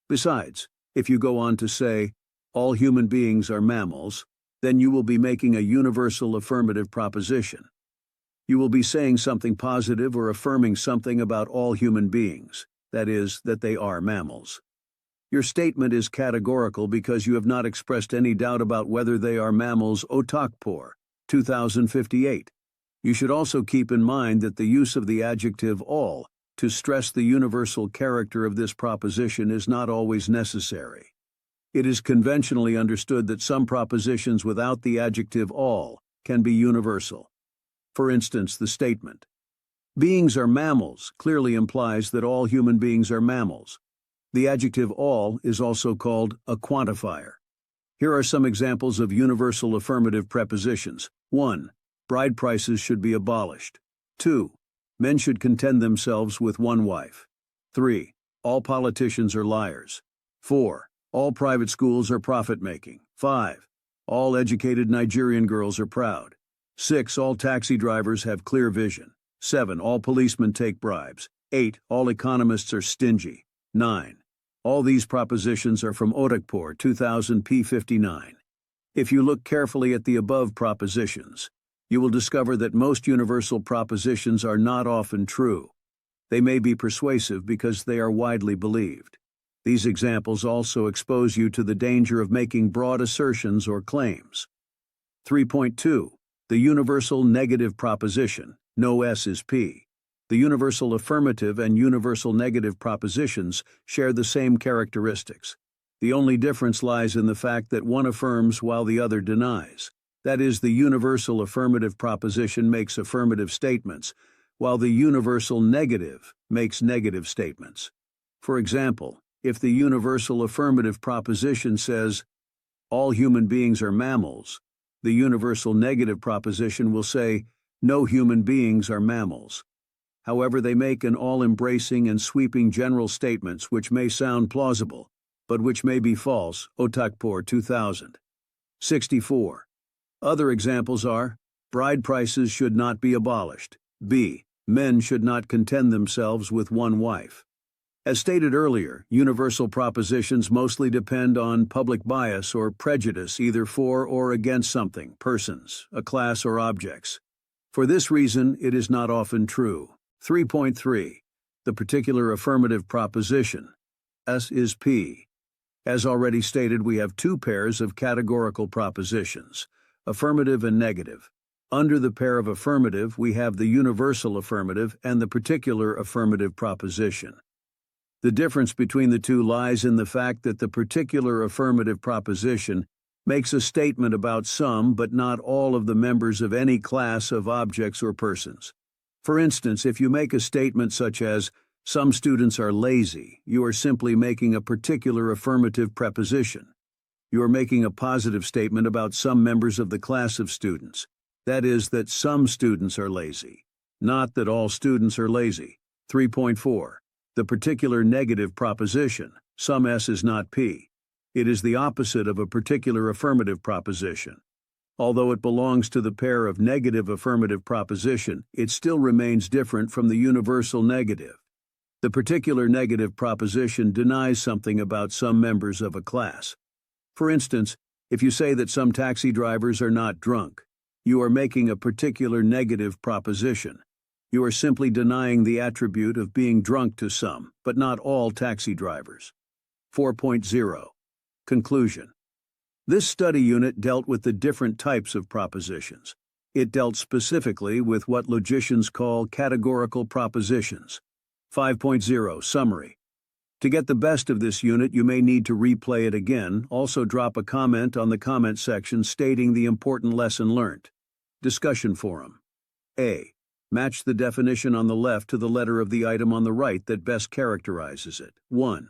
Besides, if you go on to say all human beings are mammals, then you will be making a universal affirmative proposition. You will be saying something positive or affirming something about all human beings, that is, that they are mammals. Your statement is categorical because you have not expressed any doubt about whether they are mammals. Otakpor, 2058. You should also keep in mind that the use of the adjective all to stress the universal character of this proposition is not always necessary. It is conventionally understood that some propositions without the adjective all can be universal. For instance, the statement, beings are mammals, clearly implies that all human beings are mammals. The adjective all is also called a quantifier. Here are some examples of universal affirmative prepositions. 1. Bride prices should be abolished. 2. Men should content themselves with one wife. 3. All politicians are liars. 4. All private schools are profit-making. 5. All educated Nigerian girls are proud. 6. All taxi drivers have clear vision. 7. All policemen take bribes. 8. All economists are stingy. 9. All these propositions are from Otakpor, 2000 p59. If you look carefully at the above propositions, you will discover that most universal propositions are not often true. They may be persuasive because they are widely believed. These examples also expose you to the danger of making broad assertions or claims. 3.2. The universal negative proposition, no S is P. The universal affirmative and universal negative propositions share the same characteristics. The only difference lies in the fact that one affirms while the other denies. That is, the universal affirmative proposition makes affirmative statements, while the universal negative makes negative statements. For example, if the universal affirmative proposition says, all human beings are mammals, the universal negative proposition will say, no human beings are mammals. However, they make an all-embracing and sweeping general statements which may sound plausible, but which may be false. Otakpor, 2000. 64. Other examples are, bride prices should not be abolished. B. Men should not content themselves with one wife. As stated earlier, universal propositions mostly depend on public bias or prejudice either for or against something, persons, a class, or objects. For this reason, it is not often true. 3.3. The particular affirmative proposition. S is P. As already stated, we have two pairs of categorical propositions, affirmative and negative. Under the pair of affirmative, we have the universal affirmative and the particular affirmative proposition. The difference between the two lies in the fact that the particular affirmative proposition makes a statement about some but not all of the members of any class of objects or persons. For instance, if you make a statement such as, some students are lazy, you are simply making a particular affirmative preposition. You are making a positive statement about some members of the class of students. That is, that some students are lazy. Not that all students are lazy. 3.4. The particular negative proposition, some S is not P. It is the opposite of a particular affirmative proposition. Although it belongs to the pair of negative affirmative proposition, it still remains different from the universal negative. The particular negative proposition denies something about some members of a class. For instance, if you say that some taxi drivers are not drunk, you are making a particular negative proposition. You are simply denying the attribute of being drunk to some, but not all taxi drivers. 4.0. Conclusion. This study unit dealt with the different types of propositions. It dealt specifically with what logicians call categorical propositions. 5.0 Summary. To get the best of this unit, you may need to replay it again. Also drop a comment on the comment section stating the important lesson learned. Discussion forum. A. Match the definition on the left to the letter of the item on the right that best characterizes it. 1.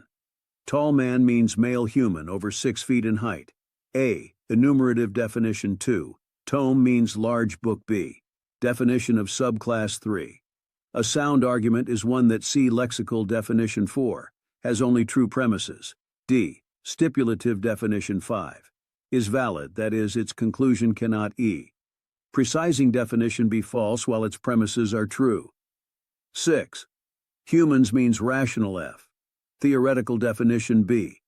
Tall man means male human over 6 feet in height. A. Enumerative definition. 2. Tome means large book. B. Definition of subclass 3. A sound argument is one that see lexical definition 4, has only true premises. D. Stipulative definition 5. Is valid, that is, its conclusion cannot E. Precising definition be false while its premises are true. 6. Humans means rational F. Theoretical definition B.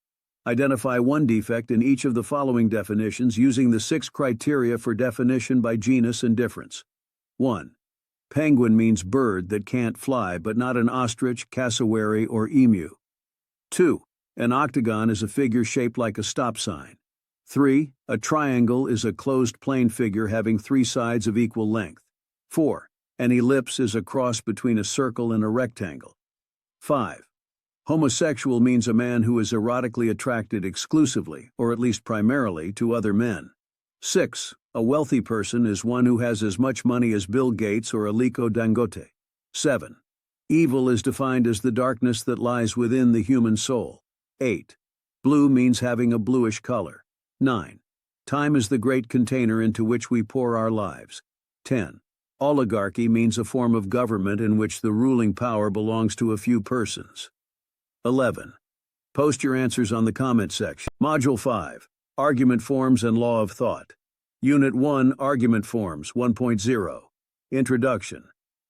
Identify one defect in each of the following definitions using the 6 criteria for definition by genus and difference. 1. Penguin means bird that can't fly, but not an ostrich, cassowary, or emu. 2. An octagon is a figure shaped like a stop sign. 3. A triangle is a closed plane figure having 3 sides of equal length. 4. An ellipse is a cross between a circle and a rectangle. 5. Homosexual means a man who is erotically attracted exclusively, or at least primarily, to other men. 6. A wealthy person is one who has as much money as Bill Gates or Aliko Dangote. 7. Evil is defined as the darkness that lies within the human soul. 8. Blue means having a bluish color. 9. Time is the great container into which we pour our lives. 10. Oligarchy means a form of government in which the ruling power belongs to a few persons. 11. Post your answers on the comment section. Module 5. Argument Forms and Law of Thought. Unit 1, Argument Forms 1.0. Introduction.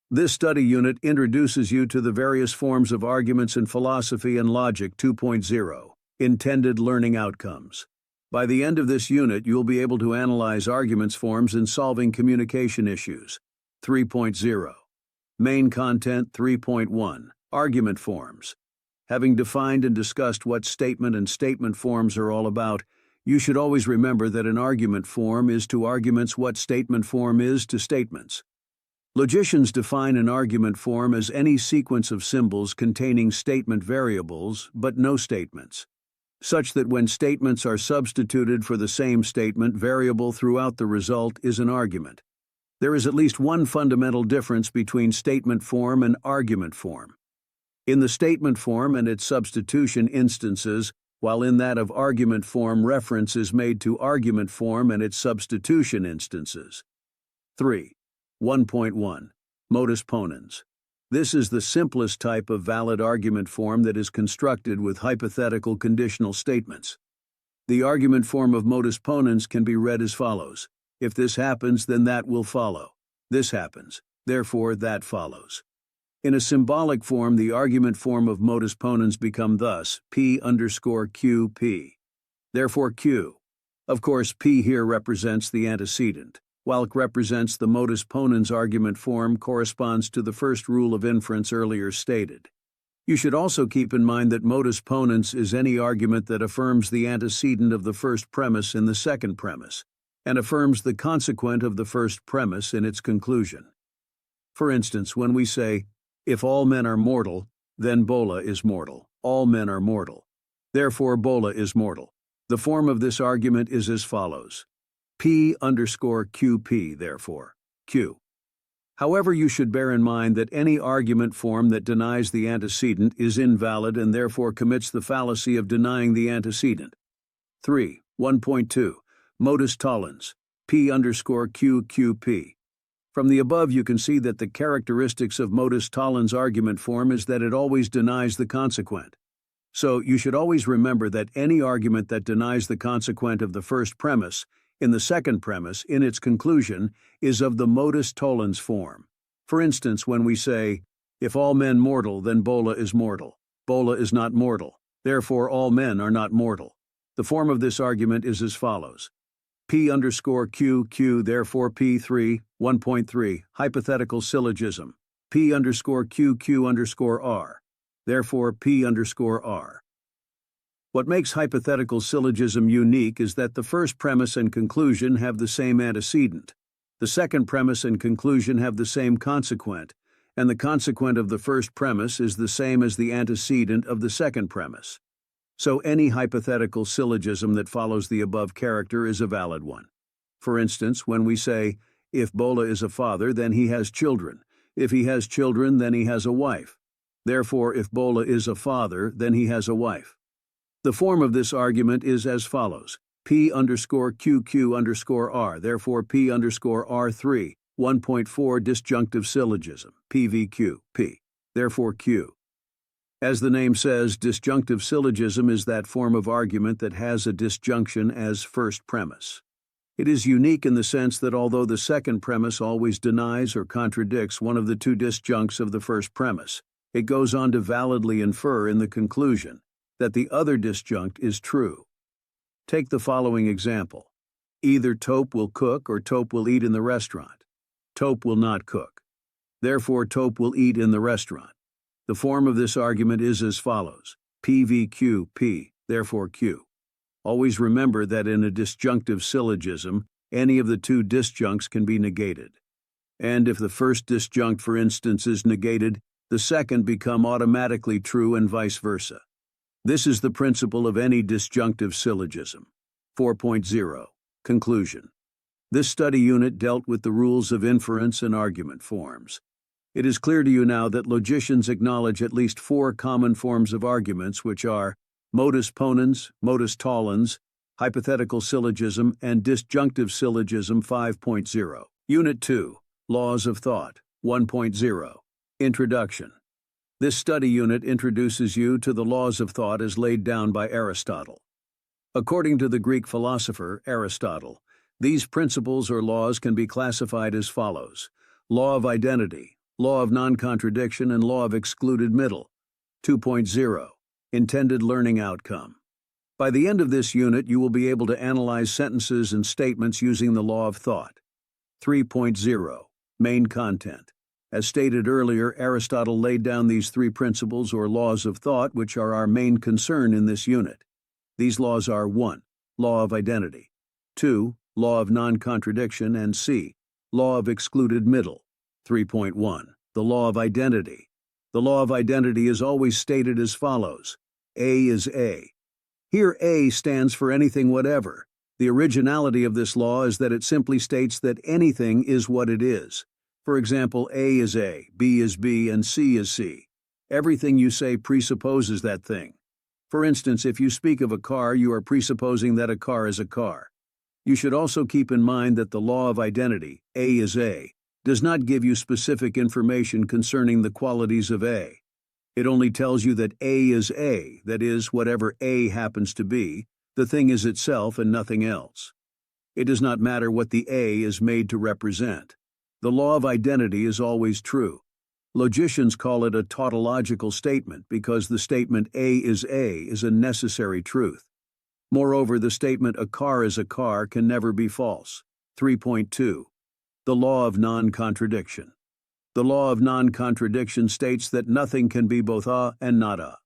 This study unit introduces you to the various forms of arguments in philosophy and logic. 2.0. Intended learning outcomes. By the end of this unit, you'll be able to analyze arguments forms in solving communication issues. 3.0. Main content. 3.1. Argument forms. Having defined and discussed what statement and statement forms are all about, you should always remember that an argument form is to arguments what statement form is to statements. Logicians define an argument form as any sequence of symbols containing statement variables, but no statements, such that when statements are substituted for the same statement variable throughout the result is an argument. There is at least one fundamental difference between statement form and argument form. In the statement form and its substitution instances, while in that of argument form reference is made to argument form and its substitution instances. 3. 1.1. Modus ponens. This is the simplest type of valid argument form that is constructed with hypothetical conditional statements. The argument form of modus ponens can be read as follows. If this happens, then that will follow. This happens, therefore that follows. In a symbolic form, the argument form of modus ponens become thus, P_QP. Therefore Q. Of course, P here represents the antecedent, while Q represents the modus ponens argument form corresponds to the first rule of inference earlier stated. You should also keep in mind that modus ponens is any argument that affirms the antecedent of the first premise in the second premise, and affirms the consequent of the first premise in its conclusion. For instance, when we say, if all men are mortal, then Bola is mortal. All men are mortal. Therefore Bola is mortal. The form of this argument is as follows. P_QP, therefore, Q. However, you should bear in mind that any argument form that denies the antecedent is invalid and therefore commits the fallacy of denying the antecedent. 3. 1.2. Modus tollens, P_QQP. From the above you can see that the characteristics of modus tollens argument form is that it always denies the consequent. So you should always remember that any argument that denies the consequent of the first premise, in the second premise, in its conclusion, is of the modus tollens form. For instance, when we say, if all men mortal, then Bola is mortal. Bola is not mortal. Therefore, all men are not mortal. The form of this argument is as follows. P_QQ, therefore P3, 1.3, hypothetical syllogism. P_QQ_R, therefore P_R. What makes hypothetical syllogism unique is that the first premise and conclusion have the same antecedent. The second premise and conclusion have the same consequent, and the consequent of the first premise is the same as the antecedent of the second premise. So any hypothetical syllogism that follows the above character is a valid one. For instance, when we say, if Bola is a father, then he has children. If he has children, then he has a wife. Therefore, if Bola is a father, then he has a wife. The form of this argument is as follows. P_QQ_R, therefore P_R3, 1.4 disjunctive syllogism, PVQ, P, therefore Q. As the name says, disjunctive syllogism is that form of argument that has a disjunction as first premise. It is unique in the sense that although the second premise always denies or contradicts one of the two disjuncts of the first premise, it goes on to validly infer in the conclusion that the other disjunct is true. Take the following example. Either Tope will cook or Tope will eat in the restaurant. Tope will not cook. Therefore, Tope will eat in the restaurant. The form of this argument is as follows. PVQ, P, therefore Q. Always remember that in a disjunctive syllogism, any of the two disjuncts can be negated. And if the first disjunct, for instance, is negated, the second become automatically true and vice versa. This is the principle of any disjunctive syllogism. 4.0. Conclusion. This study unit dealt with the rules of inference and argument forms. It is clear to you now that logicians acknowledge at least 4 common forms of arguments, which are modus ponens, modus tollens, hypothetical syllogism, and disjunctive syllogism. 5.0. Unit 2. Laws of Thought. 1.0. Introduction. This study unit introduces you to the laws of thought as laid down by Aristotle. According to the Greek philosopher Aristotle, these principles or laws can be classified as follows. Law of identity, law of non-contradiction, and law of excluded middle. 2.0. Intended learning outcome. By the end of this unit, you will be able to analyze sentences and statements using the law of thought. 3.0. Main content. As stated earlier, Aristotle laid down these 3 principles or laws of thought which are our main concern in this unit. These laws are 1. Law of identity. 2. Law of non-contradiction, and C. Law of excluded middle. 3.1. The law of identity. The law of identity is always stated as follows. A is A. Here A stands for anything whatever. The originality of this law is that it simply states that anything is what it is. For example, A is A, B is B, and C is C. Everything you say presupposes that thing. For instance, if you speak of a car, you are presupposing that a car is a car. You should also keep in mind that the law of identity, A is A, does not give you specific information concerning the qualities of A. It only tells you that A is A, that is, whatever A happens to be, the thing is itself and nothing else. It does not matter what the A is made to represent. The law of identity is always true. Logicians call it a tautological statement because the statement A is a necessary truth. Moreover, the statement a car is a car can never be false. 3.2. The law of non-contradiction. The law of non-contradiction states that nothing can be both a and not a.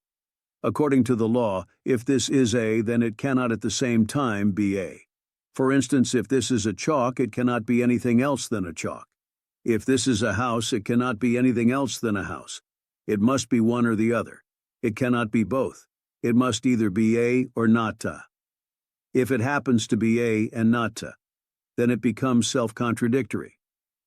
According to the law, if this is A, then it cannot at the same time be A. For instance, if this is a chalk, it cannot be anything else than a chalk. If this is a house, it cannot be anything else than a house. It must be one or the other. It cannot be both. It must either be A or not ta. If it happens to be A and not ta, then it becomes self-contradictory.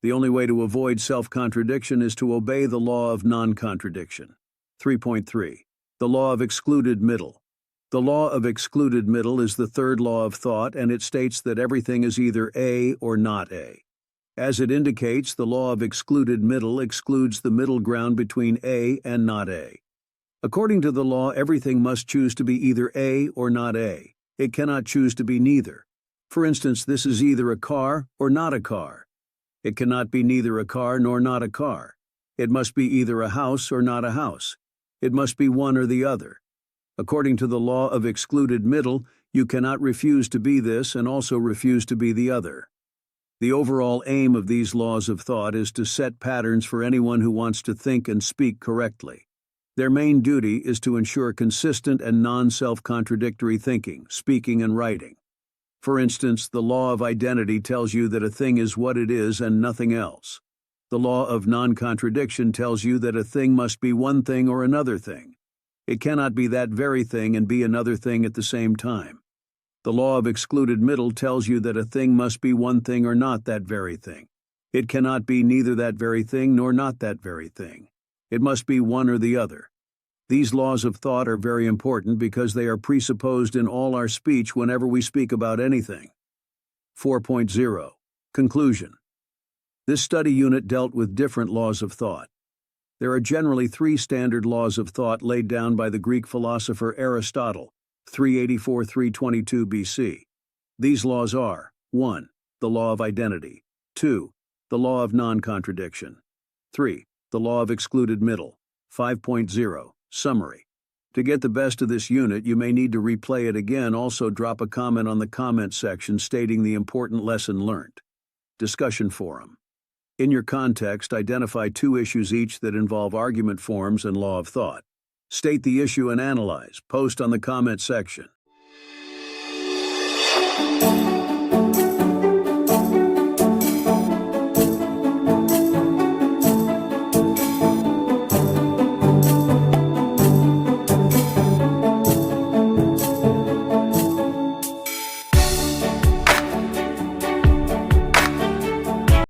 The only way to avoid self-contradiction is to obey the law of non-contradiction. 3.3. The law of excluded middle. The law of excluded middle is the third law of thought, and it states that everything is either A or not A. As it indicates, the law of excluded middle excludes the middle ground between A and not A. According to the law, everything must choose to be either A or not A. It cannot choose to be neither. For instance, this is either a car or not a car. It cannot be neither a car nor not a car. It must be either a house or not a house. It must be one or the other. According to the law of excluded middle, you cannot refuse to be this and also refuse to be the other. The overall aim of these laws of thought is to set patterns for anyone who wants to think and speak correctly. Their main duty is to ensure consistent and non-self-contradictory thinking, speaking, and writing. For instance, the law of identity tells you that a thing is what it is and nothing else. The law of non-contradiction tells you that a thing must be one thing or another thing. It cannot be that very thing and be another thing at the same time. The law of excluded middle tells you that a thing must be one thing or not that very thing. It cannot be neither that very thing nor not that very thing. It must be one or the other. These laws of thought are very important because they are presupposed in all our speech whenever we speak about anything. 4.0. Conclusion. This study unit dealt with different laws of thought. There are generally three standard laws of thought laid down by the Greek philosopher Aristotle, 384–322 BC. These laws are: 1. The law of identity. 2. The law of non-contradiction. 3. The law of excluded middle. 5.0. Summary. To get the best of this unit, you may need to replay it again. Also, drop a comment on the comment section stating the important lesson learned. Discussion forum. In your context, identify 2 issues each that involve argument forms and law of thought. State the issue and analyze. Post on the comment section.